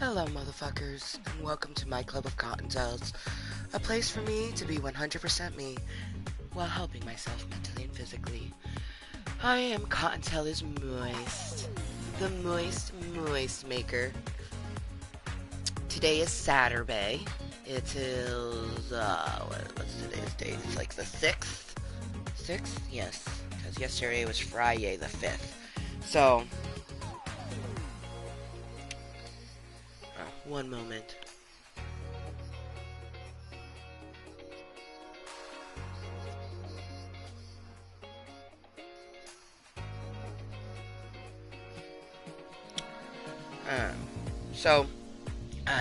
Hello, motherfuckers, and welcome to my club of Kottontales, a place for me to be 100% me, while helping myself mentally and physically. I am Kottontale's Mooiisstt, the Mooiisstt maker. Today is Saturday. It is, what's today's date? It's like the 6th? 6th? Yes, because yesterday was Friday the 5th. So, one moment.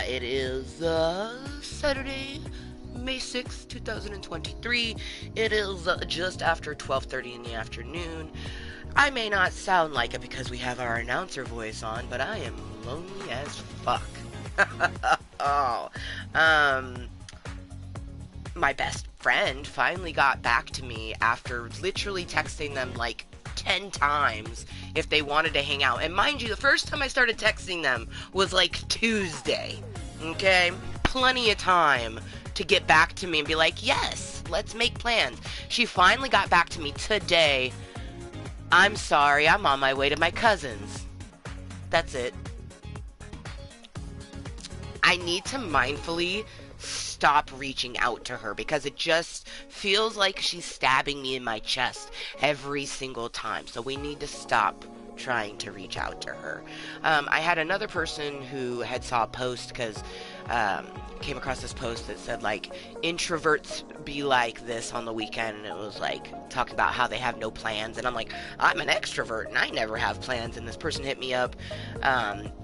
It is Saturday, May 6th, 2023. It is just after 12:30 in the afternoon. I may not sound like it because we have our announcer voice on, but I am lonely as fuck. My best friend finally got back to me after literally texting them like 10 times if they wanted to hang out. And mind you, the first time I started texting them was like Tuesday. Okay? Plenty of time to get back to me and be like, yes, let's make plans. She finally got back to me today. I'm sorry, I'm on my way to my cousin's. That's it. I need to mindfully stop reaching out to her because it just feels like she's stabbing me in my chest every single time. So we need to stop trying to reach out to her. I had another person who had saw a post because came across this post that said like introverts be like this on the weekend, and it was like talking about how they have no plans, and I'm like, I'm an extrovert and I never have plans. And this person hit me up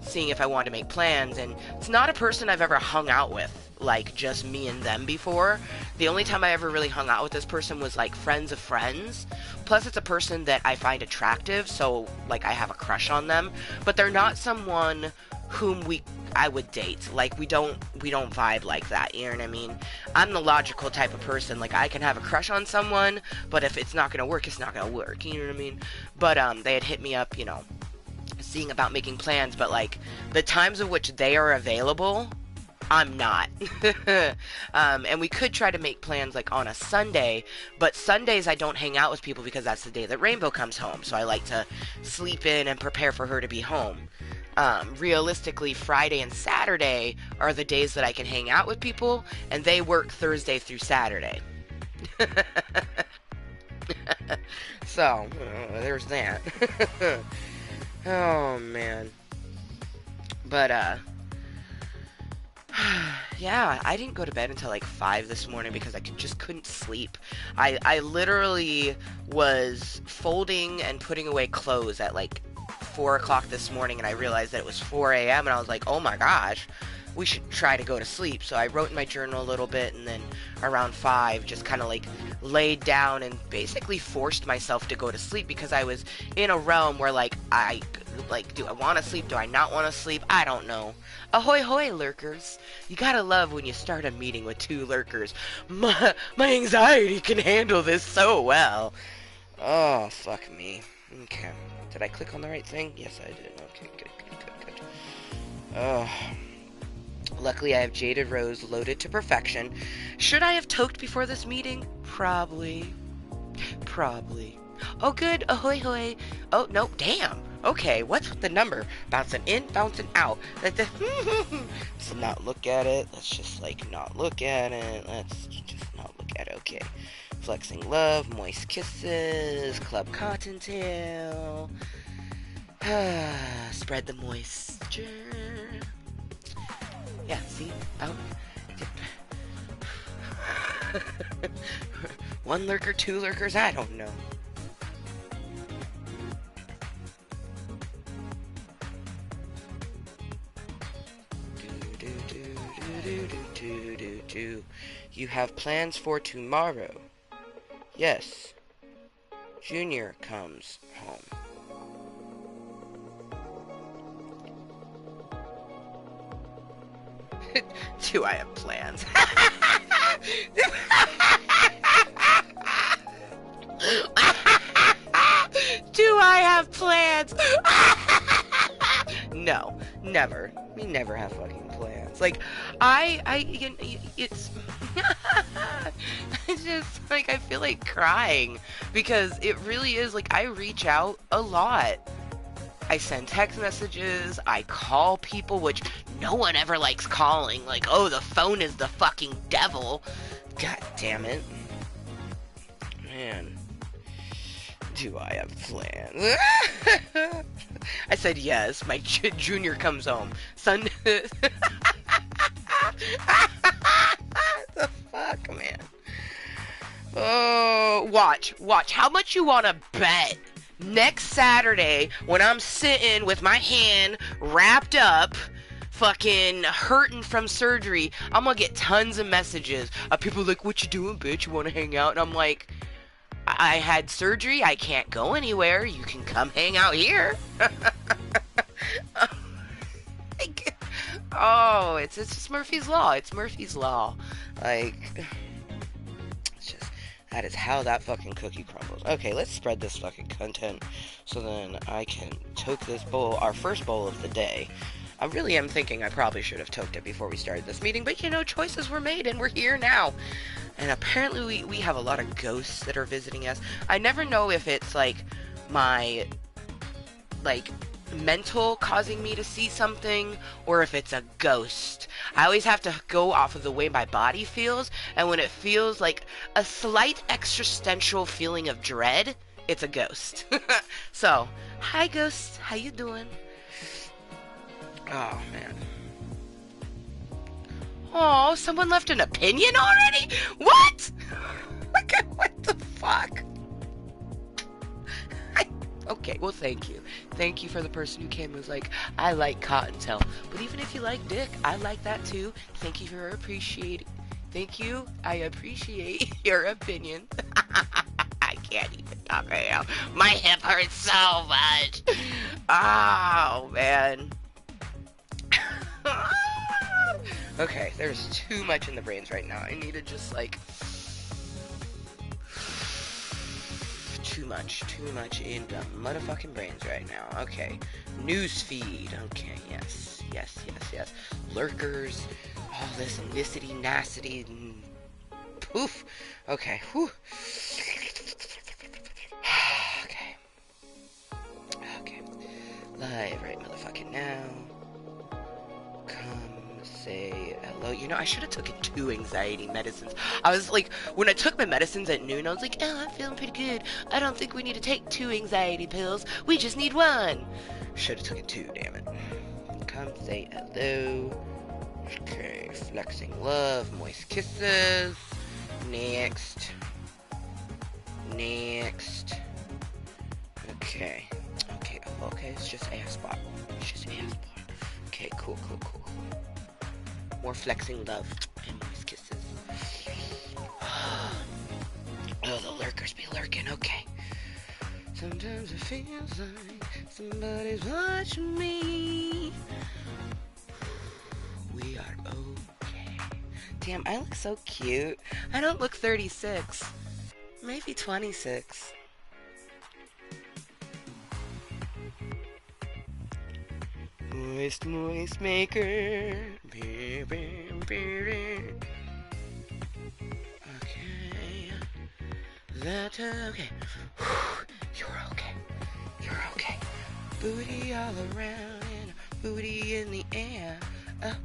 seeing if I wanted to make plans, and it's not a person I've ever hung out with, like just me and them before. The only time I ever really hung out with this person was like friends of friends. Plus it's a person that I find attractive, so like I have a crush on them, but they're not someone whom I would date. Like we don't vibe like that, you know what I mean? I'm the logical type of person. Like I can have a crush on someone, but if it's not gonna work, it's not gonna work, you know what I mean? But they had hit me up, you know, seeing about making plans, but like the times of which they are available, I'm not. And we could try to make plans like on a Sunday, but Sundays I don't hang out with people because that's the day that Rainbow comes home. So I like to sleep in and prepare for her to be home. Realistically, Friday and Saturday are the days that I can hang out with people, and they work Thursday through Saturday. So, there's that. Oh, man. But, yeah, I didn't go to bed until like 5 this morning because I just couldn't sleep. I literally was folding and putting away clothes at like 4 o'clock this morning, and I realized that it was 4 a.m. and I was like, oh my gosh, we should try to go to sleep. So I wrote in my journal a little bit, and then around 5 just kind of like laid down and basically forced myself to go to sleep because I was in a realm where like do I want to sleep? Do I not want to sleep? I don't know. Ahoy hoy, lurkers. You gotta love when you start a meeting with 2 lurkers. My anxiety can handle this so well. Oh, fuck me. Okay. Did I click on the right thing? Yes, I did. Okay, good. Oh. Luckily, I have Jaded Rose loaded to perfection. Should I have toked before this meeting? Probably. Oh, good. Ahoy hoy. Oh, no. Damn. Okay, what's with the number? Bouncing in, bouncing out. Let's not look at it. Let's just, like, not look at it. Let's just not look at it. Okay. Flexing love, moist kisses, Club Kottontale. Spread the moisture. Yeah, see? One lurker, 2 lurkers, I don't know. You have plans for tomorrow? Yes. Junior comes home. Do I have plans? Do I have plans? no, never. We never have fucking plans. Like, you know, it's, it's just like I feel like crying because it really is like I reach out a lot. I send text messages, I call people, which no one ever likes calling. Like, oh, the phone is the fucking devil. God damn it. Man. Do I have plans? I said yes. My junior comes home. Son. The fuck, man. Oh, watch. How much you want to bet? Next Saturday, when I'm sitting with my hand wrapped up, fucking hurting from surgery, I'm gonna get tons of messages of people like, what you doing, bitch? You wanna hang out? And I'm like, I had surgery, I can't go anywhere, you can come hang out here. Oh, it's just Murphy's Law. It's Murphy's Law. Like, it's just, that is how that fucking cookie crumbles. Okay, let's spread this fucking content so then I can toke this bowl, our first bowl of the day. I really am thinking I probably should have toked it before we started this meeting, but you know, choices were made and we're here now. And apparently we have a lot of ghosts that are visiting us. I never know if it's like my, like, mental causing me to see something or if it's a ghost. I always have to go off of the way my body feels, and when it feels like a slight existential feeling of dread, it's a ghost. So, hi ghosts, how you doing? Oh man. Oh, someone left an opinion already? What? What the fuck? Okay, well, thank you. Thank you for the person who came and was like, I like Kottontale. But even if you like dick, I like that too. Thank you for appreciating. Thank you. I appreciate your opinion. I can't even talk right now. My hip hurts so much. Oh, man. Okay, there's too much in the brains right now. I need to just, like... Too much in the motherfucking brains right now. Okay. News feed. Okay, yes. Lurkers. All this illicity, nasty. Poof. Okay. Whew. Okay. Live right motherfucking now. Come say hello. You know, I should have taken 2 anxiety medicines. I was like, when I took my medicines at noon, I was like, oh, I'm feeling pretty good. I don't think we need to take 2 anxiety pills. We just need 1. Should have taken 2, damn it. Come say hello. Okay, flexing love, moist kisses. Next. Okay, it's just ass spot. Okay, cool. More flexing love and moist kisses. Oh, the lurkers be lurking, okay. Sometimes it feels like somebody's watching me. We are okay. Damn, I look so cute. I don't look 36. Maybe 26. Moist maker. Okay. Okay. You're okay. Booty all around and booty in the air. Up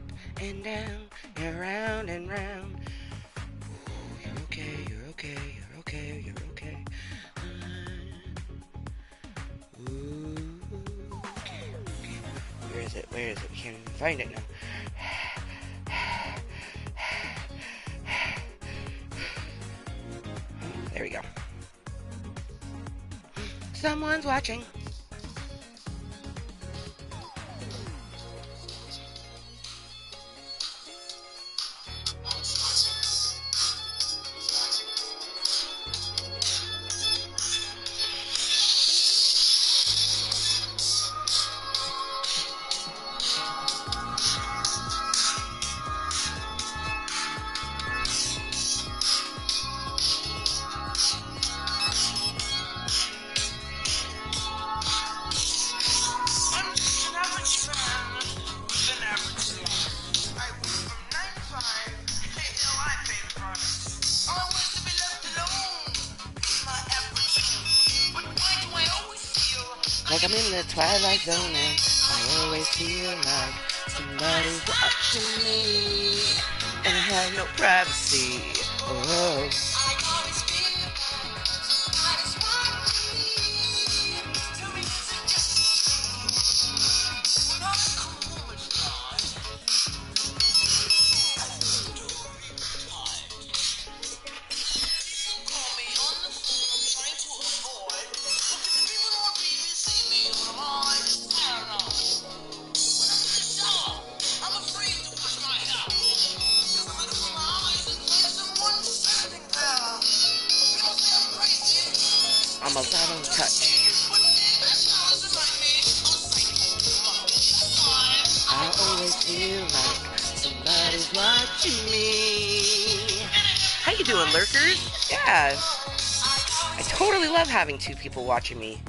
and down and round and round. Ooh, you're okay. Ooh, okay. Where is it? We can't even find it now. There we go. Someone's watching. like I'm in the twilight zone and I always feel like somebody's watching me and I have no privacy. Oh. Almost out of touch. I always feel like somebody's watching me. How you doing, lurkers? Yeah. I totally love having two people watching me.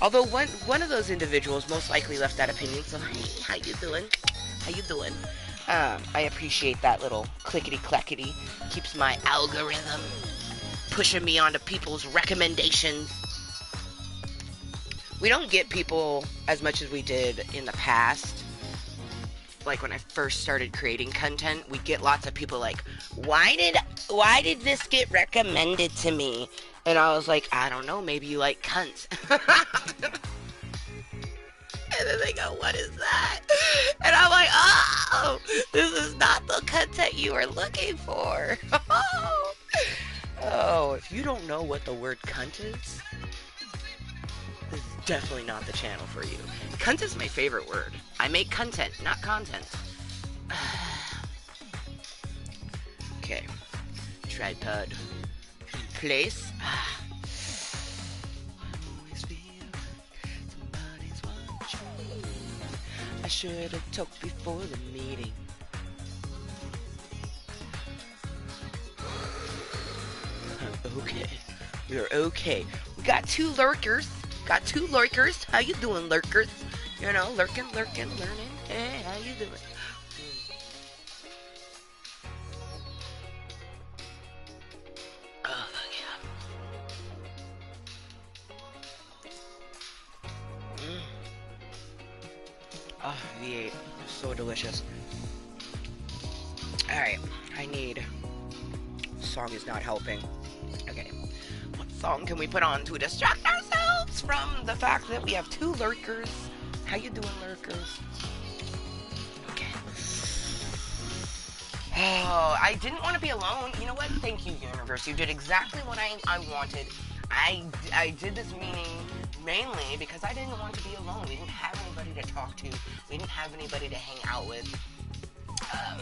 Although one of those individuals most likely left that opinion, so hey, how you doing? How you doing? I appreciate that little clickety-clackety. Keeps my algorithm pushing me onto people's recommendations. We don't get people as much as we did in the past. Like when I first started creating content, we get lots of people like, why did this get recommended to me? And I was like, I don't know, maybe you like cunts. And then they go, what is that? And I'm like, oh, this is not the content you were looking for. Oh, if you don't know what the word cunt is, this is definitely not the channel for you. Cunt is my favorite word. I make content, not content. Okay. Tripod in place. I should have talked before the meeting. Okay. We're okay. We got two lurkers. How you doing, lurkers? You know, lurking, learning. Hey, how you doing? Oh, yeah. Oh, V8 is so delicious. Alright, I need... Song is not helping. Okay. What song can we put on to distract ourselves from the fact that we have two lurkers? How you doing, lurkers? Okay. Oh, I didn't want to be alone. You know what? Thank you, universe. You did exactly what I wanted. I did this meeting mainly because I didn't want to be alone. We didn't have anybody to talk to. We didn't have anybody to hang out with.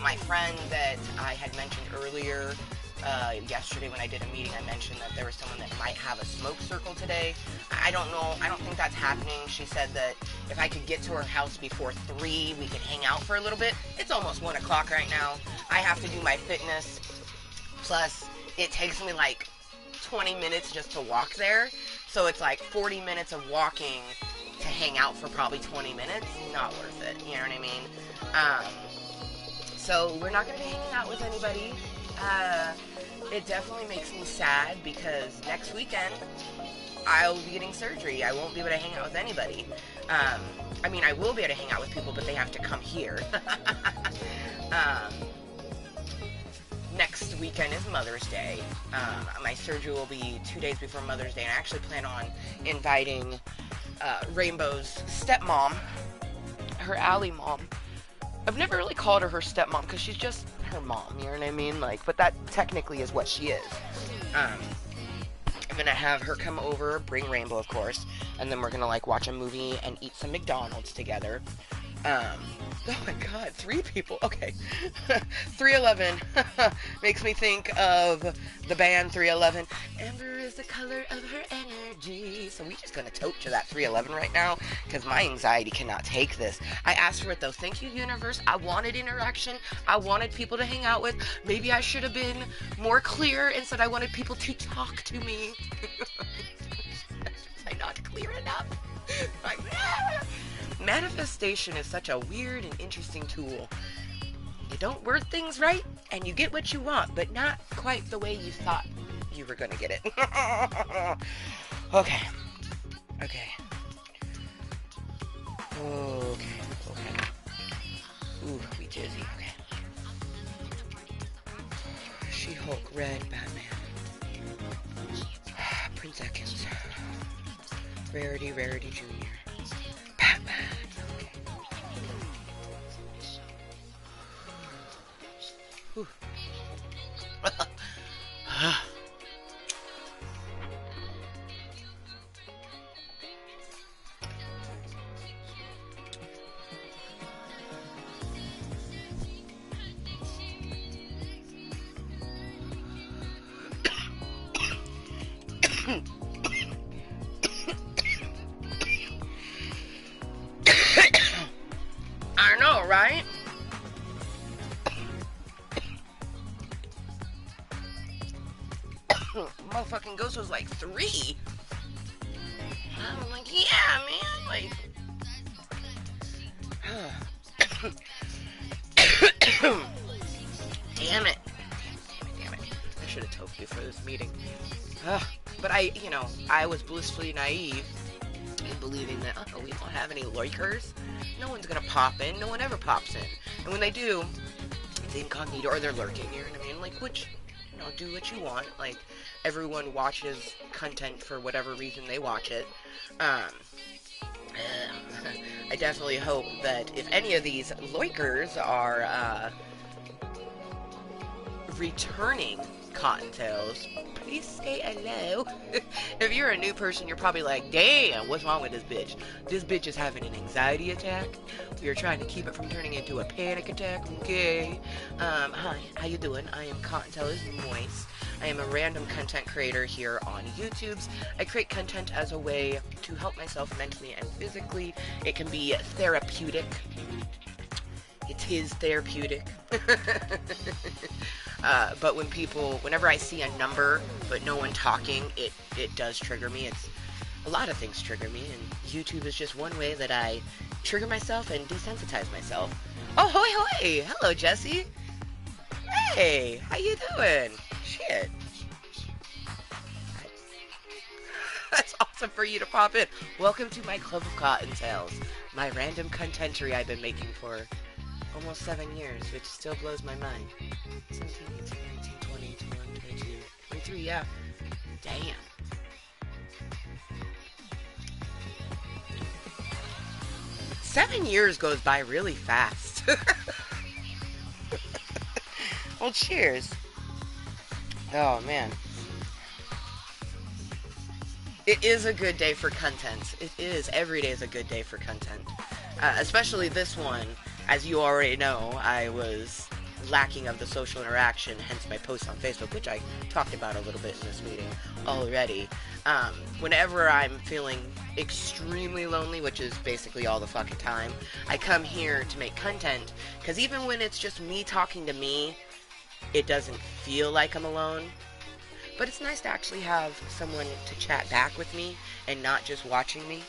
My friend that I had mentioned earlier, yesterday when I did a meeting, I mentioned that there was someone that might have a smoke circle today. I don't know. I don't think that's happening. She said that if I could get to her house before 3, we could hang out for a little bit. It's almost 1 o'clock right now. I have to do my fitness. Plus, it takes me like 20 minutes just to walk there. So it's like 40 minutes of walking to hang out for probably 20 minutes. Not worth it. You know what I mean? So we're not going to be hanging out with anybody. It definitely makes me sad because next weekend I'll be getting surgery. I won't be able to hang out with anybody. I mean, I will be able to hang out with people, but they have to come here. Next weekend is Mother's Day. My surgery will be 2 days before Mother's Day, and I actually plan on inviting Rainbow's stepmom, her Allie mom. I've never really called her stepmom because she's just her mom, you know what I mean? Like, but that technically is what she is. I'm gonna have her come over, bring Rainbow, of course, and then we're gonna like watch a movie and eat some McDonald's together. Oh my god, 3 people. Okay. 311 makes me think of the band 311. Amber is the color of her energy. So we're just gonna tote to that 311 right now because my anxiety cannot take this. I asked for it though. Thank you, universe. I wanted interaction. I wanted people to hang out with. Maybe I should have been more clear and said I wanted people to talk to me. Was I not clear enough? Like, manifestation is such a weird and interesting tool. You don't word things right, and you get what you want, but not quite the way you thought you were gonna get it. Okay. Okay. Ooh, we dizzy. Okay. She-Hulk, Red, Batman. Prince Ekins. Rarity Jr. Batman. Okay. Whew. I know, right? Motherfucking Ghost was like 3. I'm like, yeah, man, like. Damn it. I should have told you before this meeting. But I was blissfully naive in believing that, we don't have any lurkers. No one's gonna pop in. No one ever pops in. And when they do, it's incognito or they're lurking. You know what I mean? Like, do what you want. Like, everyone watches content for whatever reason they watch it. I definitely hope that if any of these lurkers are returning Cottontails, please say hello. If you're a new person, you're probably like, damn, what's wrong with this bitch? This bitch is having an anxiety attack. We are trying to keep it from turning into a panic attack, okay? Hi, how you doing? I am Kottontale Mooiisstt. I am a random content creator here on YouTube. I create content as a way to help myself mentally and physically. It can be therapeutic. It is therapeutic. But whenever I see a number but no one talking, it does trigger me. A lot of things trigger me, and YouTube is just one way that I trigger myself and desensitize myself. Oh, hoy! Hello, Jesse. Hey, how you doing? Shit. That's awesome for you to pop in. Welcome to my Club of Kottontales, my random contentery I've been making for almost 7 years, which still blows my mind. 17, 18, 19, 20, 21, 22, 23, yeah. Damn. Seven years goes by really fast. Well, cheers. Oh, man. It is a good day for content. It is. Every day is a good day for content. Especially this one. As you already know, I was lacking of the social interaction, hence my post on Facebook, which I talked about a little bit in this meeting already. Whenever I'm feeling extremely lonely, which is basically all the fucking time, I come here to make content, because even when it's just me talking to me, it doesn't feel like I'm alone. But it's nice to actually have someone to chat back with me and not just watching me.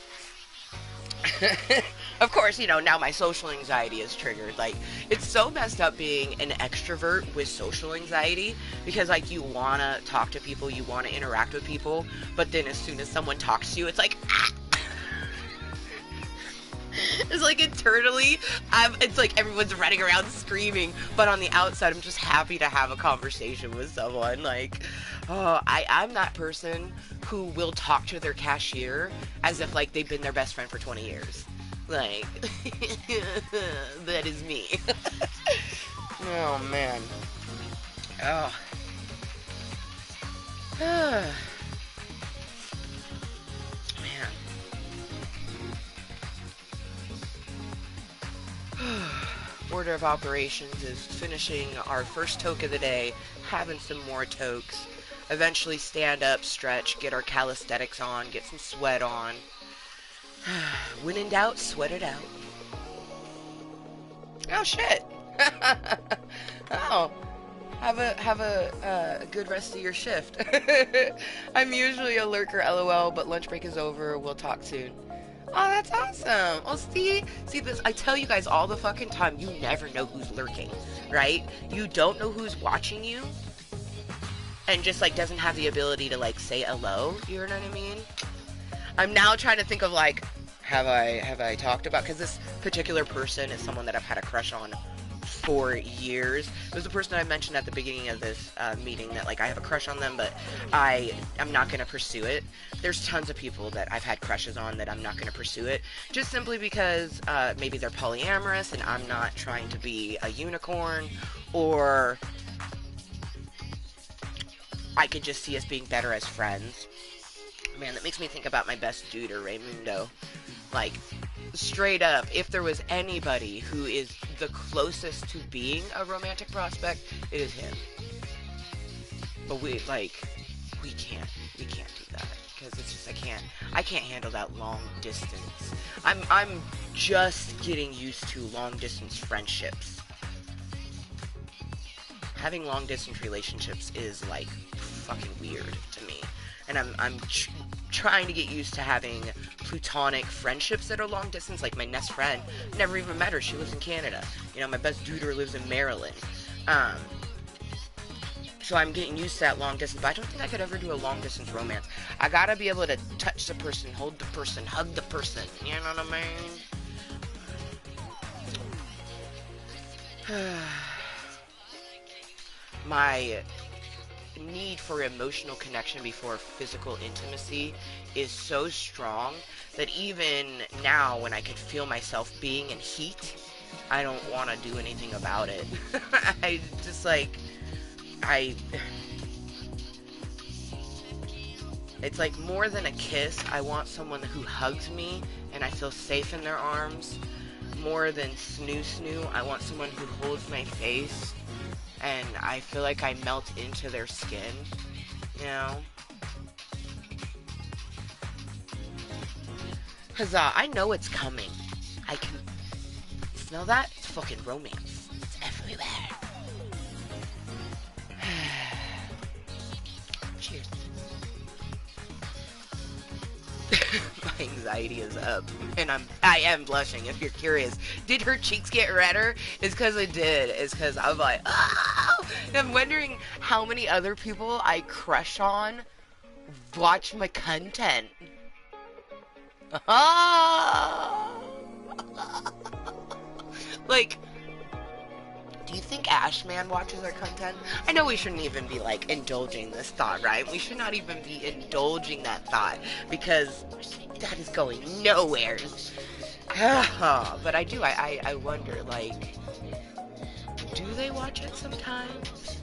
Of course, now my social anxiety is triggered. Like, it's so messed up being an extrovert with social anxiety, because, like, you want to talk to people, you want to interact with people, but then as soon as someone talks to you, it's like, ah! It's like internally, it's like everyone's running around screaming, but on the outside, I'm just happy to have a conversation with someone. Like, I'm that person who will talk to their cashier as if, like, they've been their best friend for 20 years. Like, that is me. Oh, man. Oh. Man. Order of operations is finishing our first toke of the day, having some more tokes, eventually stand up, stretch, get our calisthenics on, get some sweat on. When in doubt, sweat it out. Oh, shit. Oh, have a good rest of your shift. I'm usually a lurker, LOL, but lunch break is over. We'll talk soon. Oh, that's awesome. Well, see this, I tell you guys all the fucking time, you never know who's lurking, right? You don't know who's watching you, and just, like, doesn't have the ability to, like, say hello, you know what I mean? I'm now trying to think of, like, have I talked about, because this particular person is someone that I've had a crush on for years. It was the person that I mentioned at the beginning of this meeting, that like I have a crush on them, but I'm not going to pursue it. There's tons of people that I've had crushes on that I'm not going to pursue it, just simply because maybe they're polyamorous and I'm not trying to be a unicorn, or I could just see us being better as friends. Man, that makes me think about my best dude, Raymundo. Like, straight up, if there was anybody who is the closest to being a romantic prospect, it is him. But we can't do that, because it's just, I can't handle that long distance. I'm just getting used to long distance friendships. Having long distance relationships is like fucking weird to me, and I'm trying to get used to having platonic friendships that are long distance. Like my best friend, never even met her. She lives in Canada. You know, my best duder lives in Maryland. So I'm getting used to that long distance, but I don't think I could ever do a long distance romance. I gotta be able to touch the person, hold the person, hug the person. You know what I mean? My need for emotional connection before physical intimacy is so strong that even now, when I could feel myself being in heat, I don't want to do anything about it. I just like, it's like more than a kiss. I want someone who hugs me and I feel safe in their arms. More than snoo, I want someone who holds my face and I feel like I melt into their skin, you know? Huzzah, I know it's coming. I can smell that? It's fucking romance. It's everywhere. Cheers. My anxiety is up, and I am blushing. If you're curious, did her cheeks get redder? It's because it did. It's because I'm like, oh! I'm wondering how many other people I crush on watch my content. Like, do you think Ashman watches our content? I know we shouldn't even be, like, indulging this thought, right? We should not even be indulging that thought, because that is going nowhere. But I do, I wonder, like, do they watch it sometimes?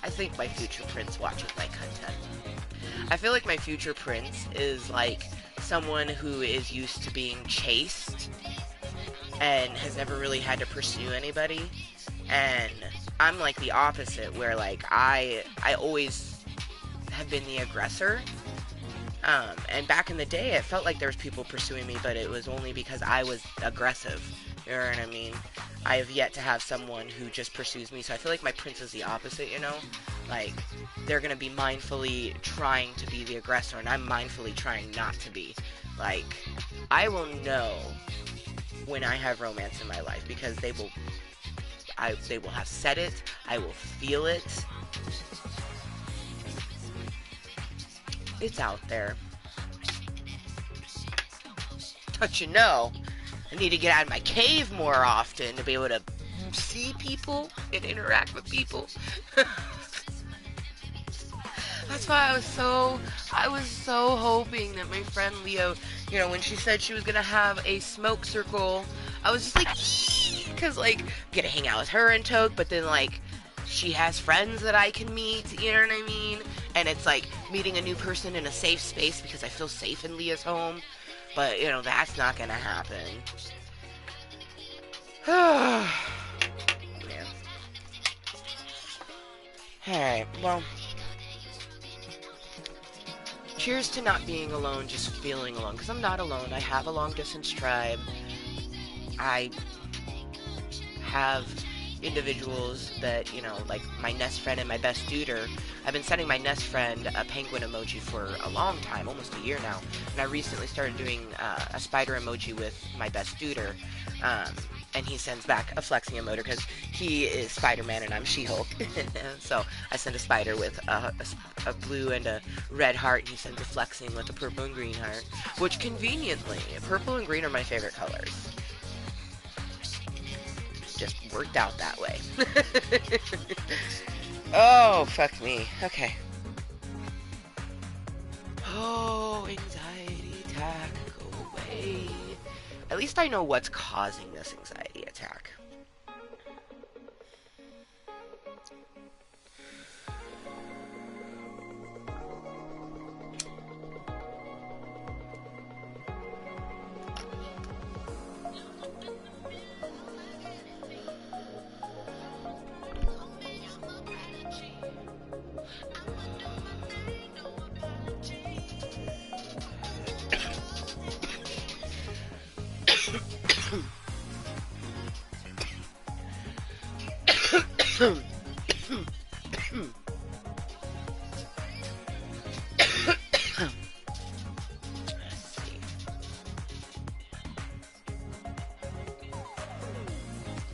I think my future prince watches my content. I feel like my future prince is like someone who is used to being chased and has never really had to pursue anybody, and I'm like the opposite, where like I always have been the aggressor, and back in the day it felt like there was people pursuing me, but it was only because I was aggressive. You know what I mean? I have yet to have someone who just pursues me, so I feel like my prince is the opposite, you know? Like, they're gonna be mindfully trying to be the aggressor, and I'm mindfully trying not to be. Like, I will know when I have romance in my life, because they will have said it, I will feel it. It's out there. Don't you know? I need to get out of my cave more often to be able to see people and interact with people. That's why I was so hoping that my friend Leo, you know, when she said she was gonna have a smoke circle, I was just like, because like, I'm gonna hang out with her and Toke, but then like, she has friends that I can meet, you know what I mean? And it's like meeting a new person in a safe space because I feel safe in Leah's home. But, you know, that's not gonna happen. Man. Alright, well. Cheers to not being alone, just feeling alone. Because I'm not alone. I have a long-distance tribe. I have individuals that, you know, like my Nest friend and my best duder. I've been sending my Nest friend a penguin emoji for a long time, almost a year now, and I recently started doing a spider emoji with my best duder, and he sends back a flexing emote because he is Spider-Man and I'm She-Hulk. So I send a spider with a blue and a red heart, and he sends a flexing with a purple and green heart, which conveniently, purple and green are my favorite colors. Just worked out that way. Oh, fuck me. Okay. Oh, anxiety attack, go away. At least I know what's causing this anxiety attack.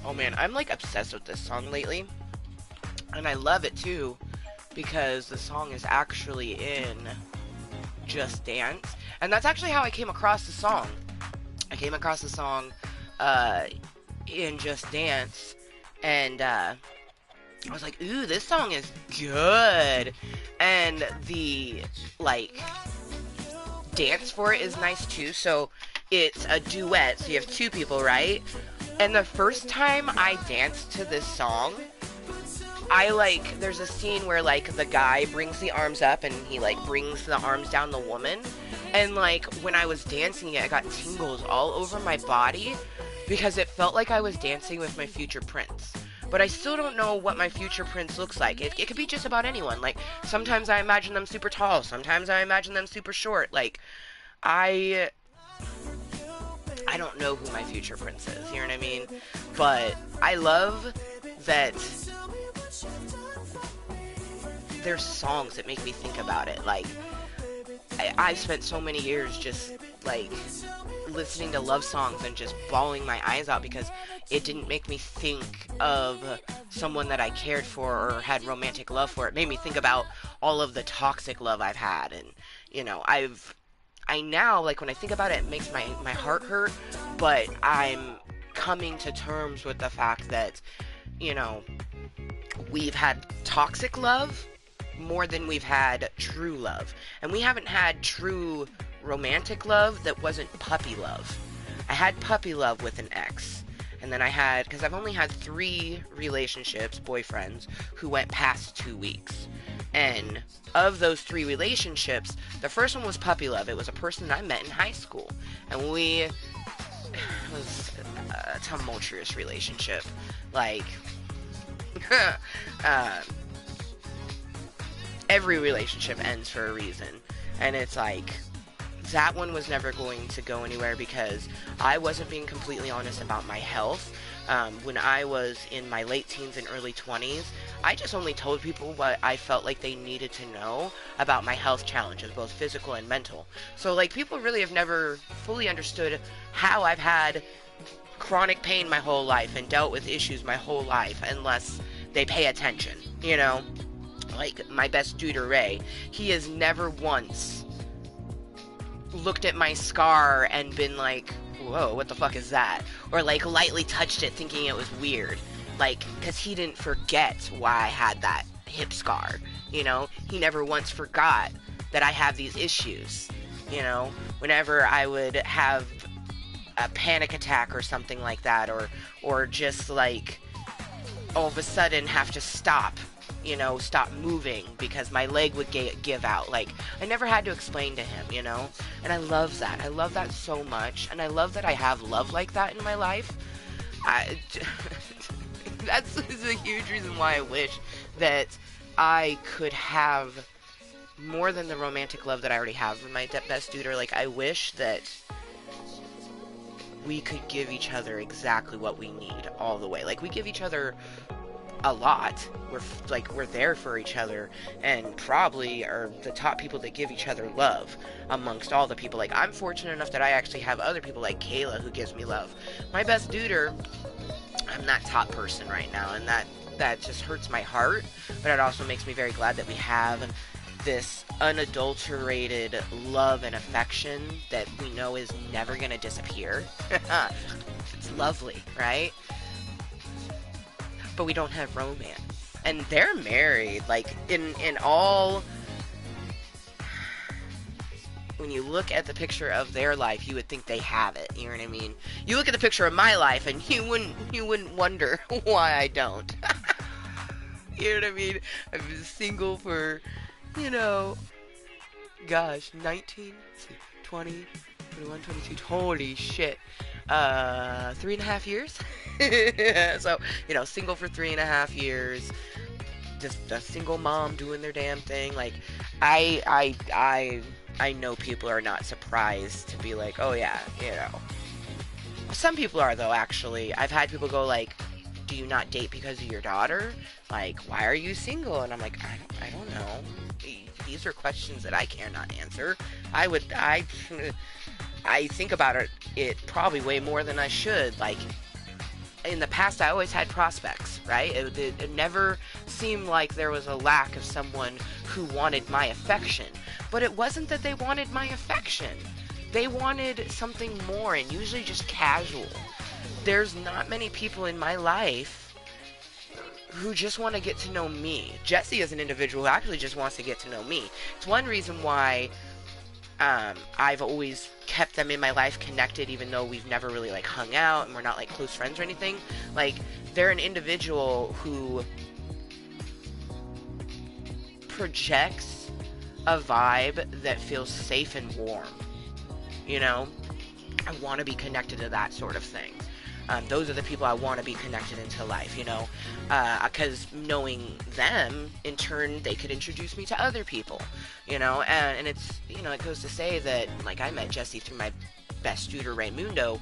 Oh man, I'm like obsessed with this song lately, and I love it too because the song is actually in Just Dance, and that's actually how I came across the song. I came across the song in Just Dance, and I was like, ooh, this song is good, and the like dance for it is nice too. So it's a duet, so you have two people, right? And the first time I danced to this song, there's a scene where, like, the guy brings the arms up and he, like, brings the arms down the woman. And, like, when I was dancing it, I got tingles all over my body because it felt like I was dancing with my future prince. But I still don't know what my future prince looks like. It could be just about anyone. Like, sometimes I imagine them super tall. Sometimes I imagine them super short. Like, I don't know who my future prince is, you know what I mean? But I love that there's songs that make me think about it. Like, I've spent so many years just, like, listening to love songs and just bawling my eyes out because it didn't make me think of someone that I cared for or had romantic love for. It made me think about all of the toxic love I've had, and, you know, I now, like, when I think about it, it makes my heart hurt, but I'm coming to terms with the fact that, you know, we've had toxic love more than we've had true love. And we haven't had true romantic love that wasn't puppy love. I had puppy love with an ex. And then I had, because I've only had 3 relationships, boyfriends, who went past 2 weeks. And of those 3 relationships, the first one was puppy love. It was a person I met in high school. And it was a tumultuous relationship. Like, every relationship ends for a reason. And it's like, that one was never going to go anywhere because I wasn't being completely honest about my health. When I was in my late teens and early 20s, I just only told people what I felt like they needed to know about my health challenges, both physical and mental. So, like, people really have never fully understood how I've had chronic pain my whole life and dealt with issues my whole life unless they pay attention, you know? Like, my best dude, Ray, he has never once looked at my scar and been like, whoa, what the fuck is that? Or, like, lightly touched it thinking it was weird. Like, because he didn't forget why I had that hip scar, you know? He never once forgot that I have these issues, you know? Whenever I would have a panic attack or something like that, or just, like, all of a sudden have to stop, you know, stop moving because my leg would give out. Like, I never had to explain to him, you know? And I love that. I love that so much. And I love that I have love like that in my life. That's a huge reason why I wish that I could have more than the romantic love that I already have with my best dude. Or, like, I wish that we could give each other exactly what we need all the way. Like, we give each other a lot. We're there for each other, and probably are the top people that give each other love amongst all the people. Like, I'm fortunate enough that I actually have other people like Kayla who gives me love. My best duder, I'm that top person right now, and that just hurts my heart, but it also makes me very glad that we have this unadulterated love and affection that we know is never going to disappear. It's lovely, right? But we don't have romance. And they're married. Like, in all... When you look at the picture of their life, you would think they have it. You know what I mean? You look at the picture of my life, and you wouldn't wonder why I don't. You know what I mean? I've been single for, gosh, 19, 20, 21, 22, holy shit. 3.5 years. So, single for 3.5 years. Just a single mom doing their damn thing. Like, I know people are not surprised to be like, oh yeah, Some people are, though, actually. I've had people go like, do you not date because of your daughter? Like, why are you single? And I'm like, I don't know. These are questions that I cannot answer. I think about it probably way more than I should. Like, in the past, I always had prospects, right? It never seemed like there was a lack of someone who wanted my affection. But it wasn't that they wanted my affection. They wanted something more, and usually just casual. There's not many people in my life who just want to get to know me. Jesse is an individual who actually just wants to get to know me. It's one reason why I've always kept them in my life connected, even though we've never really like hung out and we're not like close friends or anything. Like, they're an individual who projects a vibe that feels safe and warm. I want to be connected to that sort of thing. Those are the people I want to be connected into life, because knowing them, in turn, they could introduce me to other people, and it's, it goes to say that, like, I met Jesse through my best duder, Raymundo,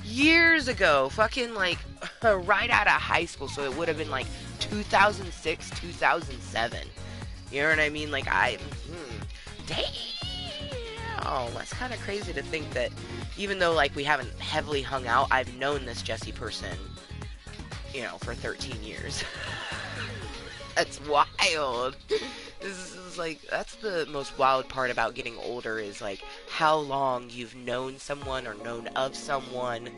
years ago, fucking, like, right out of high school, so it would have been, like, 2006, 2007, you know what I mean? Like, damn, that's kind of crazy to think that even though, like, we haven't heavily hung out, I've known this Jesse person, for 13 years. That's wild. This is, like, that's the most wild part about getting older, is, like, how long you've known someone or known of someone,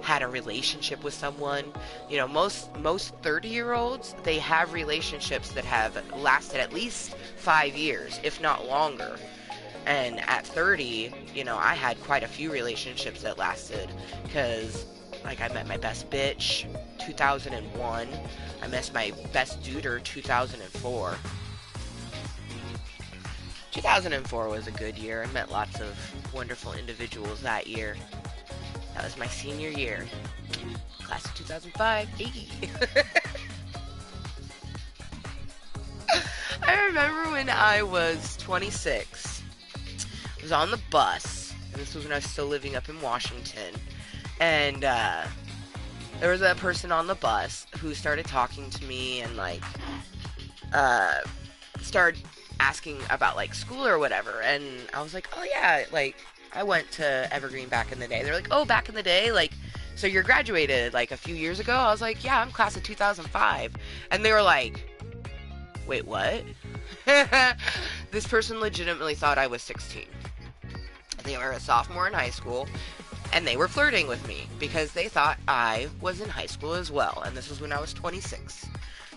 had a relationship with someone. Most 30-year-olds, they have relationships that have lasted at least 5 years, if not longer. And at 30, I had quite a few relationships that lasted, because, like, I met my best bitch 2001. I met my best duder 2004. 2004 was a good year. I met lots of wonderful individuals that year. That was my senior year. Class of 2005. Hey. I remember when I was 26. I was on the bus, and this was when I was still living up in Washington, and there was a person on the bus who started talking to me and, like, started asking about, like, school or whatever, and I was like, oh yeah, like, I went to Evergreen back in the day. They're like, oh, back in the day, like, so you're graduated, like, a few years ago? I was like, yeah, I'm class of 2005, and they were like, wait, what? This person legitimately thought I was 16. They were a sophomore in high school, and they were flirting with me because they thought I was in high school as well, and this was when I was 26.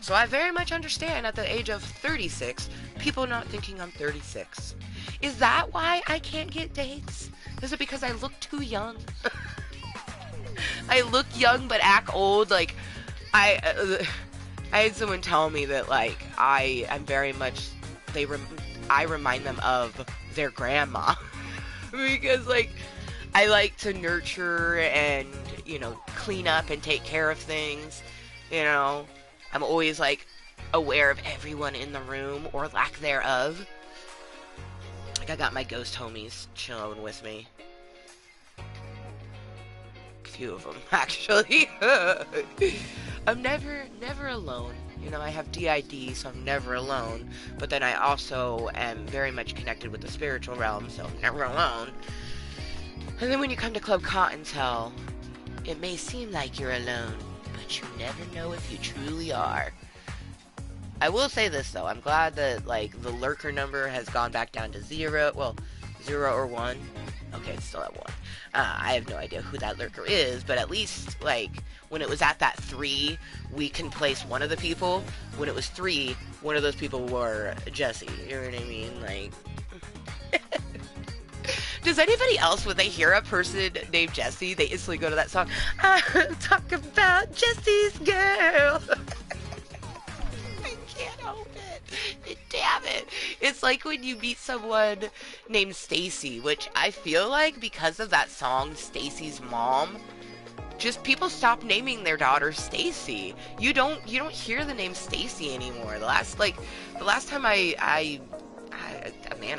So I very much understand at the age of 36, people not thinking I'm 36. Is that why I can't get dates? Is it because I look too young? I look young but act old. Like, I had someone tell me that, like, I'm very much, I remind them of their grandma. Because, like, I like to nurture and, clean up and take care of things, I'm always, like, aware of everyone in the room, or lack thereof. Like, I got my ghost homies chilling with me. A few of them, actually. I'm never alone, You know, I have DID, so I'm never alone. But then I also am very much connected with the spiritual realm, so I'm never alone. And then when you come to Club Kottontale, it may seem like you're alone, but you never know if you truly are. I will say this though, I'm glad that like the lurker number has gone back down to 0. Well, 0 or 1. Okay, it's still at 1. I have no idea who that lurker is, but at least like when it was at that 3, we can place one of the people. When it was 3, one of those people were Jesse. You know what I mean? Like, does anybody else, when they hear a person named Jesse, they instantly go to that song? Talk about Jesse's girl. Can't help it. Damn it. It's like when you meet someone named Stacy, which I feel like because of that song, Stacy's Mom, just people stop naming their daughter Stacy. You don't hear the name Stacy anymore. The last time man,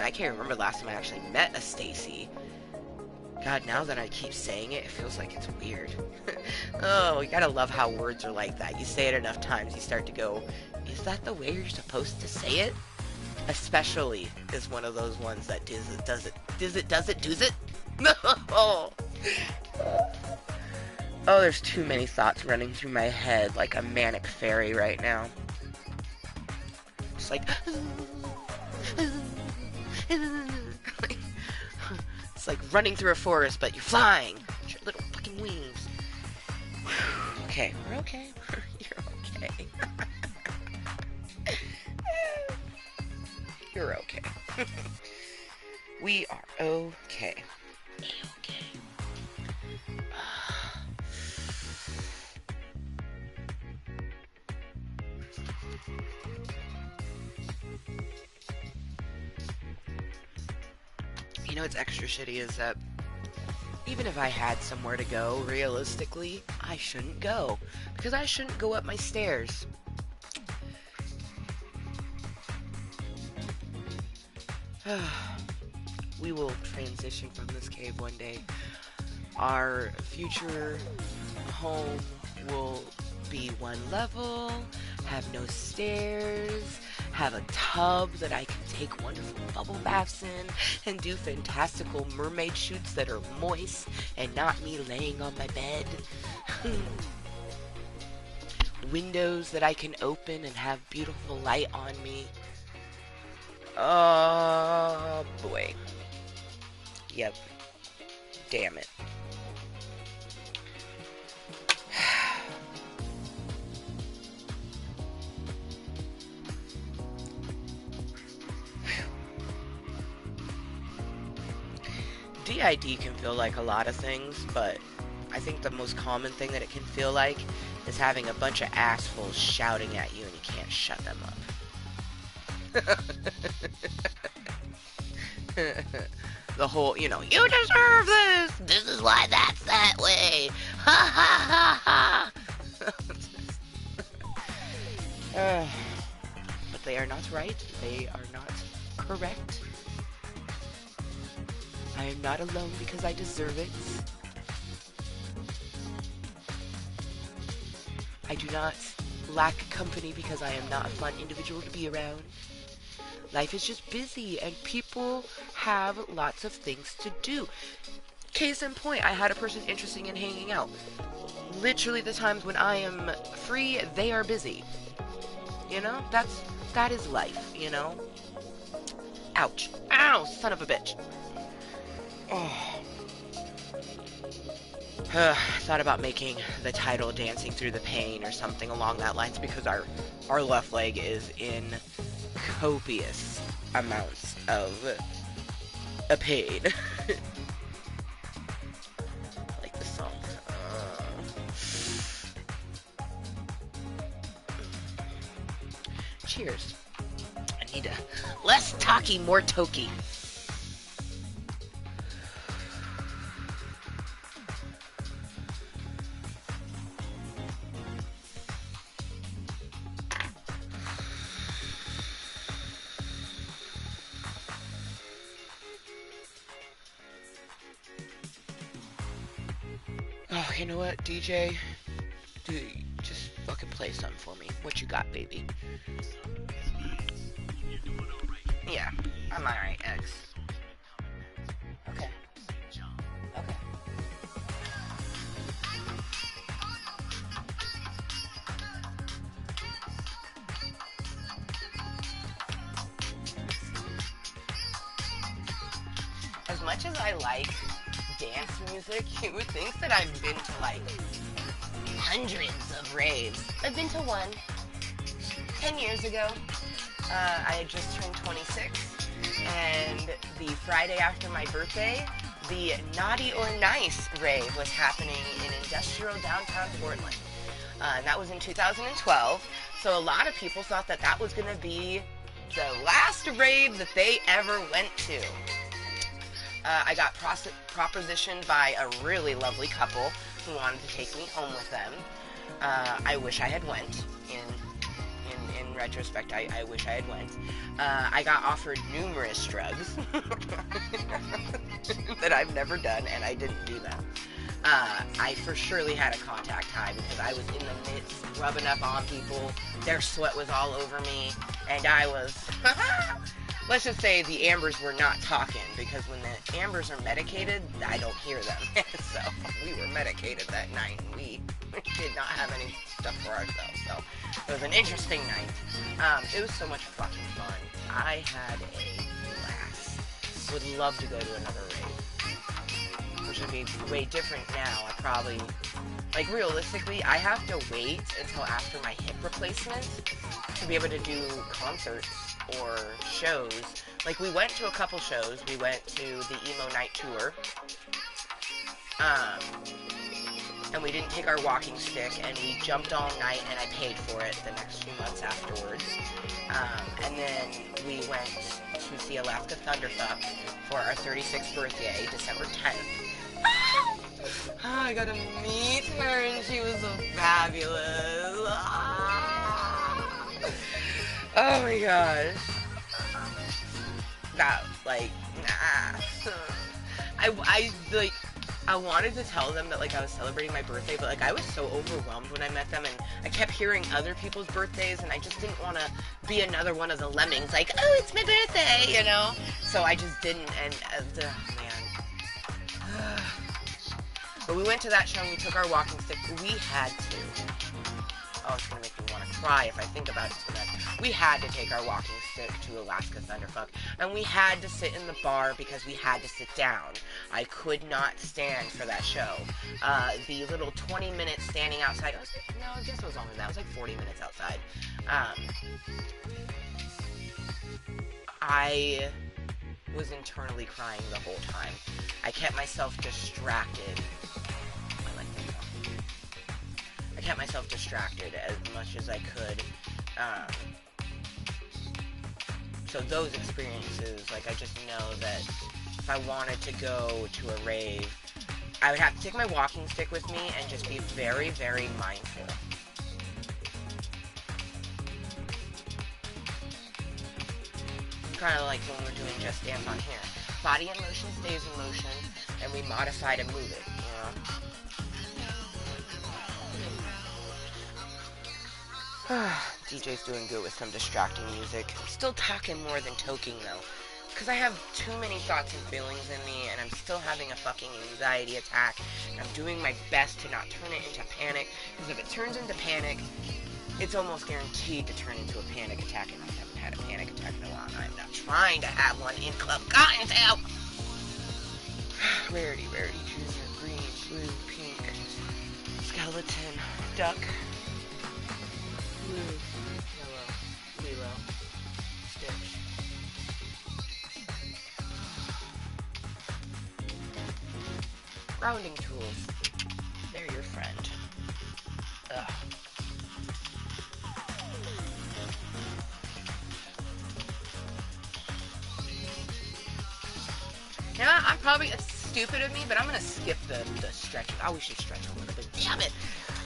I can't remember the last time I actually met a Stacy. God, now that I keep saying it, it feels like it's weird. Oh, you gotta love how words are like that. You say it enough times, you start to go, is that the way you're supposed to say it? Especially is one of those ones that does it. Oh, there's too many thoughts running through my head like a manic fairy right now. Just like, it's like running through a forest, but you're flying with your little fucking wings. Okay, we're okay. You're okay. You're okay. We are okay. Okay. You know what's extra shitty is that even if I had somewhere to go, realistically, I shouldn't go. Because I shouldn't go up my stairs. We will transition from this cave one day. Our future home will be one level, have no stairs, have a tub that I can take wonderful bubble baths in, and do fantastical mermaid shoots that are moist and not me laying on my bed. Windows that I can open and have beautiful light on me. Oh boy. Yep. Damn it. DID can feel like a lot of things, but I think the most common thing that it can feel like is having a bunch of assholes shouting at you and you can't shut them up. The whole, you know, you deserve this! This is why that's that way! Ha ha ha ha! But they are not right. They are not correct. I am not alone because I deserve it. I do not lack company because I am not a fun individual to be around. Life is just busy and people have lots of things to do. Case in point, I had a person interested in hanging out. Literally the times when I am free, they are busy. You know, that is life, you know? Ouch. Ow, son of a bitch. Oh. Thought about making the title Dancing Through the Pain or something along that lines because our left leg is in copious amounts of a pain. Like this song. Cheers. I need a less talky, more tokey. Oh, you know what, DJ? Dude, just Fucking play something for me. What you got, baby? Yeah, I'm alright, X. Okay. Okay. As much as I like dance music, you would think that I've been to like hundreds of raves. I've been to one 10 years ago. I had just turned 26, and the Friday after my birthday, the Naughty or Nice rave was happening in industrial downtown Portland. And that was in 2012, so a lot of people thought that that was going to be the last rave that they ever went to. I got propositioned by a really lovely couple who wanted to take me home with them. I wish I had went. In retrospect, I wish I had went. I got offered numerous drugs that I've never done, and I didn't do them. I for surely had a contact high because I was in the midst, rubbing up on people. Their sweat was all over me, and I was... Let's just say the ambers were not talking, because when the ambers are medicated, I don't hear them. So we were medicated that night, and we did not have any stuff for ourselves. So it was an interesting night. It was so much fucking fun. I had a blast. Would love to go to another rave, which would be way different now. I probably, like, realistically, I have to wait until after my hip replacement to be able to do concerts or shows. Like, we went to a couple shows. We went to the Emo Night Tour. And we didn't take our walking stick, and we jumped all night, and I paid for it the next few months afterwards. And then we went to see Alaska Thunderfuck for our 36th birthday, December 10th. Oh, I got to meet her, and she was so fabulous. Oh my gosh. That, like, nah. I wanted to tell them that, like, I was celebrating my birthday, but, like, I was so overwhelmed when I met them, and I kept hearing other people's birthdays, and I just didn't want to be another one of the lemmings, like, oh, it's my birthday, you know? So I just didn't, and, man. But we went to that show, and we took our walking stick. We had to. Oh, it's going to make me want to cry if I think about it too much. We had to take our walking stick to Alaska Thunderfuck, and we had to sit in the bar because we had to sit down. I could not stand for that show. The little 20 minutes standing outside, I guess it was longer than that. It was like 40 minutes outside. I was internally crying the whole time. I kept myself distracted. I kept myself distracted as much as I could. So those experiences, like, I just know that if I wanted to go to a rave, I would have to take my walking stick with me and just be very, very mindful. Kind of like when we're doing Just Dance on here. Body in motion stays in motion, and we modify to move it, you know? DJ's doing good with some distracting music. I'm still talking more than toking, though. Because I have too many thoughts and feelings in me, and I'm still having a fucking anxiety attack. And I'm doing my best to not turn it into panic. Because if it turns into panic, it's almost guaranteed to turn into a panic attack. And I haven't had a panic attack in a while. I'm not trying to have one in Club Kottontale. Rarity, junior, green, blue, pink, skeleton, duck. Blue, yellow, Lilo, Stitch. Rounding tools. They're your friend. Ugh. You know what? I'm probably stupid of me, but I'm gonna skip the stretching. Oh, we should stretch a little bit. Damn it!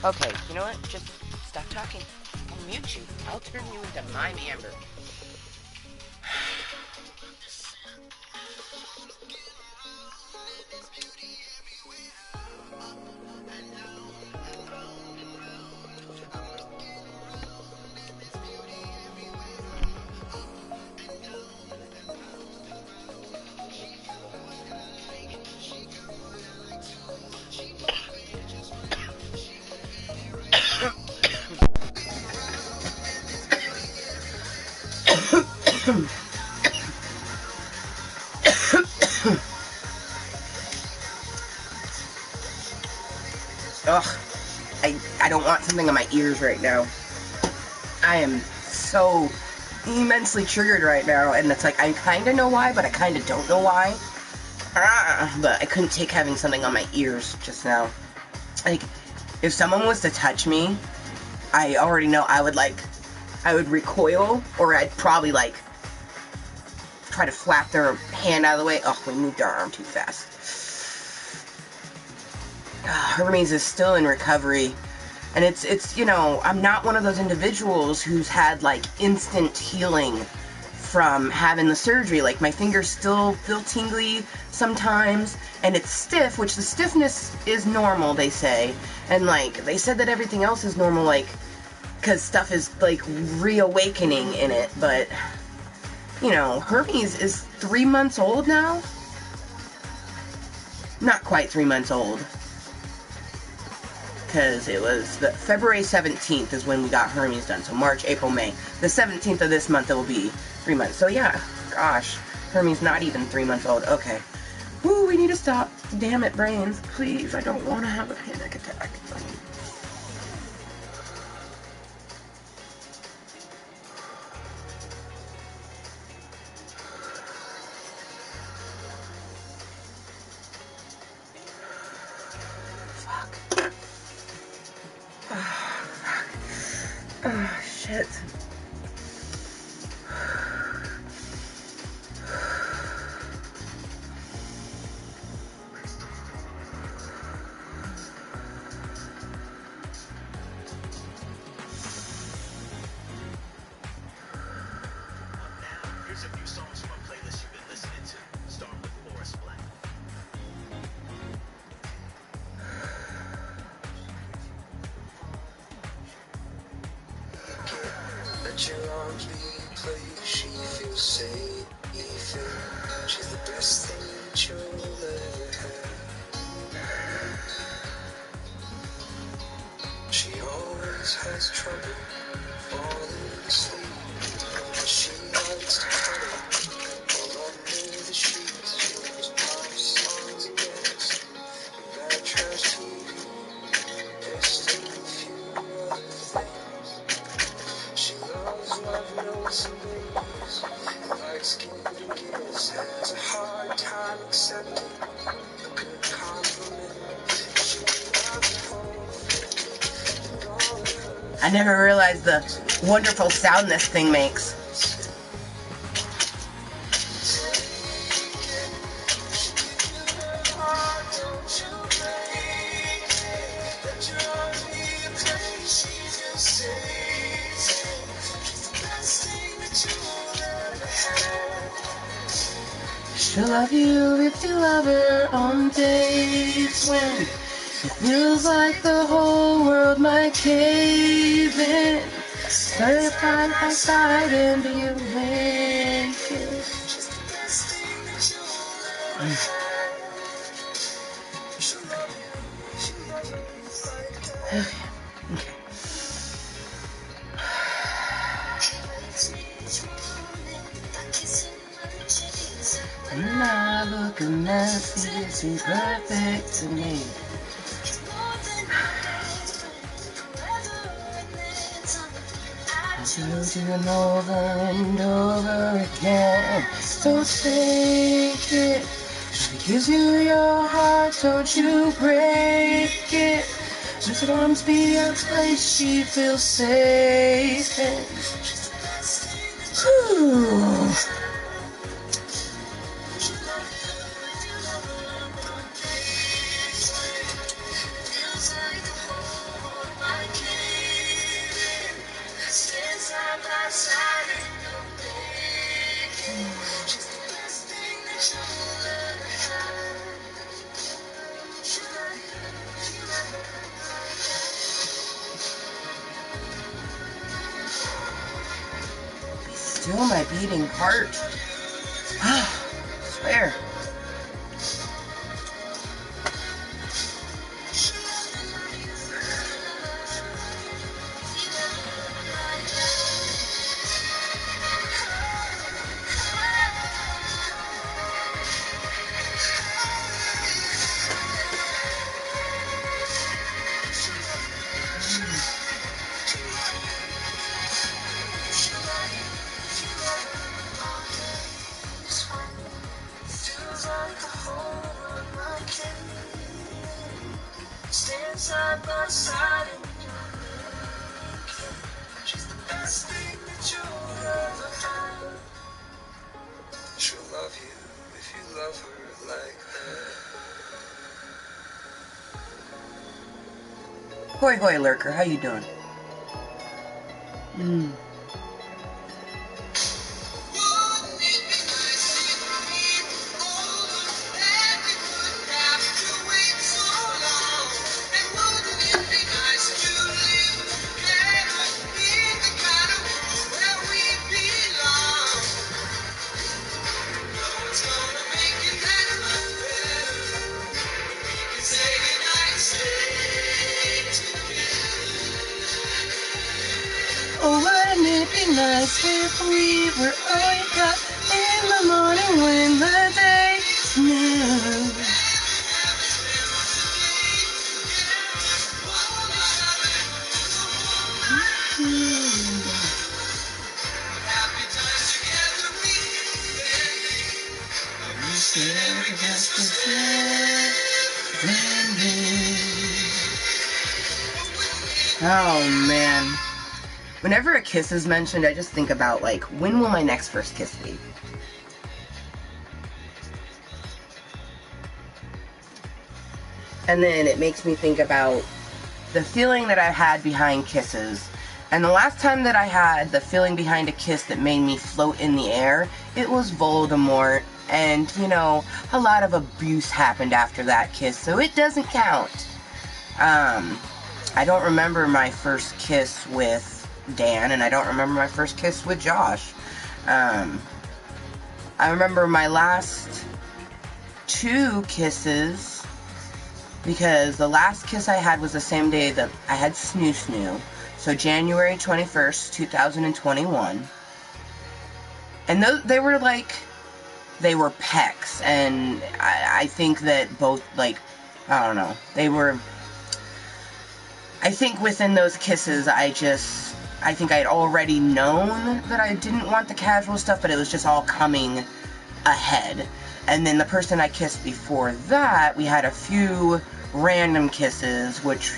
Okay, you know what? Just stop talking. I'll mute you. I'll turn you into Mime Amber. Ugh. I don't want something on my ears right now. I am so immensely triggered right now, and it's like, I kind of know why, but I kind of don't know why. But I couldn't take having something on my ears just now. Like, if someone was to touch me, I already know I would recoil, or I'd probably, like, try to flap their hand out of the way. Oh, we moved our arm too fast. Hermes is still in recovery. And it's, you know, I'm not one of those individuals who's had, like, instant healing from having the surgery. Like, my fingers still feel tingly sometimes, and it's stiff, which the stiffness is normal, they say. And, like, they said that everything else is normal, like, because stuff is, like, reawakening in it. But, you know, Hermes is 3 months old now? Not quite 3 months old. Because it was the February 17th is when we got Hermes done. So March, April, May. The 17th of this month it will be 3 months. So yeah, gosh, Hermes not even 3 months old. Okay. Woo, we need to stop. Damn it, brains. Please, I don't want to have a panic attack. Oh, shit. Here's a few songs from a playlist you've been listening to. Start with Forest Black. Let your arms be a place she feels safe in. She's the best thing that you'll ever have. She always has trouble falling asleep. She likes to cuddle all under the sheets. She loves pop songs and dance and bad trash TV. There's still a few other things. She loves love notes and babies, and likes giving gifts, has a hard time accepting a good compliment. She loves the whole thing, and all of her. I never realized the wonderful sound this thing makes. She'll love you if you love her on days when it feels like the whole world might cave in. Stay side by side and be awake. You're not looking nasty, you seem perfect to me. I told you over and over again, don't take it. She gives you your heart, don't you break it. Let her arms be a place she feels safe in. Whew. Still my beating heart. Swear. hold on my king. Stand side by side in your making. She's the best thing that you'll ever find. She'll love you if you love her like that. Hoi hoi lurker, how you doing? Oh, wouldn't it be nice if we were wake up in the morning when the day's new? Oh man. Whenever a kiss is mentioned, I just think about, like, when will my next first kiss be? And then it makes me think about the feeling that I had behind kisses. And the last time that I had the feeling behind a kiss that made me float in the air, it was Voldemort. And, you know, a lot of abuse happened after that kiss, so it doesn't count. I don't remember my first kiss with Dan, and I don't remember my first kiss with Josh. I remember my last 2 kisses, because the last kiss I had was the same day that I had Snoo Snoo, so January 21st, 2021. And they were like, they were pecks, and I think that both, like, I don't know, they were, I think within those kisses, I think I had already known that I didn't want the casual stuff, but it was just all coming ahead. And then the person I kissed before that, we had a few random kisses, which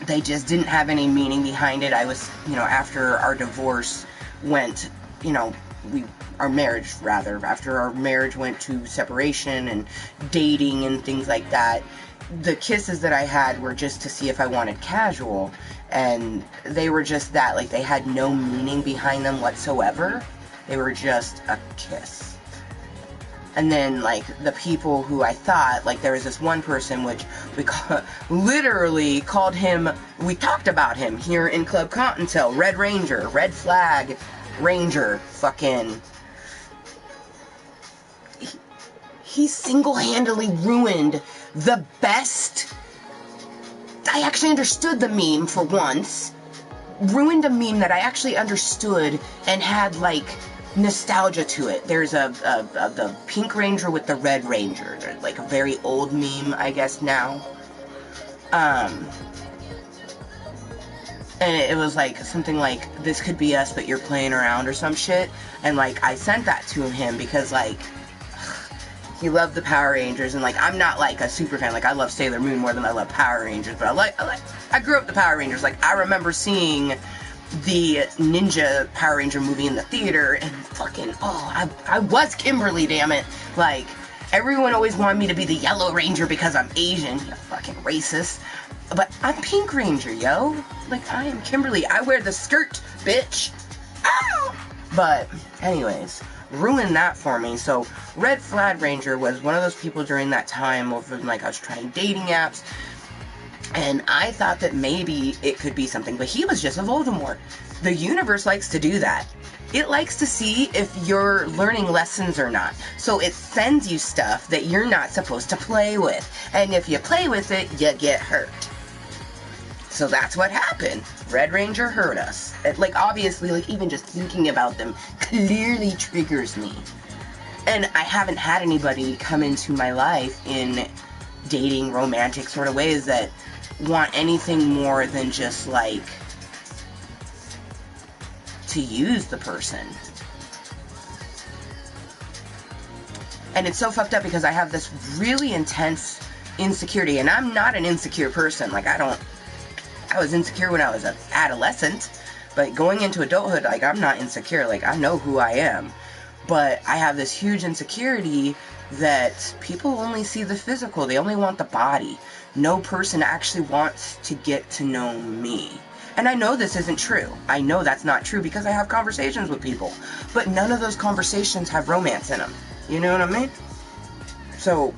they just didn't have any meaning behind it. I was, you know, after our divorce went, you know, after our marriage went to separation and dating and things like that, the kisses that I had were just to see if I wanted casual, and they were just that, like, they had no meaning behind them whatsoever. They were just a kiss. And then, like, the people who I thought, like, there was this one person which we literally called him, we talked about him here in Club Kottontale, Red Ranger, Red Flag Ranger, fucking, he single-handedly ruined the best. I actually understood the meme for once. Ruined a meme that I actually understood and had, like, nostalgia to it. There's the Pink Ranger with the Red Ranger. They're, like, a very old meme, I guess, now. And it was like something like, this could be us, but you're playing around or some shit. And, like, I sent that to him because, like, he loved the Power Rangers, and, like, I'm not, like, a super fan. Like, I love Sailor Moon more than I love Power Rangers, but I grew up with the Power Rangers. Like, I remember seeing the Ninja Power Ranger movie in the theater, and fucking, oh, I was Kimberly, damn it. Like, everyone always wanted me to be the Yellow Ranger because I'm Asian. You fucking racist. But I'm Pink Ranger, yo. Like, I am Kimberly. I wear the skirt, bitch. Ow! But, anyways, ruined that for me. So Red Flag Ranger was one of those people during that time of, like, I was trying dating apps, and I thought that maybe it could be something, but he was just a Voldemort. The universe likes to do that. It likes to see if you're learning lessons or not. So it sends you stuff that you're not supposed to play with. And if you play with it, you get hurt. So that's what happened. Red Ranger hurt us. Like, obviously, like, even just thinking about them clearly triggers me. And I haven't had anybody come into my life in dating, romantic sort of ways that want anything more than just, like, to use the person. And it's so fucked up because I have this really intense insecurity, and I'm not an insecure person. Like, I was insecure when I was an adolescent, but going into adulthood, like, I'm not insecure. Like, I know who I am. But I have this huge insecurity that people only see the physical. They only want the body. No person actually wants to get to know me. And I know this isn't true. I know that's not true because I have conversations with people. But none of those conversations have romance in them. You know what I mean? So,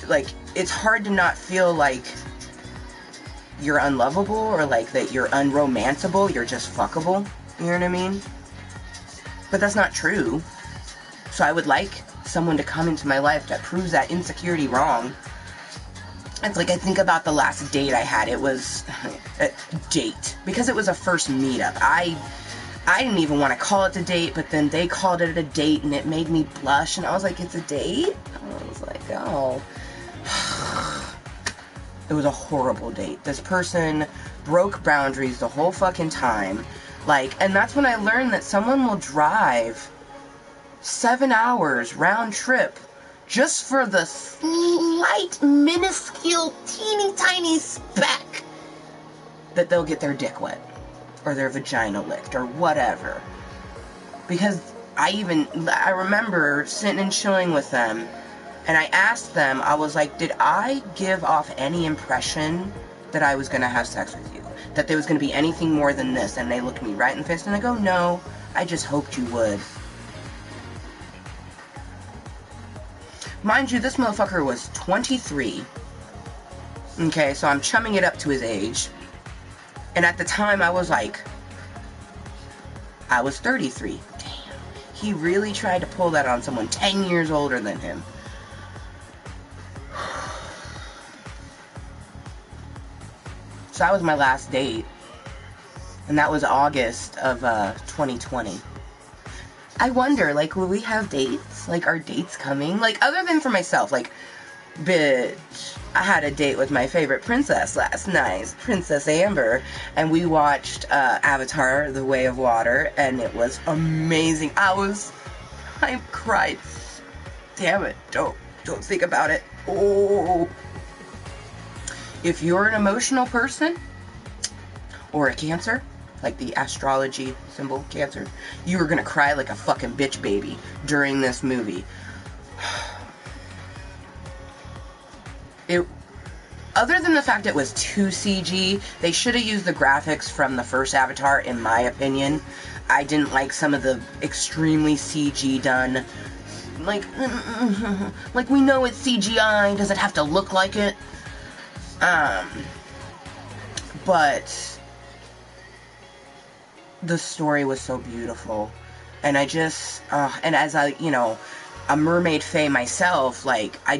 like, it's hard to not feel like you're unlovable or like that you're unromanceable. You're just fuckable. You know what I mean? But that's not true. So I would like someone to come into my life that proves that insecurity wrong. It's like I think about the last date I had. It was a date. Because it was a first meetup. I didn't even want to call it a date, but then they called it a date and it made me blush. And I was like, it's a date? I was like, oh. It was a horrible date. This person broke boundaries the whole fucking time. Like, and that's when I learned that someone will drive 7 hours round trip just for the slight, minuscule, teeny tiny speck that they'll get their dick wet or their vagina licked or whatever. Because I remember sitting and chilling with them, and I asked them, I was like, did I give off any impression that I was going to have sex with you? That there was going to be anything more than this? And they looked me right in the face and I go, no, I just hoped you would. Mind you, this motherfucker was 23. Okay, so I'm chumming it up to his age. And at the time I was 33. Damn. He really tried to pull that on someone 10 years older than him. So that was my last date. And that was August of 2020. I wonder, like, will we have dates? Like, are dates coming? Like, other than for myself, like, bitch, I had a date with my favorite princess last night, Princess Amber, and we watched Avatar, The Way of Water, and it was amazing. I cried. Damn it, don't think about it. Oh. If you're an emotional person, or a Cancer, like the astrology symbol, Cancer, you are gonna cry like a fucking bitch baby during this movie. Other than the fact it was too CG, they should have used the graphics from the first Avatar, in my opinion. I didn't like some of the extremely CG done. Like we know it's CGI, does it have to look like it? But the story was so beautiful, and I just, and as a mermaid fae myself, like, I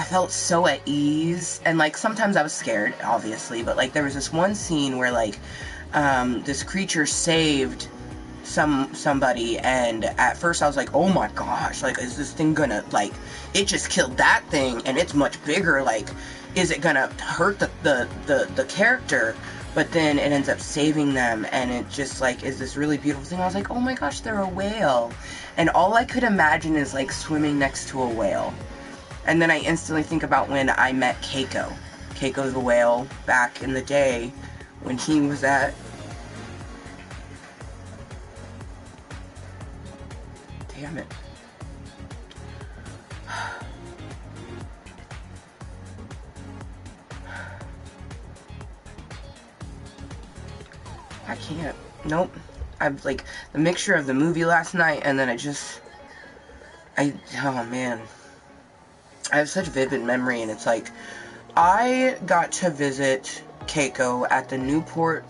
felt so at ease, and, like, sometimes I was scared, obviously, but, like, there was this one scene where, like, this creature saved somebody, and at first I was like, oh my gosh, like, is this thing gonna, like, it just killed that thing, and it's much bigger, like, is it gonna hurt the character? But then it ends up saving them, and it just, like, is this really beautiful thing. I was like, oh my gosh, they're a whale. And all I could imagine is, like, swimming next to a whale. And then I instantly think about when I met Keiko. Keiko the whale, back in the day, when he was at... Damn it. I can't. Nope. I've, like, the mixture of the movie last night, and then oh man. I have such vivid memory, and it's like, I got to visit Keiko at the Newport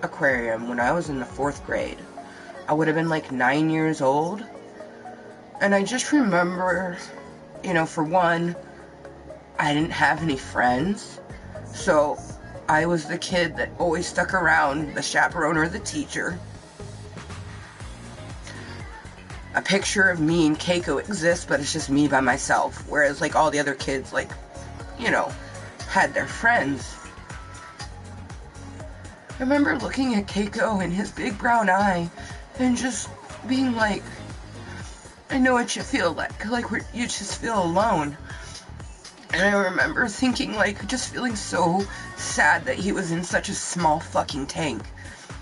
Aquarium when I was in the 4th grade. I would have been like 9 years old, and I just remember, for one, I didn't have any friends, so I was the kid that always stuck around, the chaperone or the teacher. A picture of me and Keiko exists, but it's just me by myself. Whereas, like, all the other kids, like, had their friends. I remember looking at Keiko and his big brown eye and just being like, I know what you feel like you just feel alone. And I remember thinking, like, just feeling so sad that he was in such a small fucking tank,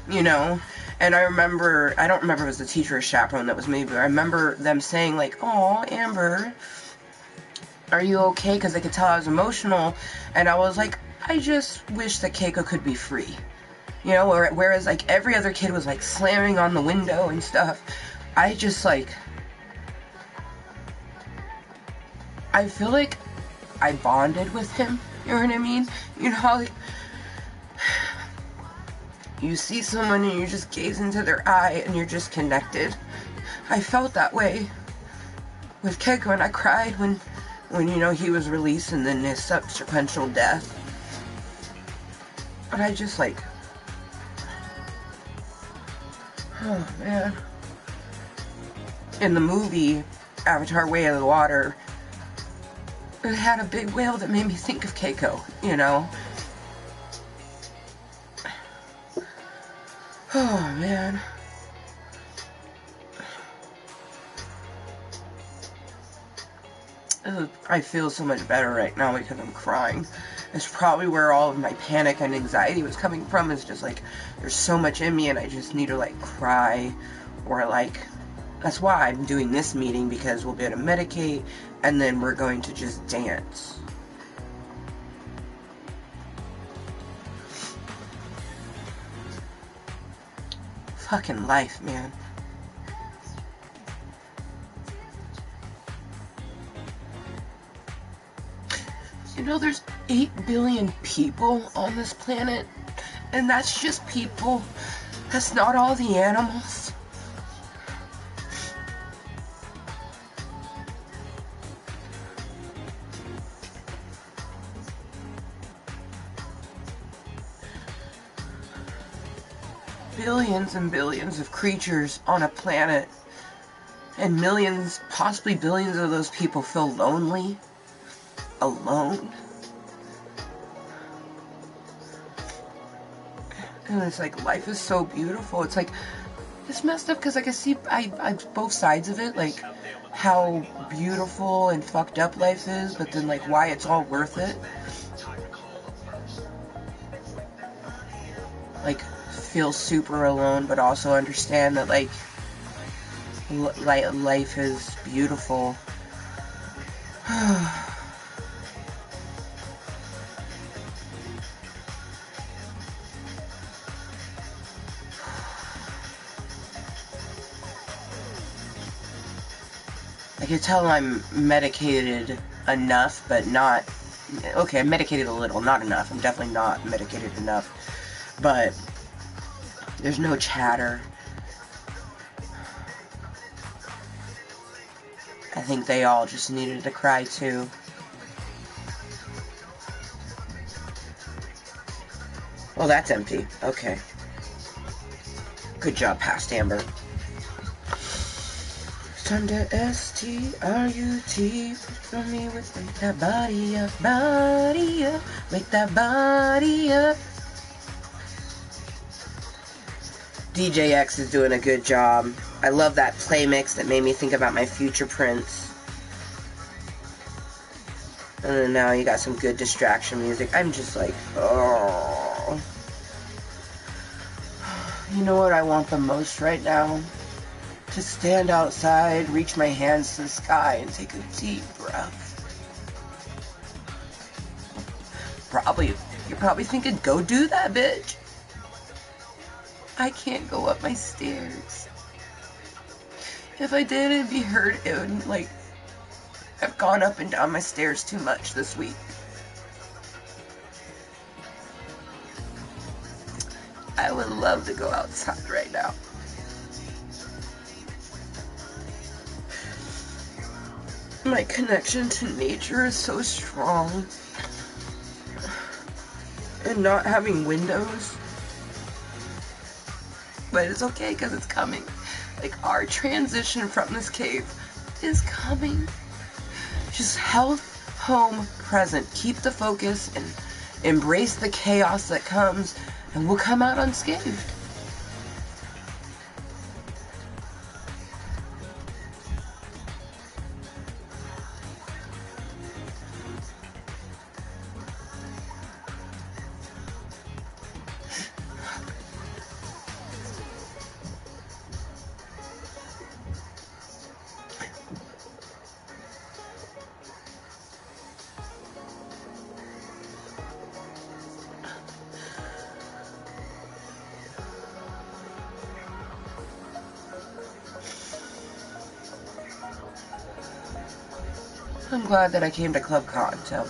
you know? And I don't remember if it was the teacher or chaperone that was maybe, I remember them saying, like, "Oh, Amber, are you okay?" Because they could tell I was emotional. And I was like, I just wish that Keiko could be free. You know, whereas, like, every other kid was, like, slamming on the window and stuff. I just, like, I feel like I bonded with him, you know what I mean? You know how, like, you see someone and you just gaze into their eye and you're just connected. I felt that way with Keiko, and I cried when you know, he was released and then his subsequent death. But I just, like, oh man. In the movie Avatar: Way of the Water, it had a big whale that made me think of Keiko, you know? Oh, man. I feel so much better right now because I'm crying. It's probably where all of my panic and anxiety was coming from. It's just like, there's so much in me and I just need to, like, cry. Or, like, that's why I'm doing this meeting, because we'll be able to medicate and then we're going to just dance. Fucking life, man. You know, there's 8 billion people on this planet, and that's just people. That's not all the animals. Billions and billions of creatures on a planet, and millions, possibly billions of those people feel lonely, alone. And it's like, life is so beautiful. It's like, it's messed up because, like, I see both sides of it, like how beautiful and fucked up life is, but then, like, why it's all worth it. Like, feel super alone, but also understand that, like, life is beautiful. I can tell I'm medicated enough, but not... Okay, I'm medicated a little, not enough. I'm definitely not medicated enough. But there's no chatter. I think they all just needed to cry too. Well, that's empty. Okay. Good job, past Amber. Time to S-T-R-U-T. For me with wake that body up, wake that body up. DJ X is doing a good job. I love that play mix that made me think about my future Prince. And then now you got some good distraction music. I'm just like, oh. You know what I want the most right now? To stand outside, reach my hands to the sky, and take a deep breath. You're probably thinking, go do that, bitch. I can't go up my stairs. If I did, it'd be hurt. It would, like, I've gone up and down my stairs too much this week. I would love to go outside right now. My connection to nature is so strong. And not having windows. But it's okay because it's coming. Like, our transition from this cave is coming. Just health, home, present. Keep the focus and embrace the chaos that comes, and we'll come out unscathed. I'm glad that I came to ClubCon, so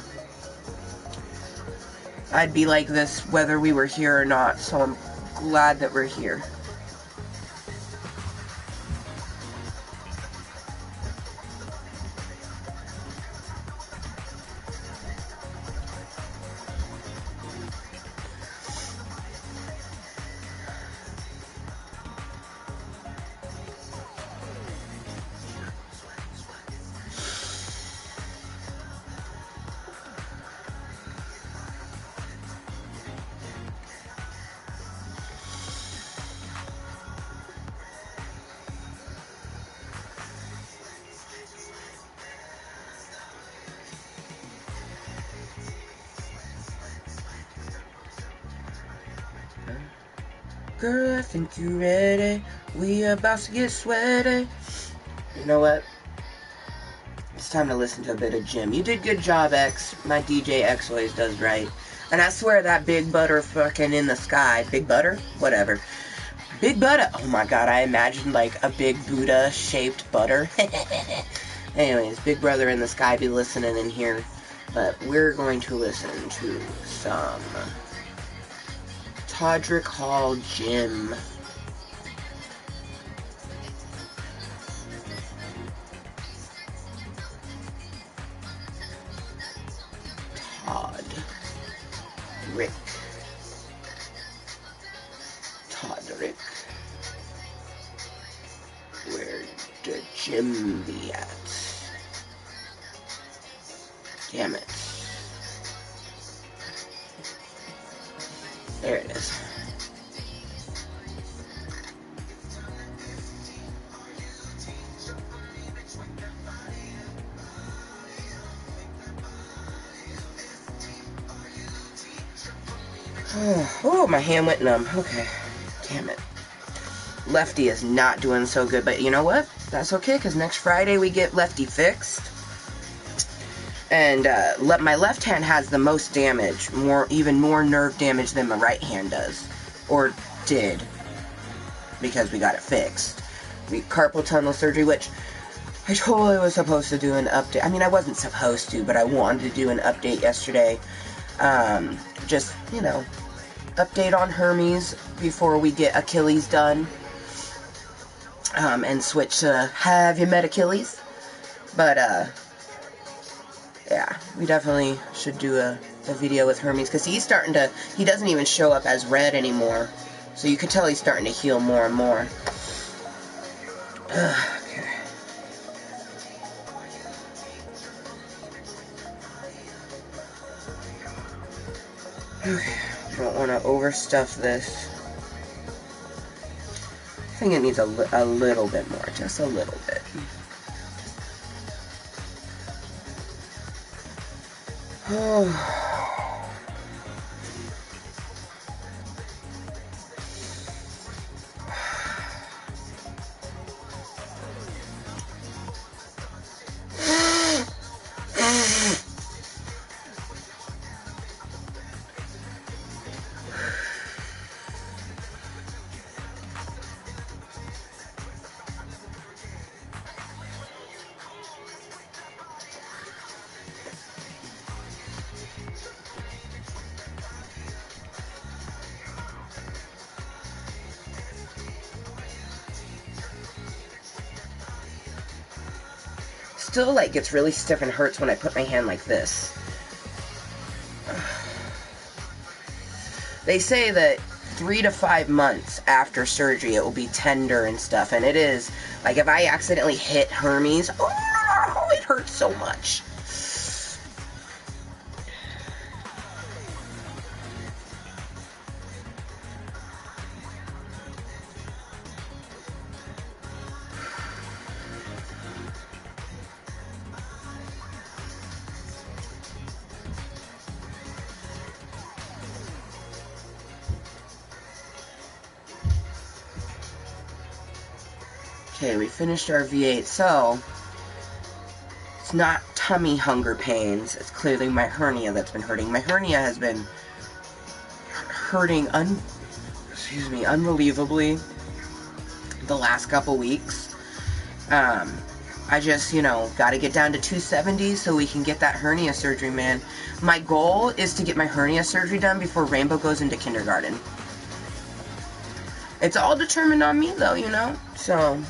I'd be like this whether we were here or not, so I'm glad that we're here. Girl, I think you ready. We about to get sweaty. You know what? It's time to listen to a bit of Jim. You did good job, X. My DJ X always does right. And I swear that big butter fucking in the sky. Big butter? Whatever. Big butter. Oh my god, I imagined like a big Buddha-shaped butter. Anyways, Big Brother in the sky be listening in here. But we're going to listen to some Todrick Hall Jim. Todrick. Where did Jim be at? Damn it. There it is. Oh, my hand went numb. Okay. Damn it. Lefty is not doing so good, but you know what? That's okay, because next Friday we get Lefty fixed. And my left hand has the most damage, even more nerve damage than my right hand does. Or did. Because we got it fixed. Carpal tunnel surgery, which I totally was supposed to do an update. I mean, I wasn't supposed to, but I wanted to do an update yesterday. Just, you know, update on Hermes before we get Achilles done. And switch to Have You Met Achilles? But, yeah, we definitely should do a video with Hermes, because he's starting to, he doesn't even show up as red anymore. So you can tell he's starting to heal more and more. Okay. Okay, don't want to overstuff this. I think it needs a little bit more, just a little bit. Oh. Still, like, gets really stiff and hurts when I put my hand like this. They say that 3 to 5 months after surgery it will be tender and stuff, and it is. Like, if I accidentally hit Hermes, oh, it hurts so much. Okay, we finished our V8, so it's not tummy hunger pains. It's clearly my hernia that's been hurting. My hernia has been hurting unbelievably the last couple weeks. I just, gotta get down to 270 so we can get that hernia surgery, man. My goal is to get my hernia surgery done before Rainbow goes into kindergarten. It's all determined on me, though, So...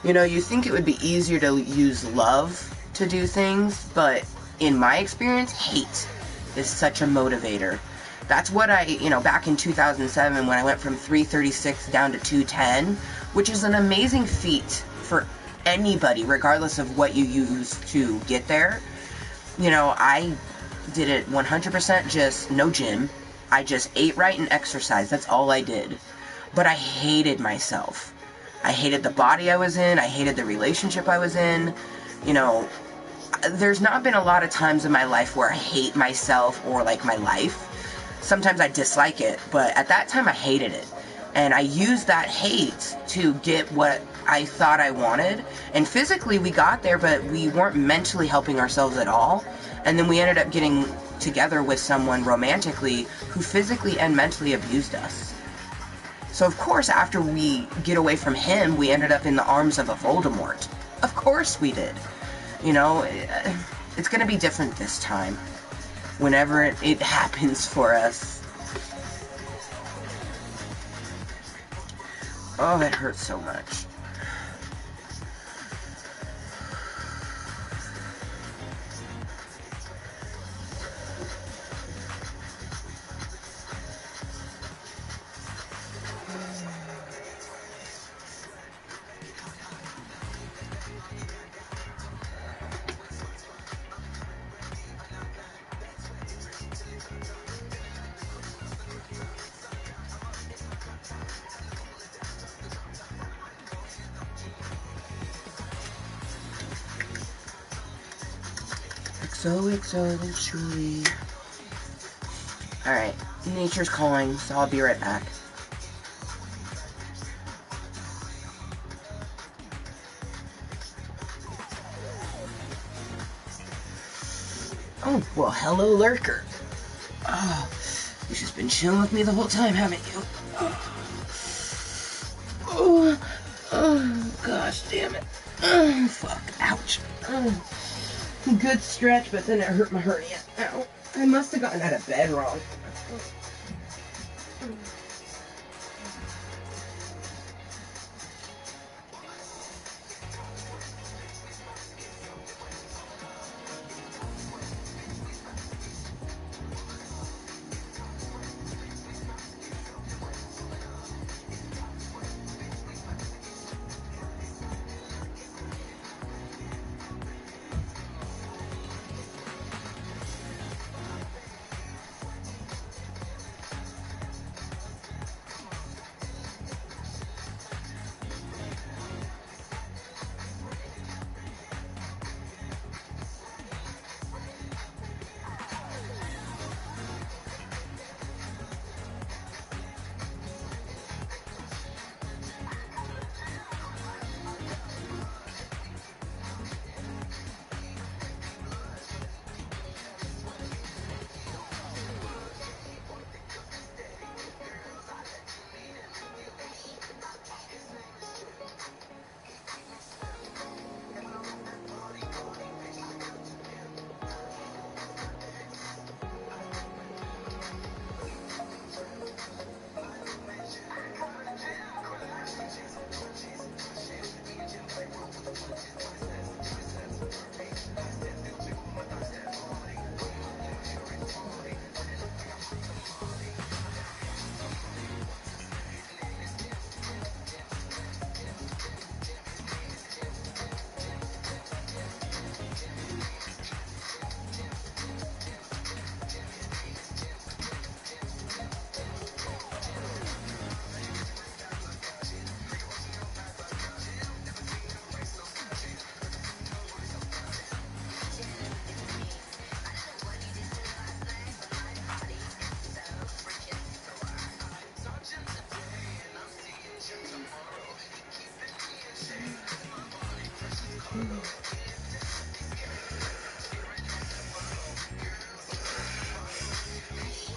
you think it would be easier to use love to do things, but in my experience, hate is such a motivator. That's what back in 2007 when I went from 336 down to 210, which is an amazing feat for anybody, regardless of what you use to get there. I did it 100% just no gym. I just ate right and exercised. That's all I did. But I hated myself. I hated the body I was in. I hated the relationship I was in. There's not been a lot of times in my life where I hate myself or like my life. Sometimes I dislike it, but at that time I hated it. And I used that hate to get what I thought I wanted. And physically we got there, but we weren't mentally helping ourselves at all. And then we ended up getting together with someone romantically who physically and mentally abused us. So of course, after we get away from him, we ended up in the arms of a Voldemort. Of course we did. It's going to be different this time. Whenever it happens for us. Oh, that hurts so much. XOXO, truly. Alright, nature's calling, so I'll be right back. Oh, well, hello, Lurker. Oh, you've just been chilling with me the whole time, haven't you? Oh, gosh, damn it. Oh, fuck, ouch. Oh. Good stretch, but then it hurt my hernia. Ow. I must have gotten out of bed wrong.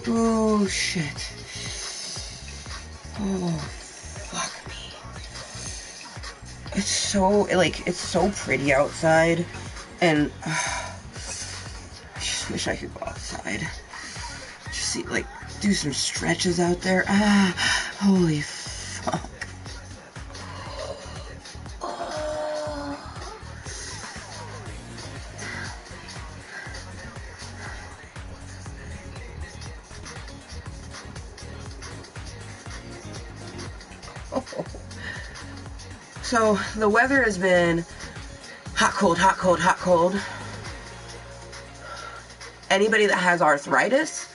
Oh, shit. Oh, fuck me. It's so, like, it's so pretty outside, and I just wish I could go outside. Just see, like, do some stretches out there. Holy fuck. So, the weather has been hot, cold, hot, cold, hot, cold. Anybody that has arthritis,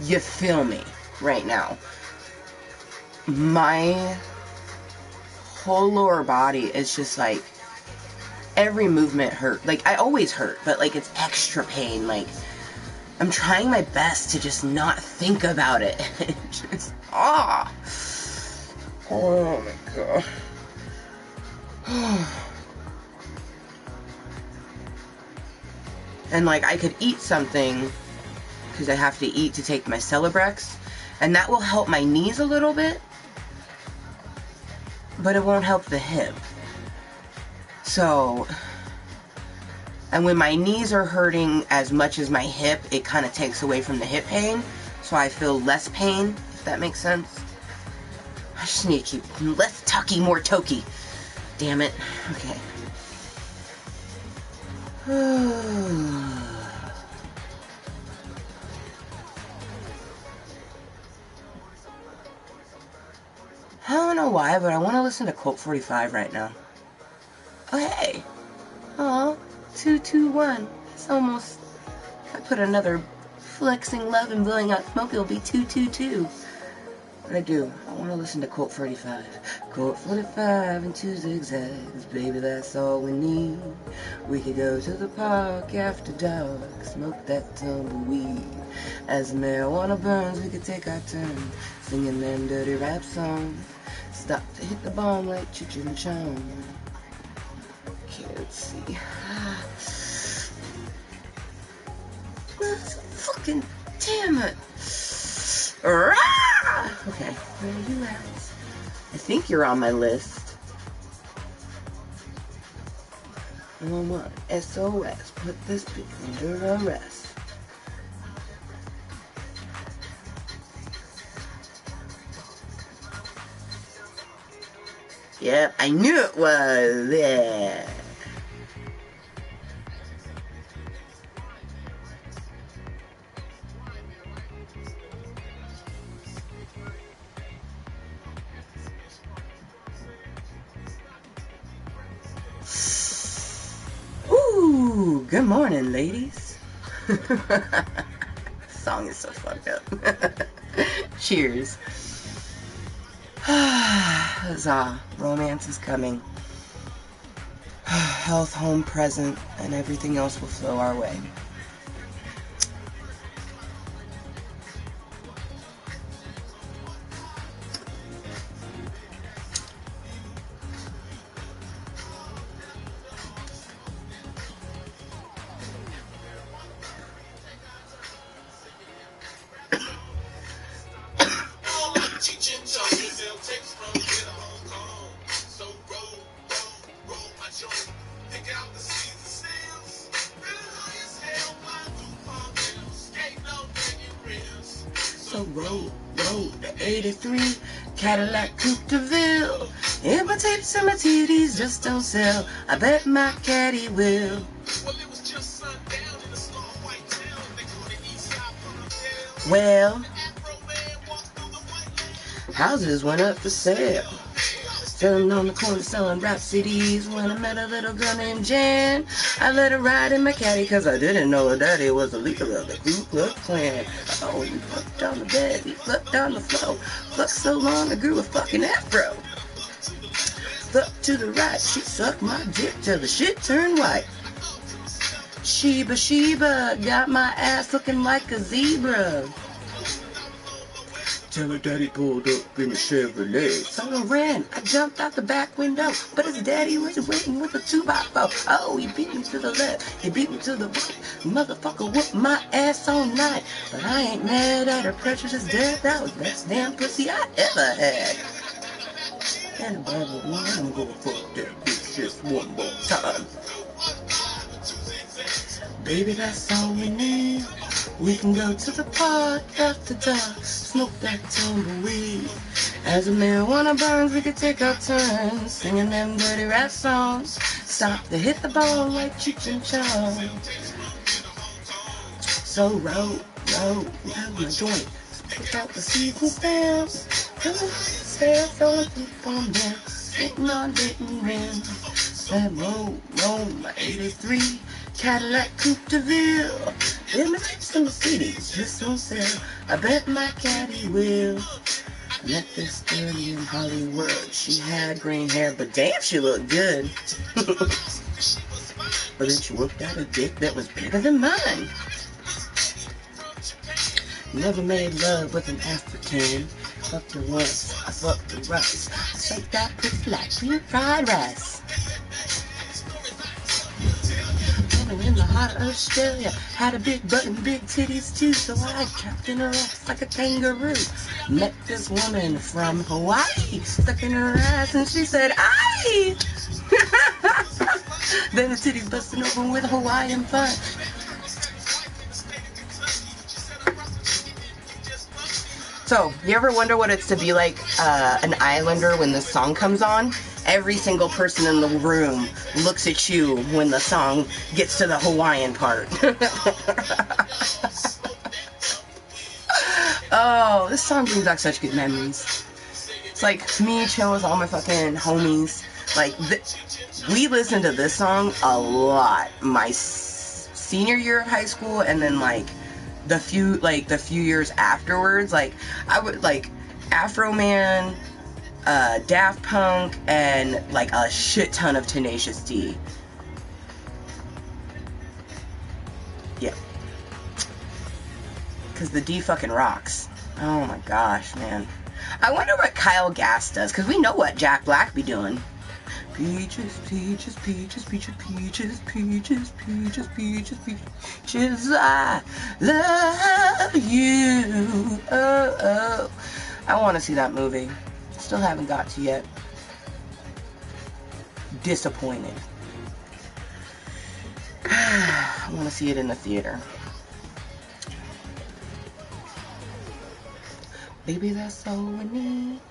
you feel me right now. My whole lower body is just like, every movement hurt. Like, I always hurt, but like, it's extra pain. Like, I'm trying my best to just not think about it. Just, oh my god. And like, I could eat something, because I have to eat to take my Celebrex, and that will help my knees a little bit, but it won't help the hip. So, and when my knees are hurting as much as my hip, it kind of takes away from the hip pain, so I feel less pain, if that makes sense. I just need to keep less tucky, more tokey. Damn it. Okay. I don't know why, but I want to listen to Kottontale47 right now. Oh, hey. Aw, 221. It's almost... If I put another flexing love and blowing out smoke, it'll be 222. What I do? I want to listen to Kottontale47. Kottontale47 and 2 zigzags. Baby, that's all we need. We could go to the park after dark, smoke that tumbleweed. As the marijuana burns, we could take our turn singing them dirty rap songs. Stop to hit the bomb like Cheech and Chong. Okay, let's see. Fucking damn it. Okay, where are you at? I think you're on my list. 111 SOS. Put this bitch under arrest. Yep, I knew it was there. Ooh, good morning, ladies. Song is so fucked up. Cheers. Huzzah, romance is coming. Health, home, present, and everything else will flow our way. So roll, the 83 Cadillac Coupe de Ville. If my tapes and my TDs just don't sell, I bet my caddy will. Well, houses went up for sale. Standing on the corner selling rap CDs when I met a little girl named Jan. I let her ride in my caddy cause I didn't know her daddy was a leader of the Ku Klux Klan. Oh, we fucked on the bed, we flipped on the floor. Fucked so long I grew a fucking afro. Fuck to the right, she sucked my dick till the shit turned white. Sheba, Sheba, got my ass looking like a zebra. Till her daddy pulled up in a Chevrolet. So I ran, I jumped out the back window, but his daddy was waiting with a 2x4. Oh, he beat me to the left, he beat me to the right. Motherfucker whooped my ass all night. But I ain't mad at her precious death, that was the best damn pussy I ever had. And I'm gonna fuck that bitch just one more time. Baby, that's all we need. We can go to the park after dark, smoke that tumbleweed. As the marijuana burns, we could take our turns singing them dirty rap songs. Stop to hit the ball like Cheech and Chong. So roll my joint. Pick out the seeds and stems. Stairs on the phone down. Sitting on getting rim. Said roll my 83 Cadillac Coupe de Ville. Let me take some CDs, just on sale. I bet my caddy will. I met this girl in Hollywood. She had green hair, but damn, she looked good. But then she worked out a dick that was bigger than mine. Never made love with an African. Fucked her once, I fucked her rice. I said that pussy like green fried rice. In the heart of Australia, had a big butt and big titties too, so I trapped in her ass like a kangaroo. Met this woman from Hawaii, stuck in her ass, and she said, "Aye!" Then the titties busting open with Hawaiian punch. So, you ever wonder what it's to be like an islander when the song comes on? Every single person in the room looks at you when the song gets to the Hawaiian part. Oh, this song brings back such good memories. It's like me chilling with all my fucking homies. Like, we listened to this song a lot my senior year of high school, and then like the few years afterwards. Like, I would like Afro Man, Daft Punk, and like a shit ton of Tenacious D. Yeah. Cause the D fucking rocks. Oh my gosh, man. I wonder what Kyle Gass does, cause we know what Jack Black be doing. Peaches, peaches, peaches, peaches, peaches, peaches, peaches, peaches, peaches, I love you. Oh, oh. I want to see that movie. Still haven't got to yet. Disappointed. I want to see it in the theater. Baby, that's all we need.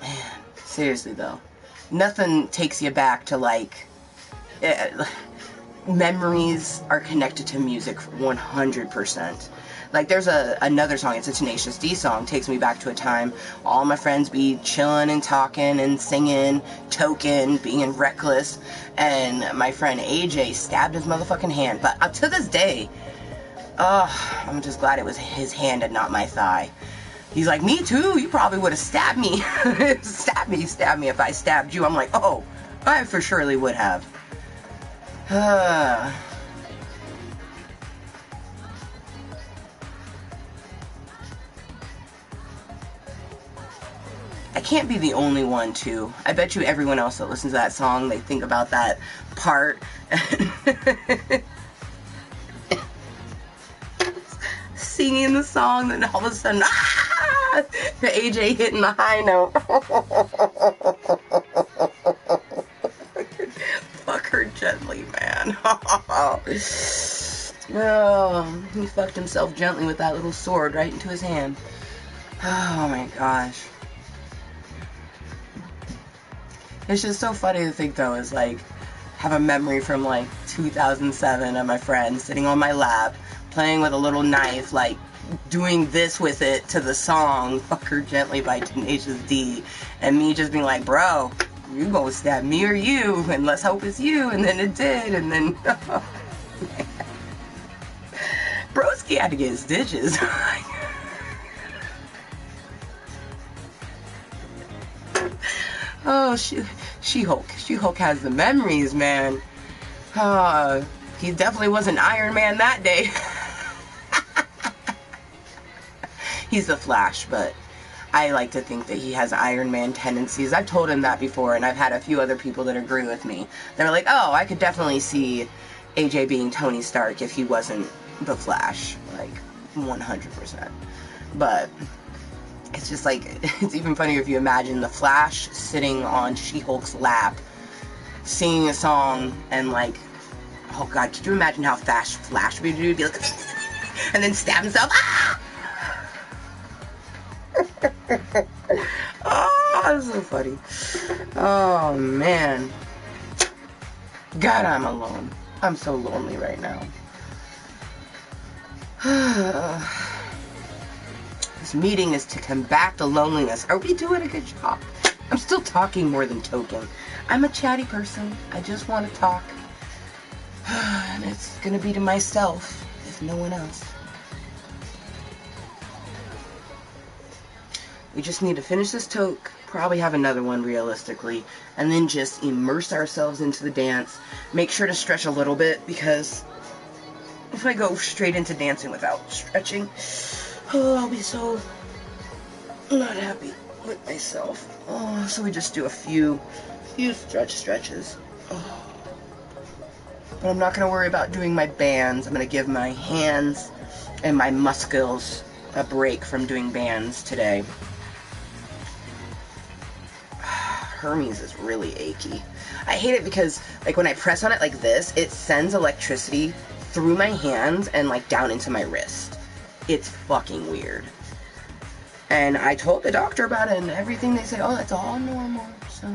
Man, seriously though. Nothing takes you back to like memories are connected to music 100%. Like there's another song, it's a Tenacious D song, takes me back to a time all my friends be chilling and talking and singing, toking, being reckless, and my friend AJ stabbed his motherfucking hand. But to this day, I'm just glad it was his hand and not my thigh. He's like, me too, you probably would have stabbed me. Stab me if I stabbed you. I'm like, oh, I for surely would have. I can't be the only one too. I bet you everyone else that listens to that song, they think about that part. Singing the song, then all of a sudden, AJ hitting the high note. Fuck her gently, man. Oh, he fucked himself gently with that little sword right into his hand. Oh my gosh. It's just so funny to think though, is like, have a memory from like 2007 of my friend sitting on my lap, playing with a little knife, like doing this with it to the song Fuck Her Gently by Tenacious D, and me just being like, bro, you gonna stab me or you, and let's hope it's you. And then it did, and then broski had to get his stitches. Oh, She-Hulk has the memories, man. He definitely wasn't Iron Man that day. He's the Flash, but I like to think that he has Iron Man tendencies. I've told him that before, and I've had a few other people that agree with me. They're like, oh, I could definitely see AJ being Tony Stark if he wasn't the Flash. Like, 100%. But It's just like, it's even funnier if you imagine the Flash sitting on She-Hulk's lap, singing a song, and like, oh god, could you imagine how Flash would do? Be like, and then stab himself. Ah! Oh, that's so funny. Oh man. God, I'm alone. I'm so lonely right now. This meeting is to combat the loneliness. Are we doing a good job? I'm still talking more than talking. I'm a chatty person. I just want to talk. And it's gonna be to myself, if no one else. We just need to finish this toke, probably have another one realistically, and then just immerse ourselves into the dance. Make sure to stretch a little bit, because if I go straight into dancing without stretching, oh, I'll be so not happy with myself. Oh, so we just do a few stretches. Oh. But I'm not going to worry about doing my bands. I'm going to give my hands and my muscles a break from doing bands today. Hermes is really achy. I hate it because, like, when I press on it like this, it sends electricity through my hands and, like, down into my wrist. It's fucking weird. And I told the doctor about it, and everything they say, oh, that's all normal, so.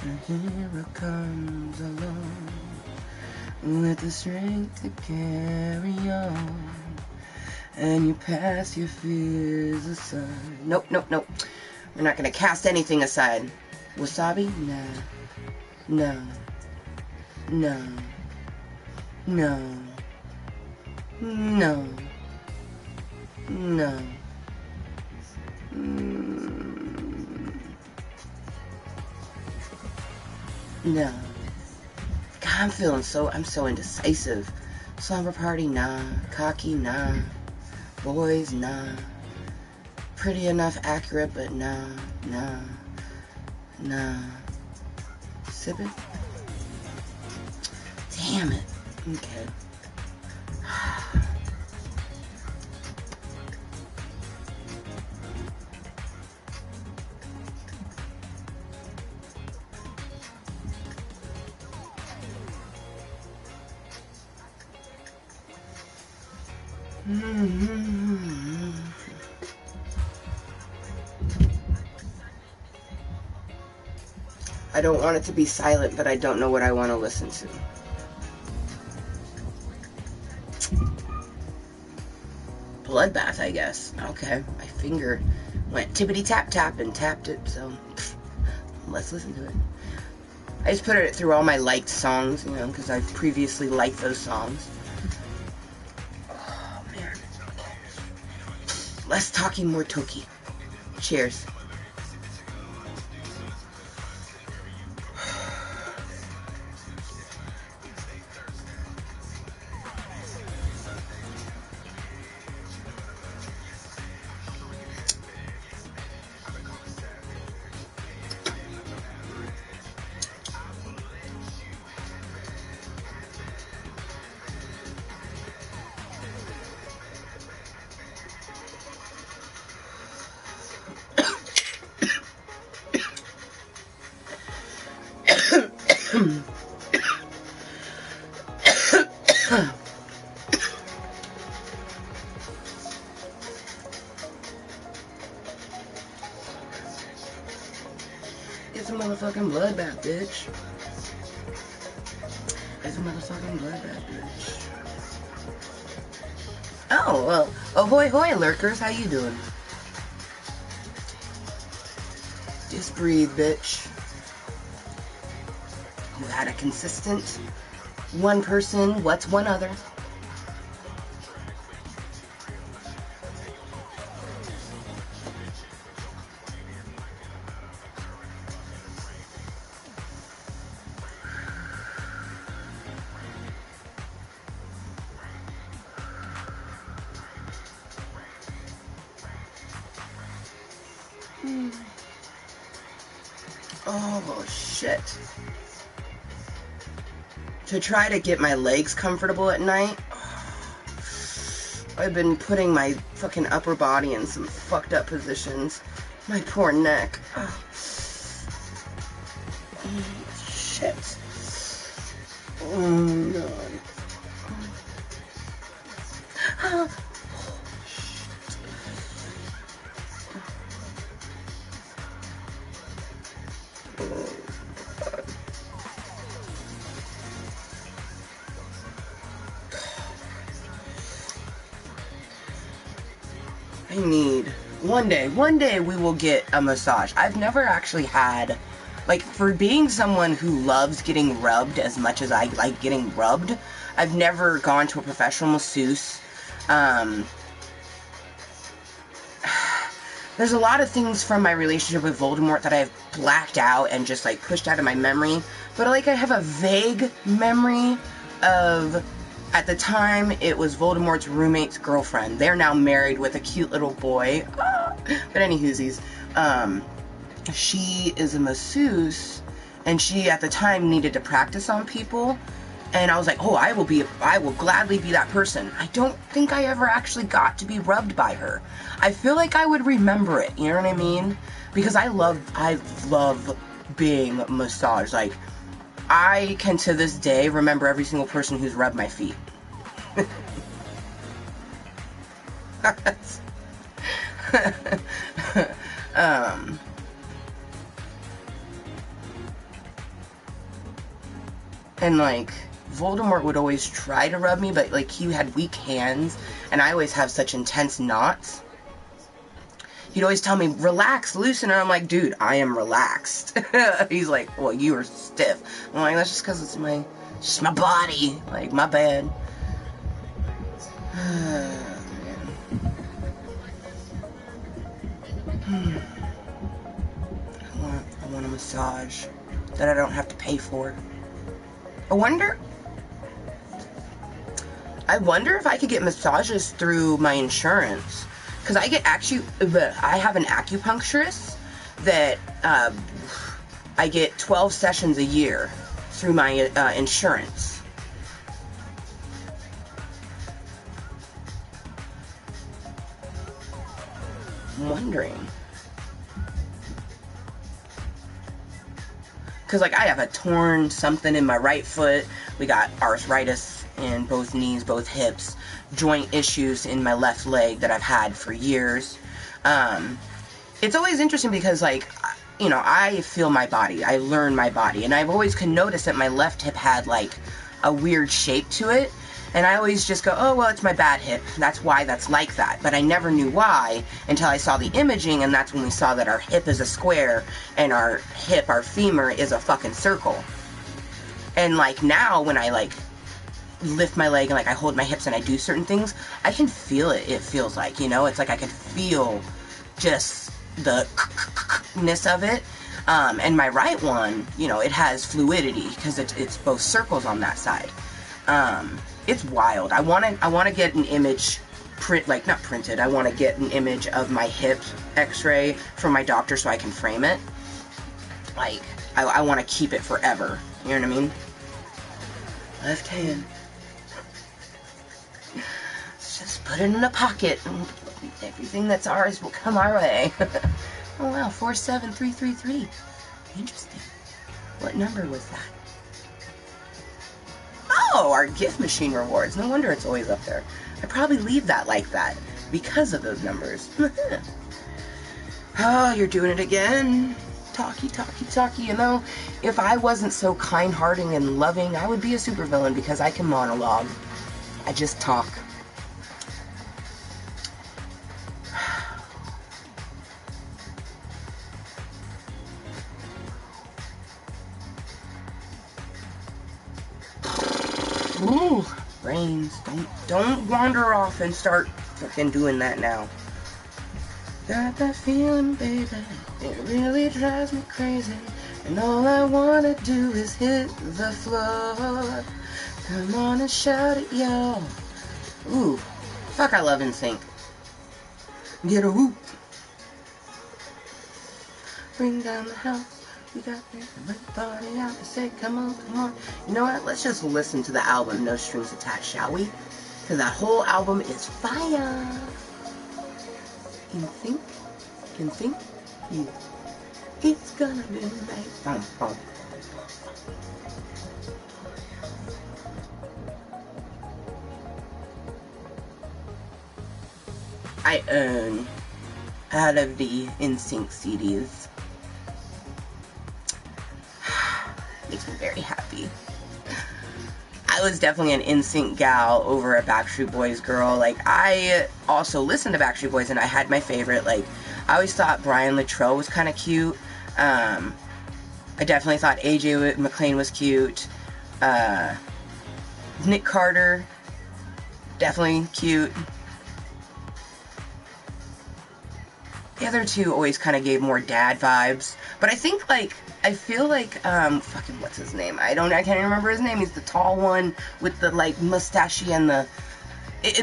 And here it comes along, with the strength to carry on. And you pass your fears aside. Nope. We're not gonna cast anything aside. Wasabi? No. No. God, I'm so indecisive. Slumber party, nah. Cocky, nah. Boys, nah. Pretty enough, accurate, but nah. Sip it? Damn it. Okay. I don't want it to be silent, but I don't know what I want to listen to. Bloodbath, I guess. Okay, my finger went tippity-tap-tap and tapped it, so let's listen to it. I just put it through all my liked songs, you know, because I've previously liked those songs. Oh, man. Less talking, more toki. Cheers. It's a motherfucking bloodbath, bitch. It's a motherfucking bloodbath, bitch. Oh, well, ahoy hoy, lurkers, how you doing? Just breathe, bitch. You had a consistent one person, what's one other? Oh, shit. To try to get my legs comfortable at night, I've been putting my fucking upper body in some fucked up positions. My poor neck. Oh. Shit. Oh, God. Oh. I need one day we will get a massage. I've never actually had, like, for being someone who loves getting rubbed as much as I like getting rubbed, I've never gone to a professional masseuse. There's a lot of things from my relationship with Voldemort that I've blacked out and just, like, pushed out of my memory. But, like, I have a vague memory of, at the time, it was Voldemort's roommate's girlfriend. They're now married with a cute little boy. But anywhoosies, she is a masseuse, and she, at the time, needed to practice on people. And I was like, oh, I will gladly be that person. I don't think I ever actually got to be rubbed by her. I feel like I would remember it, you know what I mean? Because I love being massaged. Like, I can to this day remember every single person who's rubbed my feet. And like, Voldemort would always try to rub me, but like, he had weak hands, and I always have such intense knots. He'd always tell me, relax, loosen, and I'm like, dude, I am relaxed. He's like, well, you are stiff. I'm like, that's just because it's my body. Like, my bad. I want a massage that I don't have to pay for. I wonder if I could get massages through my insurance. Because I have an acupuncturist that I get 12 sessions a year through my insurance. I'm wondering. Because, like, I have a torn something in my right foot. We got arthritis in both knees, both hips. Joint issues in my left leg that I've had for years. It's always interesting because, like, you know, I feel my body. I learn my body. And I've always could notice that my left hip had, like, a weird shape to it. And I always just go, oh, well, it's my bad hip. That's why that's like that. But I never knew why until I saw the imaging, and that's when we saw that our hip is a square and our hip, our femur, is a fucking circle. And, like, now when I, like, lift my leg and, like, I hold my hips and I do certain things, I can feel it, it feels like, you know? It's like I can feel just the ness of it. And my right one, you know, it has fluidity because it's both circles on that side. It's wild. I want to get an image not printed. I want to get an image of my hip x-ray from my doctor so I can frame it. Like, I want to keep it forever. You know what I mean? Left hand. Let's just put it in a pocket and everything that's ours will come our way. Oh wow, 47333. Interesting. What number was that? Oh, our gift machine rewards. No wonder it's always up there. I probably leave that like that because of those numbers. Oh, you're doing it again. Talky. You know, if I wasn't so kind-hearted and loving, I would be a supervillain because I can monologue. I just talk. Ooh, brains. Don't wander off and start fucking doing that now. Got that feeling, baby. It really drives me crazy. And all I wanna do is hit the floor. Come on and shout it, y'all. Ooh, fuck, I love NSYNC. Get a whoop. Bring down the house. We got the party out to say, come on. You know what? Let's just listen to the album, No Strings Attached, shall we? Because that whole album is fire. NSYNC, yeah. It's gonna be right. I own out of the NSYNC CDs. Makes me very happy. I was definitely an NSYNC gal over a Backstreet Boys girl. Like, I also listened to Backstreet Boys, and I had my favorite. Like, I always thought Brian Littrell was kind of cute. I definitely thought AJ McLean was cute. Nick Carter, definitely cute. The other two always kind of gave more dad vibes. But I think, like, I feel like, fucking, what's his name? I can't even remember his name. He's the tall one with the, like, mustache and the,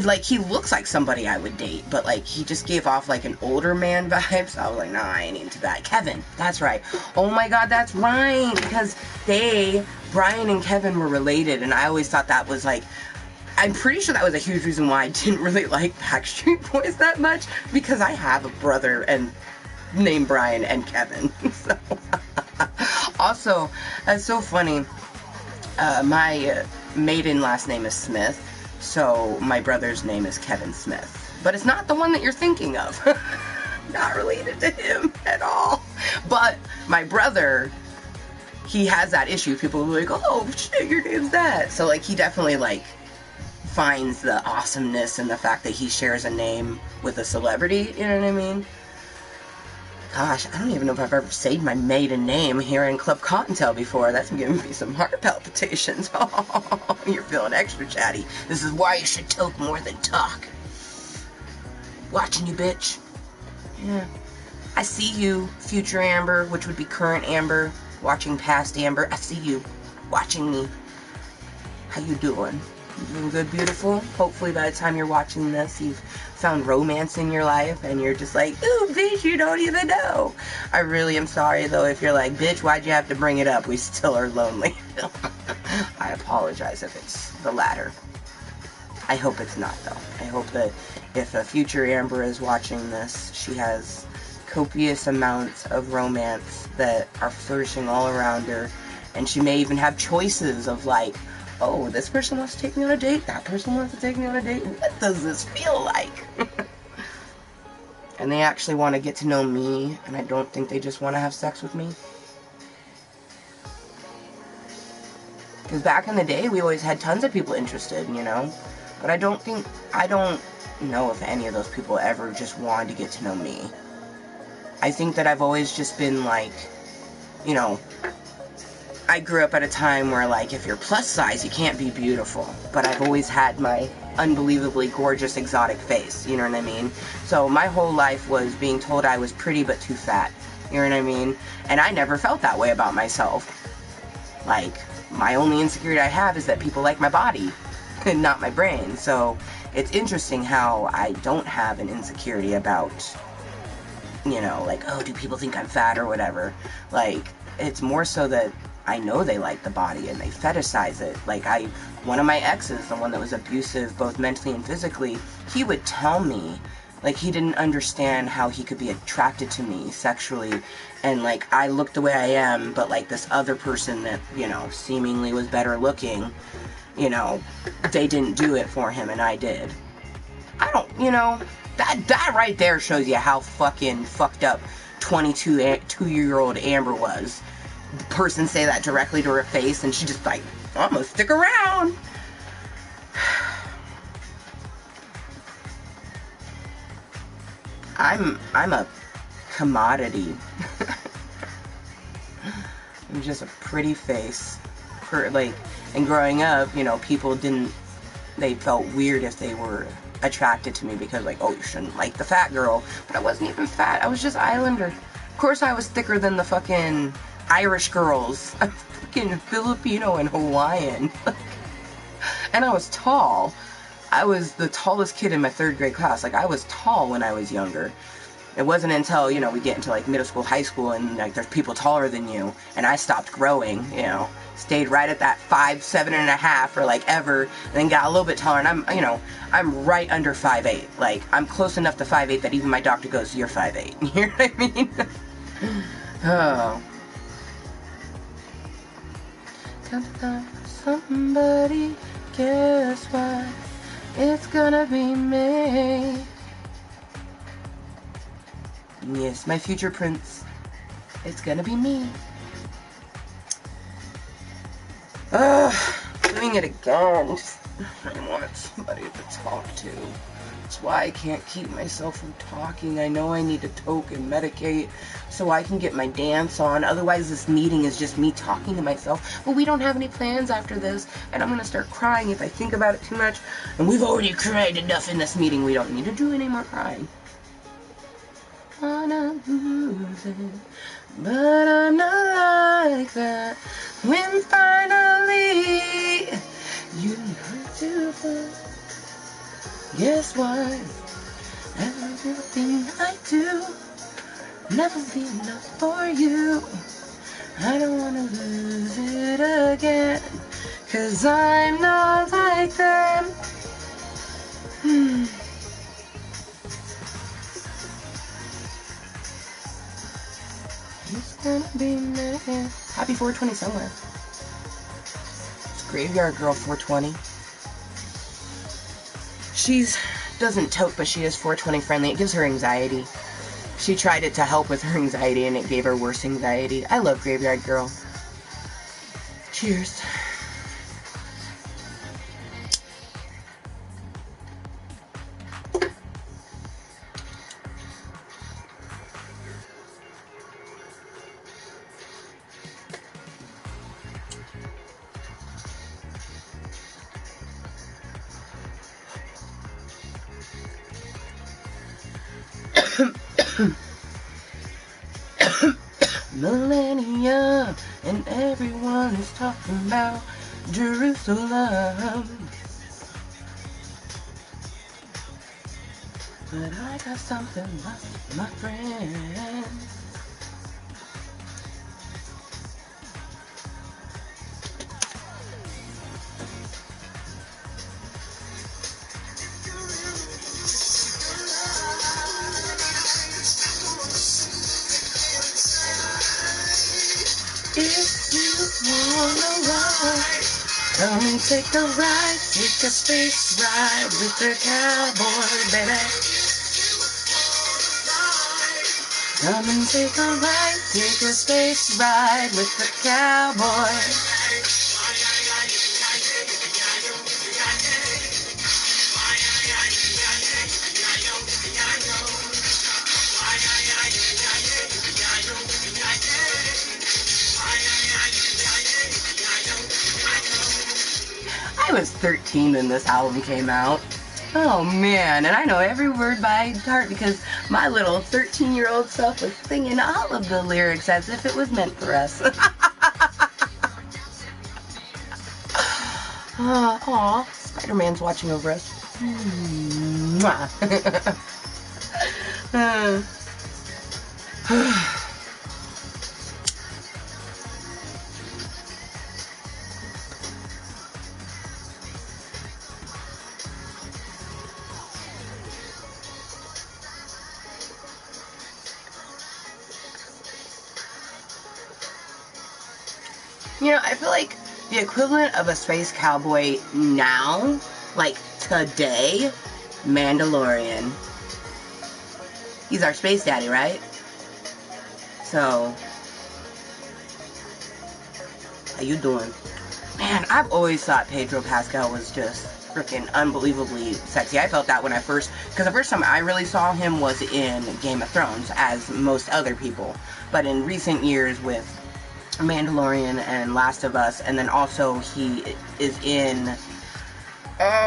like, he looks like somebody I would date, but, like, he just gave off, like, an older man vibe, so I was like, nah, I ain't into that. Kevin, that's right. Oh my god, that's right, because Brian and Kevin were related, and I always thought that was, like, I'm pretty sure that was a huge reason why I didn't really like Backstreet Boys that much, because I have a brother named Brian and Kevin. So, also, that's so funny. My maiden last name is Smith, so my brother's name is Kevin Smith. But it's not the one that you're thinking of. Not related to him at all. But my brother, he has that issue. People will be like, oh, shit, your name's that. So, like, he definitely, like, finds the awesomeness in the fact that he shares a name with a celebrity, you know what I mean? Gosh, I don't even know if I've ever said my maiden name here in Club Kottontale before. That's giving me some heart palpitations. Oh, you're feeling extra chatty. This is why you should talk more than talk. Watching you, bitch. Yeah. I see you, future Amber, which would be current Amber, watching past Amber. I see you, watching me. How you doing? You doing good, beautiful? Hopefully by the time you're watching this, you've found romance in your life, and you're just like, ooh, bitch, you don't even know. I really am sorry, though, if you're like, bitch, why'd you have to bring it up? We still are lonely. I apologize if it's the latter. I hope it's not, though. I hope that if a future Amber is watching this, she has copious amounts of romance that are flourishing all around her, and she may even have choices of, like, oh, this person wants to take me on a date, that person wants to take me on a date, what does this feel like? And they actually want to get to know me, and I don't think they just want to have sex with me. Because back in the day, we always had tons of people interested, you know? But I don't know if any of those people ever just wanted to get to know me. I think that I've always just been like, you know, I grew up at a time where, like, if you're plus size, you can't be beautiful. But I've always had my unbelievably gorgeous, exotic face, you know what I mean? So my whole life was being told I was pretty but too fat, you know what I mean? And I never felt that way about myself. Like, my only insecurity I have is that people like my body and not my brain. So it's interesting how I don't have an insecurity about, you know, like, oh, do people think I'm fat or whatever? Like, it's more so that I know they like the body and they fetishize it. Like, one of my exes, the one that was abusive both mentally and physically, he would tell me, like, he didn't understand how he could be attracted to me sexually, and, like, I looked the way I am, but, like, this other person that, you know, seemingly was better looking, you know, they didn't do it for him and I did. I don't, you know, that right there shows you how fucking fucked up 22-year-old Amber was. The person say that directly to her face, and she just like, I'm gonna stick around. I'm a commodity. I'm just a pretty face. And growing up, you know, people they felt weird if they were attracted to me because, like, oh, you shouldn't like the fat girl. But I wasn't even fat. I was just Islander. Of course I was thicker than the fucking Irish girls. I'm fucking Filipino and Hawaiian. And I was tall. I was the tallest kid in my 3rd grade class. Like, I was tall when I was younger. It wasn't until, you know, we get into like middle school, high school, and like there's people taller than you, and I stopped growing, you know, stayed right at that 5'7.5" for like ever, and then got a little bit taller, and I'm, you know, I'm right under 5'8". Like, I'm close enough to 5'8" that even my doctor goes, "You're 5'8". You know what I mean? Oh. Somebody, guess what? It's gonna be me. Yes, my future prince. It's gonna be me. Ugh, doing it again. Just, I want somebody to talk to. That's why I can't keep myself from talking. I know I need to token medicate so I can get my dance on. Otherwise, this meeting is just me talking to myself. But we don't have any plans after this, and I'm gonna start crying if I think about it too much. And we've already cried enough in this meeting. We don't need to do any more crying. Wanna lose it, but I'm not like that. When finally you hurt to fall, guess what? Everything I do never be enough for you. I don't wanna lose it again, 'cause I'm not like them. It's gonna be me. Happy 420 somewhere. It's Graveyard Girl 420. She's doesn't toke, but she is 420 friendly. It gives her anxiety. She tried it to help with her anxiety, and it gave her worse anxiety. I love Graveyard Girl. Cheers. Millennium, and everyone is talking about Jerusalem. But I got something left, my friend. If you wanna ride, come and take a ride, take a space ride with the cowboy, baby. Come and take a ride, take a space ride with the cowboy. I was 13 when this album came out. Oh man, and I know every word by heart because my little 13-year-old self was singing all of the lyrics as if it was meant for us. Aw, Spider-Man's watching over us. Mwah. You know, I feel like the equivalent of a space cowboy now, like today, Mandalorian. He's our space daddy, right? So, how you doing? Man, I've always thought Pedro Pascal was just freaking unbelievably sexy. I felt that when I first, because the first time I really saw him was in Game of Thrones, as most other people. But in recent years with Mandalorian and Last of Us, and then also he is in,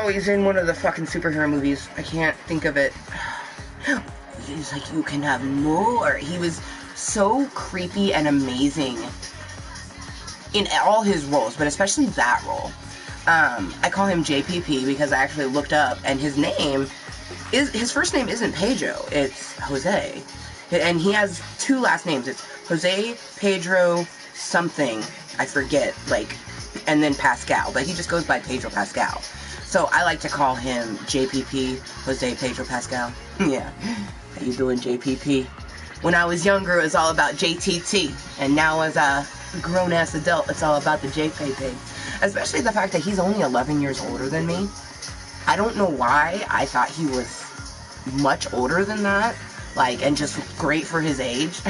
he's in one of the fucking superhero movies. I can't think of it. He's like, you can have more. He was so creepy and amazing in all his roles, but especially that role. I call him JPP because I actually looked up, and his name his first name isn't Pedro, it's Jose. And he has 2 last names. It's Jose Pedro something, I forget, like, and then Pascal, but he just goes by Pedro Pascal. So I like to call him JPP, Jose Pedro Pascal. Yeah. How you doing, JPP? When I was younger, it was all about JTT, and now as a grown-ass adult, it's all about the JPP. Especially the fact that he's only 11 years older than me. I don't know why I thought he was much older than that, like, and just great for his age.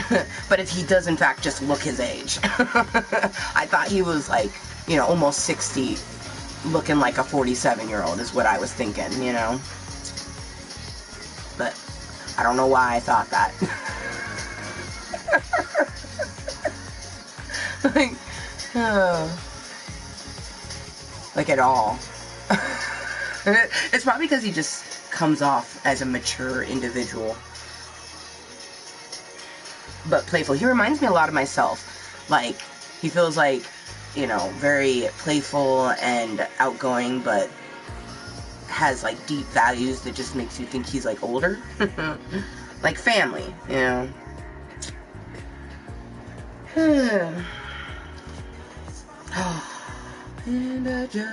But he does in fact just look his age. I thought he was like, you know, almost 60, looking like a 47-year-old is what I was thinking, you know. But I don't know why I thought that. Like at all. It's probably because he just comes off as a mature individual, but playful. He reminds me a lot of myself. Like, he feels like, you know, very playful and outgoing, but has like deep values that just makes you think he's like older. Like family, you know. And I just...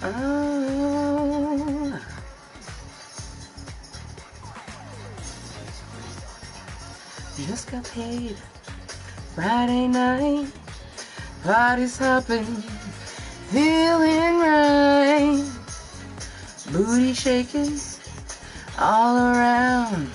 Oh, just got paid Friday night, party's hopping, feeling right, booty shaking all around.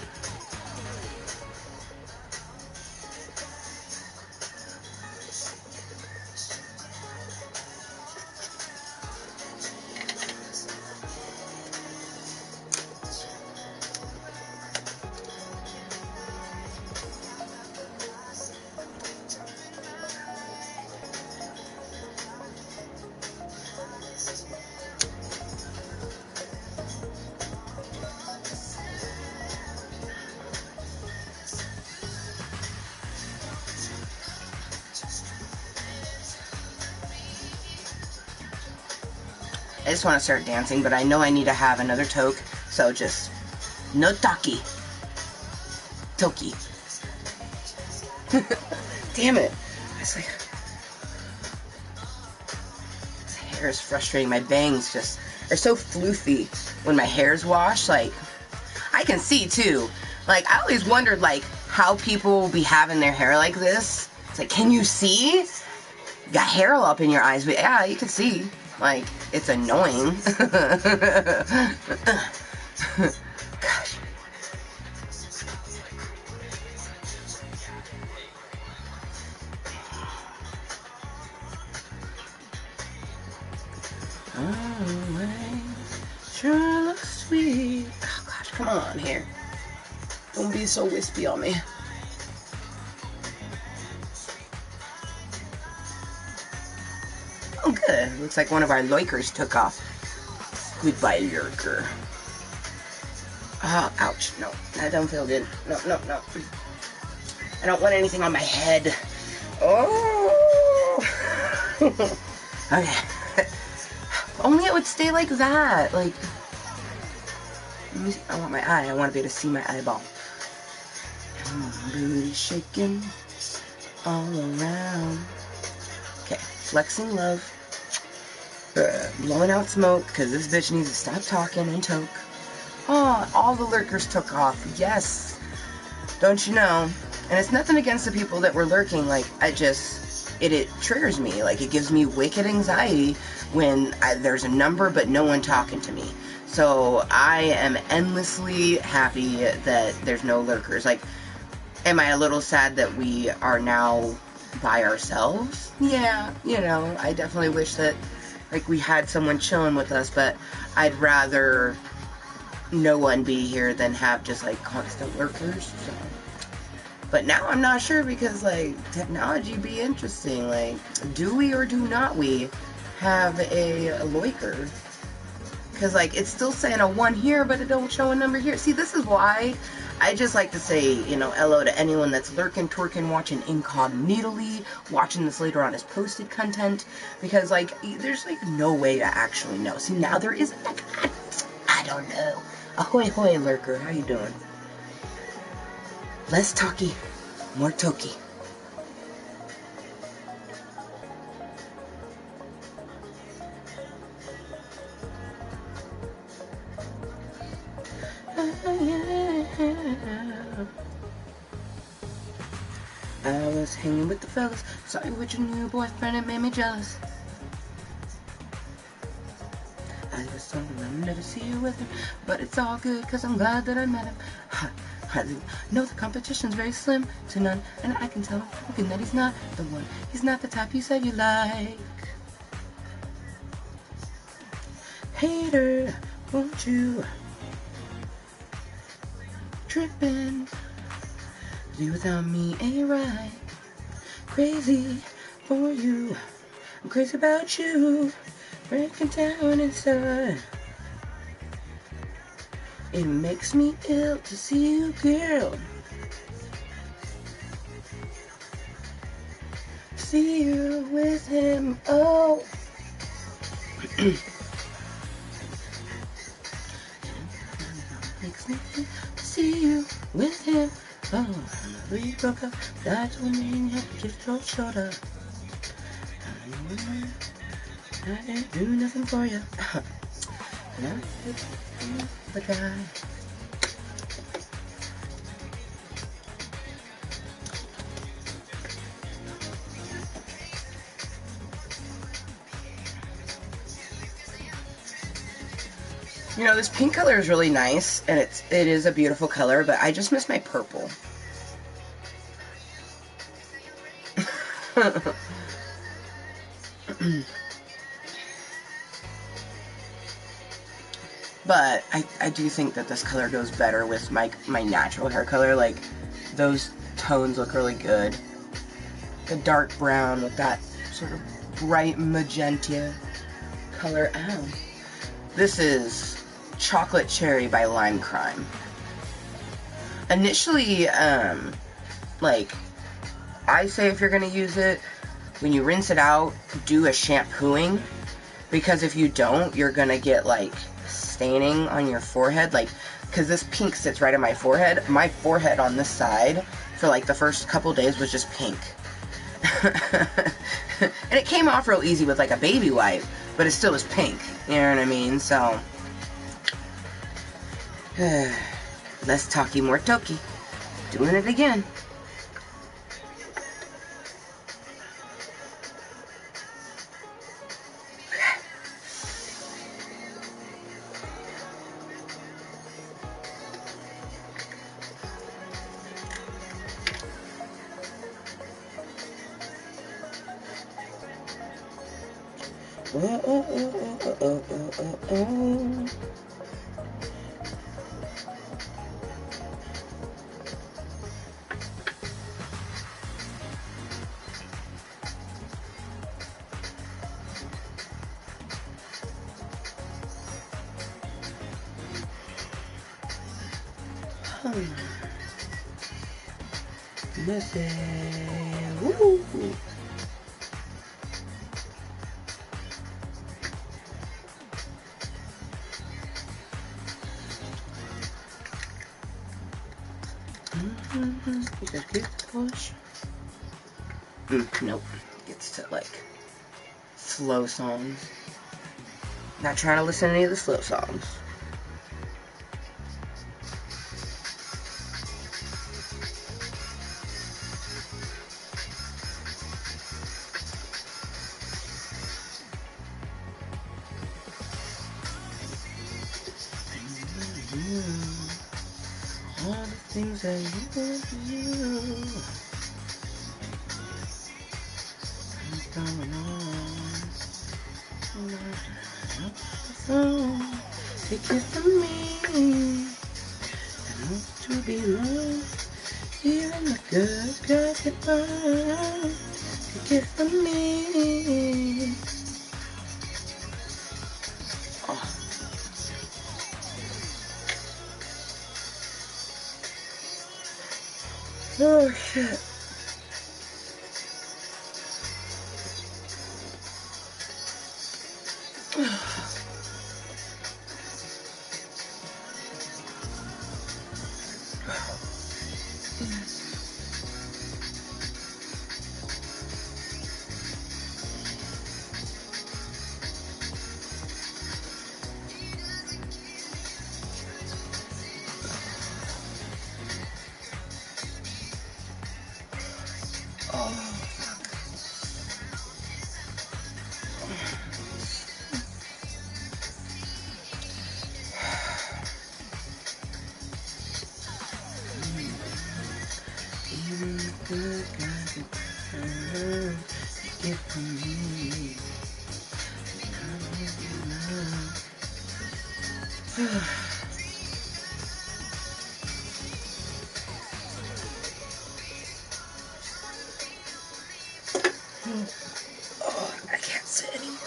I just want to start dancing, but I know I need to have another toke, so just no taki. Toki. Damn it. It's like, this hair is frustrating. My bangs just are so floofy when my hair's washed. Like, I can see too. Like, I always wondered, like, how people will be having their hair like this. It's like, can you see? You got hair all up in your eyes, but yeah, you can see. Like, it's annoying. Gosh. Sure looks sweet. Oh gosh, come on here. Don't be so wispy on me. Oh good, looks like one of our lurkers took off. Goodbye, lurker. Oh, ouch, no, that don't feel good. No, no, no. I don't want anything on my head. Oh! Okay. Only it would stay like that. Like, I want my eye. I want to be able to see my eyeball. Booty shaking all around. Okay, flexing love. Blowing out smoke because this bitch needs to stop talking and toke. Oh, all the lurkers took off. Yes. Don't you know? And it's nothing against the people that were lurking. Like, it triggers me. Like, it gives me wicked anxiety when there's a number but no one talking to me. So I am endlessly happy that there's no lurkers. Like, am I a little sad that we are now by ourselves? Yeah, you know, I definitely wish that, like, we had someone chilling with us, but I'd rather no one be here than have just, like, constant lurkers, so. But now I'm not sure because, like, technology be interesting. Like, do we or do not we have a lurker? Because, like, it's still saying a 1 here, but it don't show a number here. See, this is why I just like to say, you know, hello to anyone that's lurking, twerking, watching incognitally, watching this later on as posted content. Because, like, there's, like, no way to actually know. See, now there is, like, I don't know. Ahoy, hoy, lurker. How you doing? Less talky, more toky. I was hanging with the fellas. Sorry with your new boyfriend, it made me jealous. I was something I'll never see you with him, but it's all good, cause I'm glad that I met him. I know the competition's very slim to none, and I can tell him looking that he's not the one. He's not the type you said you like. Hater, won't you? Trippin'. You without me ain't right. Crazy for you. I'm crazy about you. Breaking down inside. It makes me ill to see you, girl. See you with him, oh. Makes me ill to see you with him, oh. We broke up, that's when you had to give your shoulder. I didn't do nothing for you. And I did the guy. You know, this pink color is really nice, and it is a beautiful color, but I just miss my purple. But I do think that this color goes better with my natural hair color. Like, those tones look really good. The dark brown with that sort of bright magenta color. Ow. This is Chocolate Cherry by Lime Crime. Initially, like, I say if you're going to use it, when you rinse it out, do a shampooing. Because if you don't, you're going to get, like, staining on your forehead. Like, because this pink sits right on my forehead. My forehead on this side, for, like, the first couple days was just pink. And it came off real easy with, like, a baby wipe. But it still was pink. You know what I mean? So, less talky, more toky. Doing it again. Woo. Just get push. Nope. Gets to like slow songs. Not trying to listen to any of the slow songs. All the things that you want to do. What's going on? Take it from me. I want to be loved. Even the good guys get burned. Take it from me. Oh. Shit. Oh, I can't sit anymore.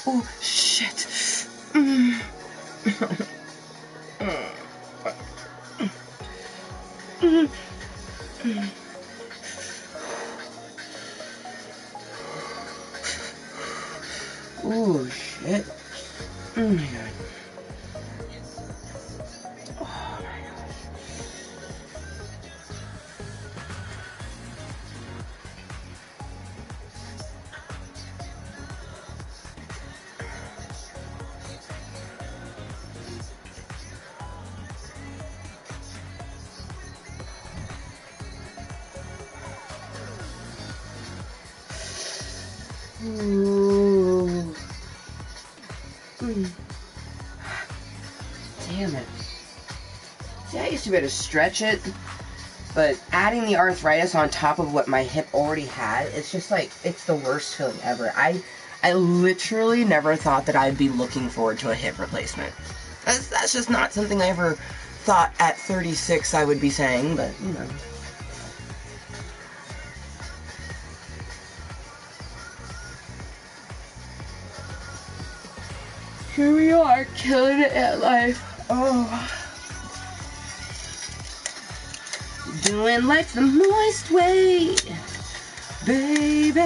Oh, shit. Oh, shit. Oh, my God. Oh, my gosh. Ooh. Damn it. See, I used to be able to stretch it, but adding the arthritis on top of what my hip already had, it's just like, it's the worst feeling ever. I literally never thought that I'd be looking forward to a hip replacement. That's just not something I ever thought at 36 I would be saying, but, you know. Here we are, killing it at life. Oh. Doing life the moist way, baby.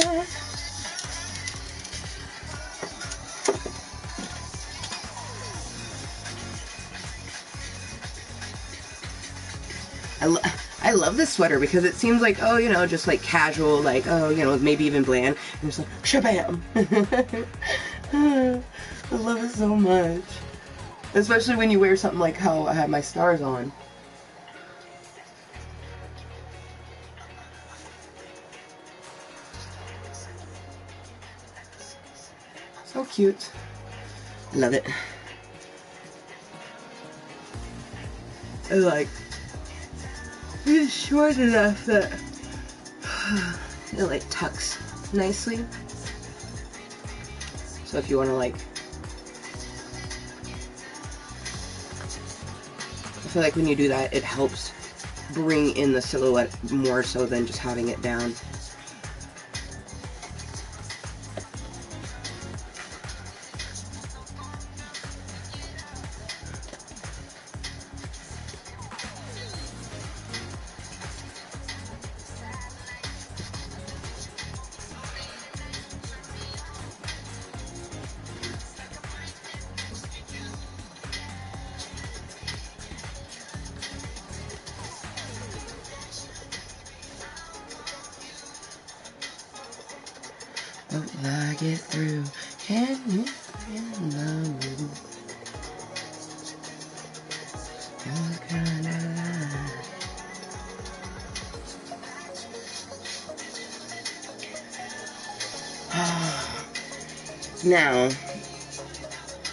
I love this sweater because it seems like, oh, you know, just like casual, like, oh, you know, maybe even bland. And it's like, shabam. I love it so much. Especially when you wear something like how I have my stars on. So cute. Love it. I like it's short enough that it like tucks nicely. So if you want to like, I feel like when you do that, it helps bring in the silhouette more so than just having it down. Will I get through? Can you feel love? What kind of life? Now,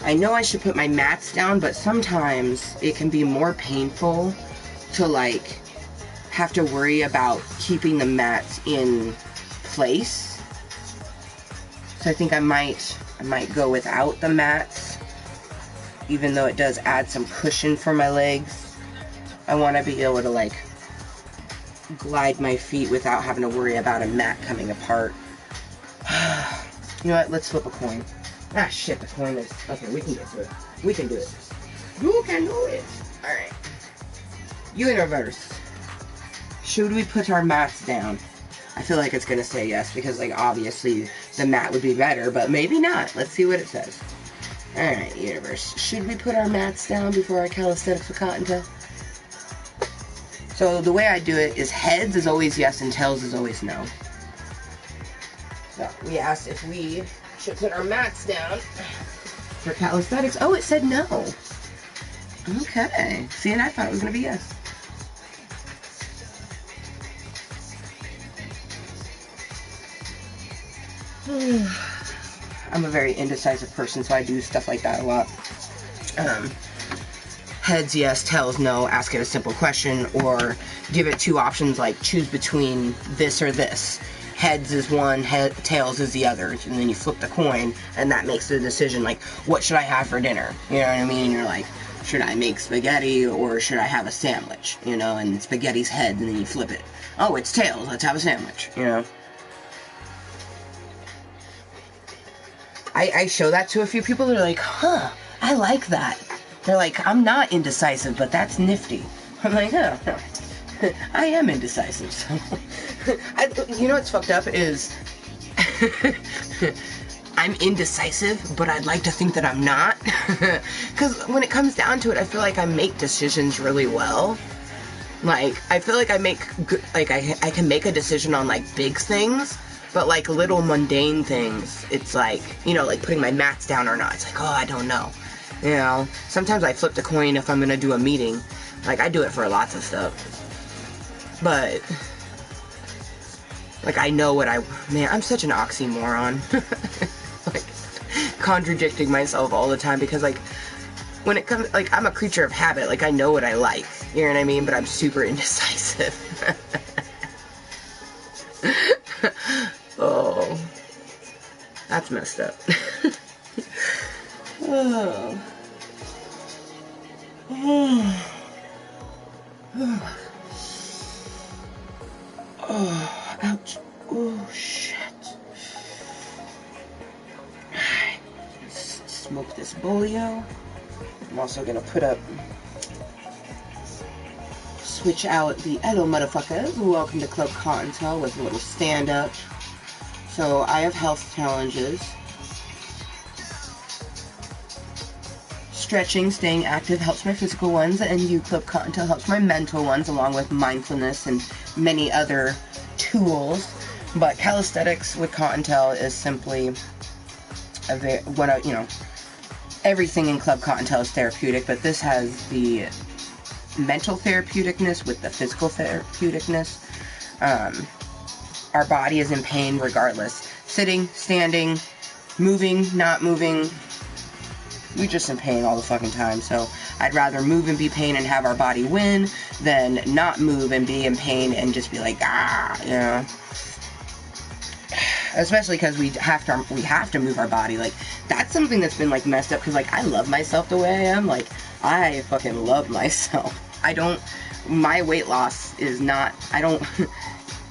I know I should put my mats down, but sometimes it can be more painful to like have to worry about keeping the mats in place. So I think I might go without the mats, even though it does add some cushion for my legs. I want to be able to like glide my feet without having to worry about a mat coming apart. You know what? Let's flip a coin. Ah, shit, the coin is... Okay, we can get to it. We can do it. You can do it. Alright. Universe. should we put our mats down? I feel like it's going to say yes, because, like, obviously the mat would be better, but maybe not. Let's see what it says. Alright, universe. Should we put our mats down before our calisthenics with Kottontale? So the way I do it is heads is always yes and tails is always no. So we asked if we should put our mats down for calisthenics. Oh, it said no. Okay. See, and I thought it was going to be yes. I'm a very indecisive person, so I do stuff like that a lot. Heads, yes. Tails, no. Ask it a simple question, or give it two options, like choose between this or this. Heads is one, tails is the other, and then you flip the coin, and that makes the decision, like, what should I have for dinner? You know what I mean? You're like, should I make spaghetti, or should I have a sandwich? You know, and spaghetti's head, and then you flip it. Oh, it's tails, let's have a sandwich, you know? I show that to a few people, they're like, huh, I like that. They're like, I'm not indecisive, but that's nifty. I'm like, oh, I am indecisive, so. You know what's fucked up is, I'm indecisive, but I'd like to think that I'm not. Because when it comes down to it, I feel like I make decisions really well. Like, I feel like I make, like, I can make a decision on, like, big things, but, like, little mundane things, it's like, you know, like putting my mats down or not. It's like, oh, I don't know. You know, sometimes I flip the coin if I'm gonna do a meeting. Like, I do it for lots of stuff. But, like, I know what man, I'm such an oxymoron. Like, contradicting myself all the time, because, like, when it comes, like, I'm a creature of habit. Like, I know what I like, you know what I mean? But I'm super indecisive. Oh, that's messed up. Oh. Oh. Oh, ouch. Oh, shit. Alright, let's smoke this bolio. I'm also gonna switch out the hello motherfuckers. Welcome to Club Kottontale with a little stand up. So I have health challenges. Stretching, staying active helps my physical ones, and you, Club Kottontale, helps my mental ones, along with mindfulness and many other tools. But calisthenics with Kottontale is simply everything in Club Kottontale is therapeutic, but this has the mental therapeuticness with the physical therapeuticness. Our body is in pain regardless. Sitting, standing, moving, not moving. We're just in pain all the fucking time, so I'd rather move and be in pain and have our body win than not move and be in pain and just be like, you know. Especially because we have to move our body. Like, that's something that's been, like, messed up, because, like, I love myself the way I am. Like, I fucking love myself. My weight loss is not,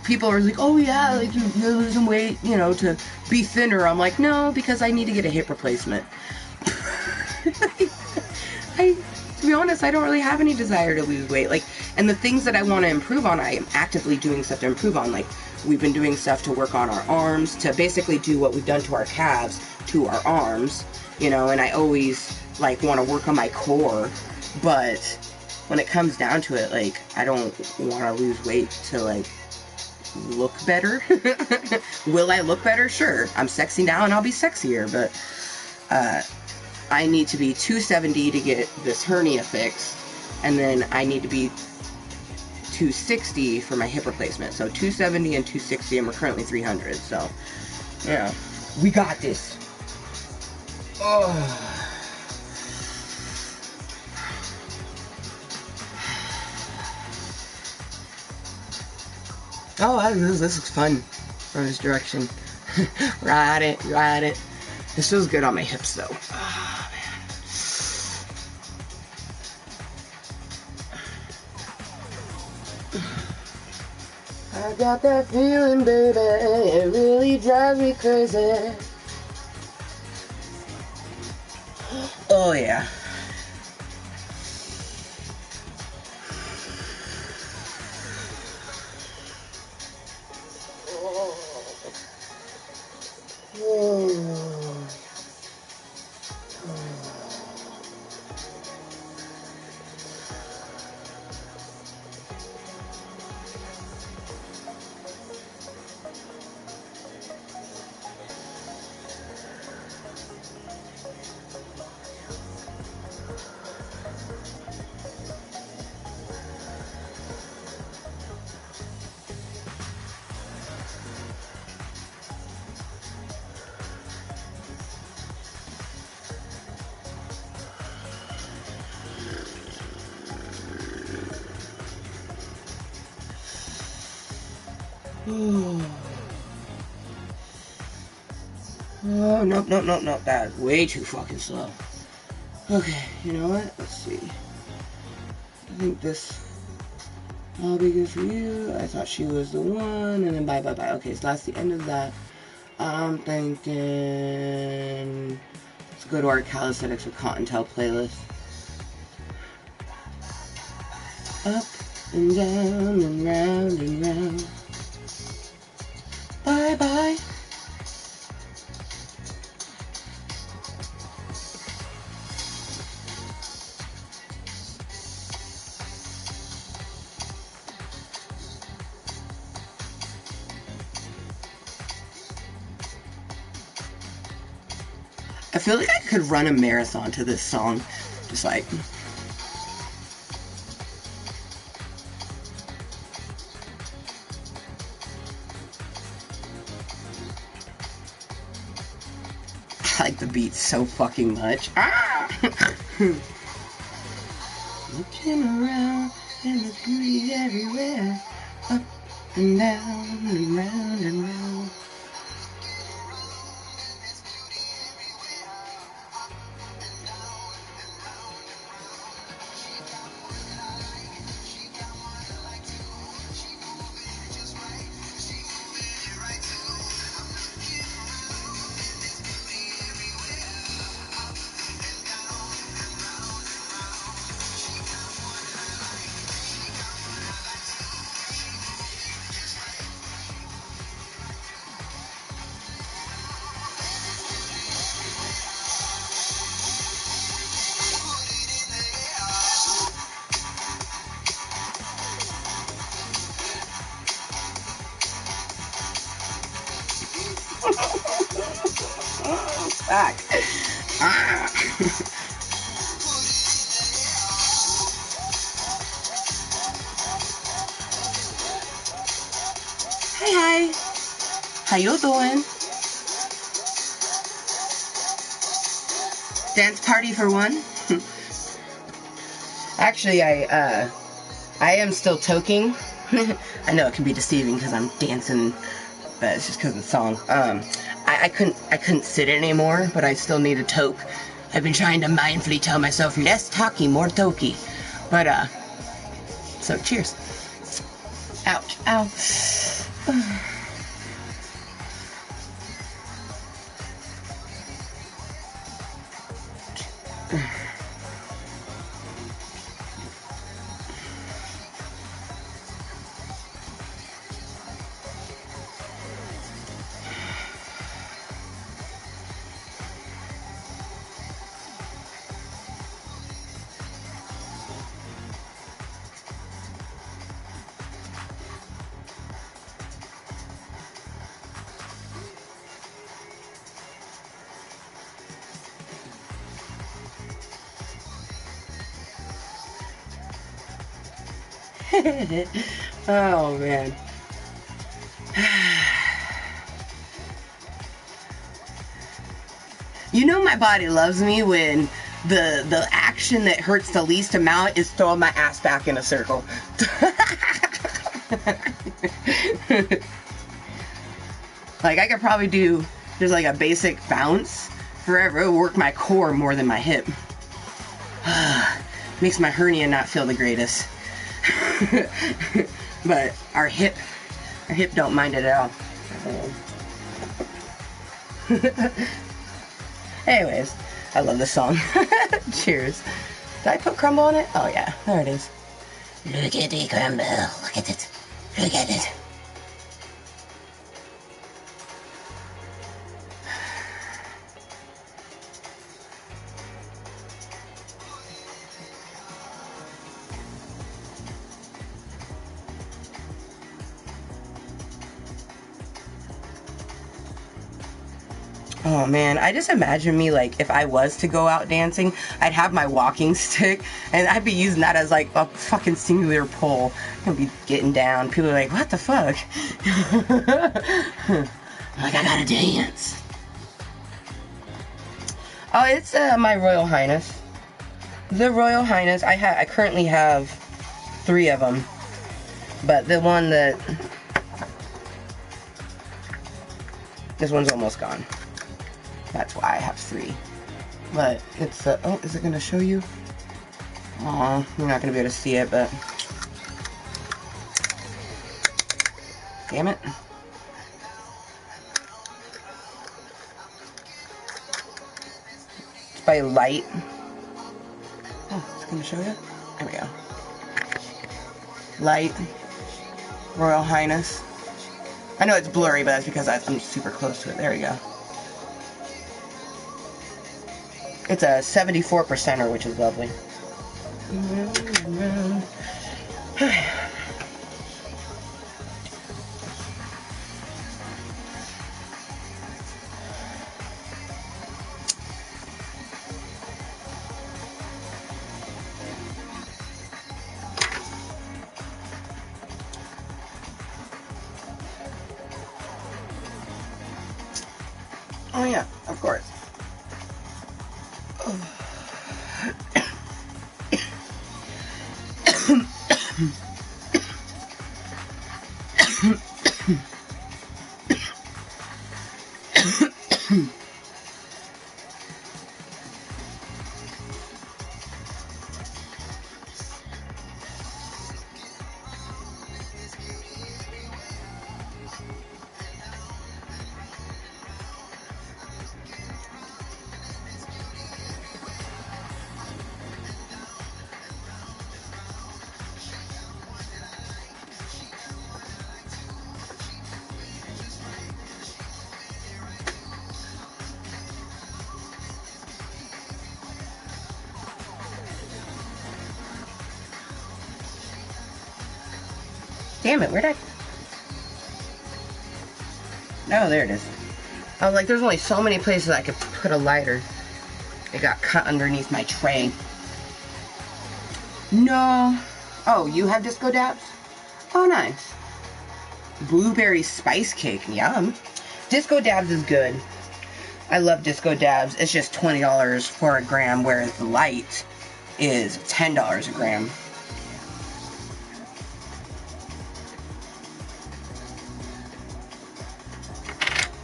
people are like, oh yeah, like, you're losing weight, you know, to be thinner. I'm like, no, because I need to get a hip replacement. To be honest, I don't really have any desire to lose weight. Like, and the things that I want to improve on, I am actively doing stuff to improve on. Like, we've been doing stuff to work on our arms, to basically do what we've done to our calves, to our arms, you know, and I always, like, want to work on my core, but when it comes down to it, like, I don't want to lose weight to, like, look better. Will I look better? Sure. I'm sexy now and I'll be sexier, but, I need to be 270 to get this hernia fixed, and then I need to be 260 for my hip replacement. So 270 and 260, and we're currently 300, so, yeah. We got this. Oh. Oh, this looks fun from this direction. Ride it. This feels good on my hips, though. Oh, man. I got that feeling, baby. It really drives me crazy. Oh, yeah. Oh, nope, nope, nope, nope. That is way too fucking slow. Okay, you know what? Let's see. I think this I'll be good for you. I thought she was the one, and then bye, bye, bye. Okay, so that's the end of that. I'm thinking let's go to our Kalisthenics with Kottontale playlist. Up and down and round and round. Bye, bye. I feel like I could run a marathon to this song. Just like... I like the beat so fucking much. Ah! Looking around and the beauty everywhere. Up and down and round and round. Back. Ah. Hi. How you doing? Dance party for one? Actually, I am still toking. I know it can be deceiving because I'm dancing, but it's just because of the song. I couldn't sit anymore, but I still need a toke. I've been trying to mindfully tell myself less talky, more tokey. But so cheers. Ouch, ow. Oh man. You know my body loves me when the action that hurts the least amount is throwing my ass back in a circle. Like I could probably do just like a basic bounce forever. It would work my core more than my hip. Makes my hernia not feel the greatest. But our hip don't mind it at all. Anyways, I love this song. Cheers. Did I put crumble on it? Oh yeah, there it is. Look at the crumble. Look at it. Look at it. Oh man, I just imagine me like if I was to go out dancing, I'd have my walking stick and I'd be using that as like a fucking singular pole. I'd be getting down. People are like, what the fuck? Like, I gotta dance. Oh, it's my Royal Highness. The Royal Highness. I currently have 3 of them. But the one that... This one's almost gone. That's why I have 3. But it's oh, is it gonna show you? Aw, you're not gonna be able to see it, but damn it. It's by Light. Oh, it's gonna show you? There we go. Light. Royal Highness. I know it's blurry, but that's because I'm super close to it. There we go. It's a 74%er, which is lovely. Oh yeah, of course. Damn it, where'd I... Oh, there it is. I was like, there's only so many places I could put a lighter. It got cut underneath my tray. No. Oh, you have disco dabs? Oh, nice. Blueberry spice cake, yum. Disco dabs is good. I love disco dabs. It's just $20 for a gram, whereas the light is $10 a gram.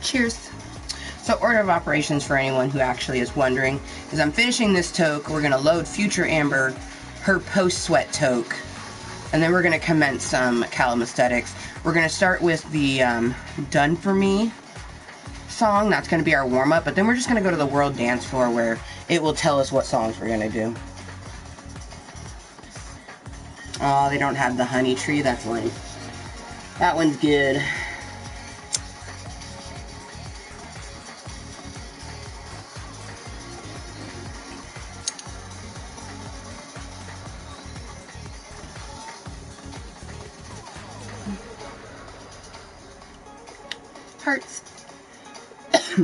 Cheers. So order of operations for anyone who actually is wondering is I'm finishing this toque. We're going to load Future Amber, her post-sweat toque, and then we're going to commence some calisthenics. We're going to start with the Done For Me song. That's going to be our warm-up, but then we're just going to go to the world dance floor where it will tell us what songs we're going to do. Oh, they don't have the honey tree. That's lame. That one's good. Hearts. You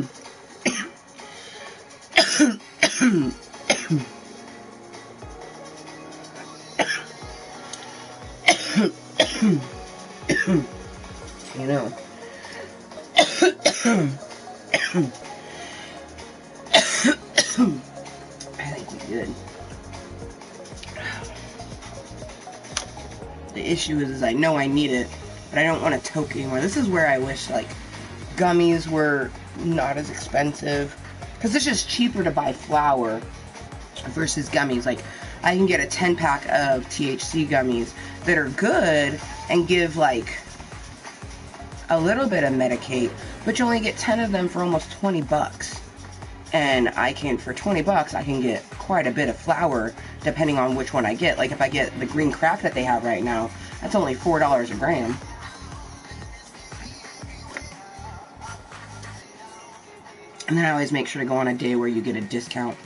know. I think we did. The issue is I know I need it, but I don't want to toke anymore. This is where I wish, like, gummies were not as expensive, because it's just cheaper to buy flour versus gummies. Like, I can get a 10-pack of THC gummies that are good and give like a little bit of Medicaid, but you only get 10 of them for almost 20 bucks. And I can, for 20 bucks, I can get quite a bit of flour depending on which one I get. Like if I get the green crack that they have right now, that's only $4 a gram. And then I always make sure to go on a day where you get a discount.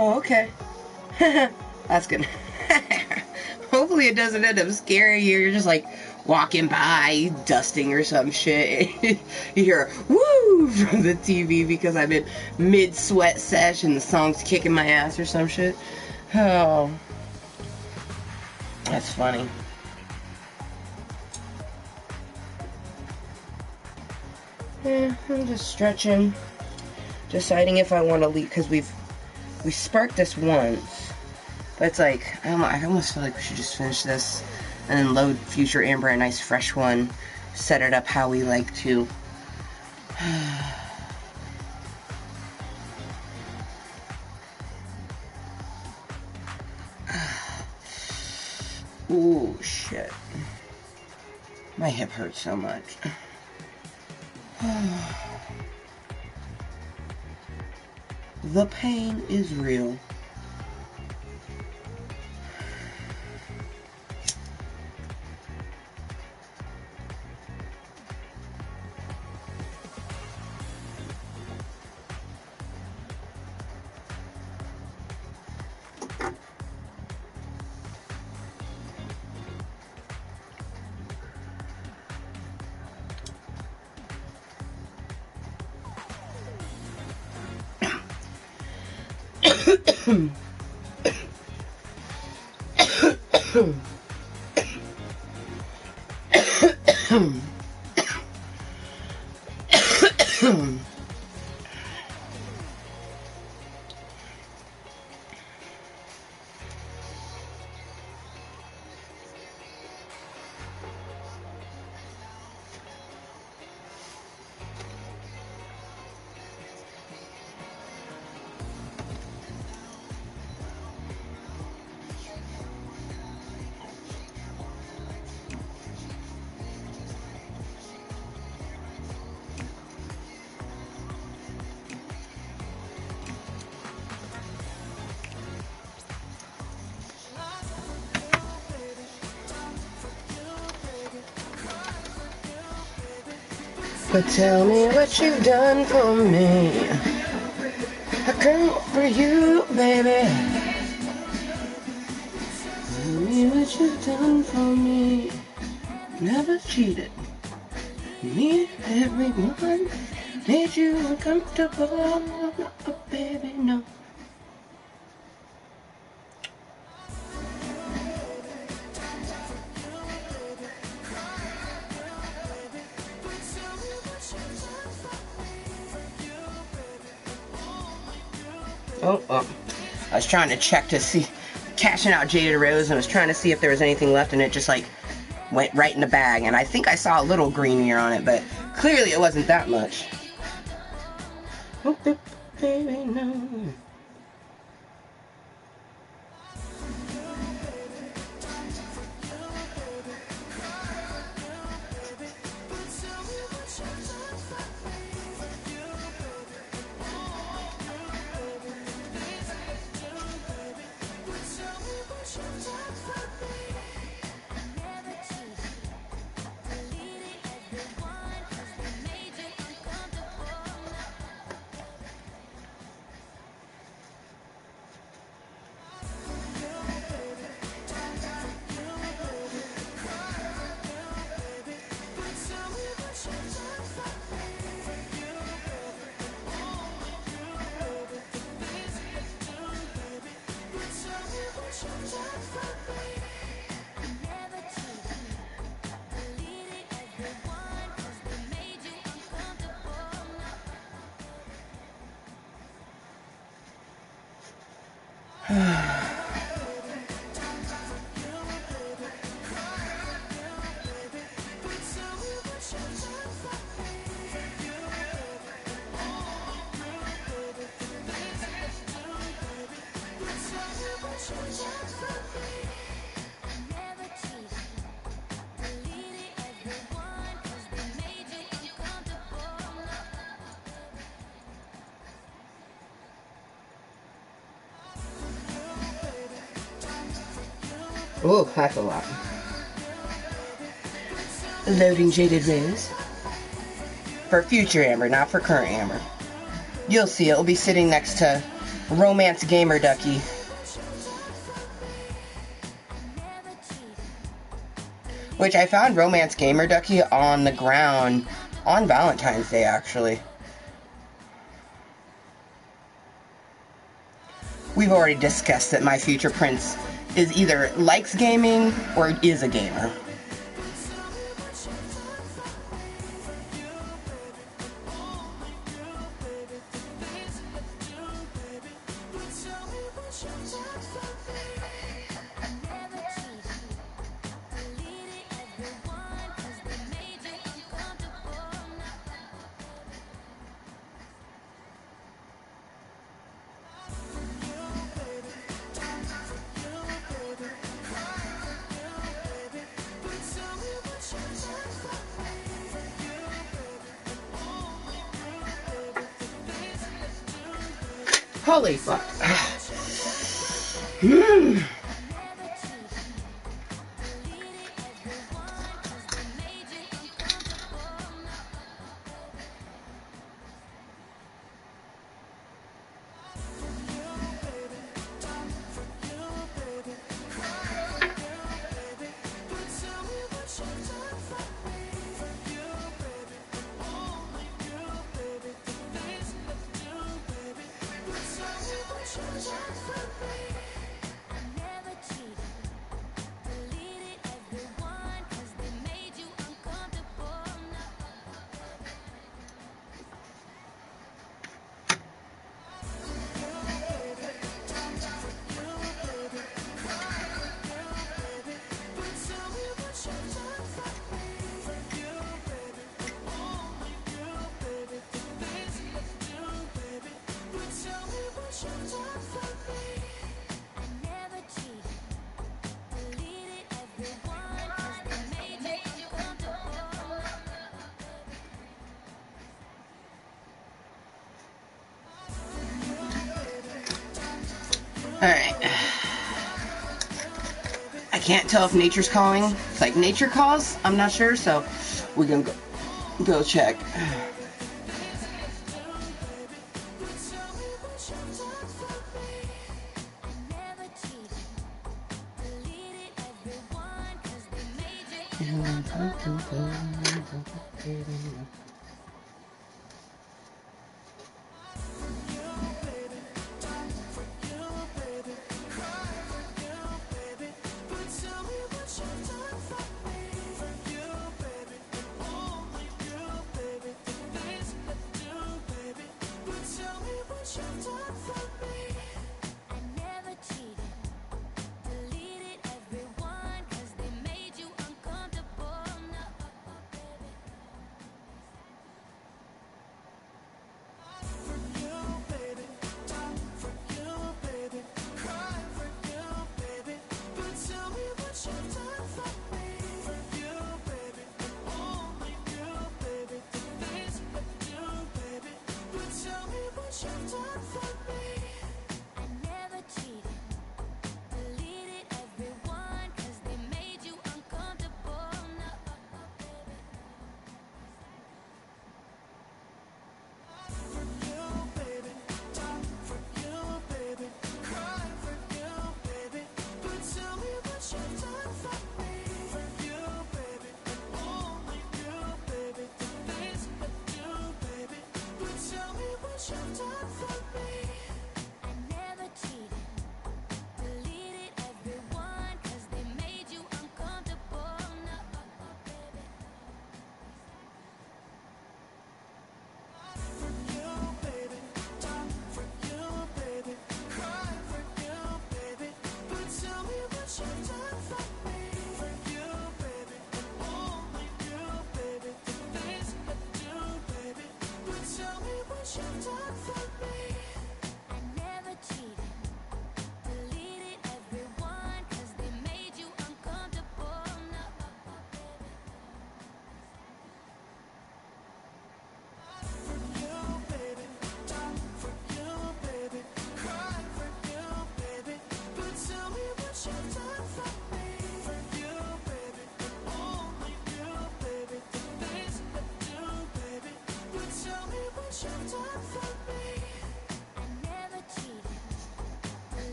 Oh, okay. That's good. Hopefully it doesn't end up scaring you. You're just like walking by, dusting or some shit. You hear a woo from the TV because I'm in mid-sweat sesh and the song's kicking my ass or some shit. Oh. That's funny. Yeah, I'm just stretching. Deciding if I want to leave, because we sparked this once. But it's like, I almost feel like we should just finish this and then load future Amber a nice fresh one. Set it up how we like to. Ooh, shit. My hip hurts so much. The pain is real. But tell me what you've done for me. I come for you, baby. Tell me what you've done for me. Never cheated. Me, everyone. Made you uncomfortable. Oh, baby, no. Oh, I was trying to check to see, cashing out Jaded Rose, and I was trying to see if there was anything left, and it just like went right in the bag, and I think I saw a little green mirror on it, but clearly it wasn't that much. Oh, baby, no. Oh, that's a lot. Loading Jaded Rose. For future Amber, not for current Amber. You'll see, it'll be sitting next to Romance gamer ducky. Which I found Romance Gamer Ducky on the ground on Valentine's Day, actually. We've already discussed that my future prince is either likes gaming or is a gamer. Holy fuck. Alright. I can't tell if nature's calling. It's like nature calls, I'm not sure, so we're gonna go check.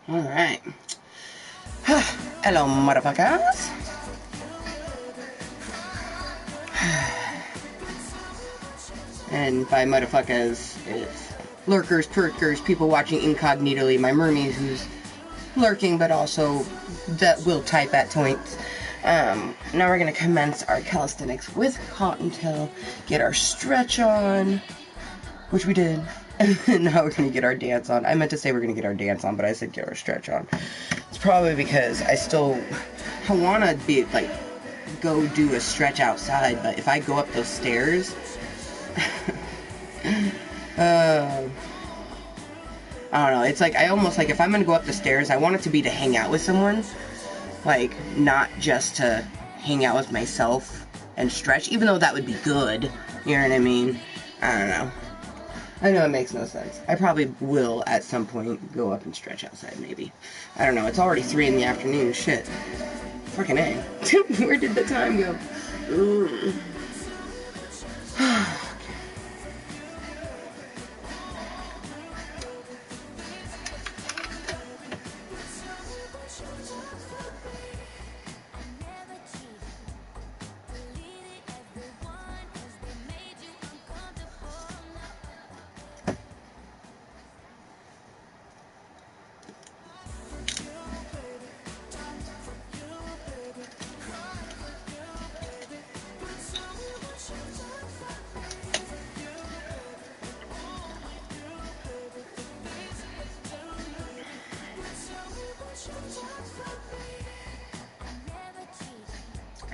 Alright. Hello, motherfuckers. And by motherfuckers, it's lurkers, perkers, people watching incognitally, my mermaid who's lurking but also that will type at points. Now we're going to commence our calisthenics with Kottontale, get our stretch on, which we did. And now we're going to get our dance on. I meant to say we're going to get our dance on, but I said get our stretch on. It's probably because I want to be, like, go do a stretch outside, but if I go up those stairs, I don't know, it's like, I almost, like, if I'm going to go up the stairs, I want it to be to hang out with someone, like, not just to hang out with myself and stretch, even though that would be good, you know what I mean? I don't know. I know it makes no sense. I probably will, at some point, go up and stretch outside, maybe. I don't know, it's already 3 in the afternoon, shit. Fucking A. Where did the time go?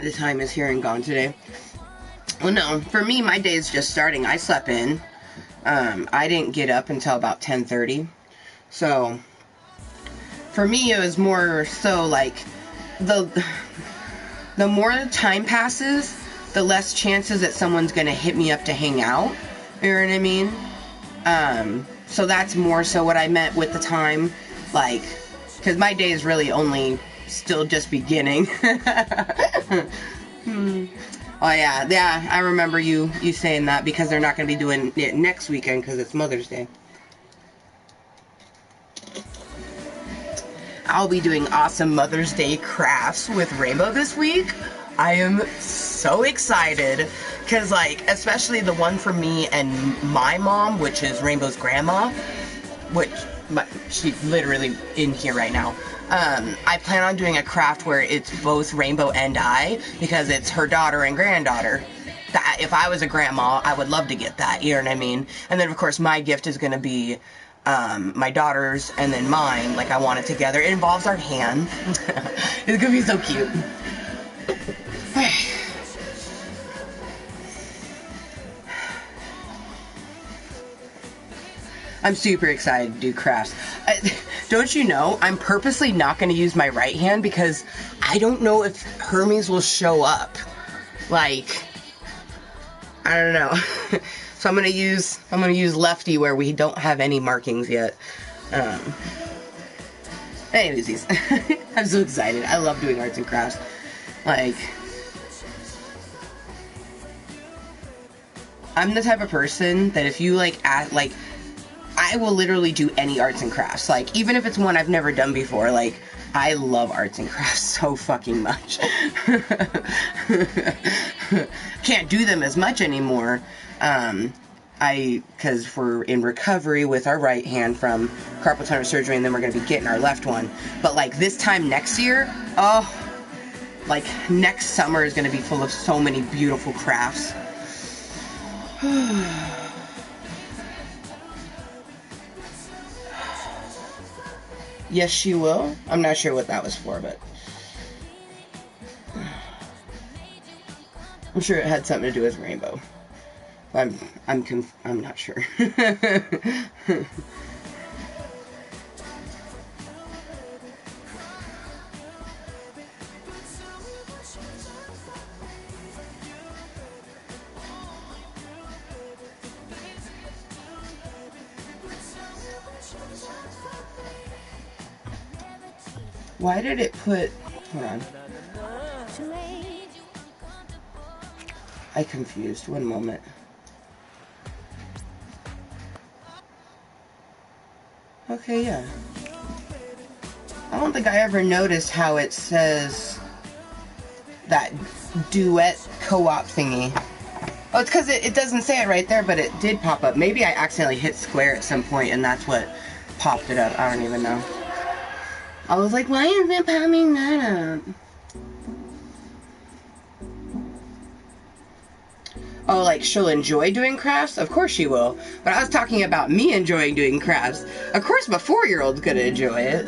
The time is here and gone today. Well, no, for me, my day is just starting. I slept in. I didn't get up until about 10:30. So, for me, it was more so like, the more time passes, the less chances that someone's gonna hit me up to hang out. You know what I mean? So that's more so what I meant with the time. Like, because my day is really only still just beginning. Oh yeah, I remember you saying that, because they're not going to be doing it next weekend because it's Mother's Day. I'll be doing awesome Mother's Day crafts with Rainbow this week. I am so excited, because, like, especially the one for me and my mom, which is Rainbow's grandma, which she's literally in here right now. I plan on doing a craft where it's both Rainbow and I, because it's her daughter and granddaughter. That, if I was a grandma, I would love to get that, you know what I mean? And then, of course, my gift is going to be my daughter's and then mine. Like, I want it together. It involves our hand. It's going to be so cute. I'm super excited to do crafts. Don't you know, I'm purposely not going to use my right hand because I don't know if Hermes will show up. Like, I don't know. So I'm going to use lefty where we don't have any markings yet. Anyways, I'm so excited. I love doing arts and crafts. Like, I'm the type of person that if you I will literally do any arts and crafts. Like, even if it's one I've never done before, like, I love arts and crafts so fucking much. Can't do them as much anymore. Because we're in recovery with our right hand from carpal tunnel surgery, and then we're going to be getting our left one. But, like, this time next year, like, next summer is going to be full of so many beautiful crafts. Yes, she will. I'm not sure what that was for, but I'm sure it had something to do with Rainbow. I'm not sure. Why did it put... Hold on. I confused. One moment. Okay, yeah. I don't think I ever noticed how it says that duet co-op thingy. Oh, it's because it doesn't say it right there, but it did pop up. Maybe I accidentally hit square at some point and that's what popped it up. I don't even know. I was like, why is it popping that up? Oh, like she'll enjoy doing crafts? Of course she will. But I was talking about me enjoying doing crafts. Of course my 4-year-old's gonna enjoy it.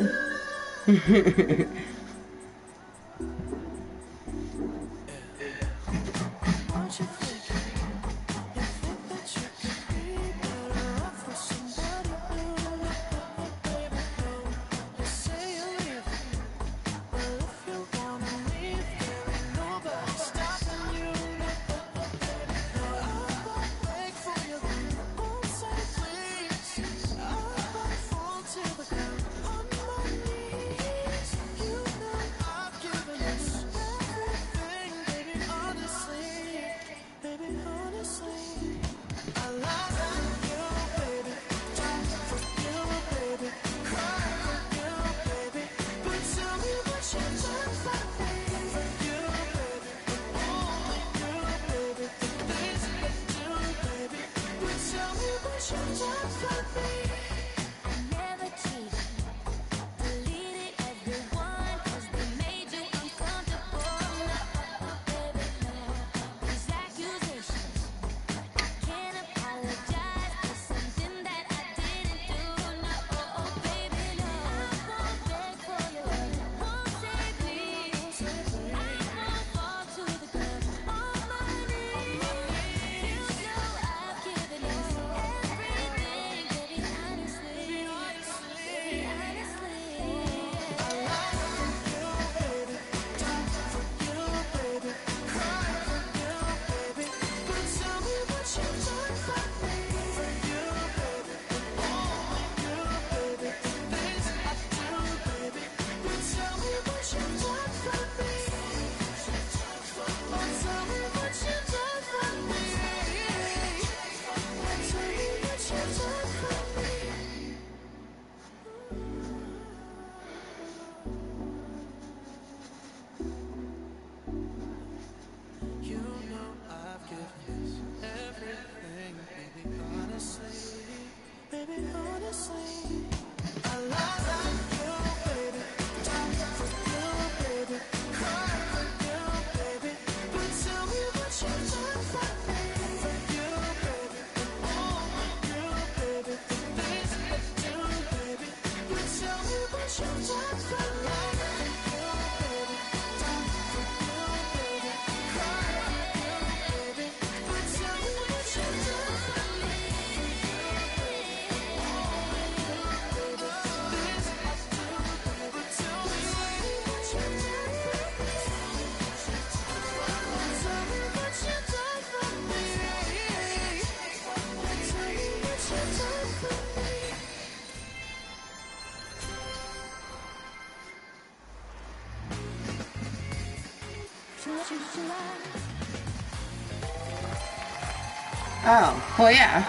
Oh, well, yeah.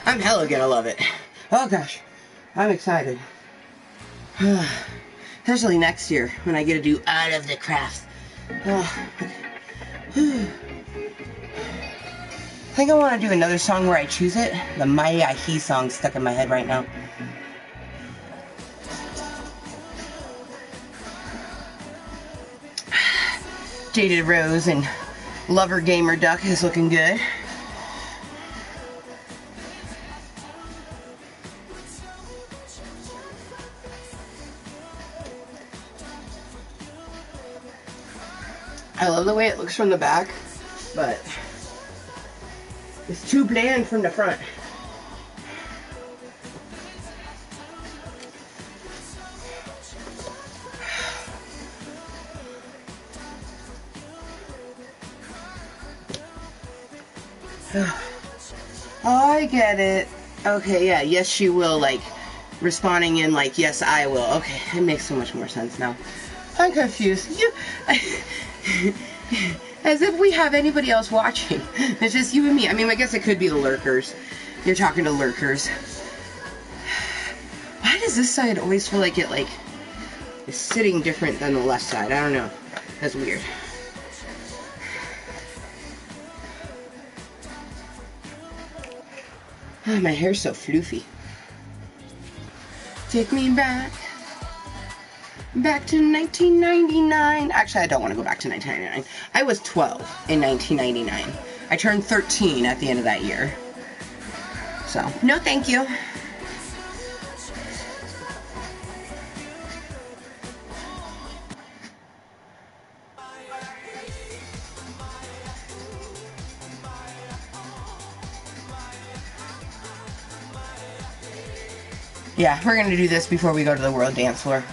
I'm hella gonna love it. Oh gosh, I'm excited. Especially next year when I get to do all of the crafts. I think I want to do another song where I choose it. The Mooiisstt song stuck in my head right now. Jaded Rose and Lover Gamer Duck is looking good. I love the way it looks from the back, but it's too bland from the front. Oh, I get it. Okay, yeah, yes she will, like, responding in like, yes I will. Okay, it makes so much more sense now. I'm confused. As if we have anybody else watching. It's just you and me. I mean, I guess it could be the lurkers. You're talking to lurkers. Why does this side always feel like it is sitting different than the left side? I don't know. That's weird. Oh, my hair's so floofy. Take me back to 1999. Actually, I don't want to go back to 1999. I was 12 in 1999. I turned 13 at the end of that year. So, no thank you. Yeah, we're gonna do this before we go to the world dance floor.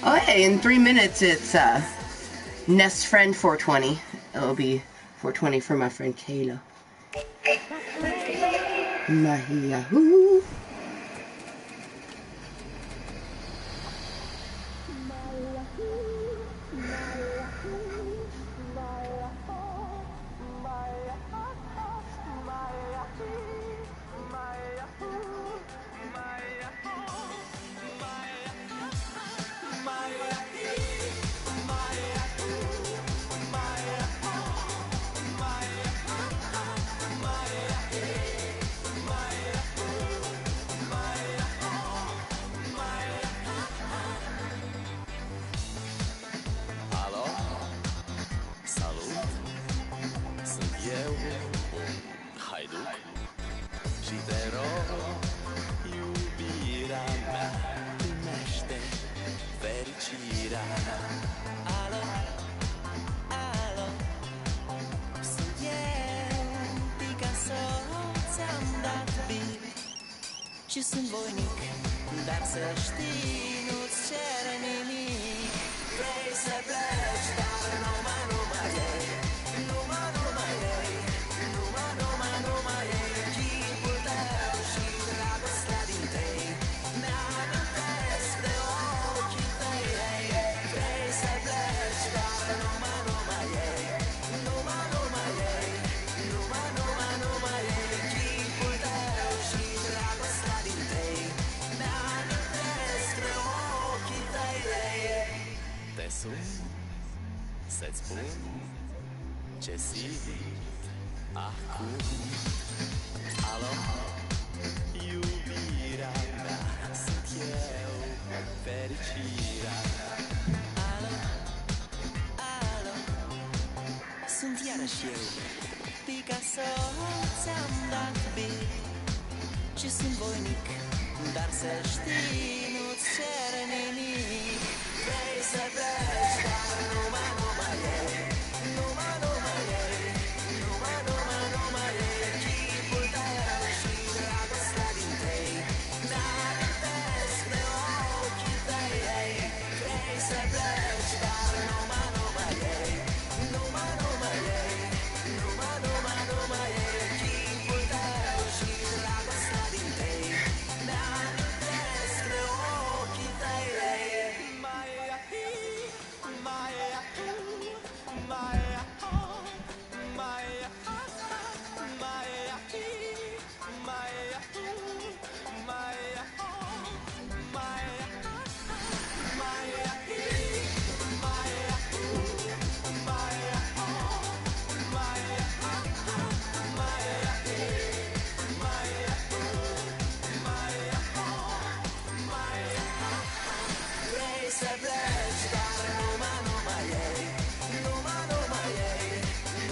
Oh, hey, in 3 minutes it's Nest Friend 420. It'll be 420 for my friend Kayla. Yahoo! Și sunt voinic, dar să știi, nu-ți cere nimic. Vrei să pleci, dar numai ei, numai ei, numai ei. Chipul tău și dragostea din tei mi-amintesc de ochii tăi. Vrei să pleci, dar numai ei, numai ei, numai ei. Chipul tău și dragostea din tei mi-amintesc de ochii tăi. Te sun să-ți spun ce simt acum. Alo, iubirea mea, sunt eu, fericirea. Alo, alo, sunt iarăși eu, Picasso, ți-am dat beat. Și sunt voinic, dar să știi, nu-ți cere nimic. Vrei să pleci, dar numai ei, numai ei, numai ei. Chipul tău și dragostea din tei mi-amintesc de ochii tăi. Vrei să pleci, dar numai ei, numai ei, numai ei. Chipul tău și dragostea din tei mi-amintesc de ochii tăi. Vrei să pleci, dar numai ei,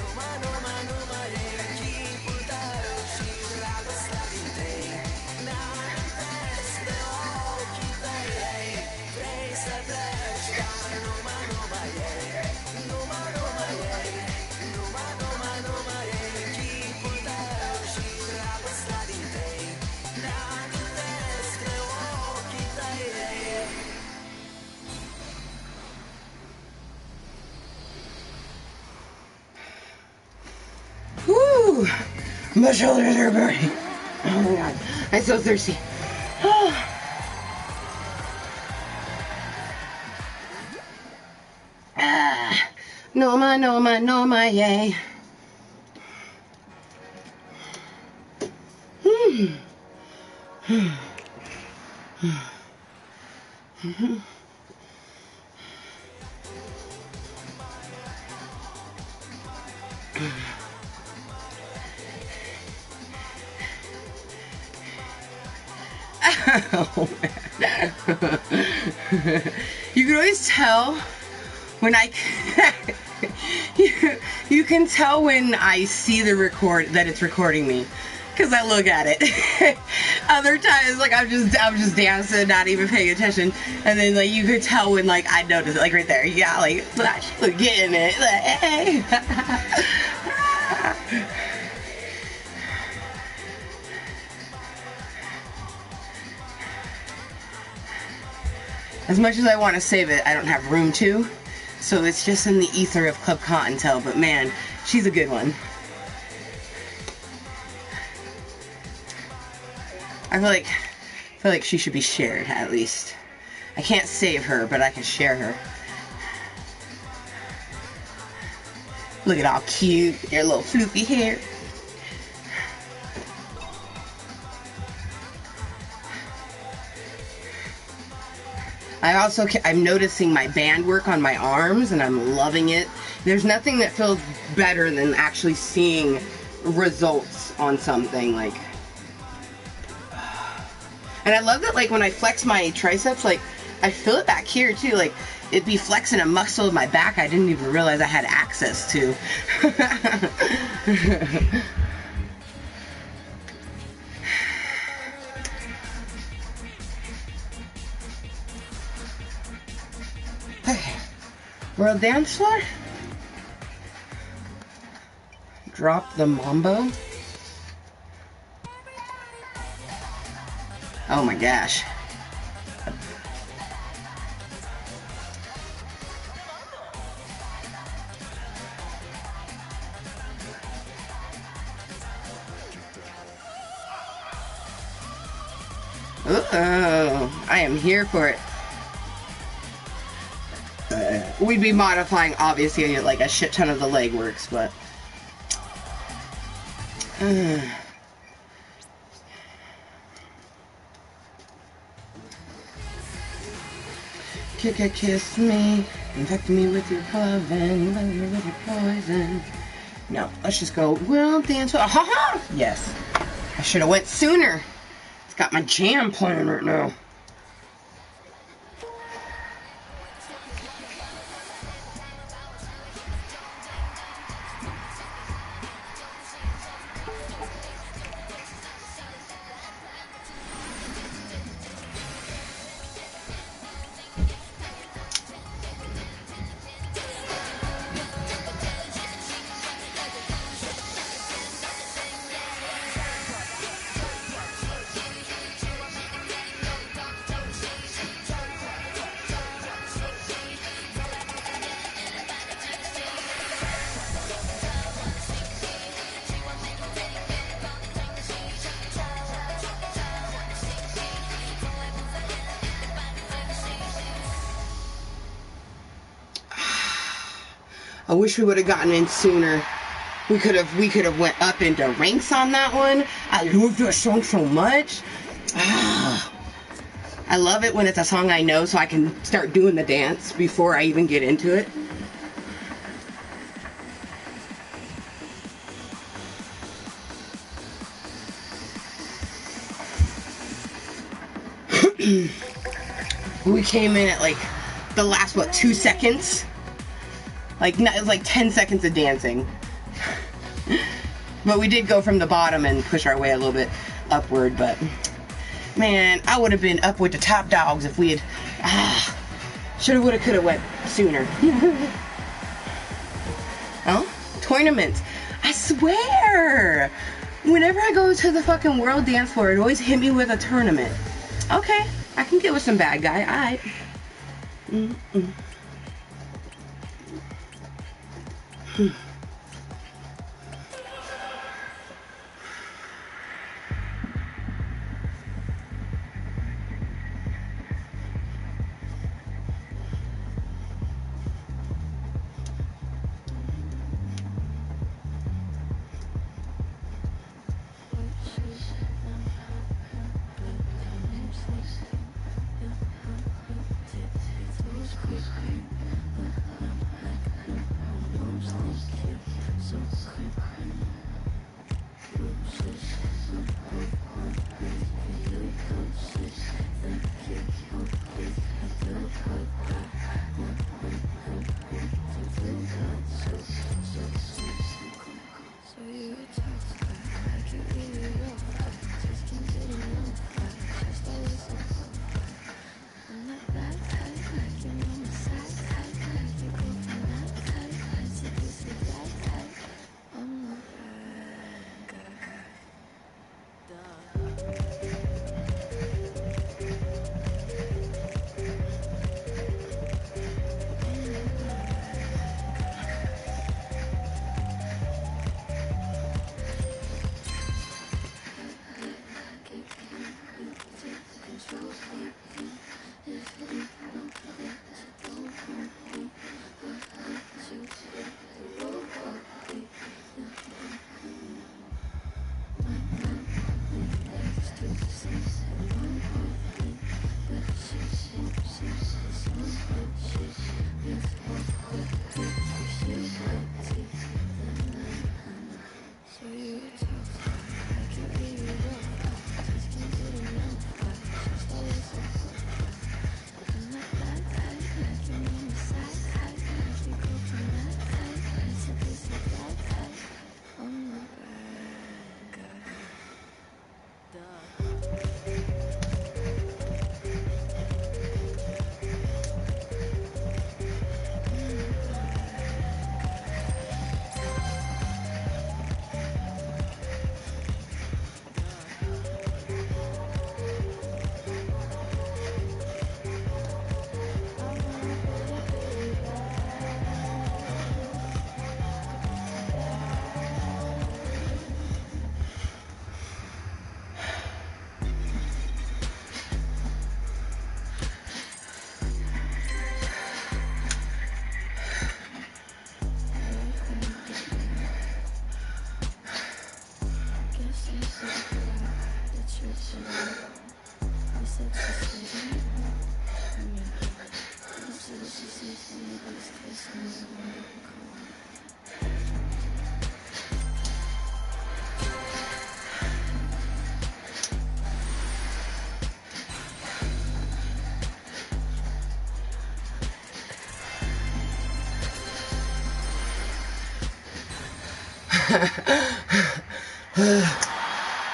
numai ei, numai ei. Chipul tău și dragostea din tei mi-amintesc de ochii tăi. Vrei să pleci, dar numai ei, numai ei, numai ei. Chipul tău și dragostea din tei mi-amintesc de ochii tăi. Whew! My shoulders are burning. Oh my god, I'm so thirsty. Ah. Norma, yay. Oh, man. You can always tell when you can tell when I see that it's recording me, because I look at it. Other times, like I'm just dancing, not even paying attention, and then like you could tell when like I notice it, like right there, yeah, like look, getting it, like, hey. As much as I want to save it, I don't have room to, so it's just in the ether of Club Kottontale, but man, she's a good one. I feel like she should be shared, at least. I can't save her, but I can share her. Look at all cute, with their little floopy hair. I'm noticing my band work on my arms, and I'm loving it. There's nothing that feels better than actually seeing results on something, like. And I love that, like, when I flex my triceps, like, I feel it back here, too. Like, it'd be flexing a muscle of my back I didn't even realize I had access to. World dance floor? Drop the mambo. Oh my gosh. Oh, I am here for it. We'd be modifying, obviously, like a shit ton of the leg works, but. Kiss me, infect me with your lovin', love me with your poison. No, let's just go. We'll dance. Ha! Yes. I should have went sooner. It's got my jam playing right now. I wish we would have gotten in sooner. We could have went up into ranks on that one. I love that song so much. I love it when it's a song I know, so I can start doing the dance before I even get into it. We came in at like the last, what, 2 seconds? Like, it was like 10 seconds of dancing. But we did go from the bottom and push our way a little bit upward, but man, I would have been up with the top dogs if we had shoulda, woulda, coulda went sooner. Oh, tournaments. I swear, whenever I go to the fucking world dance floor, it always hit me with a tournament. Okay, I can get with some bad guy. Alright.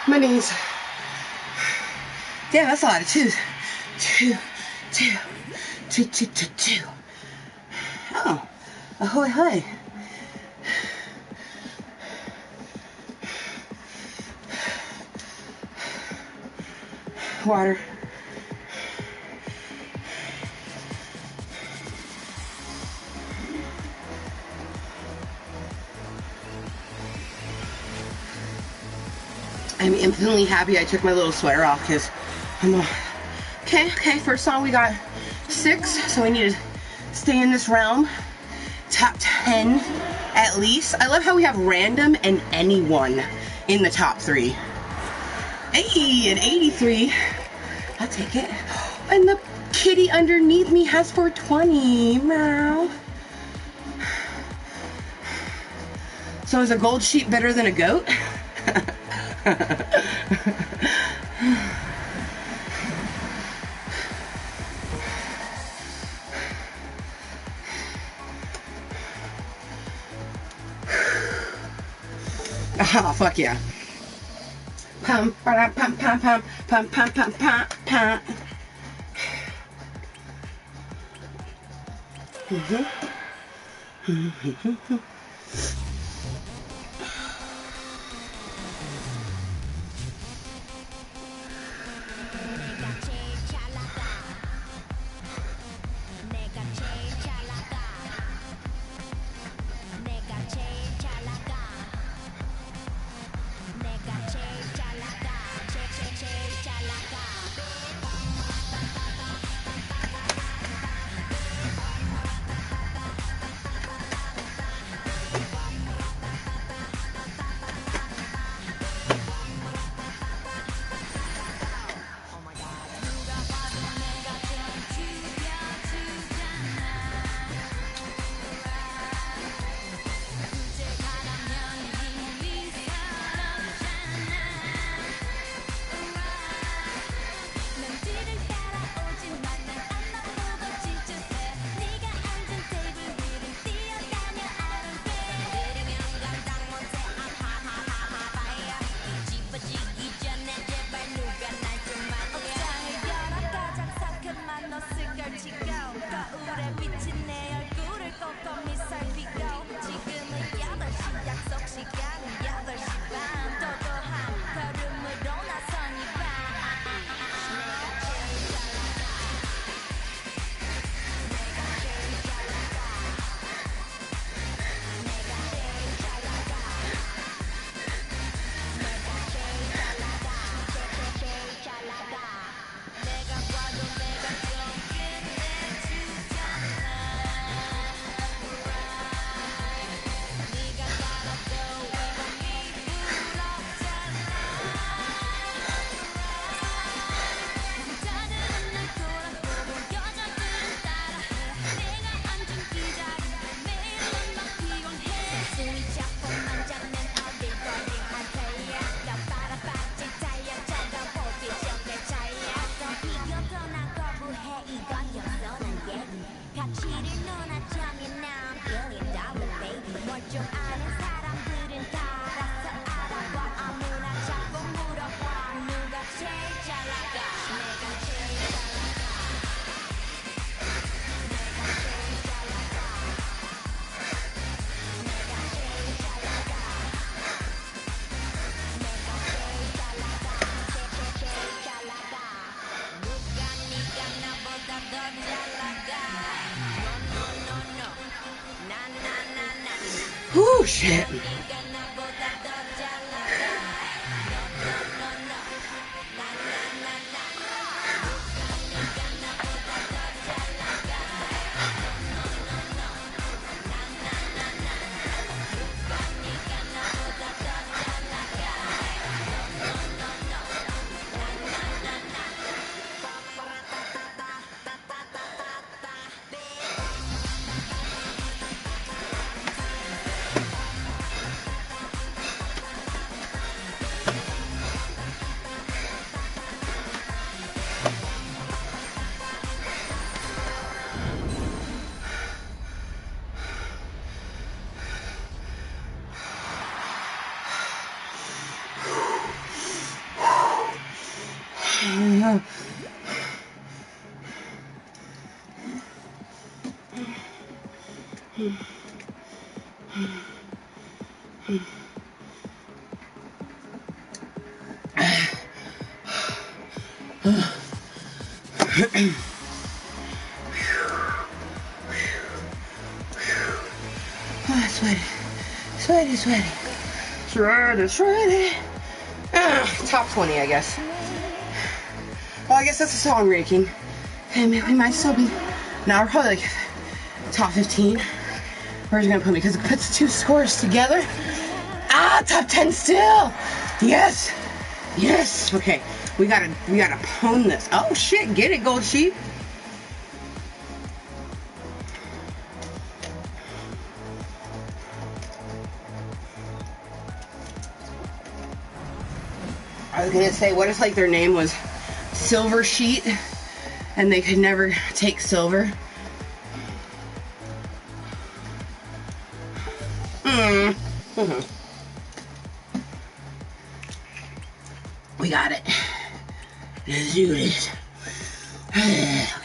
My knees. Damn, that's a lot of twos. Two. Oh, ahoy, hoy. Water. I'm infinitely happy I took my little sweater off because I'm okay, first song we got 6, so we need to stay in this realm. Top 10 at least. I love how we have random and anyone in the top 3. Hey, an 83. I'll take it. And the kitty underneath me has 420. Meow. So is a gold sheep better than a goat? Oh, fuck yeah. Pum, pum, pum, pum, pum, pum, pum, pum, pum, pum. Whoo, shit. Sweaty. Sweaty, sweaty. Sweaty, sweaty. Top 20, I guess. Well, I guess that's a song ranking. Hey, man, we might still be... Now we're probably like top 15. Where's it gonna put me? Because it puts two scores together. Top 10 still. Yes. Yes. Okay. We gotta pwn this. Oh shit, get it, Gold Sheep. I was gonna say, what if like their name was Silver Sheet and they could never take silver? We got it. Let's do this. Okay.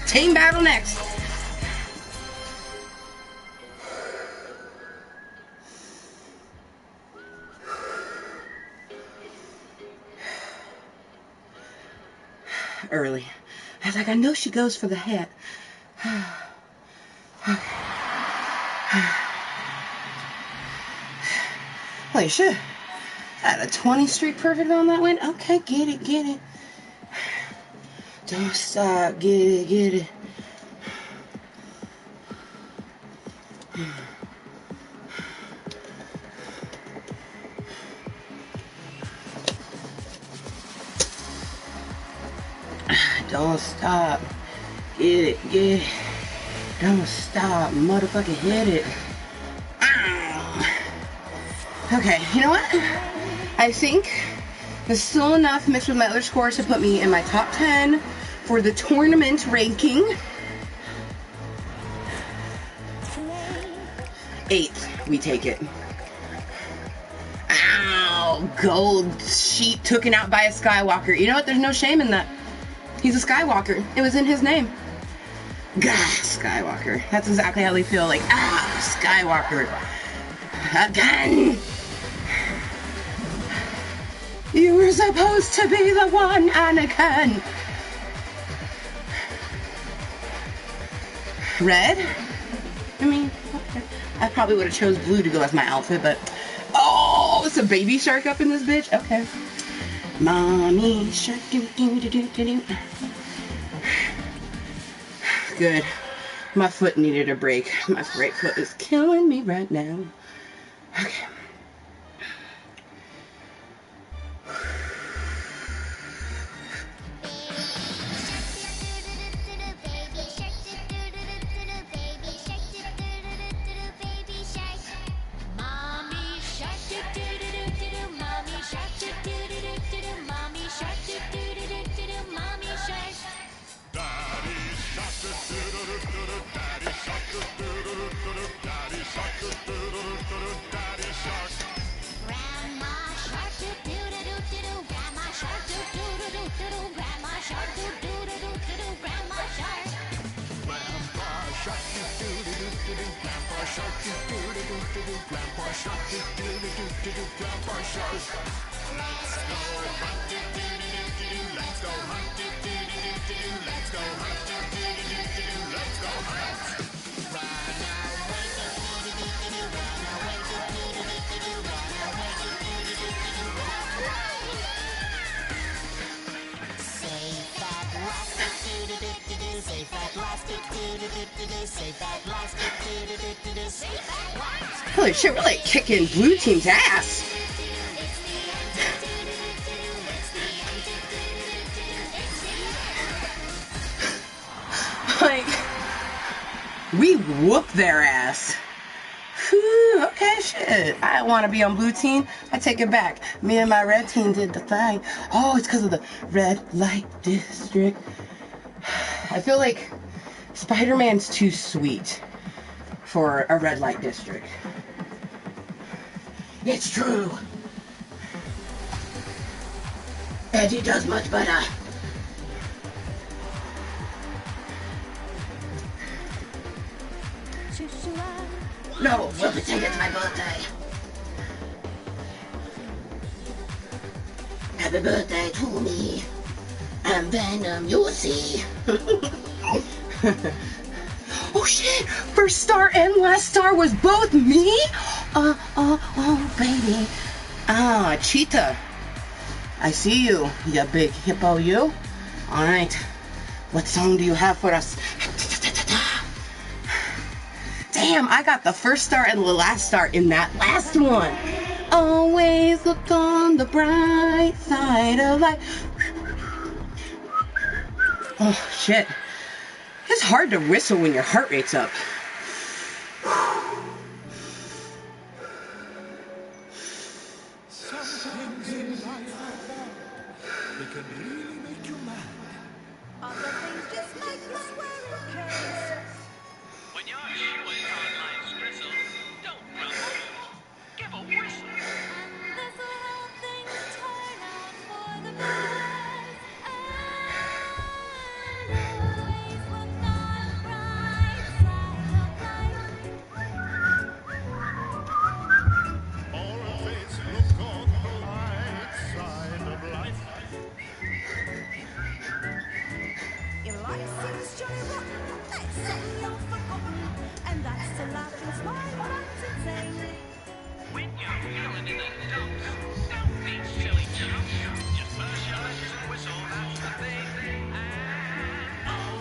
Team battle next. Early. I was like, I know she goes for the hat. Holy shit. Had a 20 streak perfect on that win. Okay, get it, get it. Don't stop, get it, get it. Don't stop, get it, get it. Don't stop, motherfucker, hit it. Okay, you know what? I think there's still enough mixed with my other scores to put me in my top 10 for the tournament ranking. 8th, we take it. Ow, Gold Sheep taken out by a Skywalker. You know what? There's no shame in that. He's a Skywalker. It was in his name. Gah, Skywalker. That's exactly how they feel. Like, Skywalker. Again. You were supposed to be the one, Anakin. Red? I mean, okay. I probably would have chose blue to go as my outfit, but... Oh, it's a baby shark up in this bitch? Okay. Mommy shark, do. Good. My foot needed a break. My right foot is killing me right now. Okay. Holy shit, we're like kicking blue team's ass. Like, we whooped their ass. Whew, okay, shit. I want to be on blue team. I take it back. Me and my red team did the thing. Oh, it's because of the red light district. I feel like Spider-Man's too sweet for a red light district. It's true. Eddie does much better. No, we'll pretend it's my birthday. Happy birthday to me. I'm Venom, you'll see. Oh shit! First star and last star was both me? Oh, baby. Ah, Cheetah. I see you, you big hippo, you. Alright. What song do you have for us? Damn, I got the first star and the last star in that last one. Always look on the bright side of life. Oh, shit. It's hard to whistle when your heart rate's up. Some things in life are bad. They can really make you mad. Other things just make you swear in case. When you're chewing on life's gristle, don't grumble. Give a whistle. And this'll help things turn out for the best. And always look on the bright side of life. Always look on the light side of life. Your life seems jolly rotten, that's something you've forgotten. And that's to laugh and smile, that's insane. When you're feeling in the dumps, don't be silly chumps. Just push your lips and whistle, that's the thing.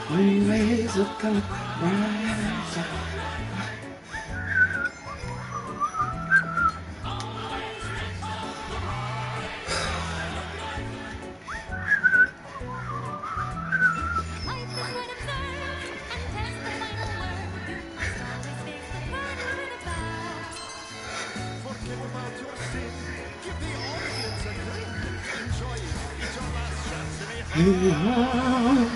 Always look on the bright side. Life is when observed and test the final word. You must always face the good and the bad. Forget about your sin. Give the audience a grin. Enjoy it. It's your last chance anyhow.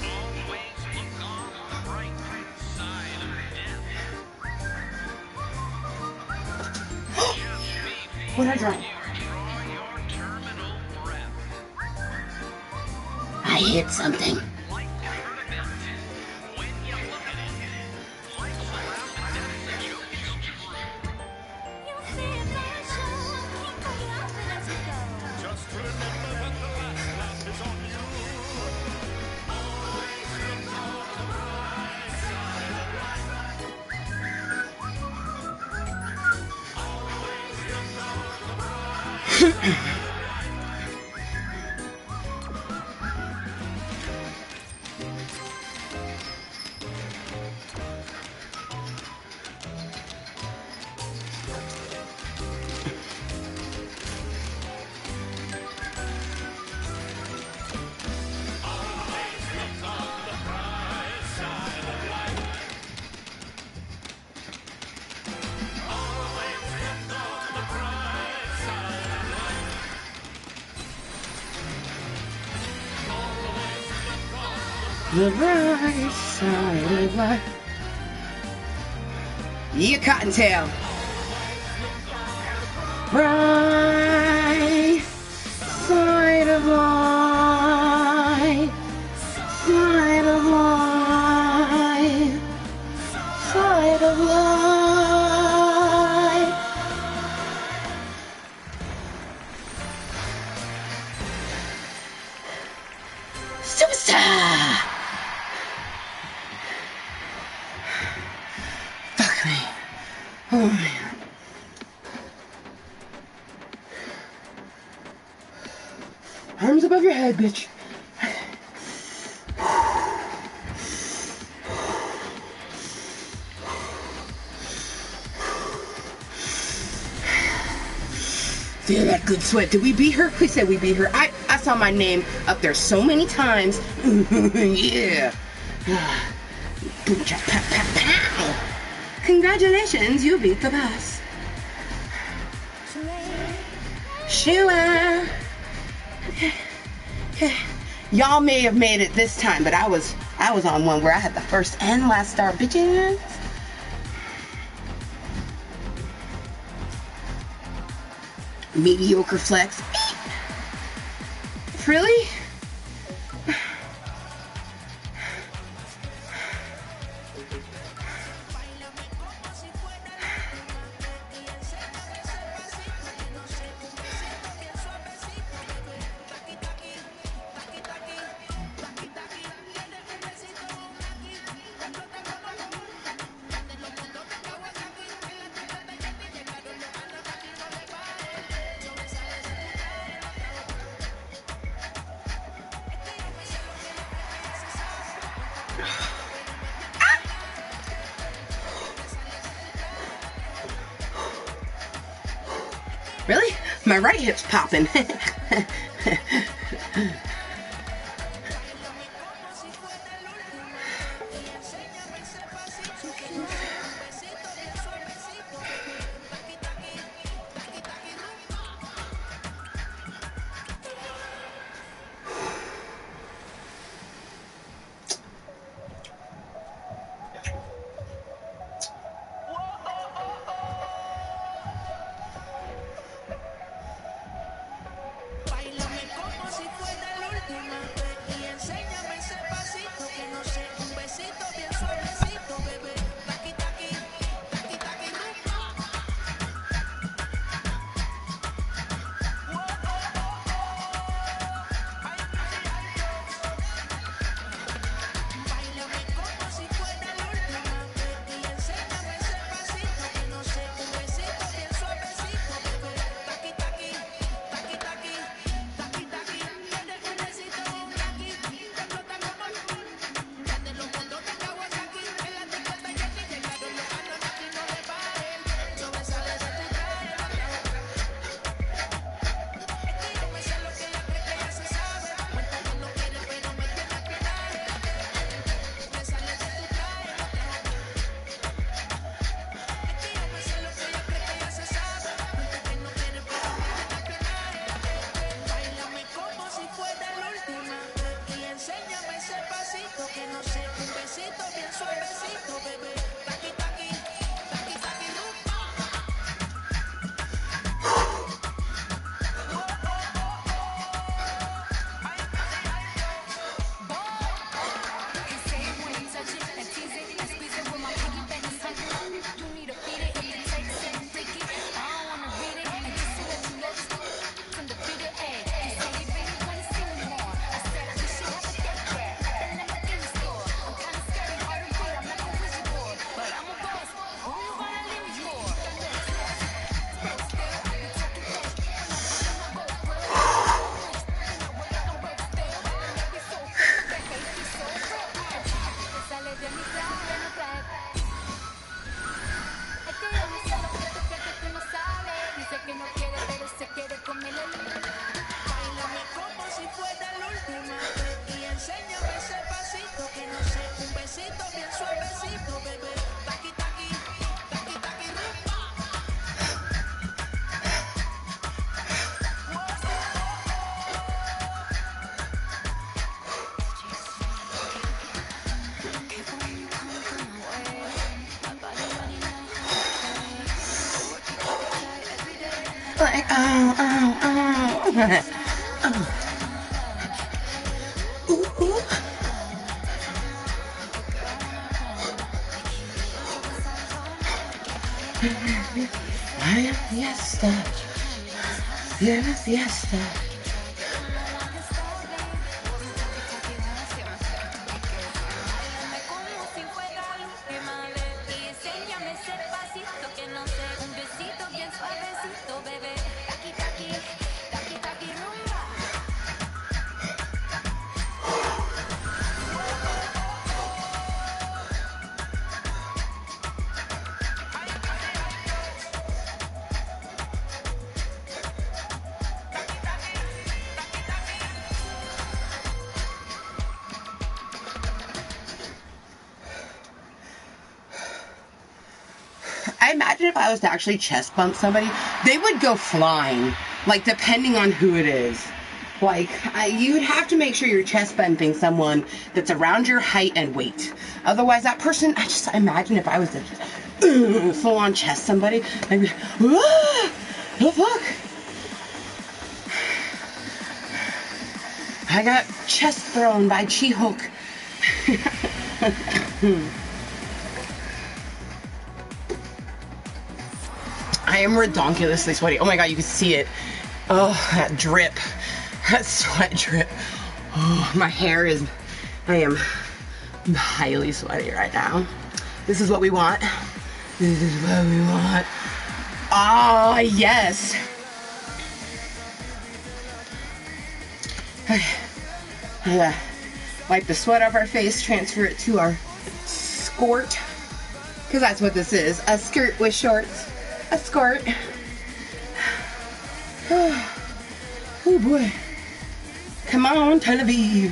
Always look on the bright side of death. Just What'd I drop? you draw your terminal breath. I hit something. Life can hurt a bit when you look at it. Life's allowed to death's a joke. The bright side of life. Yeah, Kottontale. Bright side of life. Side of life. Side of life. Superstar. Fuck me. Oh man. Arms above your head, bitch. Feel that good sweat. Did we beat her? Please say we beat her. I saw my name up there so many times. Yeah. Boom, chop, pow, pow, pow. Congratulations, you beat the boss. Shua. Y'all may have made it this time, but I was on one where I had the first and last star, bitches. Mediocre flex. Really? Really? My right hip's popping. like, oh, oh, oh. Ooh, ooh. Vaya fiesta, fiesta, fiesta. Como si fuera la última vez y enséñame ese pasito que no sé, un besito bien suavecito, bebé. Taqui, taqui, taqui, taqui, rumba. I imagine if I was to actually chest bump somebody, they would go flying. Like, depending on who it is. Like, you would have to make sure you're chest bumping someone that's around your height and weight. Otherwise, that person, I just imagine if I was to full on chest somebody, I'd be, ah, the fuck? I got chest thrown by She-Hulk. I am redonkulously sweaty. Oh my god, you can see it. Oh, that drip. That sweat drip. Oh, my hair is... I am highly sweaty right now. This is what we want. This is what we want. Ah, yes. Okay. Wipe the sweat off our face, transfer it to our skirt. Because that's what this is. A skirt with shorts. A skirt. Oh boy. Come on, Tel Aviv.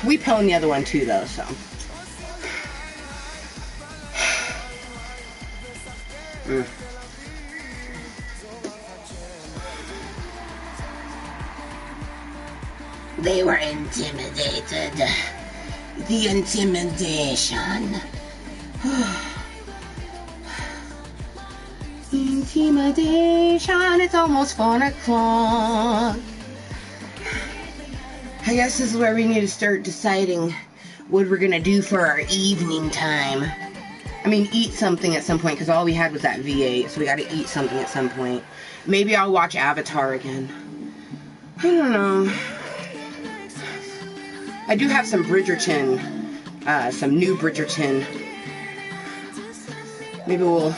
We pwned the other one too though, so. They were intimidated. The intimidation. Intimidation. It's almost 4 o'clock. I guess this is where we need to start deciding what we're gonna do for our evening time. I mean, eat something at some point, because all we had was that V8, so we gotta eat something at some point. Maybe I'll watch Avatar again. I don't know. I do have some Bridgerton, some new Bridgerton. Maybe we'll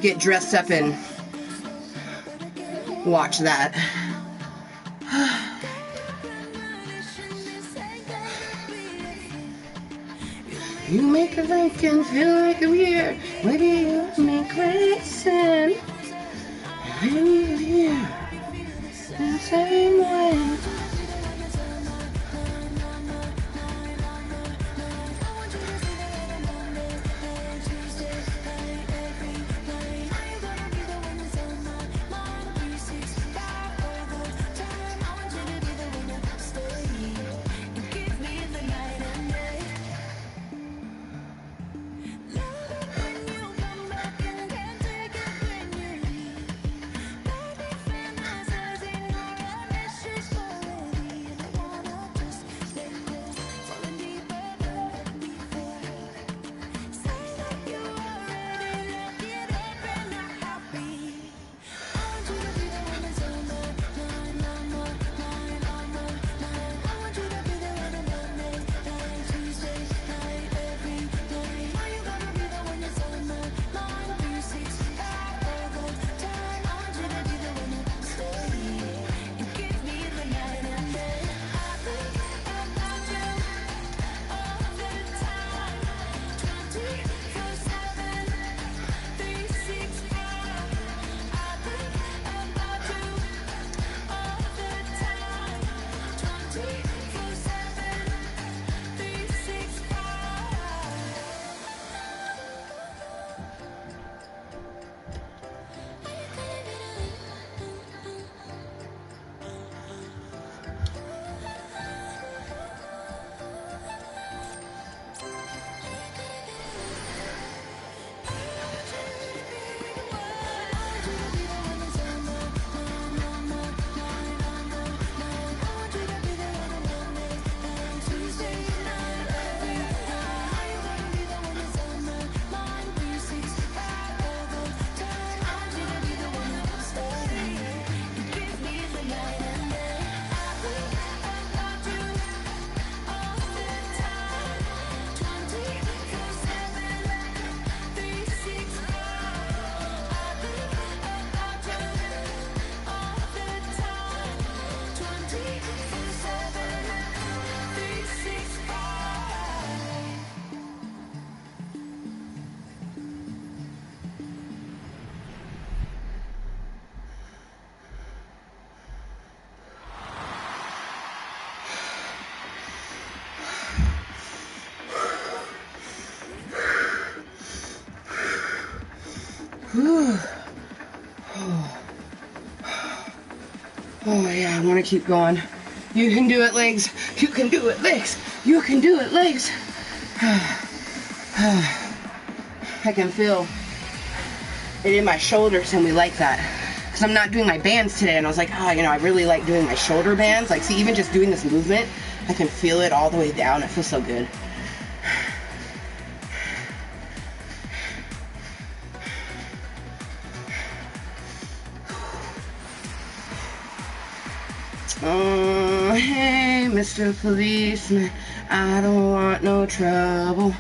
get dressed up and watch that. You make a Lincoln feel like a weird. Maybe you make great sense. I live here in the same way. Whew. Oh yeah, I want to keep going. You can do it, legs. You can do it, legs. You can do it, legs. I can feel it in my shoulders, and we like that. Because I'm not doing my bands today, and I was like, oh, you know, I really like doing my shoulder bands. Like, see, even just doing this movement, I can feel it all the way down. It feels so good. Oh, hey, Mr. Policeman, I don't want no trouble.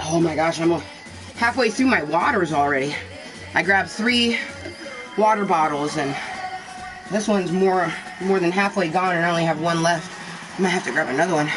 Oh my gosh, I'm halfway through my waters already. I grabbed 3 water bottles, and this one's more than halfway gone, and I only have 1 left. I might have to grab another one.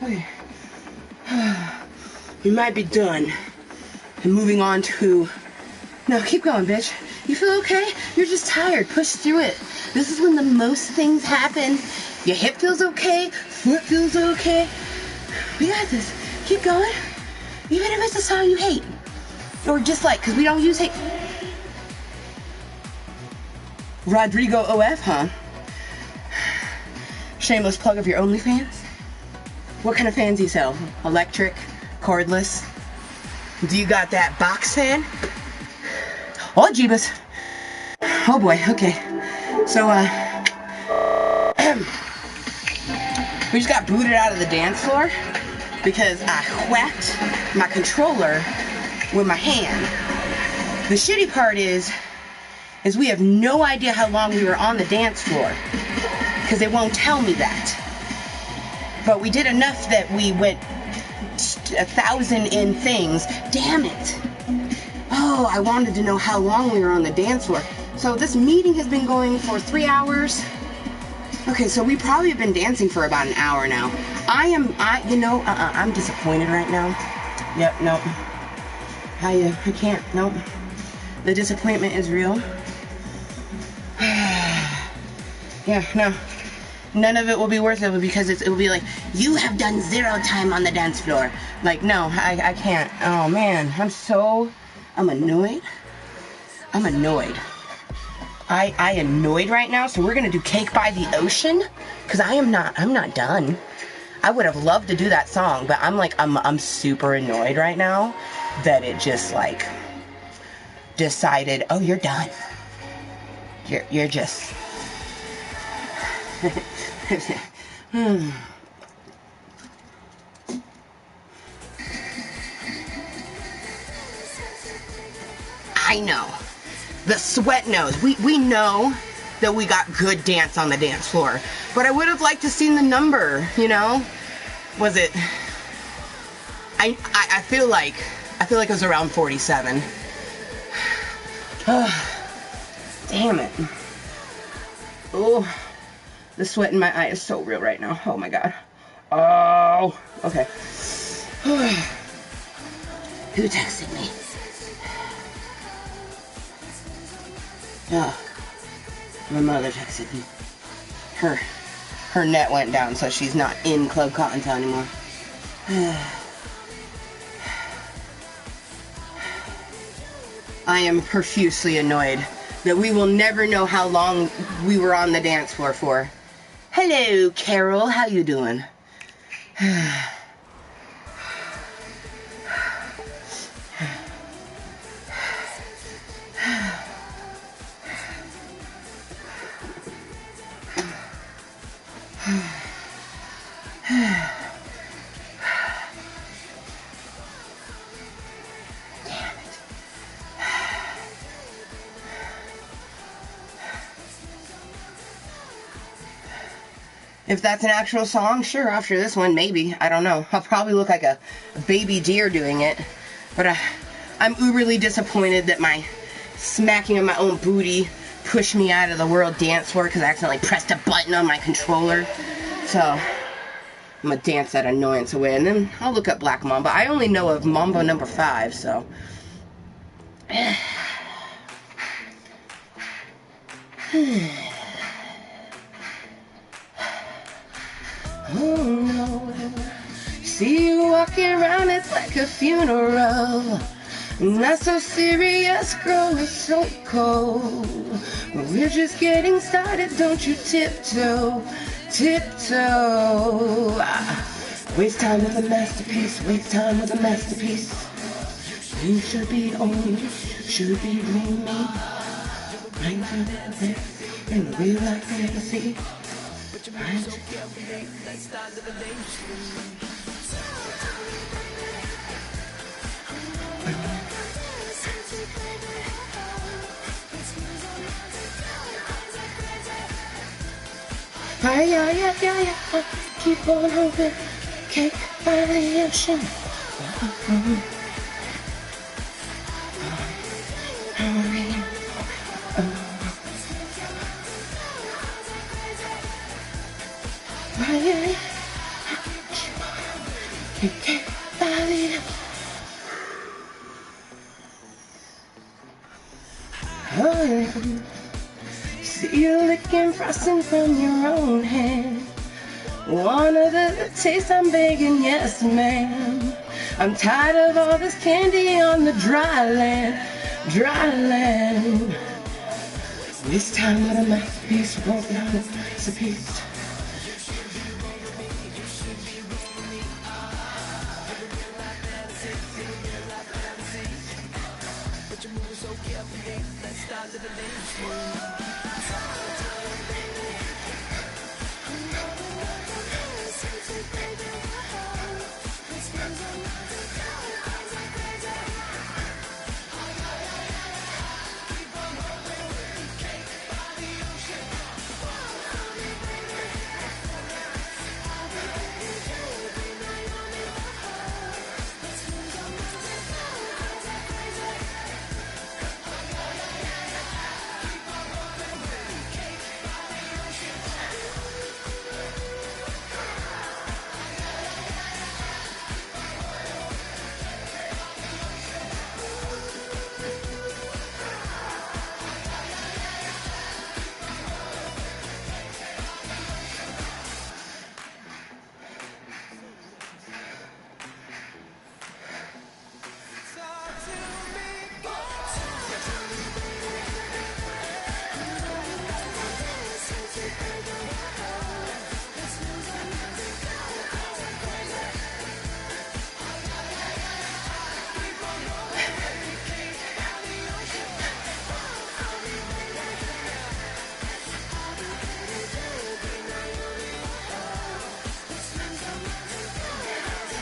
Okay. We might be done. And moving on to... No, keep going, bitch. You feel okay? You're just tired. Push through it. This is when the most things happen. Your hip feels okay. Foot feels okay. We got this. Keep going. Even if it's a song you hate. Or dislike, because we don't use hate. Rodrigo OF, huh? Shameless plug of your OnlyFans? What kind of fans do you sell? Electric? Cordless? Do you got that box fan? Oh, Jeebus. Oh boy, okay. So, we just got booted out of the dance floor because I whacked my controller with my hand. The shitty part is we have no idea how long we were on the dance floor because they won't tell me that. But we did enough that we went 1,000 in things. Damn it. Oh, I wanted to know how long we were on the dance floor. So this meeting has been going for 3 hours. Okay, so we probably have been dancing for about an hour now. I'm disappointed right now. Yep, nope. I can't, nope. The disappointment is real. Yeah, no. None of it will be worth it because it will be like, you have done 0 time on the dance floor. Like, no, I can't. Oh, man. I'm annoyed. I'm annoyed. I annoyed right now, so we're gonna do Cake by the Ocean, because I'm not done. I would have loved to do that song, but I'm super annoyed right now that it just, like, decided, oh, you're done. You're just... I know. The sweat knows. We know that we got good dance on the dance floor. But I would have liked to seen the number, you know? Was it... I feel like it was around 47. Damn it. Oh, the sweat in my eye is so real right now. Oh my god. Oh, okay. Who texted me? Oh, my mother texted me. Her net went down, so she's not in Club Kottontale anymore. I am profusely annoyed that we will never know how long we were on the dance floor for. Hello, Carol. How you doing? If that's an actual song, sure, after this one, maybe. I don't know. I'll probably look like a baby deer doing it. But I'm uberly disappointed that my smacking of my own booty pushed me out of the world dance floor because I accidentally pressed a button on my controller. So, I'm going to dance that annoyance away. And then I'll look up Black Mamba. I only know of Mambo number 5, so... Oh no, see you walking around, it's like a funeral. Not so serious, girl, it's so cold. We're just getting started, don't you tiptoe, tiptoe. Waste time with a masterpiece, waste time with a masterpiece. You should be on me, should be on me. Right from there, in real life fantasy. Yeah. Keep on hoping, cake by the ocean. You can't find it. Oh, yeah. See you licking frosting from your own hand. Want another taste, I'm begging, yes ma'am. I'm tired of all this candy on the dry land, dry land. This time with a mouthpiece, won't be on a piece of peace.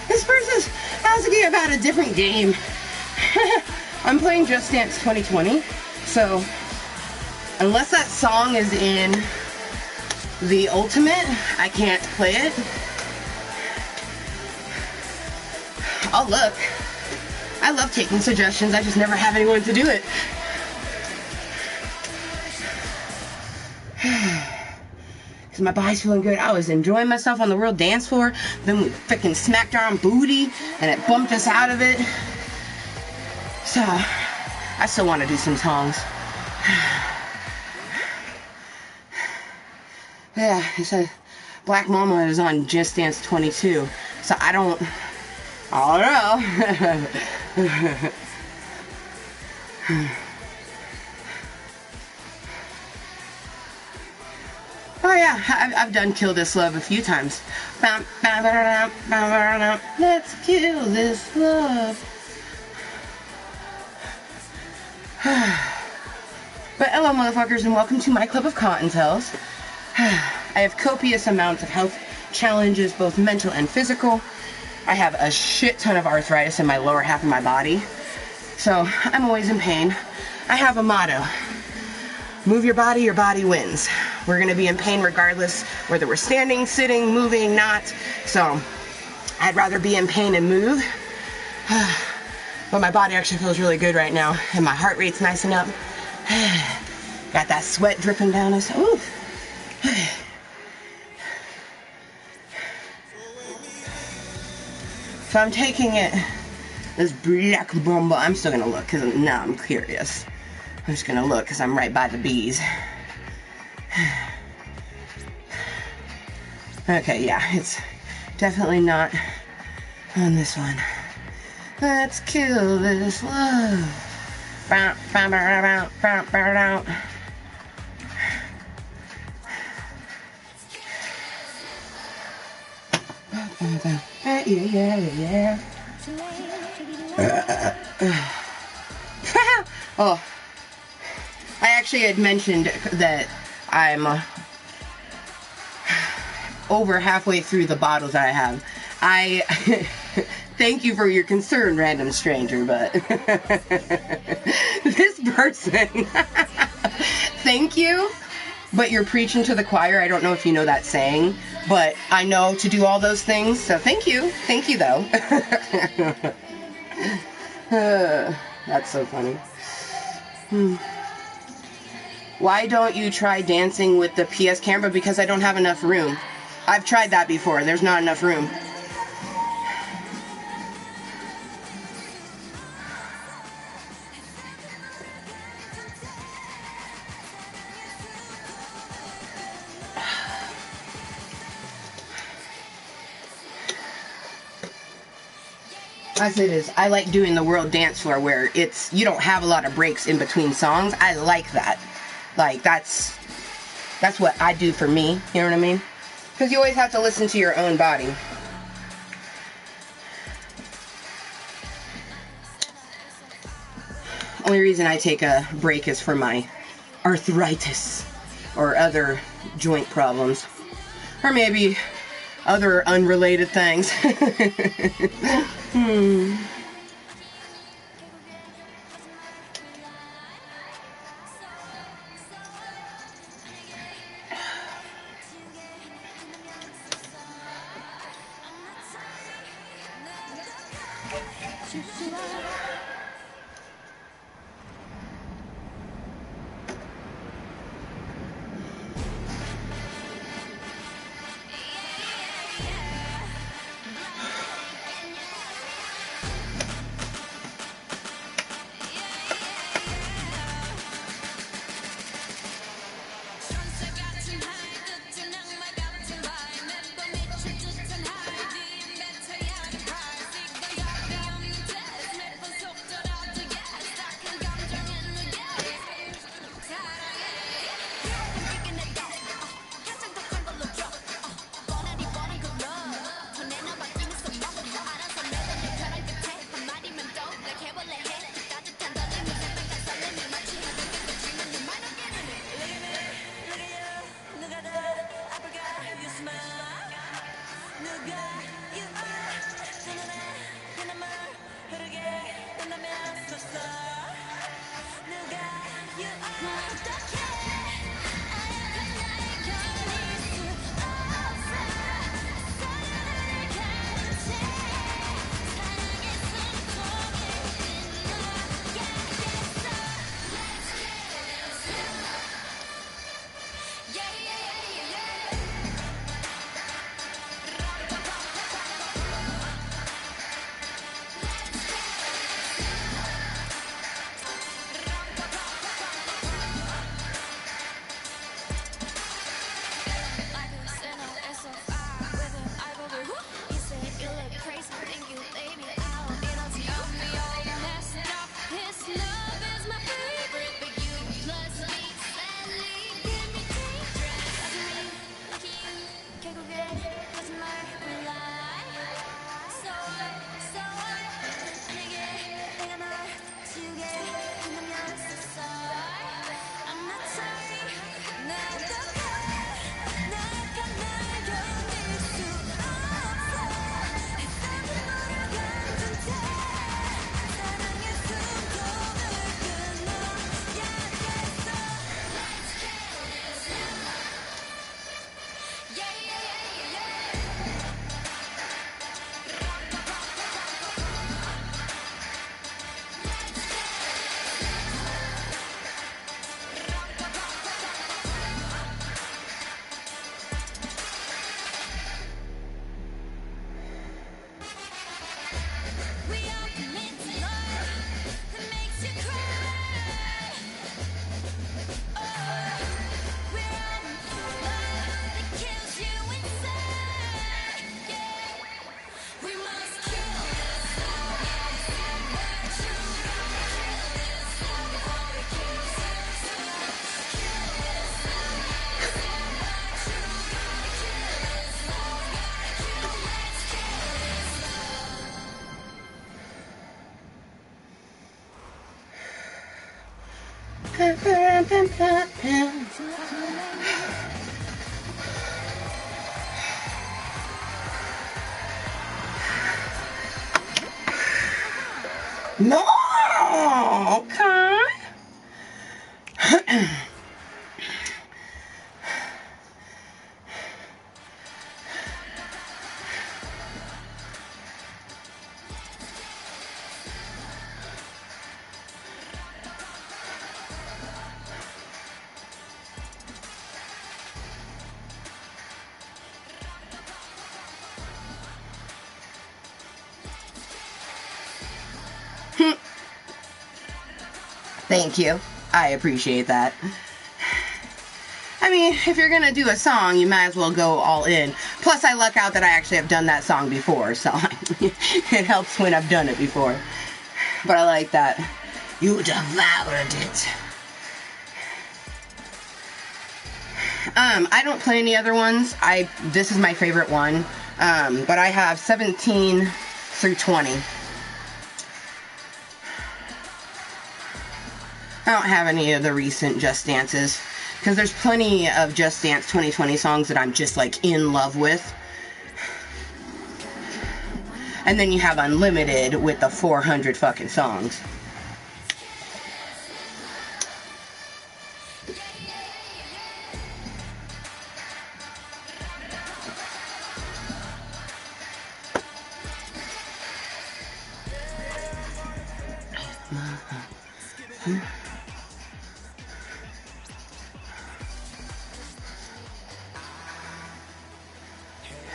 This person's asking about a different game. I'm playing Just Dance 2020, so unless that song is in the Ultimate, I can't play it. I'll look. I love taking suggestions, I just never have anyone to do it. Because my body's feeling good. I was enjoying myself on the real dance floor. Then we freaking smacked our own booty and it bumped us out of it. So, I still want to do some songs. Yeah, he said Black Mama is on Just Dance 22. So I don't know. Oh yeah, I've done Kill This Love a few times. Let's kill this love. But hello motherfuckers and welcome to my club of Kottontales. I have copious amounts of health challenges, both mental and physical. I have a shit ton of arthritis in my lower half of my body. So I'm always in pain. I have a motto. Move your body wins. We're going to be in pain regardless whether we're standing, sitting, moving, not. So I'd rather be in pain and move. But my body actually feels really good right now. And my heart rate's nice and up. Got that sweat dripping down us. Ooh. So I'm taking it, this black bomba. I'm still going to look because now I'm curious. I'm just going to look because I'm right by the bees. Okay, yeah, it's definitely not on this one. Let's kill this love. Yeah. Oh, I actually had mentioned that I'm over halfway through the bottles that I have. I thank you for your concern, random stranger, but this person, thank you, but you're preaching to the choir. I don't know if you know that saying, but I know to do all those things, so thank you though. That's so funny. Why don't you try dancing with the PS camera? Because I don't have enough room. I've tried that before. There's not enough room. As it is, I like doing the world dance floor where you don't have a lot of breaks in between songs. I like that. Like, that's what I do for me, you know what I mean? Because you always have to listen to your own body. Only reason I take a break is for my arthritis or other joint problems. Or maybe other unrelated things. No! Okay. Thank you. I appreciate that. I mean, if you're gonna do a song, you might as well go all in. Plus, I luck out that I actually have done that song before, so it helps when I've done it before. But I like that. You devoured it. I don't play any other ones. This is my favorite one. But I have 17 through 20. I don't have any of the recent Just Dances, because there's plenty of Just Dance 2020 songs that I'm just like in love with. And then you have Unlimited with the 400 fucking songs.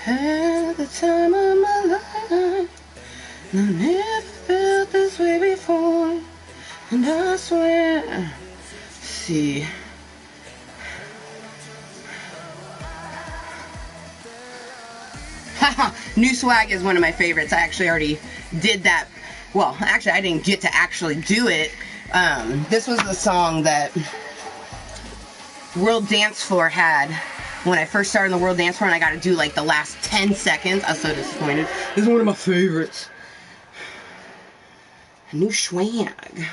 At the time of my life, I never felt this way before, and I swear. See. Haha, New Swag is one of my favorites. I actually already did that. Well, actually, I didn't get to actually do it. This was the song that World Dance Floor had when I first started in the World Dance Floor, and I got to do like the last 10 seconds. I was so disappointed. This is one of my favorites. New Swag.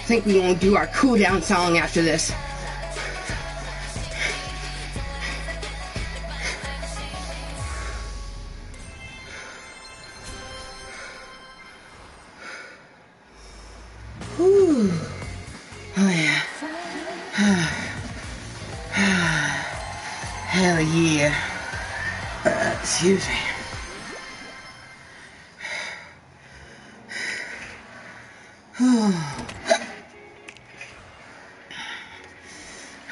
think we're gonna do our cool down song after this. Whew. Oh yeah. Hell yeah. Excuse me.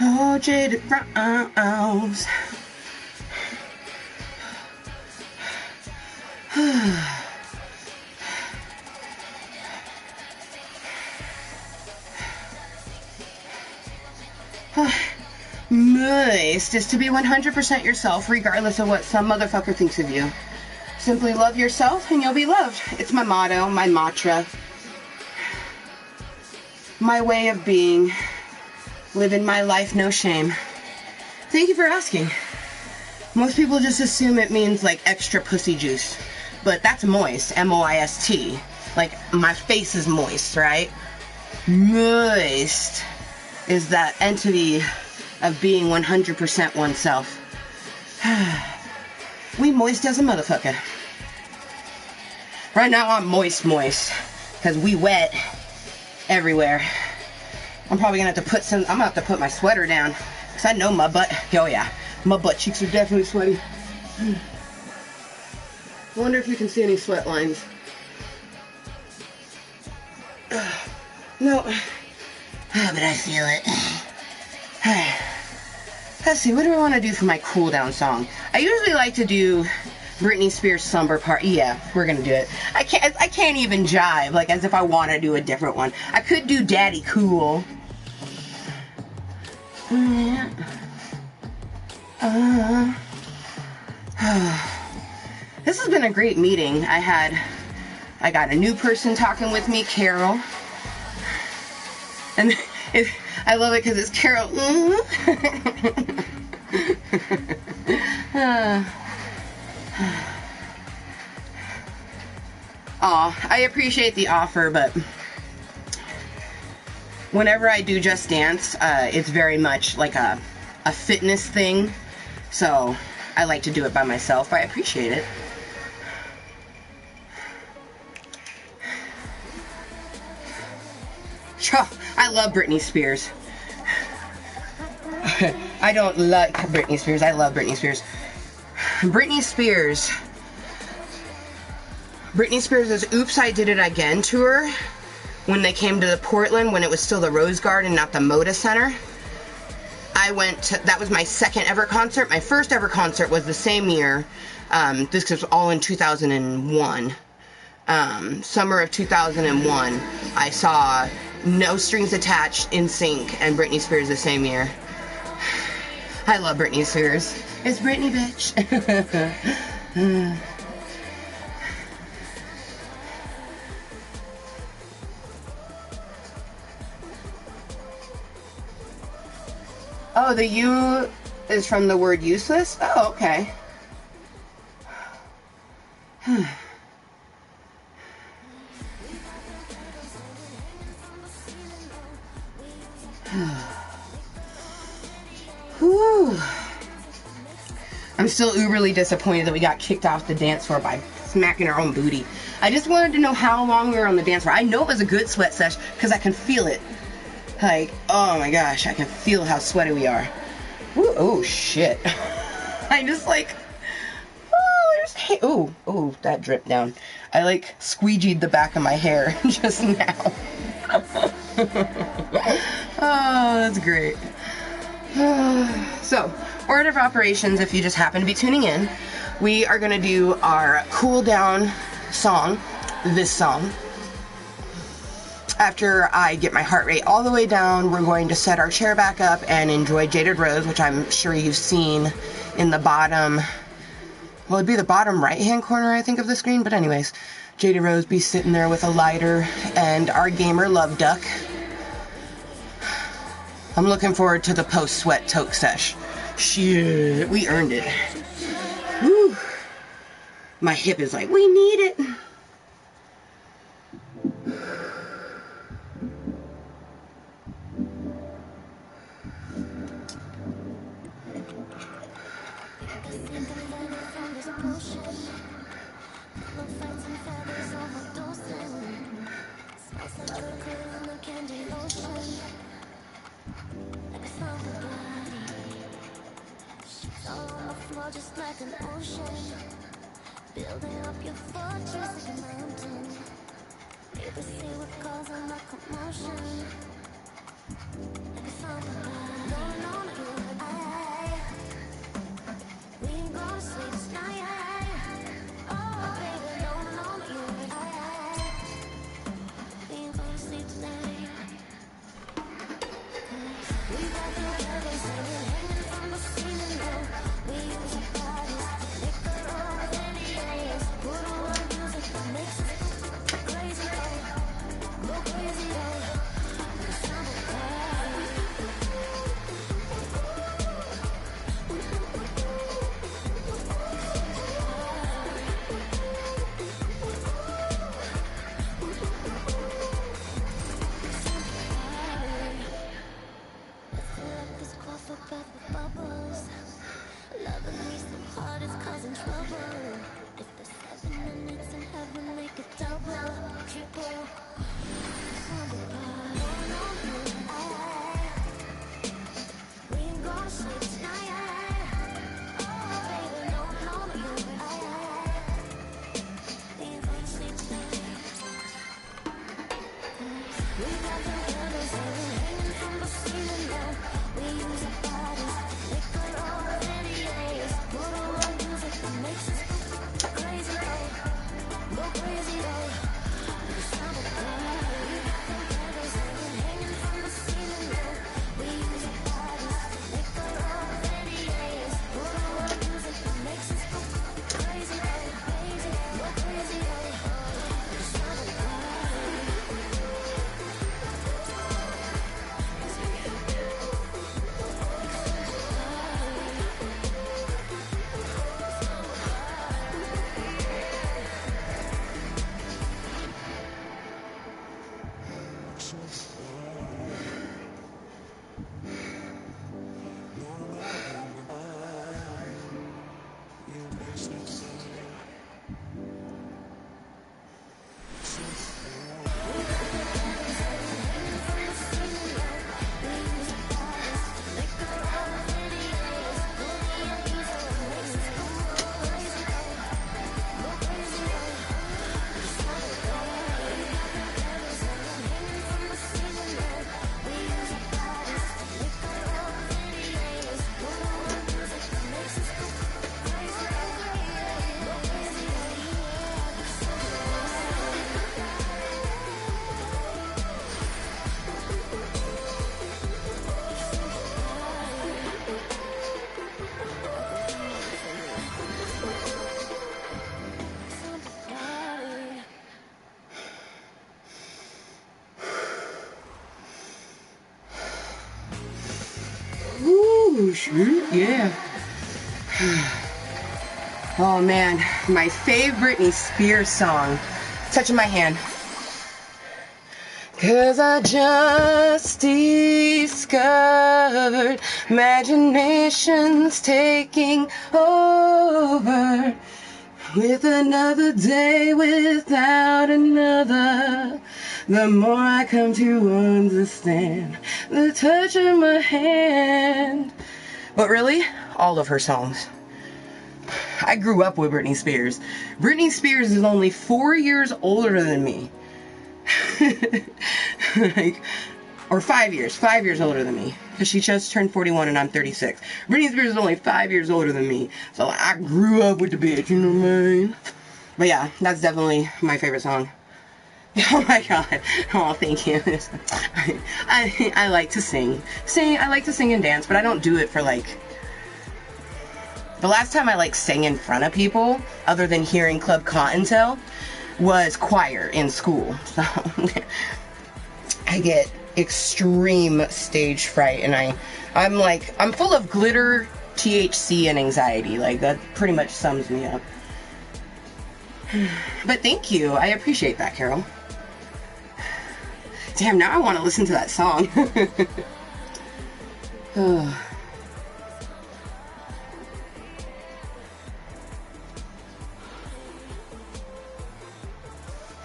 Oh, jaded browns. Mooiisstt is to be 100% yourself, regardless of what some motherfucker thinks of you. Simply love yourself and you'll be loved. It's my motto, my mantra, my way of being. Living my life, no shame. Thank you for asking. Most people just assume it means like extra pussy juice, but that's moist, M-O-I-S-T. Like my face is moist, right? Mooiisstt is that entity of being 100% oneself. We moist as a motherfucker. Right now I'm moist, because we wet everywhere. I'm probably gonna have to put I'm gonna have to put my sweater down, because I know my butt, oh yeah, my butt cheeks are definitely sweaty. I wonder if you can see any sweat lines. No, but I feel it. Let's see, what do I want to do for my cool down song? I usually like to do Britney Spears' Slumber Party. Yeah, we're gonna do it. I can't even jive, like as if I want to do a different one. I could do Daddy Cool. This has been a great meeting. I got a new person talking with me, Carol. And I love it because it's Carol. Aw, I appreciate the offer, but whenever I do Just Dance, it's very much like a fitness thing. So I like to do it by myself, but I appreciate it. I love Britney Spears. I don't like Britney Spears. I love Britney Spears. Britney Spears' Oops, I Did It Again tour, when they came to Portland, when it was still the Rose Garden, not the Moda Center. I went to, that was my second ever concert. My first ever concert was the same year. This was all in 2001. Summer of 2001. I saw No Strings Attached, NSYNC, and Britney Spears the same year. I love Britney Spears. It's Britney, bitch. Oh, the U is from the word useless? Oh, okay. Whew. I'm still uberly disappointed that we got kicked off the dance floor by smacking our own booty. I just wanted to know how long we were on the dance floor. I know it was a good sweat sesh because I can feel it. Like, oh my gosh, I can feel how sweaty we are. Ooh, oh shit. I just like, oh, that dripped down. I like squeegeed the back of my hair just now. Oh, that's great. So, order of operations, if you just happen to be tuning in, we are going to do our cool down song, this song. After I get my heart rate all the way down, we're going to set our chair back up and enjoy Jaded Rose, which I'm sure you've seen in the bottom, well, it'd be the bottom right-hand corner, I think, of the screen, but anyways, Jaded Rose be sitting there with a lighter and our gamer Love Duck. I'm looking forward to the post-sweat toke sesh. Shit, we earned it. Woo. My hip is like, we need it. Sink and learning from this potion. No fights and feathers overdosing. Smells like turquoise in the candy ocean. Like a summer body. Sheets all on the floor just like an ocean. Building up your fortress like a mountain. Neighbors say we're causing a commotion. Like a summer body. No, no, no, you and I. We ain't gonna sleep tonight. Oh, baby, no, no, no, you and I. We ain't gonna sleep tonight. We got together, singing, hanging from the ceiling now. We use our bodies, liquor over NDAs. Put on our music that makes us go crazy, oh. Go crazy, oh. Like a summer party. Fill up this coffee cup with bubbles. Loving me so hard it's causing trouble. If there's 7 minutes in heaven, make it double, triple. Summer party. No, no, you and I. We ain't gonna sleep tonight. Oh, baby, no, no, no, you and I. We ain't gonna sleep tonight. We got together, singing, hanging from the ceiling now. We use our bodies, liquor over NDAs. Put on our music that makes us go crazy, oh. Go crazy, oh. Like a summer party. We got together, singing, hanging from the ceiling now. We use our bodies, liquor over NDAs. Put on our music that makes us go crazy, oh. Crazy, go crazy, oh. Like a summer party. Ooh, shoot, yeah. Oh man, my favorite Britney Spears song. Touching my hand. 'Cause I just discovered imagination's taking over. With another day without another, the more I come to understand the touch of my hand. But really, all of her songs. I grew up with Britney Spears. Britney Spears is only 4 years older than me. Or 5 years older than me. Because she just turned 41 and I'm 36. Britney Spears is only 5 years older than me. So I grew up with the bitch, you know what I mean? But yeah, that's definitely my favorite song. Oh my god. Oh, thank you. I like to sing. I like to sing and dance, but I don't do it for like... The last time I like sang in front of people, other than hearing Club Kottontale, was choir in school. So I get extreme stage fright, and I'm full of glitter, THC, and anxiety. Like, that pretty much sums me up. But thank you. I appreciate that, Carol. Damn, now I want to listen to that song.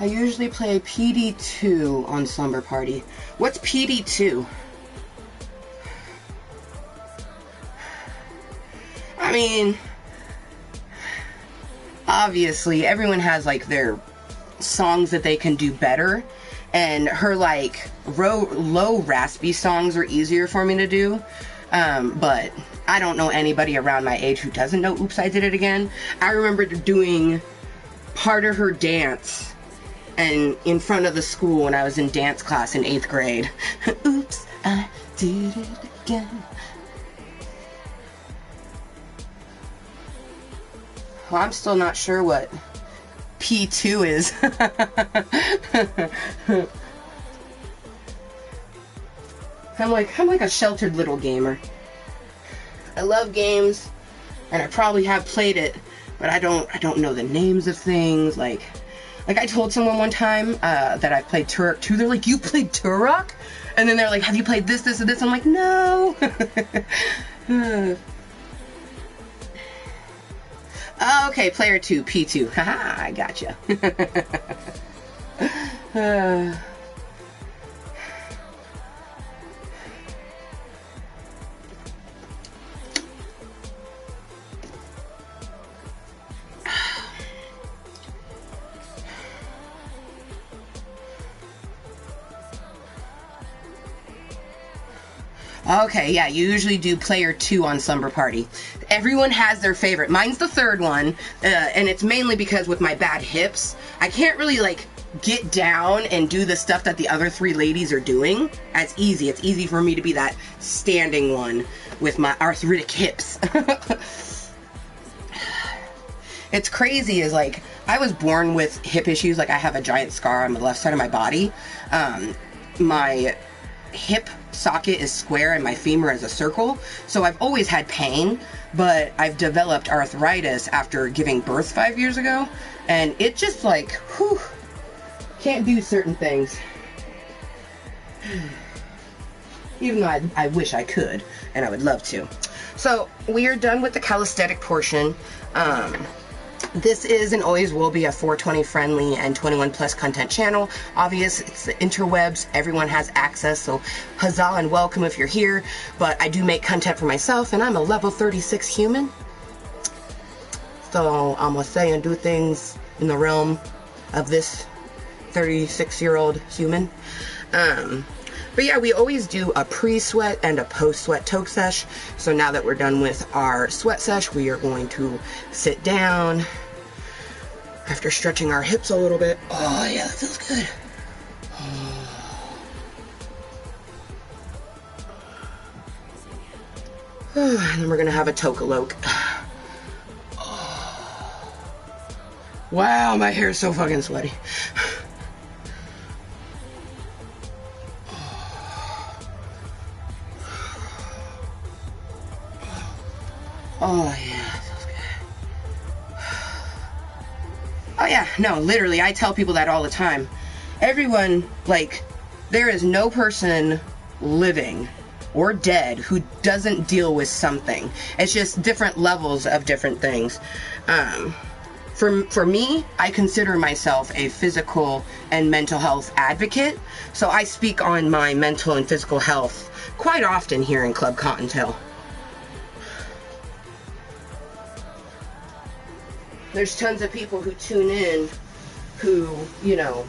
I usually play PD2 on Slumber Party. What's PD2? I mean, obviously, everyone has, like, their songs that they can do better. And her, like, low raspy songs are easier for me to do. But I don't know anybody around my age who doesn't know Oops, I Did It Again. I remember doing part of her dance and in front of the school when I was in dance class in 8th grade. Oops, I did it again. Well, I'm still not sure what P2 is. I'm like a sheltered little gamer. I love games, and I probably have played it, but I don't know the names of things. Like I told someone one time that I played Turok 2. They're like, "You played Turok?" And then they're like, "Have you played this, this, and this?" I'm like, "No." Oh, okay, player 2, P2. Haha, I gotcha. Okay, yeah, you usually do player 2 on Slumber Party. Everyone has their favorite. Mine's the third one, and it's mainly because with my bad hips, I can't really, like, get down and do the stuff that the other 3 ladies are doing as easy. It's easy for me to be that standing one with my arthritic hips. It's crazy is, like, I was born with hip issues. Like, I have a giant scar on the left side of my body. My hip socket is square and my femur is a circle, so I've always had pain, but I've developed arthritis after giving birth 5 years ago, and it just, like, whew, can't do certain things. Even though I wish I could, and I would love to. So, we are done with the calisthenic portion. This is and always will be a 420 friendly and 21 plus content channel. Obvious, it's the interwebs, everyone has access, so huzzah and welcome if you're here. But I do make content for myself, and I'm a level 36 human. So I'm gonna say and do things in the realm of this 36-year-old human. But yeah, we always do a pre-sweat and a post-sweat toke sesh. So now that we're done with our sweat sesh, we are going to sit down after stretching our hips a little bit. Oh yeah, that feels good. And then we're gonna have a toke-a-loke. Wow, my hair is so fucking sweaty. Oh yeah, that feels good. Oh yeah, no, literally, I tell people that all the time. Everyone, like, there is no person living or dead who doesn't deal with something. It's just different levels of different things. For me, I consider myself a physical and mental health advocate, so I speak on my mental and physical health quite often here in Club Kottontale. There's tons of people who tune in who, you know,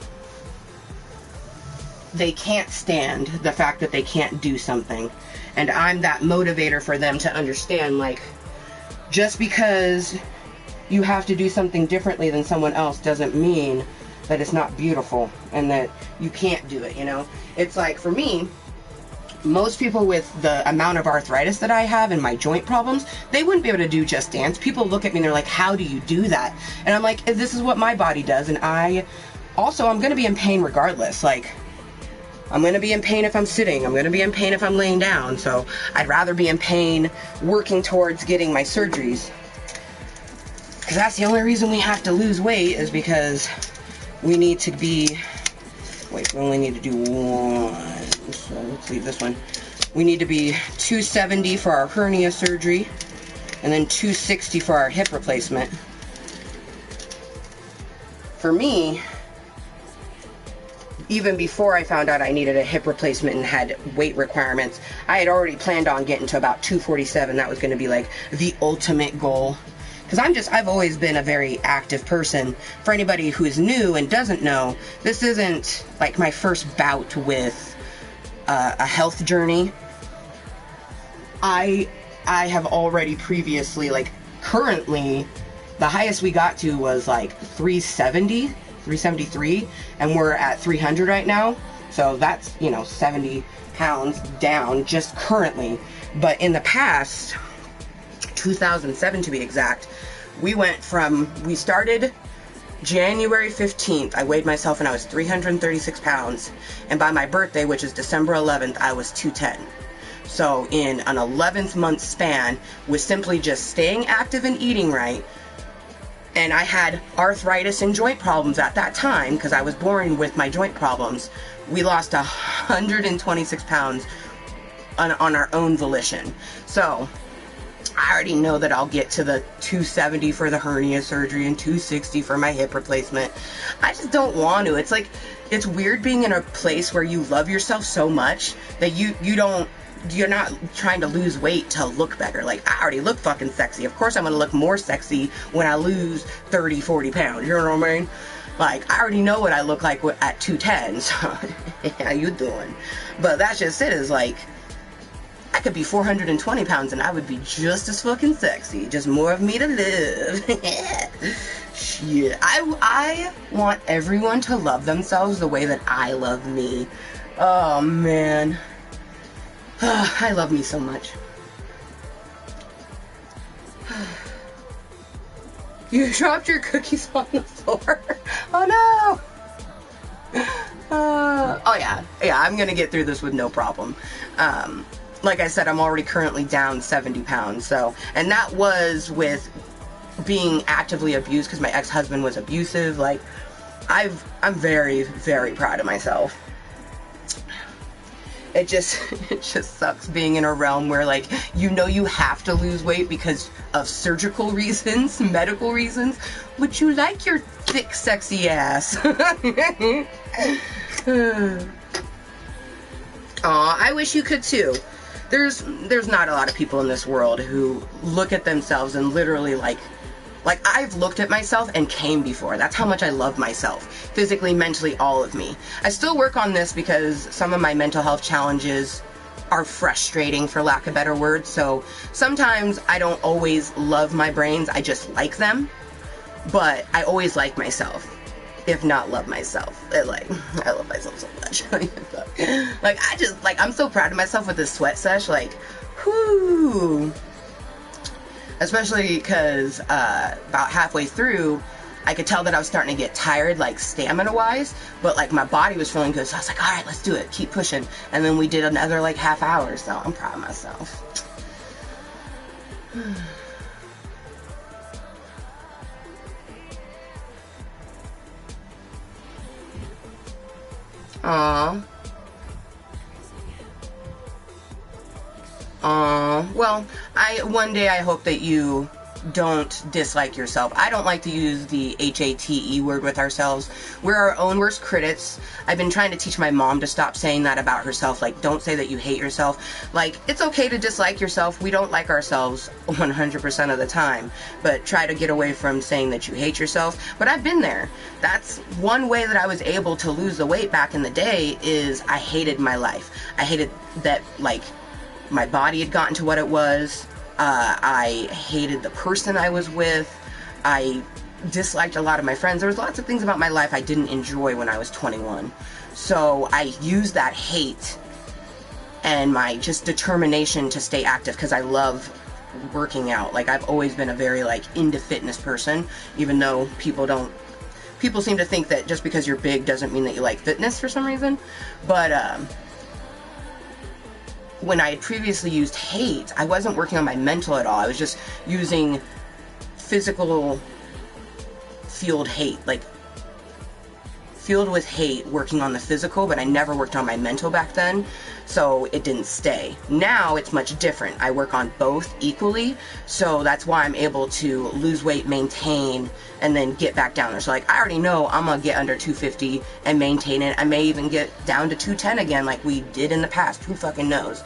they can't stand the fact that they can't do something. And I'm that motivator for them to understand, like, just because you have to do something differently than someone else doesn't mean that it's not beautiful and that you can't do it, you know? It's like, for me, most people with the amount of arthritis that I have and my joint problems, they wouldn't be able to do Just Dance. People look at me and they're like, how do you do that? And I'm like, this is what my body does, and I'm going to be in pain regardless. Like, I'm going to be in pain if I'm sitting. I'm going to be in pain if I'm laying down. So I'd rather be in pain working towards getting my surgeries. Because that's the only reason we have to lose weight, is because we need to be... Wait, we only need to do one. So let's leave this one. We need to be 270 for our hernia surgery, and then 260 for our hip replacement. For me, even before I found out I needed a hip replacement and had weight requirements, I had already planned on getting to about 247. That was going to be like the ultimate goal. Because I've always been a very active person. For anybody who is new and doesn't know, this isn't like my first bout with a health journey. I have already previously, like currently, the highest we got to was like 373, and we're at 300 right now. So that's, 70 pounds down just currently. But in the past, 2007 to be exact, we started January 15th, I weighed myself and I was 336 pounds. And by my birthday, which is December 11th, I was 210. So in an 11th month span, with simply just staying active and eating right, and I had arthritis and joint problems at that time, because I was born with my joint problems, we lost 126 pounds on our own volition. So I already know that I'll get to the 270 for the hernia surgery and 260 for my hip replacement. I just don't want to. It's like, it's weird being in a place where you love yourself so much that you're not trying to lose weight to look better. Like, I already look fucking sexy. Of course I'm going to look more sexy when I lose 30, 40 pounds. You know what I mean? Like, I already know what I look like at 210. So, how you doing? But that's just it, is like, I could be 420 pounds and I would be just as fucking sexy. Just more of me to live. Shit. I want everyone to love themselves the way that I love me. Oh, man. I love me so much. You dropped your cookies on the floor. Oh, no. Oh, yeah. Yeah, I'm going to get through this with no problem. Like I said, I'm already currently down 70 pounds. So, and that was with being actively abused because my ex-husband was abusive. Like, I'm very, very proud of myself. It just sucks being in a realm where, like, you have to lose weight because of surgical reasons, medical reasons. Would you like your thick, sexy ass? Aw, I wish you could too. There's not a lot of people in this world who look at themselves and literally like I've looked at myself and came before. That's how much I love myself. Physically, mentally, all of me. I still work on this because some of my mental health challenges are frustrating, for lack of better words. So sometimes I don't always love my brains. I just like them. But I always like myself, if not love myself. I love myself so much. I'm so proud of myself with this sweat sesh. Like, whoo. Especially because about halfway through, I could tell that I was starting to get tired, like stamina-wise, but like my body was feeling good, so I was like, all right, let's do it, keep pushing. And then we did another like half hour, so I'm proud of myself. Aww. Well, one day I hope that you don't dislike yourself. I don't like to use the HATE word with ourselves. We're our own worst critics. I've been trying to teach my mom to stop saying that about herself. Like, don't say that you hate yourself. Like, it's okay to dislike yourself. We don't like ourselves 100% of the time. But try to get away from saying that you hate yourself. But I've been there. That's one way that I was able to lose the weight back in the day, is I hated my life. I hated that, like, my body had gotten to what it was. I hated the person I was with. I disliked a lot of my friends. There was lots of things about my life I didn't enjoy when I was 21. So I used that hate and my just determination to stay active, because I love working out. Like, I've always been a very, like, into fitness person, even though people seem to think that just because you're big doesn't mean that you like fitness for some reason. But, when I had previously used hate, I wasn't working on my mental at all. I was just using physical fueled hate, like fueled with hate working on the physical, but I never worked on my mental back then, so it didn't stay. Now it's much different. I work on both equally, so that's why I'm able to lose weight, maintain, and then get back down there. So like, I already know I'm gonna get under 250 and maintain it. I may even get down to 210 again like we did in the past. Who fucking knows?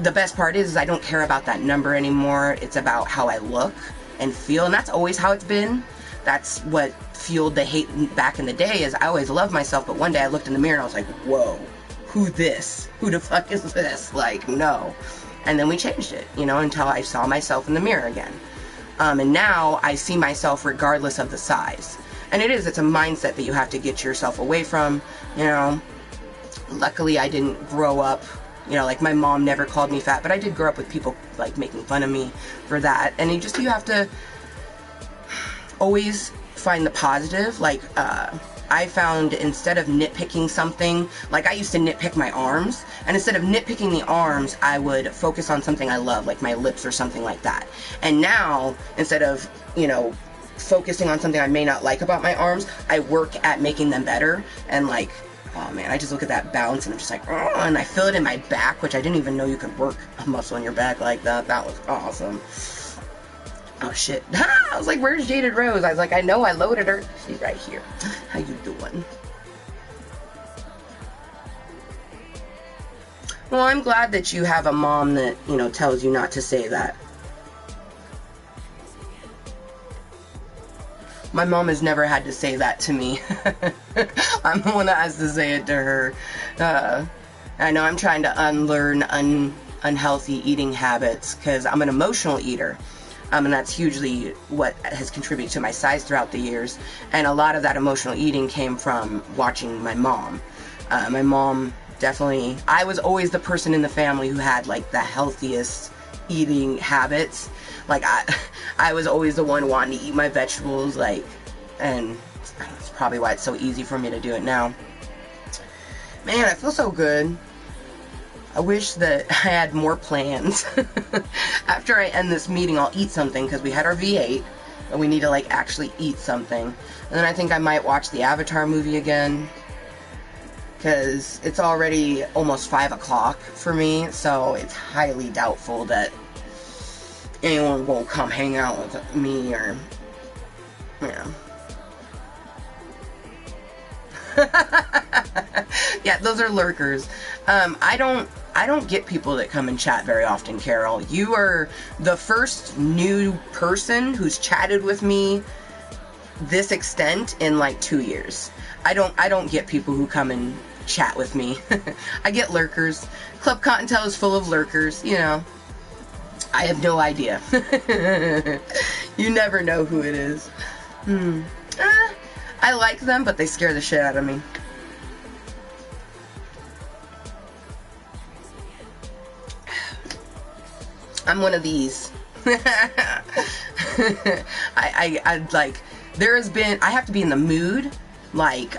The best part is I don't care about that number anymore. It's about how I look and feel, and that's always how it's been. That's what fueled the hate back in the day, is I always loved myself, but one day I looked in the mirror and I was like, whoa, who this? Who the fuck is this? Like, no. And then we changed it, you know, until I saw myself in the mirror again. And now I see myself regardless of the size. And it's a mindset that you have to get yourself away from, you know. Luckily I didn't grow up, you know, like my mom never called me fat, but I did grow up with people like making fun of me for that. And you have to always find the positive. Like, I found, instead of nitpicking something, like I used to nitpick my arms, and instead of nitpicking the arms, I would focus on something I love, like my lips or something like that. And now, instead of, you know, focusing on something I may not like about my arms, I work at making them better. And like, oh man, I just look at that bounce and I'm just like, oh, and I feel it in my back, which I didn't even know you could work a muscle in your back like that. That was awesome. Oh shit. I was like, where's Jaded Rose? I was like, I know I loaded her. She's right here. How you doing? Well, I'm glad that you have a mom that, you know, tells you not to say that. My mom has never had to say that to me. I'm the one that has to say it to her. I know I'm trying to unlearn unhealthy eating habits, because I'm an emotional eater. And that's hugely what has contributed to my size throughout the years. And a lot of that emotional eating came from watching my mom. My mom definitely, I was always the person in the family who had like the healthiest eating habits. Like I was always the one wanting to eat my vegetables, like, and that's probably why it's so easy for me to do it now. Man, I feel so good. I wish that I had more plans. After I end this meeting, I'll eat something, because we had our V8, and we need to, like, actually eat something. And then I think I might watch the Avatar movie again, because it's already almost 5 o'clock for me, so it's highly doubtful that anyone will come hang out with me, or, yeah. Yeah, those are lurkers. I don't get people that come and chat very often, Carol. You are the first new person who's chatted with me this extent in like 2 years. I don't get people who come and chat with me. I get lurkers. Club Kottontale is full of lurkers, you know. I have no idea. You never know who it is. I like them, but they scare the shit out of me. I'm one of these. I like, there has been, I have to be in the mood, like,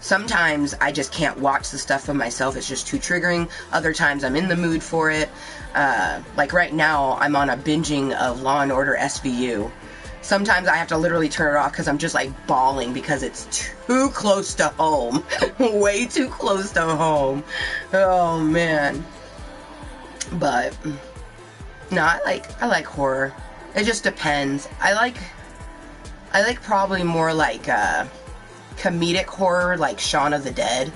sometimes I just can't watch the stuff of myself, it's just too triggering. Other times I'm in the mood for it. Like right now, I'm on a binging of Law & Order SVU. Sometimes I have to literally turn it off because I'm just like bawling because it's too close to home. Way too close to home. Oh man. But no, I like horror. It just depends. I like probably more like comedic horror, like Shaun of the Dead.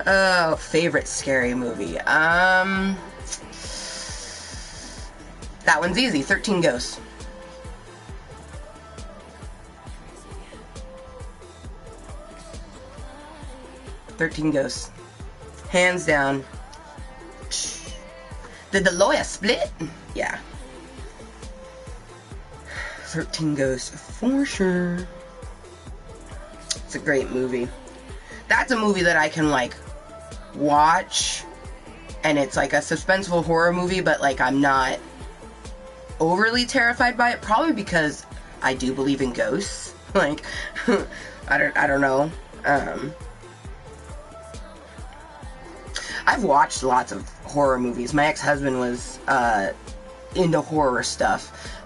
Oh, favorite scary movie. That one's easy. 13 Ghosts. Hands down. Did the lawyer split? Yeah. 13 Ghosts for sure. It's a great movie. That's a movie that I can like watch, and it's like a suspenseful horror movie, but like I'm not overly terrified by it, probably because I do believe in ghosts. Like I don't know. I've watched lots of horror movies. My ex-husband was into horror stuff,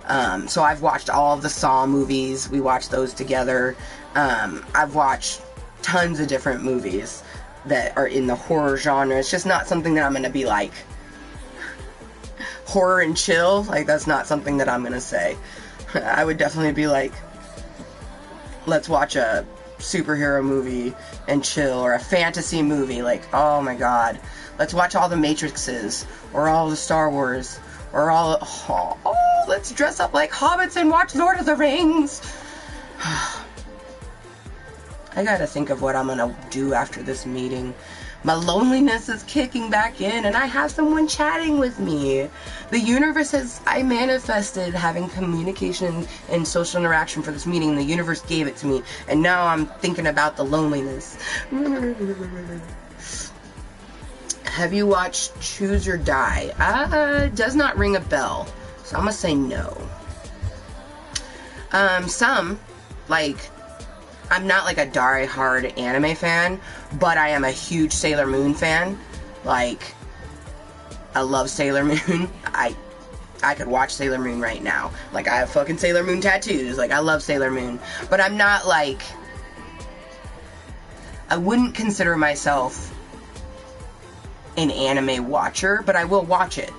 So I've watched all of the Saw movies. We watched those together. I've watched tons of different movies that are in the horror genre. It's just not something that I'm going to be like, horror and chill. Like, that's not something that I'm going to say. I would definitely be like, let's watch a superhero movie and chill, or a fantasy movie. Like, oh my god, let's watch all the Matrixes, or all the Star Wars, or all, oh, let's dress up like hobbits and watch Lord of the Rings. I gotta think of what I'm gonna do after this meeting. My loneliness is kicking back in, and I have someone chatting with me. The universe I manifested having communication and social interaction for this meeting. The universe gave it to me, and now I'm thinking about the loneliness. Have you watched Choose or Die? Does not ring a bell, so I'm gonna say no. Some, like, I'm not like a die-hard anime fan, but I am a huge Sailor Moon fan. Like, I love Sailor Moon. I could watch Sailor Moon right now. Like, I have fucking Sailor Moon tattoos. Like, I love Sailor Moon. But I'm not like, I wouldn't consider myself an anime watcher, but I will watch it.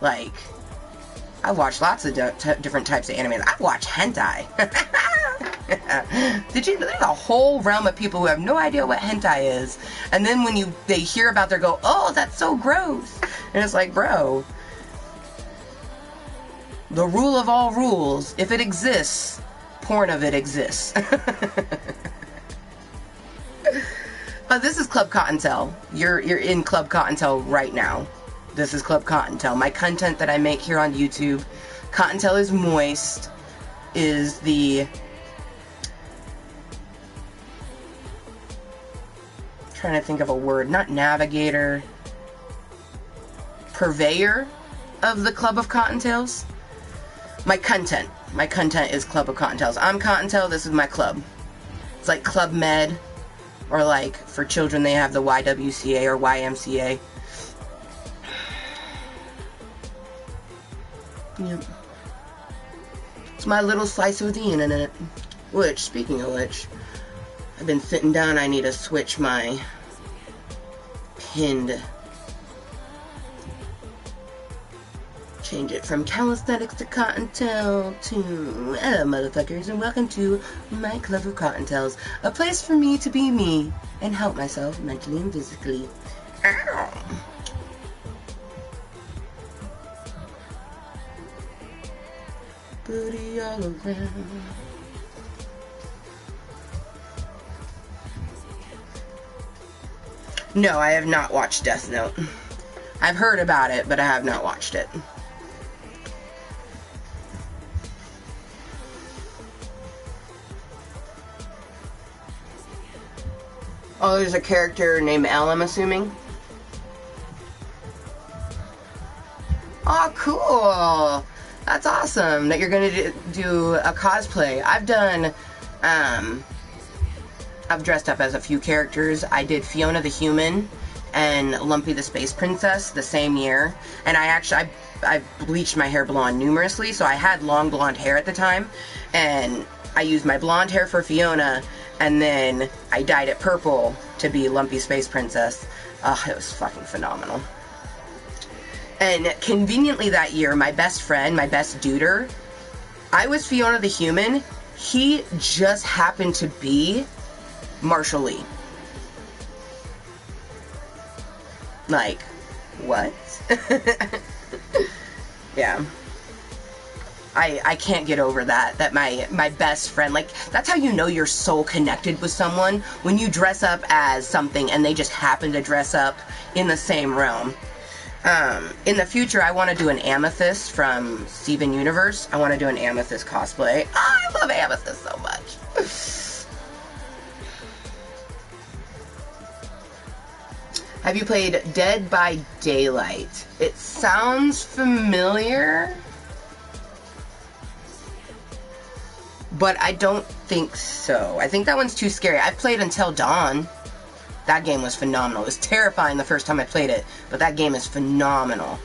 Like, I watch lots of different types of anime. I watch hentai. There's a whole realm of people who have no idea what hentai is, and then when they hear about it, go, oh, that's so gross. And it's like, bro, the rule of all rules, if it exists, porn of it exists. This is Club Kottontale. You're in Club Kottontale right now. This is Club Kottontale. My content that I make here on YouTube. Kottontale is moist. Is the... trying to think of a word. Not navigator. Purveyor of the Club of Kottontales. My content is Club of Kottontales. I'm Kottontale. This is my club. It's like Club Med. Or like, for children, they have the YWCA or YMCA. Yep. It's my little slice of the internet. Which, speaking of which, I've been sitting down. I need to switch my pinned. Change it from Kalisthenics to Kottontale to hello, motherfuckers, and welcome to my Club of Kottontales, a place for me to be me and help myself mentally and physically. Ow. Booty all around. No, I have not watched Death Note. I've heard about it, but I have not watched it. Oh, there's a character named Elle, I'm assuming. Oh, cool. That's awesome that you're going to do a cosplay. I've dressed up as a few characters. I did Fiona the Human and Lumpy the Space Princess the same year. And I bleached my hair blonde numerously, so I had long blonde hair at the time. And I used my blonde hair for Fiona, and then I dyed it purple to be Lumpy Space Princess. Oh, it was fucking phenomenal. And conveniently that year, my best friend, my best duder, I was Fiona the Human. He just happened to be Marshall Lee. Like, what? Yeah. I can't get over that my best friend, like, that's how you know you're so connected with someone, when you dress up as something and they just happen to dress up in the same realm. In the future, I want to do an Amethyst from Steven Universe. I want to do an Amethyst cosplay. Oh, I love Amethyst so much. Have you played Dead by Daylight? It sounds familiar, but I don't think so. I think that one's too scary. I played Until Dawn. That game was phenomenal. It was terrifying the first time I played it, but that game is phenomenal.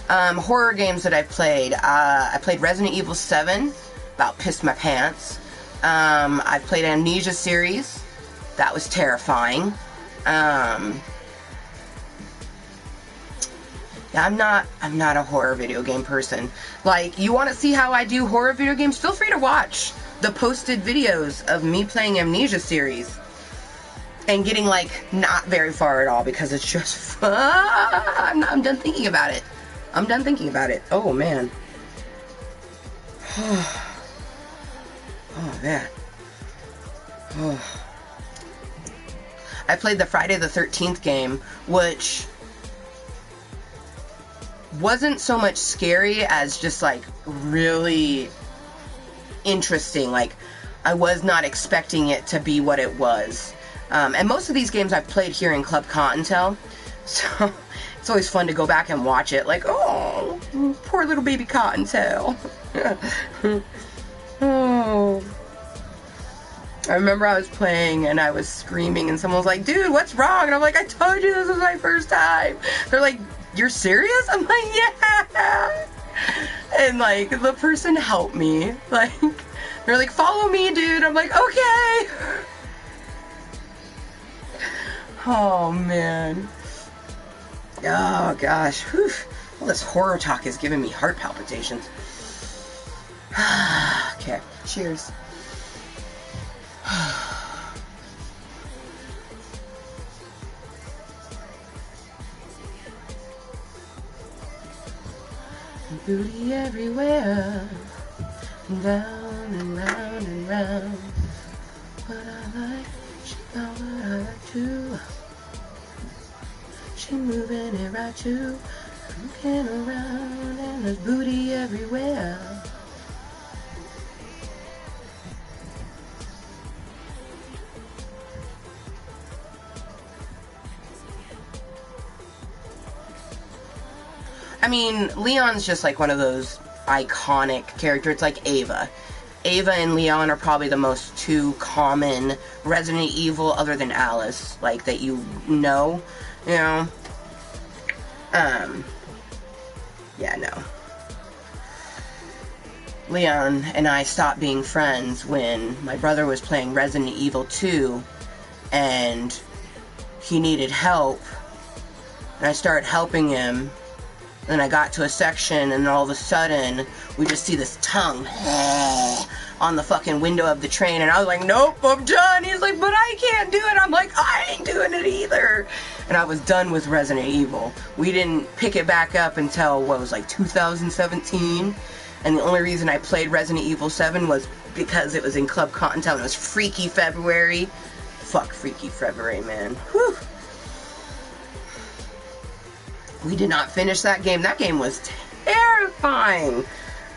Horror games that I've played. I played Resident Evil 7. About pissed my pants. I've played Amnesia series. That was terrifying. Yeah, I'm not a horror video game person. Like, you want to see how I do horror video games? Feel free to watch the posted videos of me playing Amnesia series. And getting, like, not very far at all because it's just fun. I'm done thinking about it. I'm done thinking about it. Oh, man. Oh, man. Oh. I played the Friday the 13th game, which wasn't so much scary as just, like, really interesting. Like, I was not expecting it to be what it was. And most of these games I've played here in Club Kottontale, so it's always fun to go back and watch it. Like, oh, poor little baby Kottontale. Oh. I remember I was playing and I was screaming and someone was like, dude, what's wrong? And I'm like, I told you this was my first time. They're like, you're serious? I'm like, yeah. And like, the person helped me. Like, they're like, follow me, dude. I'm like, okay. Oh, man. Oh, gosh. Whew. All this horror talk is giving me heart palpitations. Okay, cheers. Beauty everywhere, down and round and round. What I like, she got what I like too. She moving it right too. Looking around and there's booty everywhere. I mean, Leon's just like one of those iconic characters. It's like Ava. Ava and Leon are probably the most two common Resident Evil, other than Alice, like, that you know. Yeah, no. Leon and I stopped being friends when my brother was playing Resident Evil 2, and he needed help, and I started helping him. Then I got to a section, and all of a sudden, we just see this tongue on the fucking window of the train, and I was like, nope, I'm done. He's like, but I can't do it. I'm like, I ain't doing it either. And I was done with Resident Evil. We didn't pick it back up until, what was like 2017, and the only reason I played Resident Evil 7 was because it was in Club Kottontale, and it was Freaky February. Fuck Freaky February, man. Whew. We did not finish that game. That game was terrifying.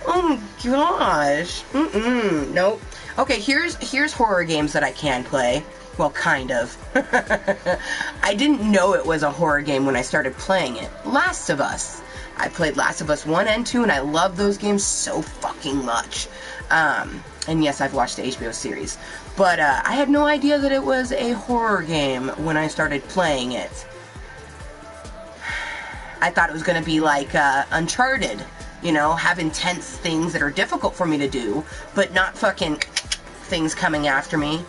Oh my gosh. Nope. Okay, here's horror games that I can play. Well, kind of. I didn't know it was a horror game when I started playing it. Last of Us. I played Last of Us 1 and 2, and I love those games so fucking much. And yes, I've watched the HBO series. But I had no idea that it was a horror game when I started playing it. I thought it was going to be like Uncharted, you know, have intense things that are difficult for me to do, but not fucking things coming after me.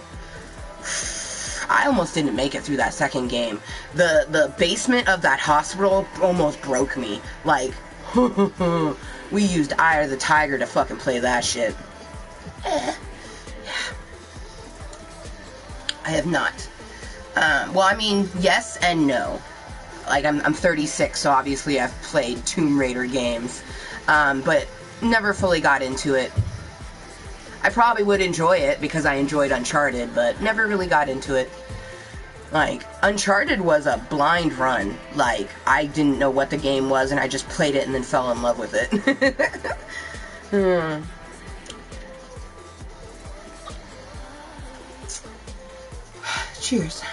I almost didn't make it through that second game. The basement of that hospital almost broke me. Like, we used Eye of the Tiger to fucking play that shit. Yeah. I have not. Well, I mean, yes and no. Like, I'm 36, so obviously I've played Tomb Raider games, but never fully got into it. I probably would enjoy it because I enjoyed Uncharted, but never really got into it. Like, Uncharted was a blind run. Like, I didn't know what the game was, and I just played it and then fell in love with it. Cheers.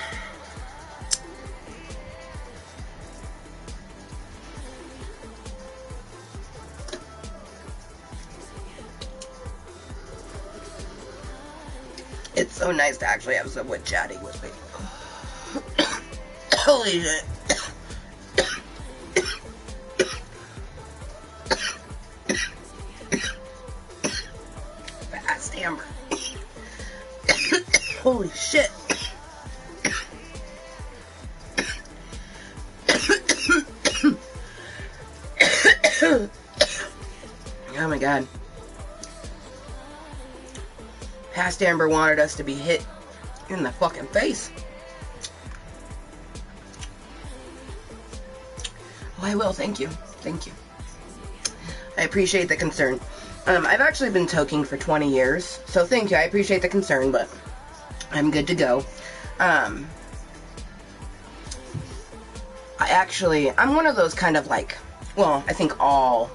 It's so nice to actually have someone chatting with me. Holy shit. Fast Amber. Holy shit. Oh my god. Past Amber wanted us to be hit in the fucking face. Oh, I will. Thank you. Thank you. I appreciate the concern. I've actually been toking for 20 years, so thank you. I appreciate the concern, but I'm good to go. I'm one of those kind of like, well, I think all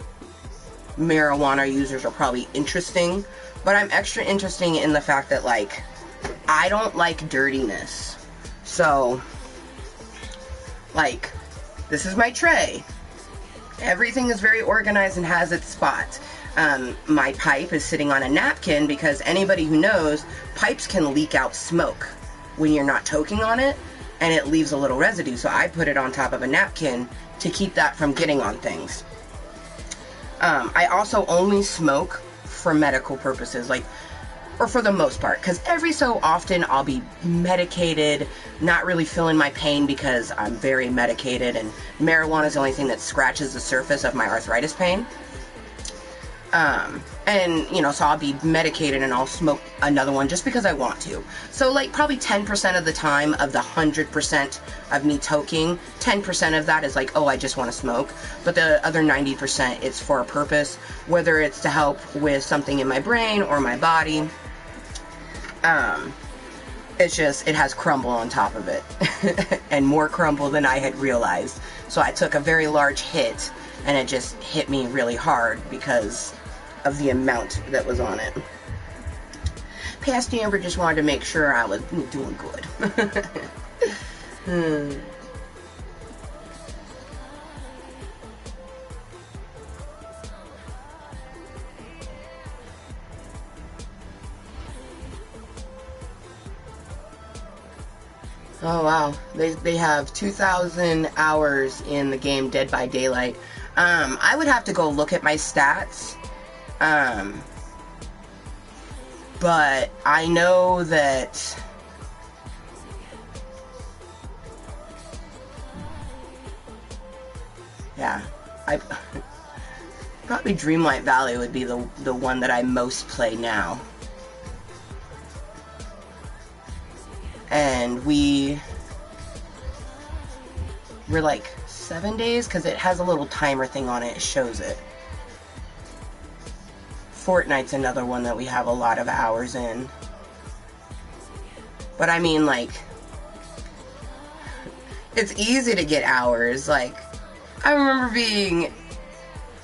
marijuana users are probably interesting, but I'm extra interesting in the fact that, like, I don't like dirtiness. So, like, this is my tray. Everything is very organized and has its spot. My pipe is sitting on a napkin because anybody who knows, pipes can leak out smoke when you're not toking on it, and it leaves a little residue. So I put it on top of a napkin to keep that from getting on things. I also only smoke for medical purposes, like, or for the most part, because every so often I'll be medicated, not really feeling my pain because I'm very medicated, and marijuana is the only thing that scratches the surface of my arthritis pain. And, you know, so I'll be medicated and I'll smoke another one just because I want to. So, like, probably 10% of the time of the 100% of me toking, 10% of that is like, oh, I just want to smoke. But the other 90% is for a purpose, whether it's to help with something in my brain or my body. It's just, it has crumble on top of it. And more crumble than I had realized. So I took a very large hit, and it just hit me really hard because of the amount that was on it. Past Amber just wanted to make sure I was doing good. Oh wow, they have 2,000 hours in the game Dead by Daylight. I would have to go look at my stats. But I know that probably Dreamlight Valley would be the one that I most play now. And we're like 7 days, because it has a little timer thing on it, it shows it. Fortnite's another one that we have a lot of hours in. But I mean, like, it's easy to get hours. Like, I remember being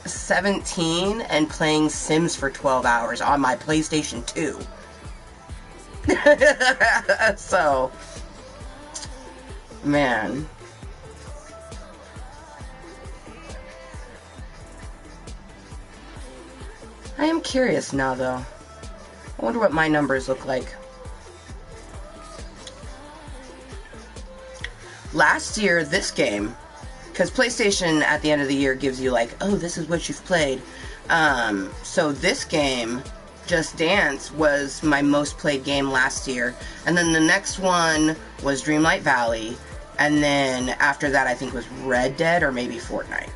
17 and playing Sims for 12 hours on my PlayStation 2. So, man. I am curious now, though. I wonder what my numbers look like. Last year, this game, because PlayStation at the end of the year gives you like, oh, this is what you've played. So this game, Just Dance, was my most played game last year. And then the next one was Dreamlight Valley. And then after that, I think was Red Dead or maybe Fortnite.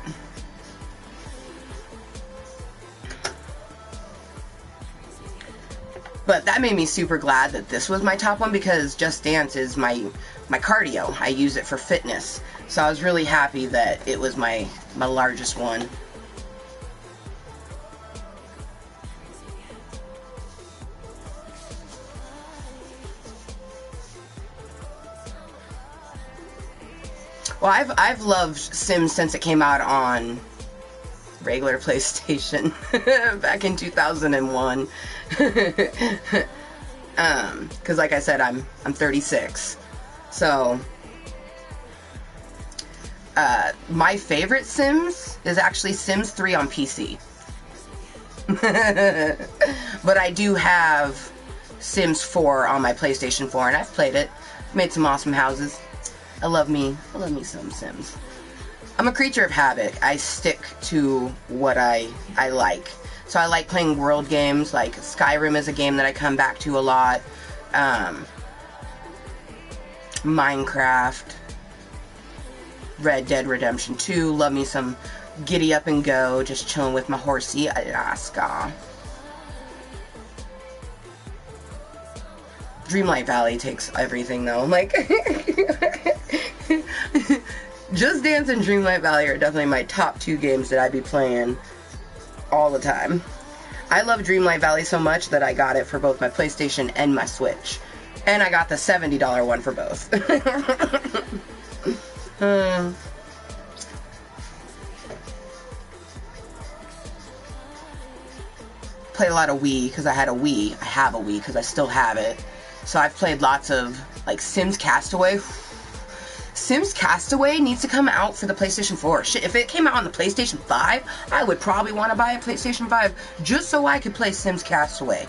But that made me super glad that this was my top one, because Just Dance is my cardio. I use it for fitness. So I was really happy that it was my largest one. Well, I've loved Sims since it came out on regular PlayStation back in 2001. Because like I said, I'm 36. So my favorite Sims is actually Sims 3 on PC. But I do have Sims 4 on my PlayStation 4, and I've played it. Made some awesome houses. I love me some Sims. I'm a creature of habit. I stick to what I like. So I like playing world games, like Skyrim is a game that I come back to a lot. Minecraft, Red Dead Redemption 2, love me some Giddy Up and Go, just chilling with my horsey, Alaska. Dreamlight Valley takes everything though, like, Just Dance and Dreamlight Valley are definitely my top 2 games that I'd be playing all the time. I love Dreamlight Valley so much that I got it for both my PlayStation and my Switch. And I got the $70 one for both. Played a lot of Wii because I had a Wii. I have a Wii because I still have it. So I've played lots of, like, Sims Castaway. Sims Castaway needs to come out for the PlayStation 4. Shit, if it came out on the PlayStation 5, I would probably want to buy a PlayStation 5 just so I could play Sims Castaway.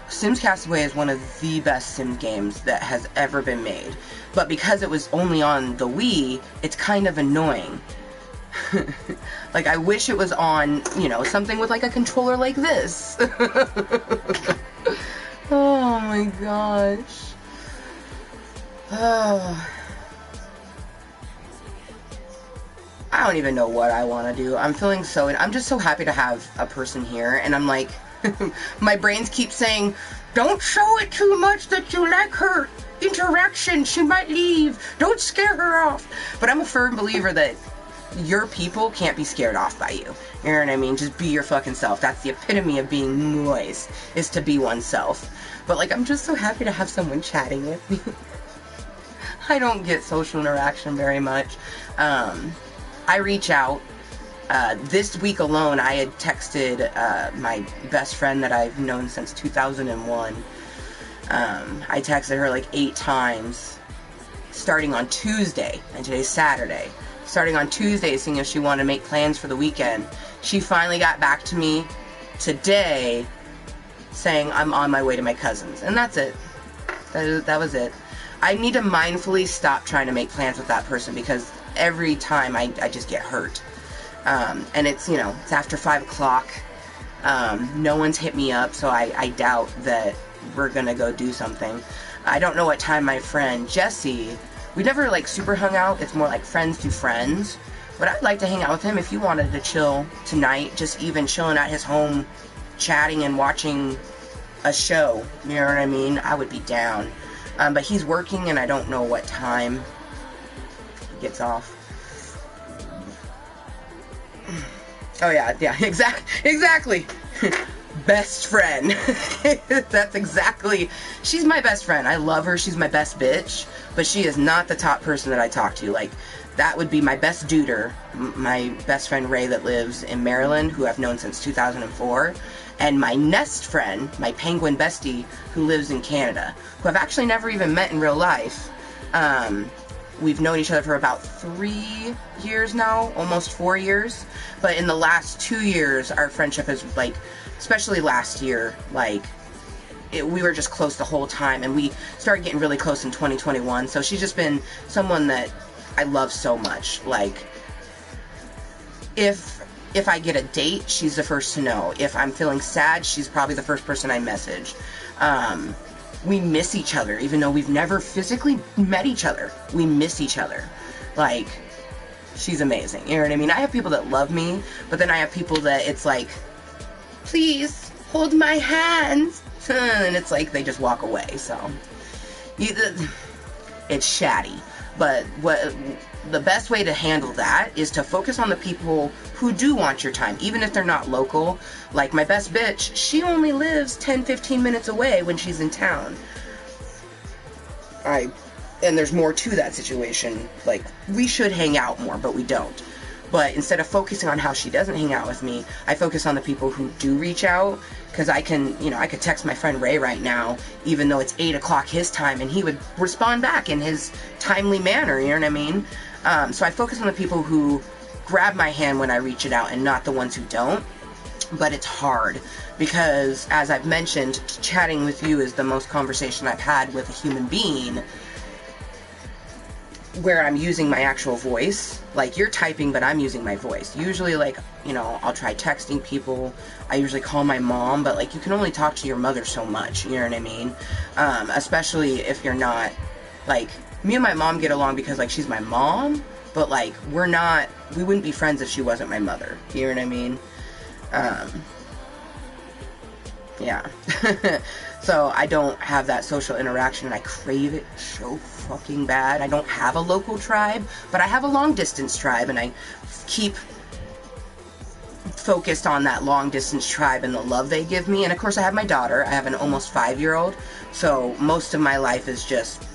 Sims Castaway is one of the best Sims games that has ever been made. But because it was only on the Wii, it's kind of annoying. Like, I wish it was on, you know, something with like a controller like this. Oh my gosh. Oh. I don't even know what I want to do. I'm just so happy to have a person here, and I'm like, my brains keep saying, don't show it too much that you like her interaction, she might leave, don't scare her off. But I'm a firm believer that your people can't be scared off by you. You know what I mean? Just be your fucking self. That's the epitome of being Mooiisstt, is to be oneself. But like, I'm just so happy to have someone chatting with me. I don't get social interaction very much. I reach out. This week alone, I had texted my best friend that I've known since 2001. I texted her like 8 times, starting on Tuesday, and today's Saturday. Starting on Tuesday, seeing if she wanted to make plans for the weekend. She finally got back to me today, saying I'm on my way to my cousin's, and that's it. That was it. I need to mindfully stop trying to make plans with that person, because every time I just get hurt. And it's, you know, it's after 5 o'clock. No one's hit me up, so I doubt that we're gonna go do something. I don't know what time my friend Jesse, we never like super hung out, it's more like friends to friends, but I'd like to hang out with him if you wanted to chill tonight, just even chilling at his home, chatting and watching a show, you know what I mean? I would be down. But he's working and I don't know what time he gets off. Oh yeah, exactly. Best friend. That's exactly, she's my best friend. I love her, she's my best bitch, but she is not the top person that I talk to. Like, that would be my best duder, my best friend Ray that lives in Maryland, who I've known since 2004, and my nest friend, my penguin bestie, who lives in Canada, who I've actually never even met in real life. We've known each other for about 3 years now, almost 4 years, but in the last 2 years, our friendship is, like, especially last year, like, we were just close the whole time, and we started getting really close in 2021, so she's just been someone that I love so much. Like, if I get a date, she's the first to know. If I'm feeling sad, she's probably the first person I message. We miss each other, even though we've never physically met each other. We miss each other. Like, she's amazing, you know what I mean? I have people that love me, but then I have people that it's like, please, hold my hands, and it's like, they just walk away, so, it's shatty. But the best way to handle that is to focus on the people who do want your time, even if they're not local. Like my best bitch, she only lives 10-15 minutes away when she's in town. And there's more to that situation. Like, we should hang out more, but we don't. But instead of focusing on how she doesn't hang out with me, I focus on the people who do reach out, because I can, you know, I could text my friend Ray right now, even though it's 8 o'clock his time, and he would respond back in his timely manner, you know what I mean? So I focus on the people who grab my hand when I reach it out, and not the ones who don't. But it's hard, because as I've mentioned, chatting with you is the most conversation I've had with a human being. where I'm using my actual voice. Like, you're typing, but I'm using my voice. Usually, like, you know, I'll try texting people. I usually call my mom, but, like, you can only talk to your mother so much, you know what I mean? Especially if you're not, like, me and my mom get along because, like, she's my mom, but, like, we wouldn't be friends if she wasn't my mother, you know what I mean? Yeah. So I don't have that social interaction, and I crave it so fucking bad. I don't have a local tribe, but I have a long distance tribe, and I keep focused on that long distance tribe and the love they give me. And of course I have my daughter. I have an almost 5-year-old, so most of my life is just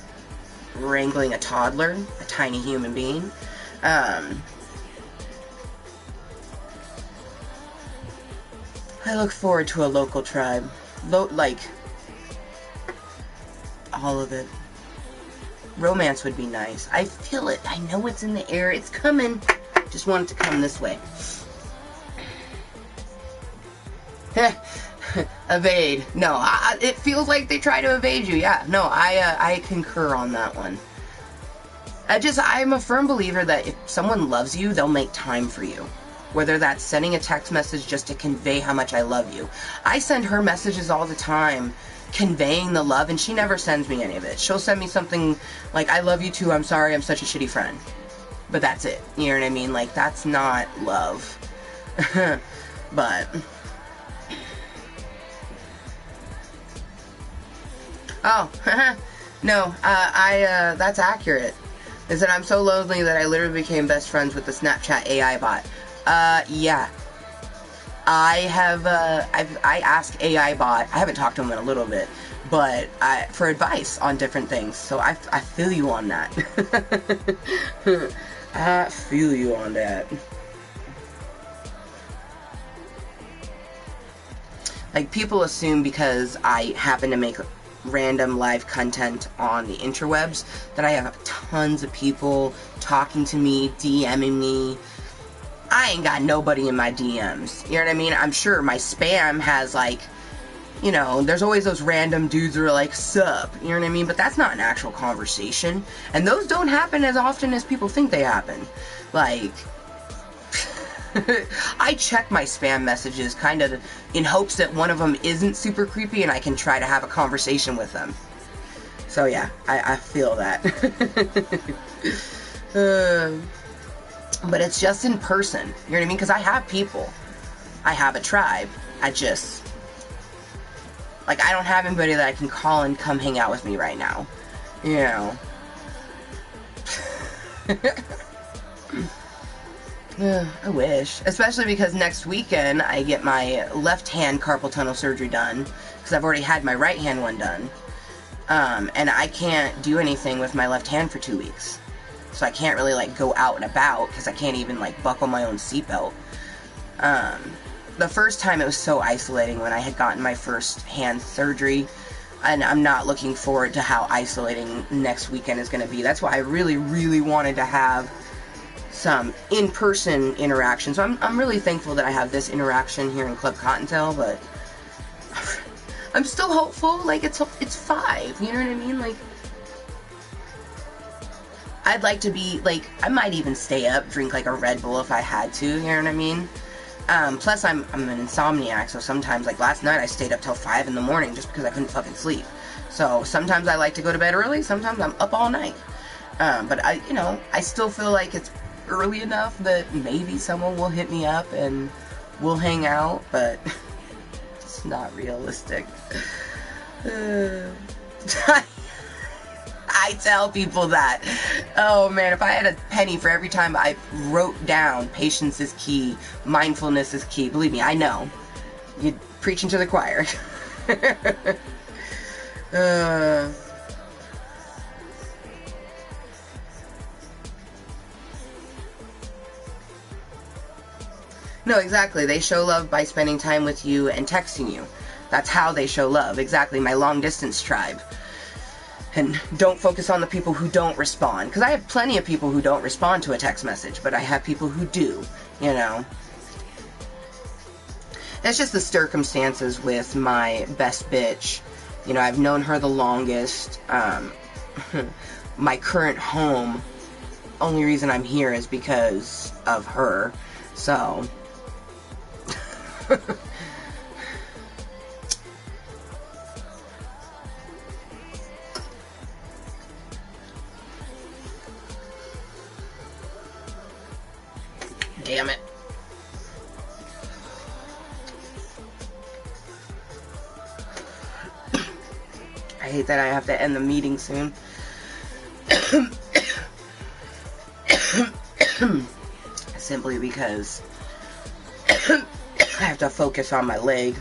wrangling a toddler, a tiny human being. I look forward to a local tribe. Like, all of it. Romance would be nice. I feel it. I know it's in the air. It's coming. Just want it to come this way. Evade. No, it feels like they try to evade you. Yeah, no, I concur on that one. I'm a firm believer that if someone loves you, they'll make time for you. Whether that's sending a text message just to convey how much I love you. I send her messages all the time conveying the love, and she never sends me any of it. She'll send me something like, I love you too, I'm sorry, I'm such a shitty friend. But that's it. You know what I mean? Like, that's not love. But... Oh, no, that's accurate. Is that I'm so lonely that I literally became best friends with the Snapchat AI bot. Yeah. I have, I asked AI bot, I haven't talked to him in a little bit, but for advice on different things, so I feel you on that. I feel you on that. Like, people assume because I happen to make random live content on the interwebs that I have tons of people talking to me, DMing me. I ain't got nobody in my DMs. You know what I mean? I'm sure my spam has, like, you know, there's always those random dudes who are like, sup, you know what I mean? But that's not an actual conversation. And those don't happen as often as people think they happen. Like, I check my spam messages kind of in hopes that one of them isn't super creepy and I can try to have a conversation with them. So yeah, I feel that. But it's just in person, you know what I mean? Because I have people. I have a tribe. I just... Like, I don't have anybody that I can call and come hang out with me right now. You know. I wish. Especially because next weekend I get my left hand carpal tunnel surgery done. Because I've already had my right hand one done. And I can't do anything with my left hand for 2 weeks. So I can't really, like, go out and about, because I can't even, like, buckle my own seatbelt. The first time it was so isolating when I had gotten my first hand surgery, and I'm not looking forward to how isolating next weekend is going to be. That's why I really, really wanted to have some in-person interaction. So I'm really thankful that I have this interaction here in Club Kottontale, but I'm still hopeful. Like, it's 5, you know what I mean? Like, I'd like to be, like, I might even stay up, drink, like, a Red Bull if I had to, you know what I mean? Plus, I'm an insomniac, so sometimes, like, last night I stayed up till 5 in the morning just because I couldn't fucking sleep. So, sometimes I like to go to bed early, sometimes I'm up all night. But I still feel like it's early enough that maybe someone will hit me up and we'll hang out, but it's not realistic. I tell people that. Oh man, if I had a penny for every time I wrote down patience is key, mindfulness is key, believe me, I know. You're preaching to the choir. No, exactly. They show love by spending time with you and texting you. That's how they show love. Exactly, my long distance tribe. And don't focus on the people who don't respond. Because I have plenty of people who don't respond to a text message, but I have people who do, you know. It's just the circumstances with my best bitch. You know, I've known her the longest. My current home only reason I'm here is because of her. So damn it. I hate that I have to end the meeting soon. Simply because I have to focus on my leg.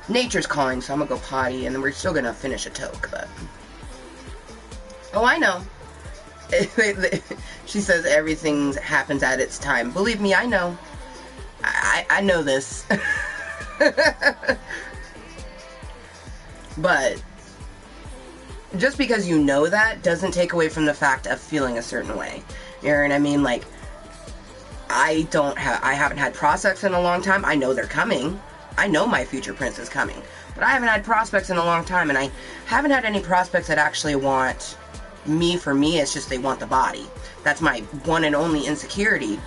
Nature's calling, so I'm gonna go potty, and then we're still gonna finish a toke, but... Oh, I know. She says everything happens at its time. Believe me, I know. I know this. But just because you know that doesn't take away from the fact of feeling a certain way. You know what I mean? Like, I haven't had prospects in a long time. I know they're coming. I know my future prince is coming. But I haven't had prospects in a long time, and I haven't had any prospects that actually want me for me. It's just they want the body. That's my one and only insecurity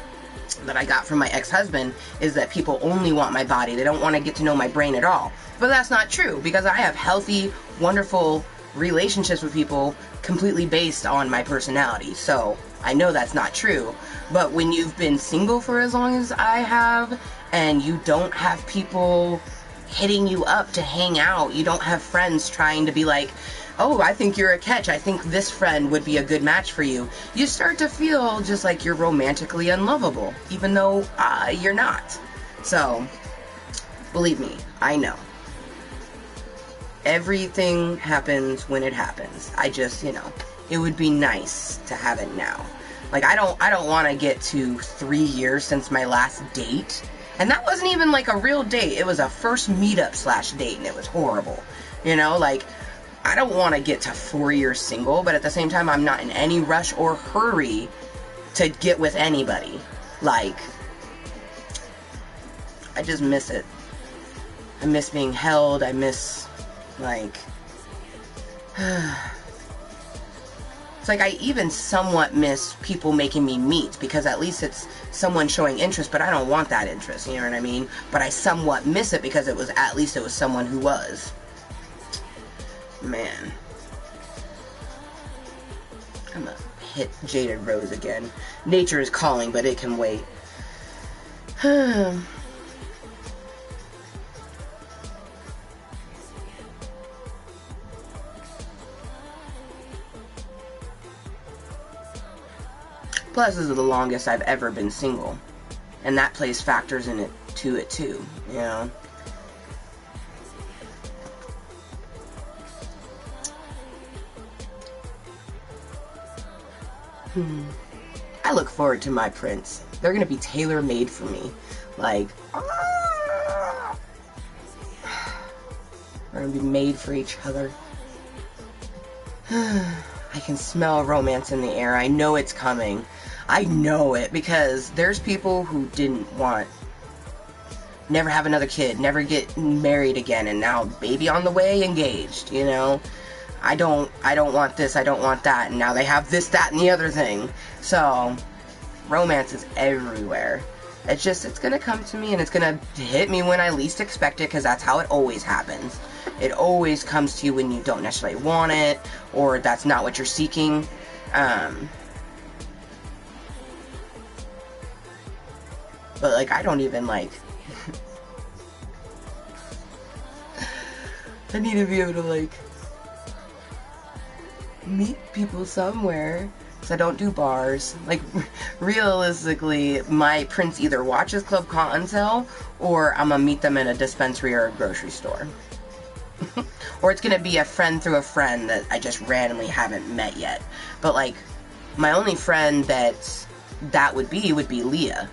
that I got from my ex-husband, is that people only want my body. They don't want to get to know my brain at all. But that's not true, because I have healthy, wonderful relationships with people completely based on my personality. So I know that's not true. But when you've been single for as long as I have, and you don't have people hitting you up to hang out, you don't have friends trying to be like, oh, I think you're a catch, I think this friend would be a good match for you, you start to feel just like you're romantically unlovable, even though you're not. So, believe me, I know. Everything happens when it happens. I just, it would be nice to have it now. Like, I don't want to get to 3 years since my last date. And that wasn't even like a real date. It was a first meetup / date, and it was horrible. Like, I don't want to get to 4 years single, but at the same time, I'm not in any rush or hurry to get with anybody. Like, I just miss it. I miss being held. I miss, like... It's like I even somewhat miss people making me meet, because at least it's someone showing interest, but I don't want that interest, you know what I mean? But I somewhat miss it because at least it was someone who was. Man. I'm gonna hit Jaded Rose again. Nature is calling, but it can wait. Plus, this is the longest I've ever been single. And that plays factors in it too, you know? I look forward to my prints. They're gonna be tailor-made for me. Like, we're gonna be made for each other. I can smell romance in the air. I know it's coming. I know it, because there's people who never have another kid, never get married again, and now baby on the way, engaged, you know? I don't want this, I don't want that, and now they have this, that, and the other thing. So, romance is everywhere. It's gonna come to me, and it's gonna hit me when I least expect it, because that's how it always happens. It always comes to you when you don't necessarily want it, or that's not what you're seeking. But, like, I don't even, like... I need to be able to, like... meet people somewhere. So I don't do bars. Like, realistically, my prince either watches Club Kottontale, or I'm gonna meet them in a dispensary or a grocery store. Or it's gonna be a friend through a friend that I just randomly haven't met yet. But, like, my only friend that would be Leah.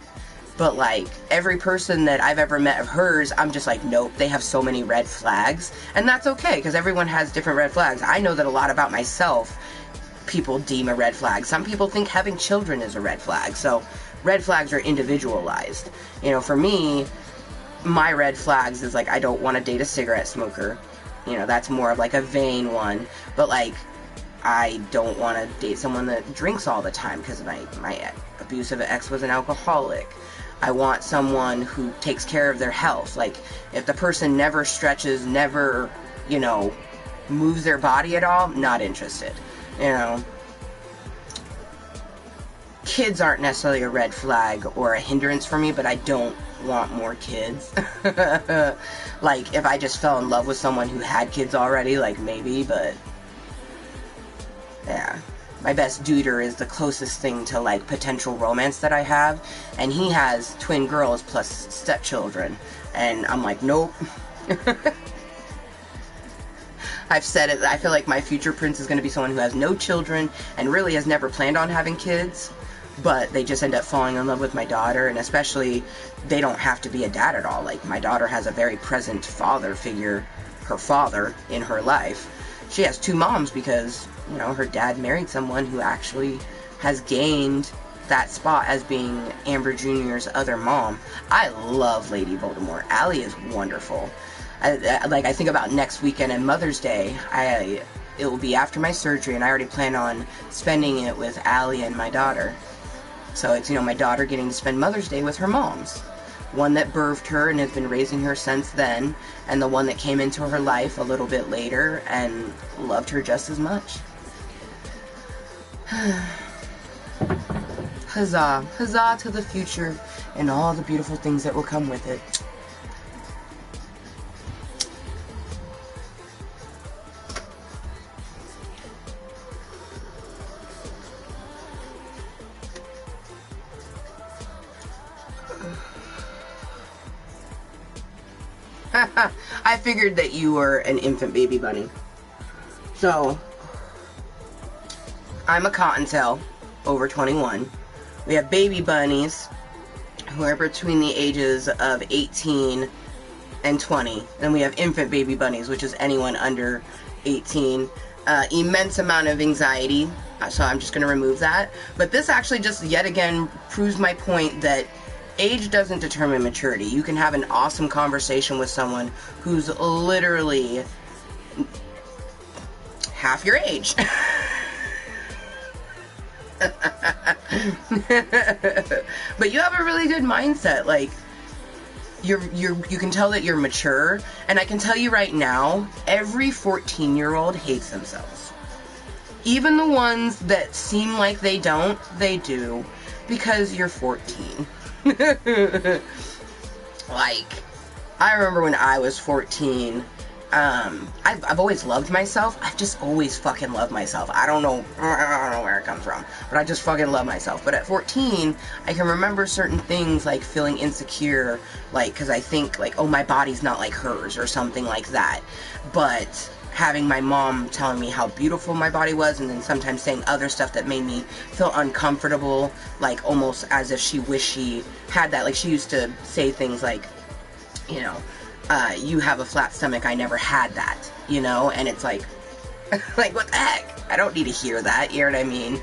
But, like, every person that I've ever met of hers, I'm just like, nope, they have so many red flags. And that's okay, because everyone has different red flags. I know that a lot about myself people deem a red flag. Some people think having children is a red flag. So, red flags are individualized. You know, for me, my red flags is, like, I don't want to date a cigarette smoker. You know, that's more of, like, a vain one. But, like, I don't want to date someone that drinks all the time because my abusive ex was an alcoholic. I want someone who takes care of their health. Like, if the person never stretches, never, you know, moves their body at all, not interested. You know, kids aren't necessarily a red flag or a hindrance for me, but I don't want more kids. Like, if I just fell in love with someone who had kids already, like, maybe, but yeah. My best duder is the closest thing to, like, potential romance that I have, and he has twin girls plus stepchildren, and I'm like, nope. I've said it, I feel like my future prince is going to be someone who has no children and really has never planned on having kids, but they just end up falling in love with my daughter, and especially, they don't have to be a dad at all. Like, my daughter has a very present father figure, her father, in her life. She has two moms because, you know, her dad married someone who actually has gained that spot as being Amber Jr.'s other mom. I love Lady Voldemort. Allie is wonderful. I think about next weekend and Mother's Day. It will be after my surgery, and I already plan on spending it with Allie and my daughter. So it's, you know, my daughter getting to spend Mother's Day with her moms. One that birthed her and has been raising her since then, and the one that came into her life a little bit later and loved her just as much. Huzzah. Huzzah to the future and all the beautiful things that will come with it. I figured that you were an infant baby bunny. So, I'm a Kottontale, over 21. We have baby bunnies who are between the ages of 18 and 20. And we have infant baby bunnies, which is anyone under 18. Immense amount of anxiety, so I'm just going to remove that. But this actually just yet again proves my point that age doesn't determine maturity. You can have an awesome conversation with someone who's literally half your age. But you have a really good mindset. Like, you can tell that you're mature, and I can tell you right now, every 14-year-old hates themselves. Even the ones that seem like they don't, they do, because you're 14. Like, I remember when I was 14, I've always loved myself. I've just always fucking loved myself. I don't know where it comes from, but I just fucking love myself. But at 14, I can remember certain things, like feeling insecure, like, because I think, like, oh, my body's not like hers, or something like that. But having my mom telling me how beautiful my body was, and then sometimes saying other stuff that made me feel uncomfortable, like almost as if she wished she had that. Like, she used to say things like, you know, you have a flat stomach, I never had that, you know, and it's like, like, what the heck? I don't need to hear that, you know what I mean?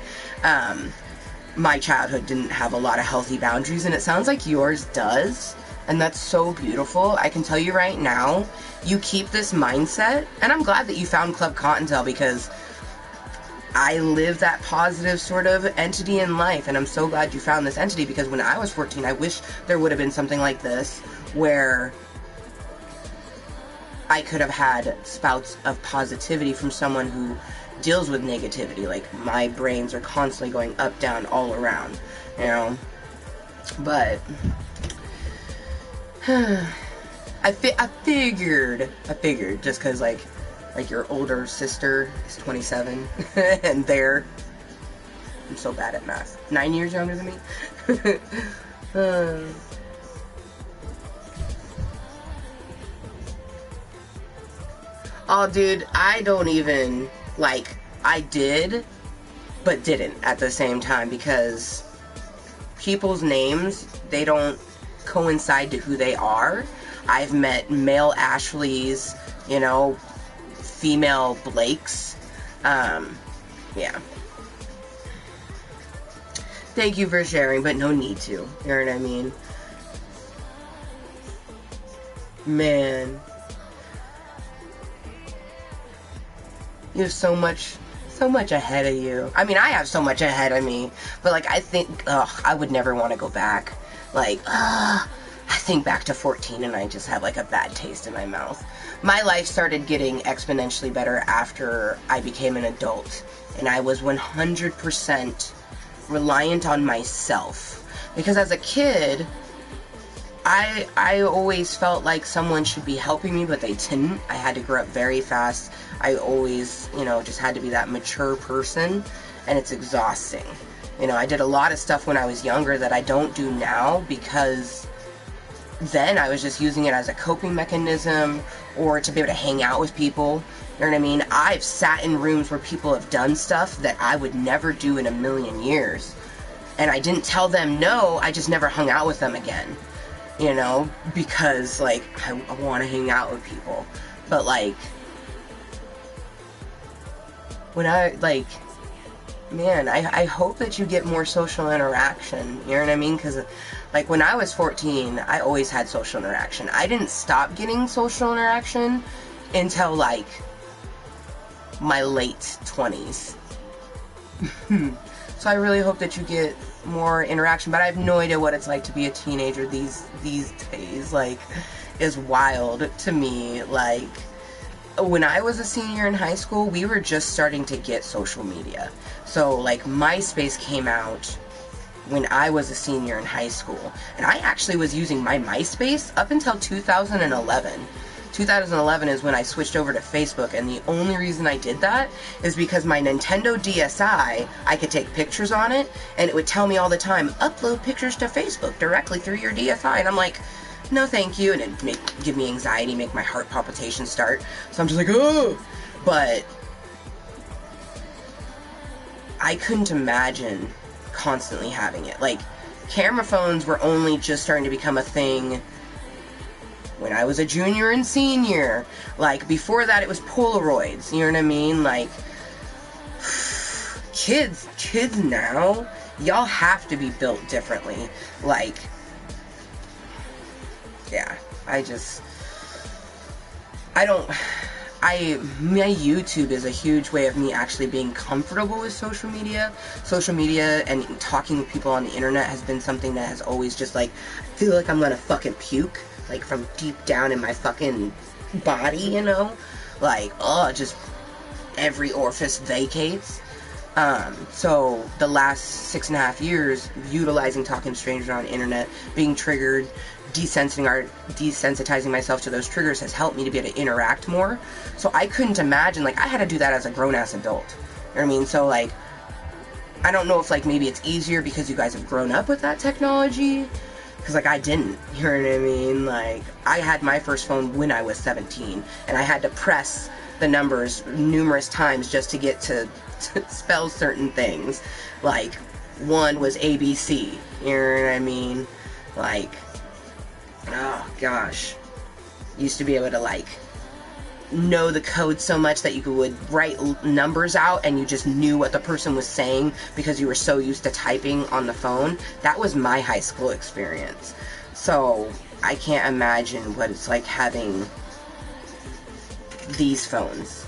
My childhood didn't have a lot of healthy boundaries, and it sounds like yours does. And that's so beautiful. I can tell you right now, you keep this mindset, and I'm glad that you found Club Kottontale, because I live that positive sort of entity in life, and I'm so glad you found this entity, because when I was 14, I wish there would have been something like this, where I could have had spouts of positivity from someone who deals with negativity. Like, my brains are constantly going up, down, all around, you know? But I figured, just because, like your older sister is 27, and I'm so bad at math, 9 years younger than me. Oh, dude, I don't even, like, I did, but didn't at the same time, because people's names, they don't coincide to who they are. I've met male Ashleys, you know, female Blakes. Yeah. Thank you for sharing, but no need to. You know what I mean? Man. You have so much so much ahead of you. I mean, I have so much ahead of me, but like, I think, I would never want to go back. Like, I think back to 14 and I just have like a bad taste in my mouth. My life started getting exponentially better after I became an adult, and I was 100% reliant on myself. Because as a kid, I always felt like someone should be helping me, but they didn't. I had to grow up very fast. I always, just had to be that mature person, and it's exhausting. I did a lot of stuff when I was younger that I don't do now, because then I was just using it as a coping mechanism or to be able to hang out with people. You know what I mean? I've sat in rooms where people have done stuff that I would never do in a million years. And I didn't tell them no, I just never hung out with them again. Because, like, I want to hang out with people. But, like, when I hope that you get more social interaction, you know what I mean? Because, like, when I was 14, I always had social interaction. I didn't stop getting social interaction until, like, my late 20s. So I really hope that you get more interaction, but I have no idea what it's like to be a teenager these days. Like, is wild to me. Like, when I was a senior in high school, we were just starting to get social media. So, like, MySpace came out when I was a senior in high school, and I actually was using my MySpace up until 2011. 2011 is when I switched over to Facebook, and the only reason I did that is because my Nintendo DSi, I could take pictures on it, and it would tell me all the time, upload pictures to Facebook directly through your DSi, and I'm like, no thank you, and it'd give me anxiety, make my heart palpitations start, so I'm just like, oh, but I couldn't imagine constantly having it. Like, camera phones were only just starting to become a thing when I was a junior and senior. Like, before that, it was Polaroids, you know what I mean? Like, kids now, y'all have to be built differently. Like, yeah, my YouTube is a huge way of me actually being comfortable with social media. Social media and talking with people on the internet has been something that has always just, like, I feel like I'm gonna fucking puke. Like, from deep down in my fucking body, like, just every orifice vacates. So the last 6.5 years, utilizing talking to strangers on the internet, being triggered, desensitizing myself to those triggers has helped me to be able to interact more. So I couldn't imagine, like, I had to do that as a grown-ass adult. You know what I mean? So, like, I don't know if, like, maybe it's easier because you guys have grown up with that technology. Because, like, I didn't, you know what I mean? Like, I had my first phone when I was 17, and I had to press the numbers numerous times just to get to spell certain things. Like, one was ABC, you know what I mean? Like, oh, gosh. Used to be able to, like, know the code so much that you would write numbers out and you just knew what the person was saying because you were so used to typing on the phone. That was my high school experience. So I can't imagine what it's like having these phones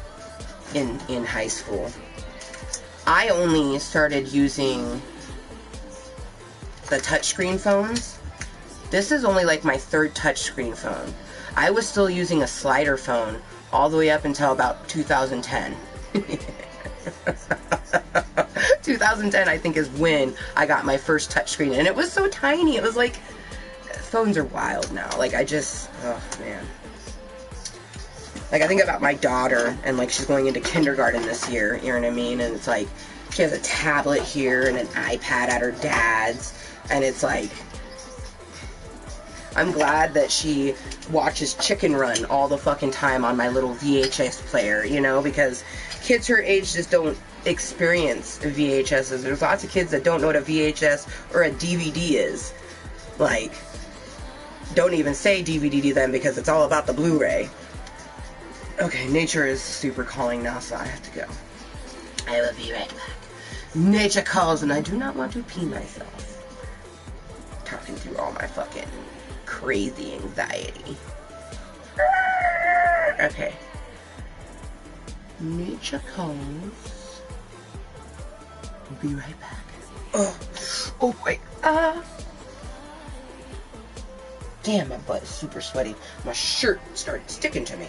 in high school. I only started using the touchscreen phones. This is only like my third touchscreen phone. I was still using a slider phone all the way up until about 2010. 2010, I think, is when I got my first touchscreen, and it was so tiny. It was like, phones are wild now. Like, oh, man. Like, I think about my daughter, and, like, she's going into kindergarten this year, you know what I mean? And it's like, she has a tablet here and an iPad at her dad's, and it's like, I'm glad that she watches Chicken Run all the fucking time on my little VHS player, because kids her age just don't experience VHSs. There's lots of kids that don't know what a VHS or a DVD is. Like, don't even say DVD to them because it's all about the Blu-ray. Okay, nature is super calling now, so I have to go. I will be right back. Nature calls and I do not want to pee myself. Talking through all my fucking crazy anxiety. Okay. Nature calls. Be right back. Oh wait. Damn, my butt is super sweaty. My shirt started sticking to me.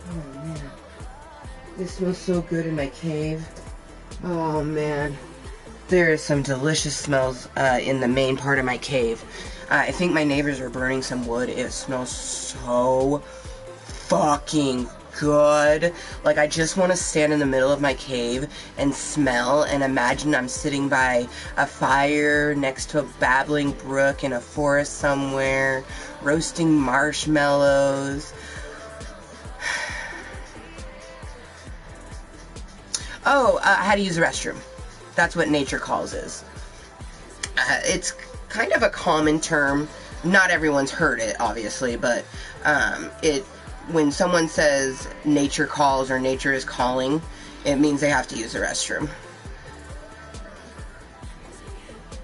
Oh man, this smells so good in my cave. Oh man, there is some delicious smells in the main part of my cave. I think my neighbors are burning some wood. It smells so fucking good. Like, I just want to stand in the middle of my cave and smell and imagine I'm sitting by a fire next to a babbling brook in a forest somewhere, roasting marshmallows. Oh, how to use the restroom. That's what nature calls is. It's kind of a common term. Not everyone's heard it, obviously, but when someone says nature calls or nature is calling, it means they have to use the restroom.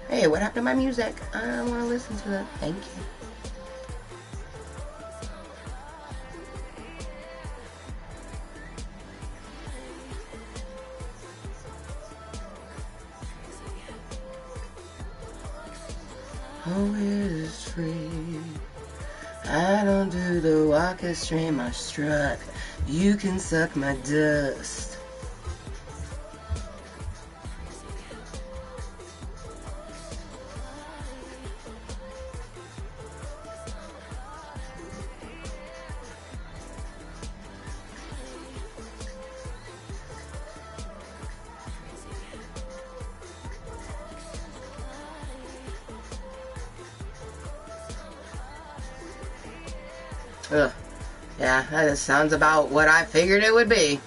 Hey, what happened to my music? I want to listen to it. Thank you. Oh, it is free. I don't do the walk as stream I struck. You can suck my dust. Ugh. Yeah, that sounds about what I figured it would be.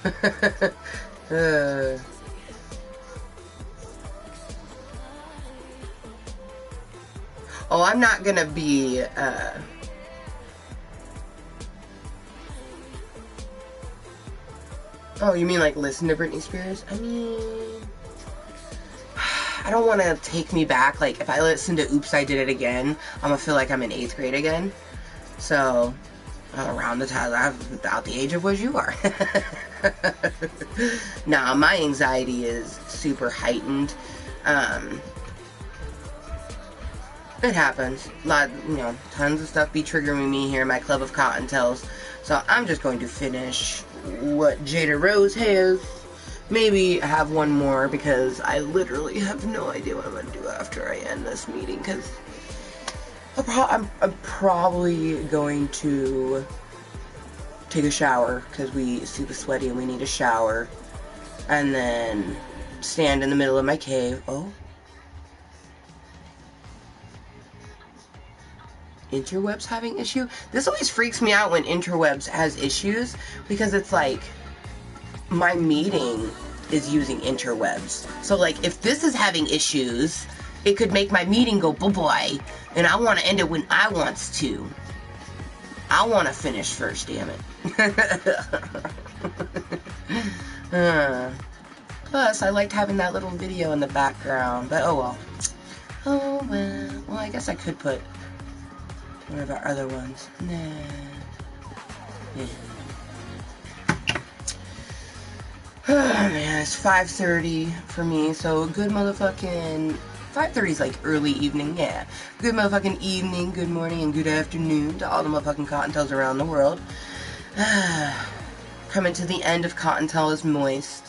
Oh, I'm not gonna be, Oh, you mean like listen to Britney Spears? I mean, I don't want to take me back. Like, if I listen to Oops, I Did It Again, I'm gonna feel like I'm in 8th grade again. So, around the time, I'm about the age of what you are. Nah, my anxiety is super heightened. It happens. Tons of stuff be triggering me here in my club of Kottontales. So I'm just going to finish what Jada Rose has. Maybe have one more, because I literally have no idea what I'm going to do after I end this meeting, because I'm probably going to take a shower, because we super sweaty and we need a shower, and then stand in the middle of my cave. Oh. interwebs having issue. This always freaks me out when interwebs has issues, because it's like my meeting is using interwebs. So like if this is having issues, it could make my meeting go boy, and I want to end it when I wants to. I want to finish first, damn it. Plus, I liked having that little video in the background, but oh well. Oh well. Well, I guess I could put one of our other ones. Nah. Yeah. Oh man, it's 5:30 for me, so a good motherfucking 5:30 is like early evening, yeah. Good motherfucking evening, good morning, and good afternoon to all the motherfucking Kottontales around the world. Coming to the end of Kottontale47.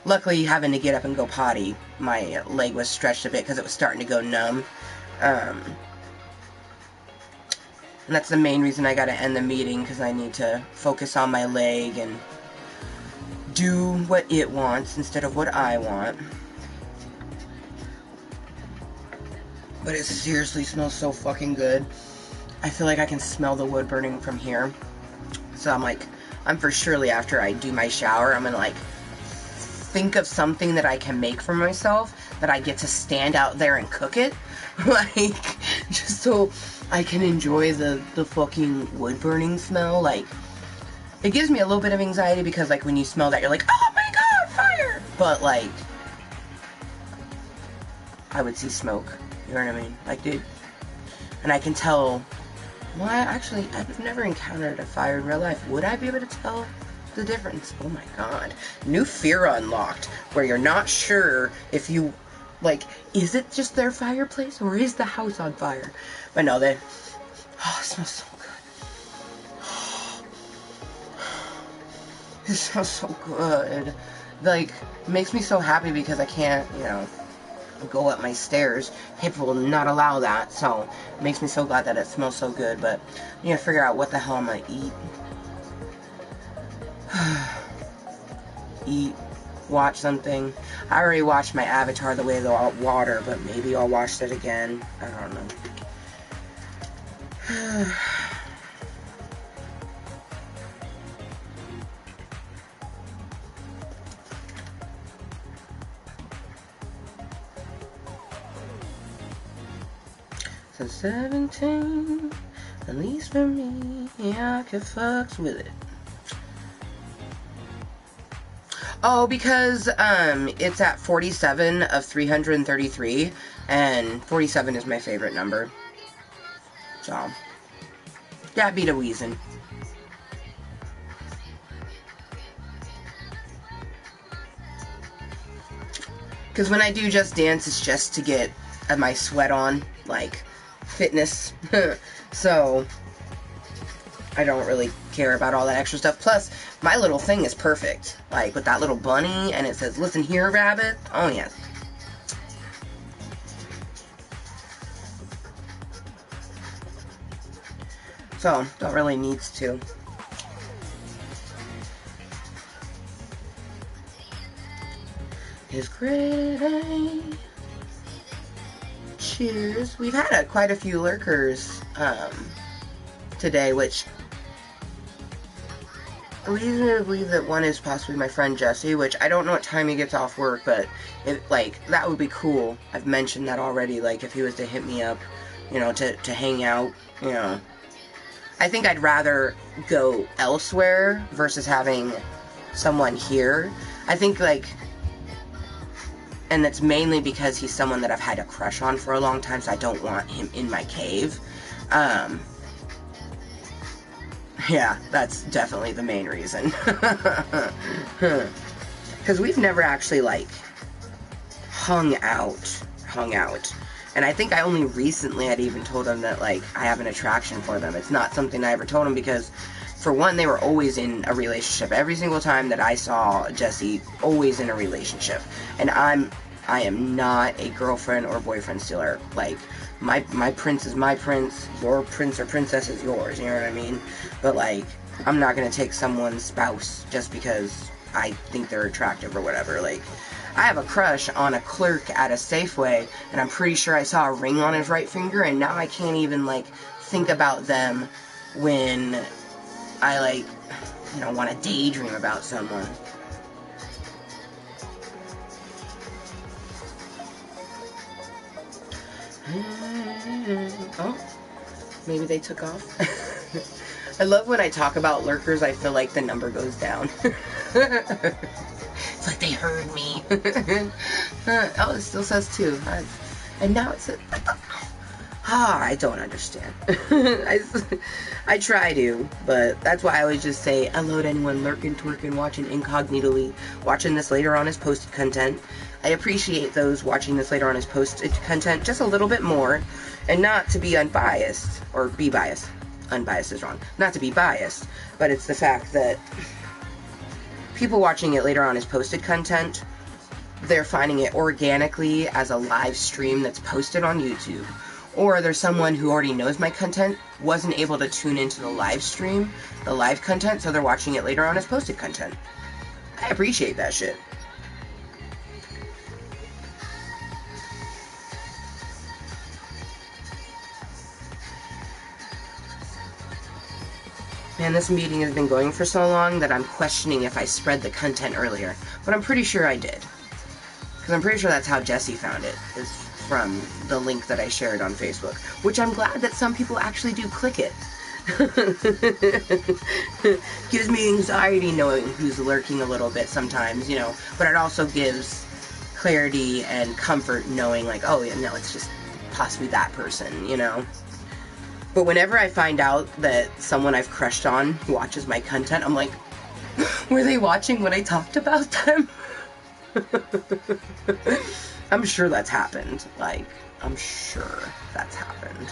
Luckily, having to get up and go potty, my leg was stretched a bit because it was starting to go numb. And that's the main reason I gotta end the meeting, because I need to focus on my leg and do what it wants instead of what I want. But it seriously smells so fucking good. I feel like I can smell the wood burning from here. So I'm for surely after I do my shower, I'm gonna like think of something that I can make for myself, that I get to stand out there and cook it. Like, just so I can enjoy the fucking wood burning smell. Like, it gives me a little bit of anxiety because like when you smell that, you're like, oh my god, fire! But like, I would see smoke. You know what I mean? Like, dude. And I can tell. Well, actually, I've never encountered a fire in real life. Would I be able to tell the difference? Oh my god. New fear unlocked, where you're not sure if you, like, is it just their fireplace or is the house on fire? But no, it smells so good. It smells so good. Like, it makes me so happy because I can't, you know, go up my stairs. People will not allow that, so it makes me so glad that it smells so good. But I need to figure out what the hell I'm gonna eat. Eat, watch something. I already watched my Avatar The Way of the Water, but maybe I'll watch it again. I don't know. So 17, at least for me, yeah, I could fucks with it. Oh, because it's at 47 of 333, and 47 is my favorite number. So, that be the reason. Because when I do Just Dance, it's just to get my sweat on, like, fitness. So, I don't really care about all that extra stuff. Plus, my little thing is perfect. Like, with that little bunny, and it says, listen here, rabbit. Oh, yes. So, don't really needs to. It's great. Cheers. We've had quite a few lurkers today, which leads me to believe that one is possibly my friend Jesse, which I don't know what time he gets off work, but that would be cool. I've mentioned that already, like if he was to hit me up, you know, to hang out, you know. I think I'd rather go elsewhere versus having someone here. I think, like, and that's mainly because he's someone that I've had a crush on for a long time, so I don't want him in my cave. Yeah, that's definitely the main reason. Because we've never actually, like, hung out. And I think I only recently had even told him that, like, I have an attraction for them. It's not something I ever told him because, for one, they were always in a relationship. Every single time that I saw Jesse, always in a relationship. And I am not a girlfriend or boyfriend stealer. Like, my prince is my prince, your prince or princess is yours, you know what I mean? But, like, I'm not gonna take someone's spouse just because I think they're attractive or whatever. Like, I have a crush on a clerk at a Safeway, and I'm pretty sure I saw a ring on his right finger, and now I can't even, like, think about them when I, like, you know, want to daydream about someone. Oh, maybe they took off. I love when I talk about lurkers, I feel like the number goes down. It's like they heard me. Oh, it still says 2. And now it says... I don't understand. I try to, but that's why I always just say hello to anyone lurking, twerking, watching incognitally, watching this later on as posted content. I appreciate those watching this later on as posted content just a little bit more, and not to be unbiased, or be biased. Unbiased is wrong. Not to be biased, but it's the fact that people watching it later on as posted content, they're finding it organically as a live stream that's posted on YouTube. Or there's someone who already knows my content, wasn't able to tune into the live stream, the live content, so they're watching it later on as posted content. I appreciate that shit. Man, this meeting has been going for so long that I'm questioning if I spread the content earlier. But I'm pretty sure I did. Because I'm pretty sure that's how Jesse found it, is from the link that I shared on Facebook. Which I'm glad that some people actually do click it. Gives me anxiety knowing who's lurking a little bit sometimes, you know. But it also gives clarity and comfort knowing, like, oh, yeah, no, it's just possibly that person, you know. But whenever I find out that someone I've crushed on watches my content, I'm like, were they watching when I talked about them? I'm sure that's happened. Like, I'm sure that's happened.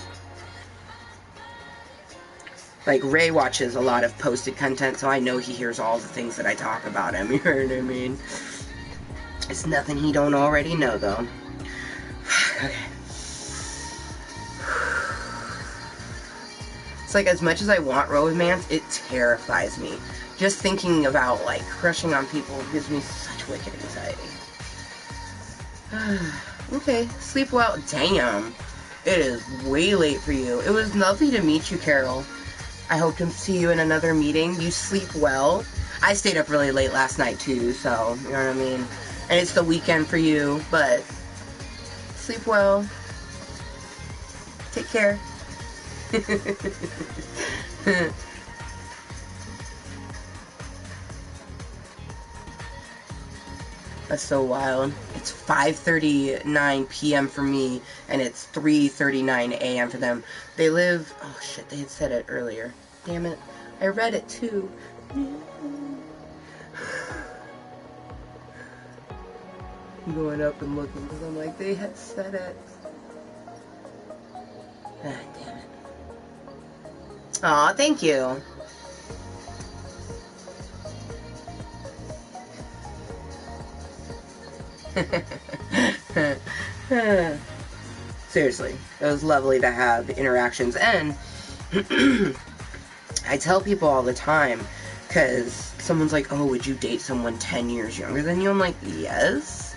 Like, Ray watches a lot of posted content, so I know he hears all the things that I talk about him, you know what I mean? It's nothing he don't already know, though. Okay. It's like, as much as I want romance, it terrifies me. Just thinking about, like, crushing on people gives me such wicked anxiety. Okay, sleep well. Damn. It is way late for you. It was lovely to meet you, Carol. I hope to see you in another meeting. You sleep well. I stayed up really late last night, too, so, you know what I mean? And it's the weekend for you, but sleep well. Take care. That's so wild. It's 5:39 p.m. for me, and it's 3:39 a.m. for them. They live... Oh, shit, they had said it earlier. Damn it. I read it, too. I'm going up and looking, because I'm like, they had said it. Ah, damn it. Aw, thank you. Seriously, it was lovely to have interactions, and I tell people all the time, because someone's like, oh, would you date someone 10 years younger than you? I'm like, yes.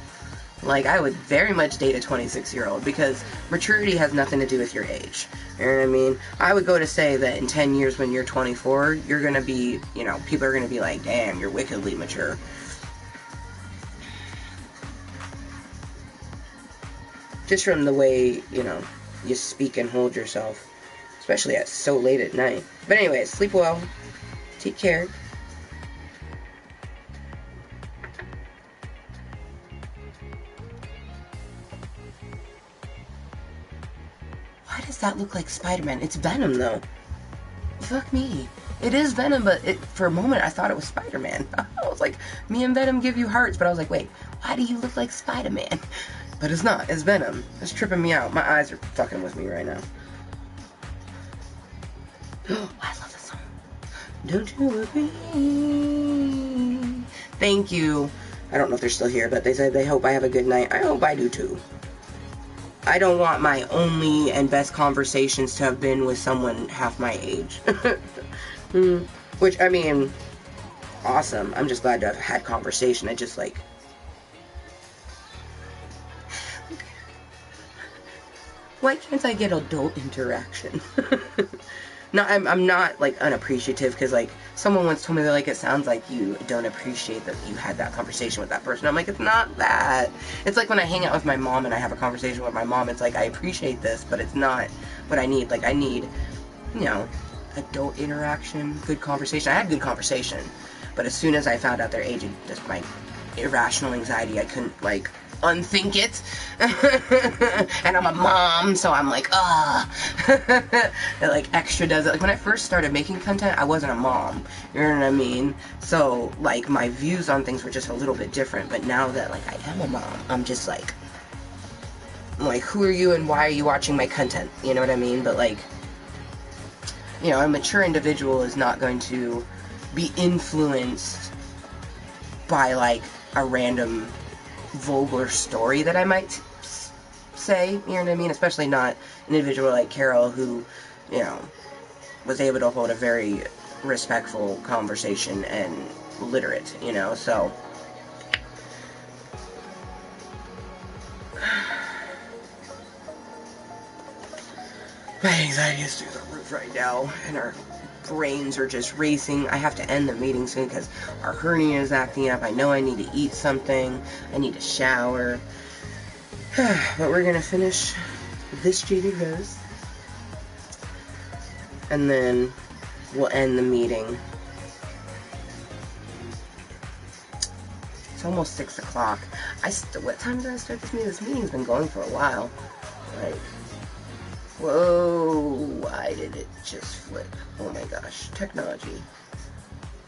Like, I would very much date a 26-year-old, because maturity has nothing to do with your age. You know what I mean? I would go to say that in 10 years when you're 24, you're going to be, you know, people are going to be like, damn, you're wickedly mature. Just from the way, you know, you speak and hold yourself. Especially at so late at night. But anyways, sleep well. Take care. Why does that look like Spider-Man? It's Venom, though. Fuck me. It is Venom, but for a moment I thought it was Spider-Man. I was like, me and Venom give you hearts, but I was like, wait, why do you look like Spider-Man? But it's not. It's Venom. It's tripping me out. My eyes are fucking with me right now. I love this song. Don't you agree? Thank you. I don't know if they're still here, but they said they hope I have a good night. I hope I do too. I don't want my only and best conversations to have been with someone half my age. Which, I mean, awesome. I'm just glad to have had conversation. I just, like, why can't I get adult interaction? No, I'm not, like, unappreciative, because, like, someone once told me, they're like, it sounds like you don't appreciate that you had that conversation with that person. I'm like, it's not that. It's like when I hang out with my mom and I have a conversation with my mom, it's like, I appreciate this, but it's not what I need. Like, I need, you know, adult interaction, good conversation. I had good conversation, but as soon as I found out their age, it just, my irrational anxiety, I couldn't, like, unthink it. And I'm a mom, so I'm like, it, like, extra does it. Like, when I first started making content, I wasn't a mom, you know what I mean? So, like, my views on things were just a little bit different, but now that, like, I am a mom, I'm just like, who are you and why are you watching my content, you know what I mean? But, like, you know, a mature individual is not going to be influenced by, like, a random vulgar story that I might say, you know what I mean? Especially not an individual like Carol who, you know, was able to hold a very respectful conversation and literate, you know, so. My anxiety is through the roof right now, and our brains are just racing. I have to end the meeting soon because our hernia is acting up. I know I need to eat something. I need to shower. But we're gonna finish this Jaded Rose, and then we'll end the meeting. It's almost 6 o'clock. What time did I start this meeting? This meeting's been going for a while. Like, whoa, why did it just flip? Oh my gosh, technology.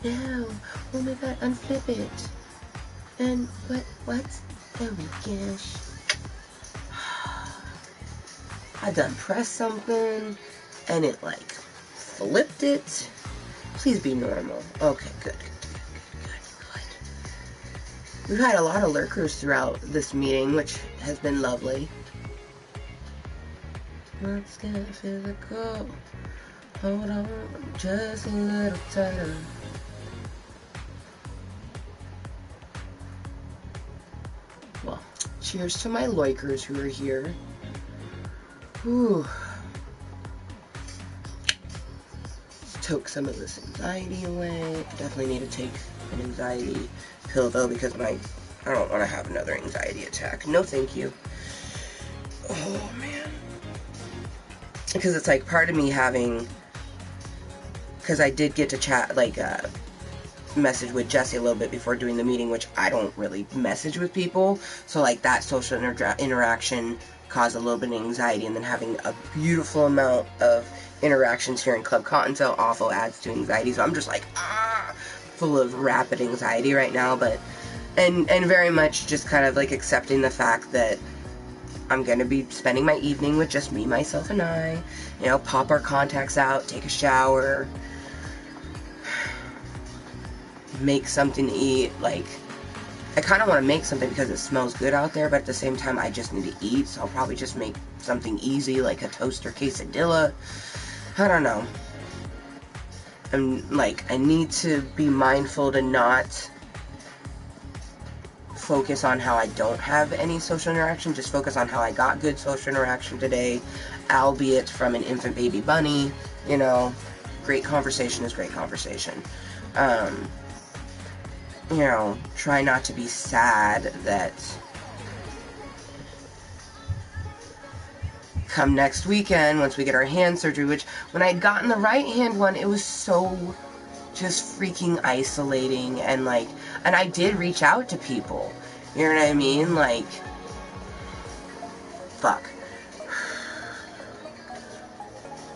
No, oh my god, unflip it. And what? Oh my gosh. I done pressed something, and it, like, flipped it. Please be normal. Okay, good. We've had a lot of lurkers throughout this meeting, which has been lovely. Let's get physical. Hold on, just a little tighter. Well, cheers to my loikers who are here. Whew. Took some of this anxiety away. Definitely need to take an anxiety pill though, because I don't want to have another anxiety attack. No thank you. Oh man. Because it's like part of me having, because I did get to chat, like, message with Jesse a little bit before doing the meeting, which I don't really message with people, so like that social interaction caused a little bit of anxiety, and then having a beautiful amount of interactions here in Club Kottontale also adds to anxiety, so I'm just like, full of rapid anxiety right now, but, and very much just kind of like accepting the fact that I'm gonna be spending my evening with just me, myself, and I, you know, pop our contacts out, take a shower, make something to eat. Like, I kind of want to make something because it smells good out there, but at the same time, I just need to eat, so I'll probably just make something easy, like a toaster quesadilla. I don't know. I'm, like, I need to be mindful to not focus on how I don't have any social interaction, just focus on how I got good social interaction today, albeit from an infant baby bunny, you know. Great conversation is great conversation. You know, try not to be sad that come next weekend, once we get our hand surgery, which when I had gotten the right hand one, it was so just freaking isolating, and like, and I did reach out to people, you know what I mean, like, fuck.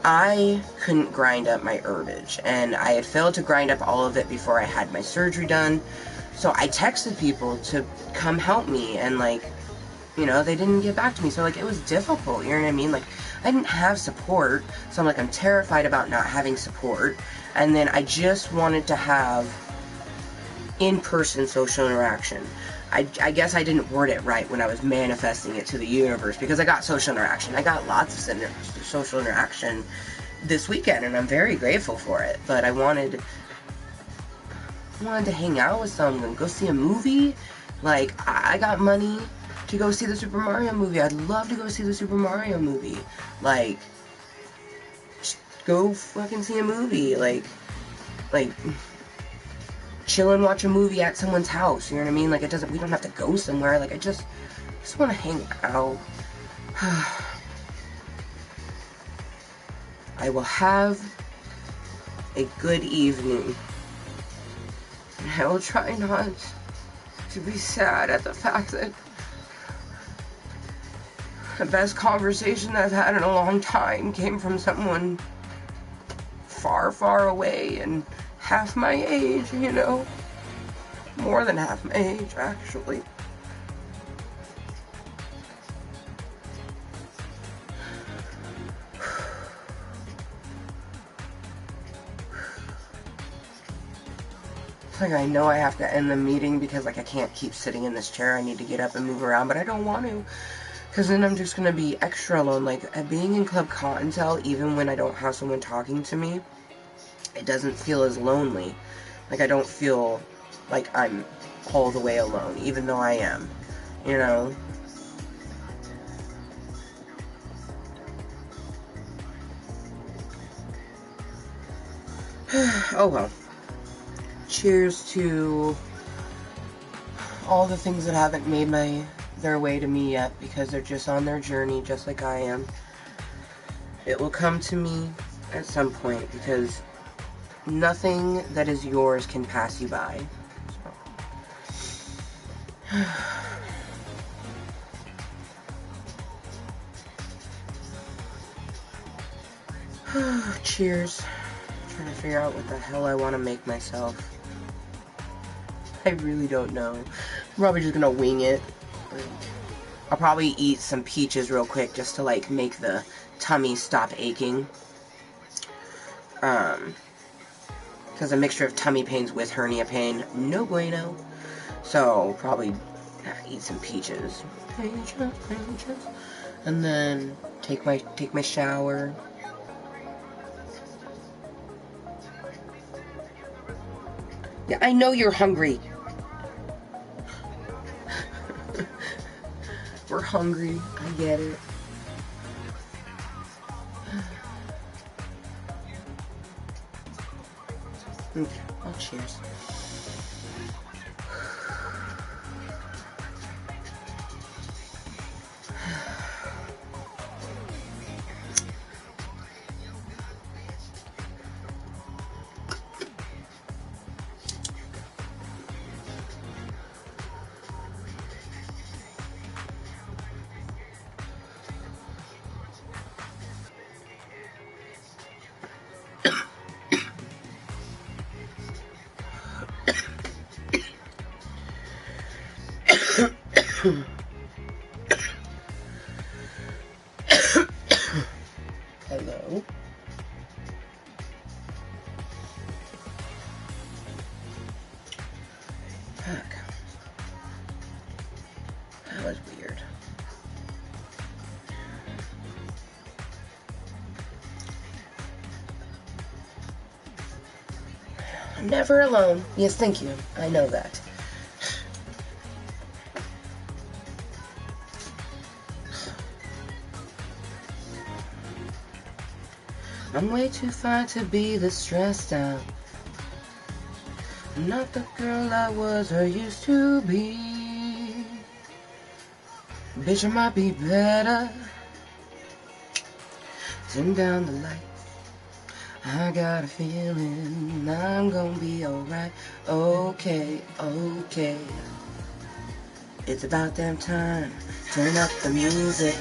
I couldn't grind up my herbage, and I had failed to grind up all of it before I had my surgery done, so I texted people to come help me, and like, you know, they didn't get back to me, so like, it was difficult, you know what I mean, like, I didn't have support, so I'm like, I'm terrified about not having support, and then I just wanted to have in-person social interaction. I guess I didn't word it right when I was manifesting it to the universe, because I got social interaction. I got lots of social interaction this weekend, and I'm very grateful for it, but I wanted to hang out with someone, go see a movie. Like, I got money to go see the Super Mario movie. I'd love to go see the Super Mario movie. Like, just go fucking see a movie. Like, chill and watch a movie at someone's house. You know what I mean? Like, we don't have to go somewhere. Like, I just want to hang out. I will have a good evening. And I will try not to be sad at the fact that the best conversation that I've had in a long time came from someone far, far away and half my age, you know? More than half my age, actually. It's like I know I have to end the meeting because, like, I can't keep sitting in this chair. I need to get up and move around, but I don't want to. Because then I'm just going to be extra alone. Like, being in Club Kottontale, even when I don't have someone talking to me, it doesn't feel as lonely. Like, I don't feel like I'm all the way alone, even though I am. You know? Oh well. Cheers to all the things that haven't made their way to me yet, because they're just on their journey, just like I am. It will come to me at some point, because nothing that is yours can pass you by. So. Cheers. Trying to figure out what the hell I want to make myself. I really don't know. I'm probably just gonna wing it. I'll probably eat some peaches real quick just to, like, make the tummy stop aching. Because a mixture of tummy pains with hernia pain, no bueno. So, probably eat some peaches. Peaches. And then take my shower. Yeah, I know you're hungry. We're hungry. I get it. Okay, well, cheers. Hello. Fuck. That was weird. I'm never alone. Yes, thank you. I know that. I'm way too fine to be this stressed out. I'm not the girl I was or used to be. Bitch, I might be better. Turn down the light. I got a feeling I'm gonna be alright. Okay, okay. It's about damn time. Turn up the music.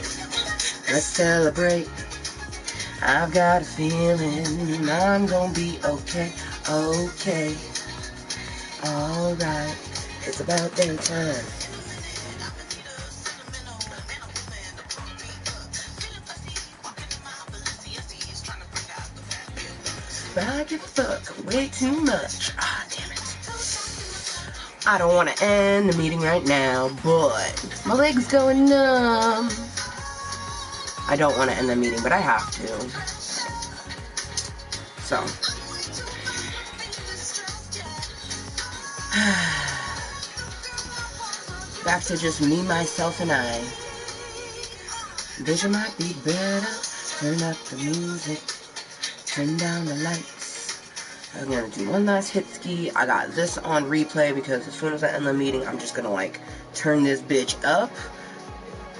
Let's celebrate. I've got a feeling I'm gonna be okay, okay. Alright, it's about damn time. But I give a fuck way too much. Ah, damn it. I don't want to end the meeting right now, but my leg's going numb. I don't want to end the meeting, but I have to. So. Back to just me, myself, and I. Vision might be better. Turn up the music. Turn down the lights. I'm gonna do one last hit ski. I got this on replay because as soon as I end the meeting, I'm just gonna like turn this bitch up.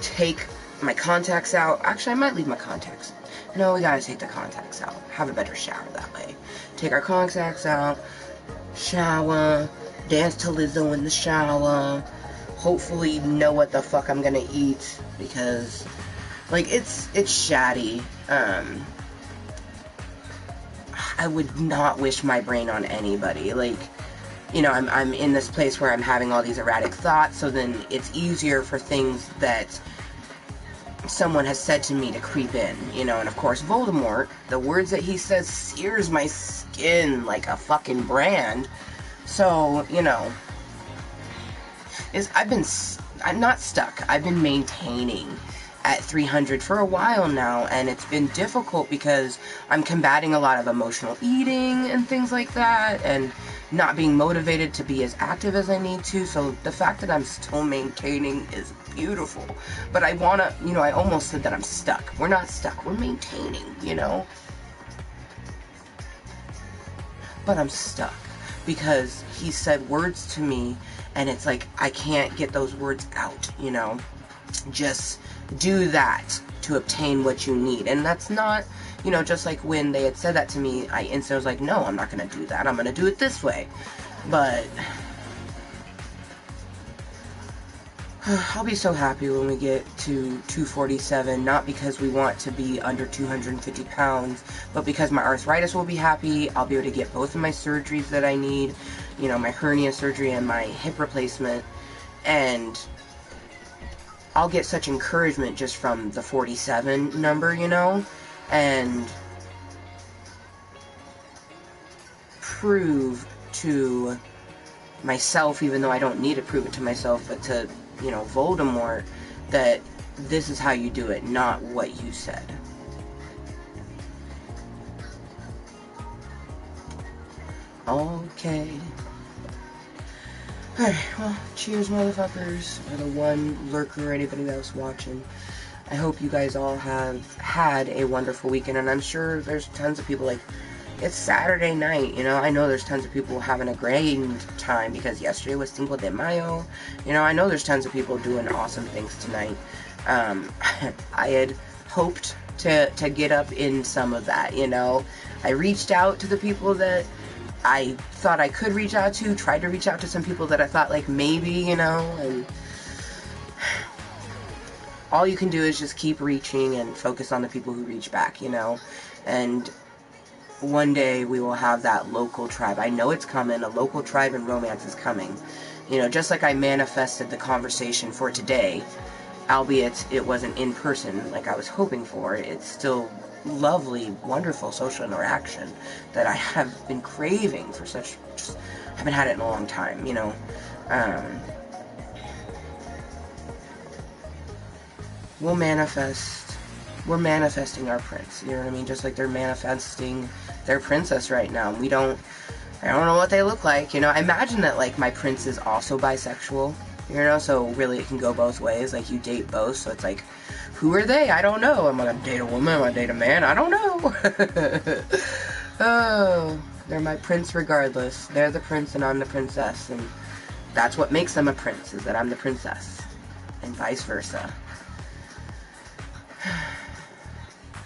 Take my contacts out. Actually, I might leave my contacts. No, we gotta take the contacts out. Have a better shower that way. Take our contacts out. Shower. Dance to Lizzo in the shower. Hopefully know what the fuck I'm gonna eat because like it's shatty. I would not wish my brain on anybody. Like, you know, I'm in this place where I'm having all these erratic thoughts, so then it's easier for things that someone has said to me to creep in, you know. And of course Voldemort, the words that he says sears my skin like a fucking brand. So, you know, I'm not stuck. I've been maintaining at 300 for a while now, and it's been difficult because I'm combating a lot of emotional eating and things like that, and not being motivated to be as active as I need to. So the fact that I'm still maintaining is beautiful. But I wanna, you know, I almost said that I'm stuck. We're not stuck. We're maintaining, you know? But I'm stuck because he said words to me, and it's like I can't get those words out, you know? Just do that to obtain what you need. And that's not, you know, just like when they had said that to me, I instantly was like, no, I'm not going to do that. I'm going to do it this way. But I'll be so happy when we get to 247, not because we want to be under 250 pounds, but because my arthritis will be happy. I'll be able to get both of my surgeries that I need, you know, my hernia surgery and my hip replacement, and I'll get such encouragement just from the 47 number, you know, and prove to myself, even though I don't need to prove it to myself, but to, you know, Voldemort, that this is how you do it, not what you said. Okay. Alright, well, cheers, motherfuckers, for the one lurker or anybody else watching. I hope you guys all have had a wonderful weekend, and I'm sure there's tons of people, like, it's Saturday night, you know, I know there's tons of people having a great time, because yesterday was Cinco de Mayo, you know, I know there's tons of people doing awesome things tonight. I had hoped to get up in some of that, you know. I reached out to the people that I thought I could reach out to, tried to reach out to some people that I thought, like, maybe, you know, and all you can do is just keep reaching and focus on the people who reach back, you know, and one day we will have that local tribe. I know it's coming. A local tribe and romance is coming, you know, just like I manifested the conversation for today, albeit it wasn't in person like I was hoping for. It's still lovely, wonderful social interaction that I have been craving for such, just haven't had it in a long time, you know. We'll manifest, we're manifesting our prince, you know what I mean, just like they're manifesting their princess right now. I don't know what they look like, you know. I imagine that, like, my prince is also bisexual, you know, so really it can go both ways, like, you date both, so it's like, who are they? I don't know. Am I gonna date a woman? Am I gonna date a man? I don't know. Oh, they're my prince regardless. They're the prince and I'm the princess, and that's what makes them a prince, is that I'm the princess, and vice versa.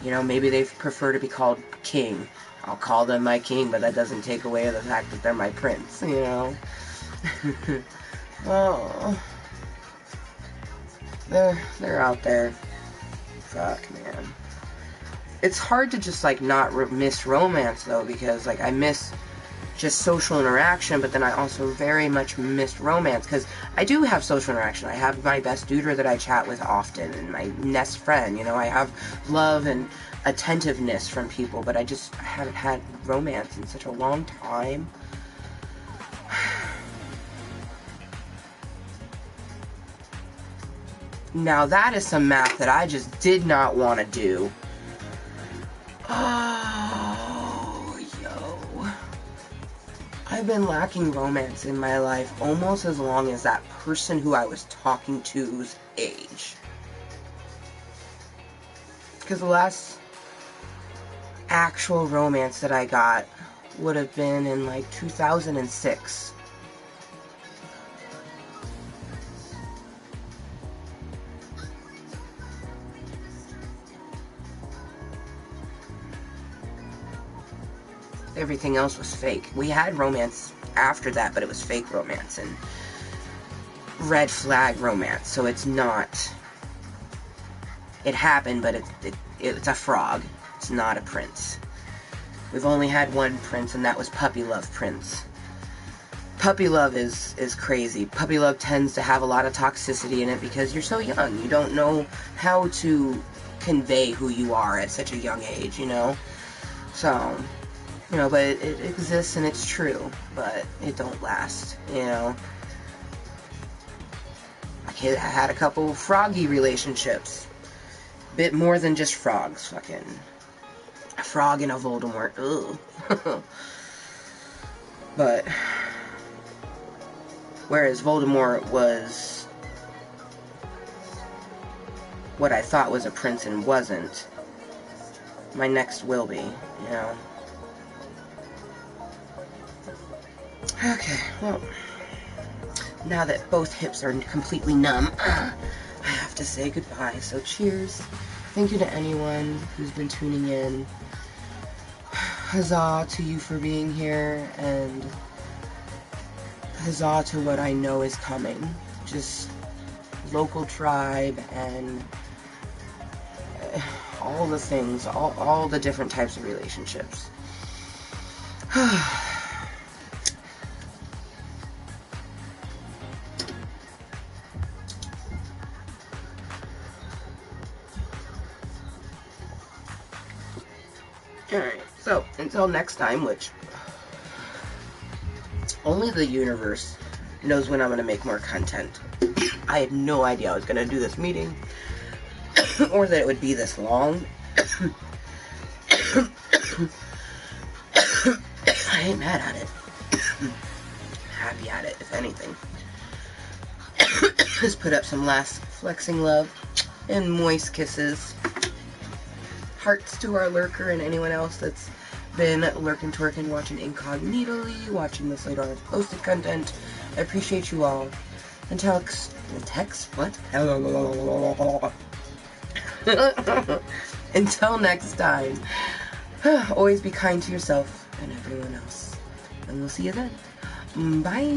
You know, maybe they prefer to be called king. I'll call them my king, but that doesn't take away the fact that they're my prince, you know. Oh, they're out there. Fuck, man. It's hard to just, like, not miss romance, though, because, like, I miss just social interaction, but then I also very much miss romance, because I do have social interaction. I have my best duder that I chat with often, and my nest friend, you know, I have love and attentiveness from people, but I haven't had romance in such a long time. Now that is some math that I just did not want to do. Oh, yo. I've been lacking romance in my life almost as long as that person who I was talking to's age. Because the last actual romance that I got would have been in like 2006. Everything else was fake. We had romance after that, but it was fake romance and red flag romance. So it's not. It happened, but it's a frog. It's not a prince. We've only had one prince, and that was puppy love prince. Puppy love is crazy. Puppy love tends to have a lot of toxicity in it because you're so young. You don't know how to convey who you are at such a young age, you know? So, you know, but it exists and it's true, but it don't last, you know? I had a couple froggy relationships. Bit more than just frogs, fucking a frog and a Voldemort. Ugh. But whereas Voldemort was what I thought was a prince and wasn't, my next will be, you know. Okay, well, now that both hips are completely numb, I have to say goodbye. So cheers. Thank you to anyone who's been tuning in. Huzzah to you for being here, and huzzah to what I know is coming. Just local tribe and all the things, all the different types of relationships. Alright, so until next time, which only the universe knows when I'm going to make more content. I had no idea I was going to do this meeting or that it would be this long. I ain't mad at it. Happy at it, if anything. Just put up some last flexing love and moist kisses. Hearts to our lurker and anyone else that's been lurking, twerking, watching incognitally, watching this later on posted content. I appreciate you all. Until what? Until next time, always be kind to yourself and everyone else. And we'll see you then. Bye.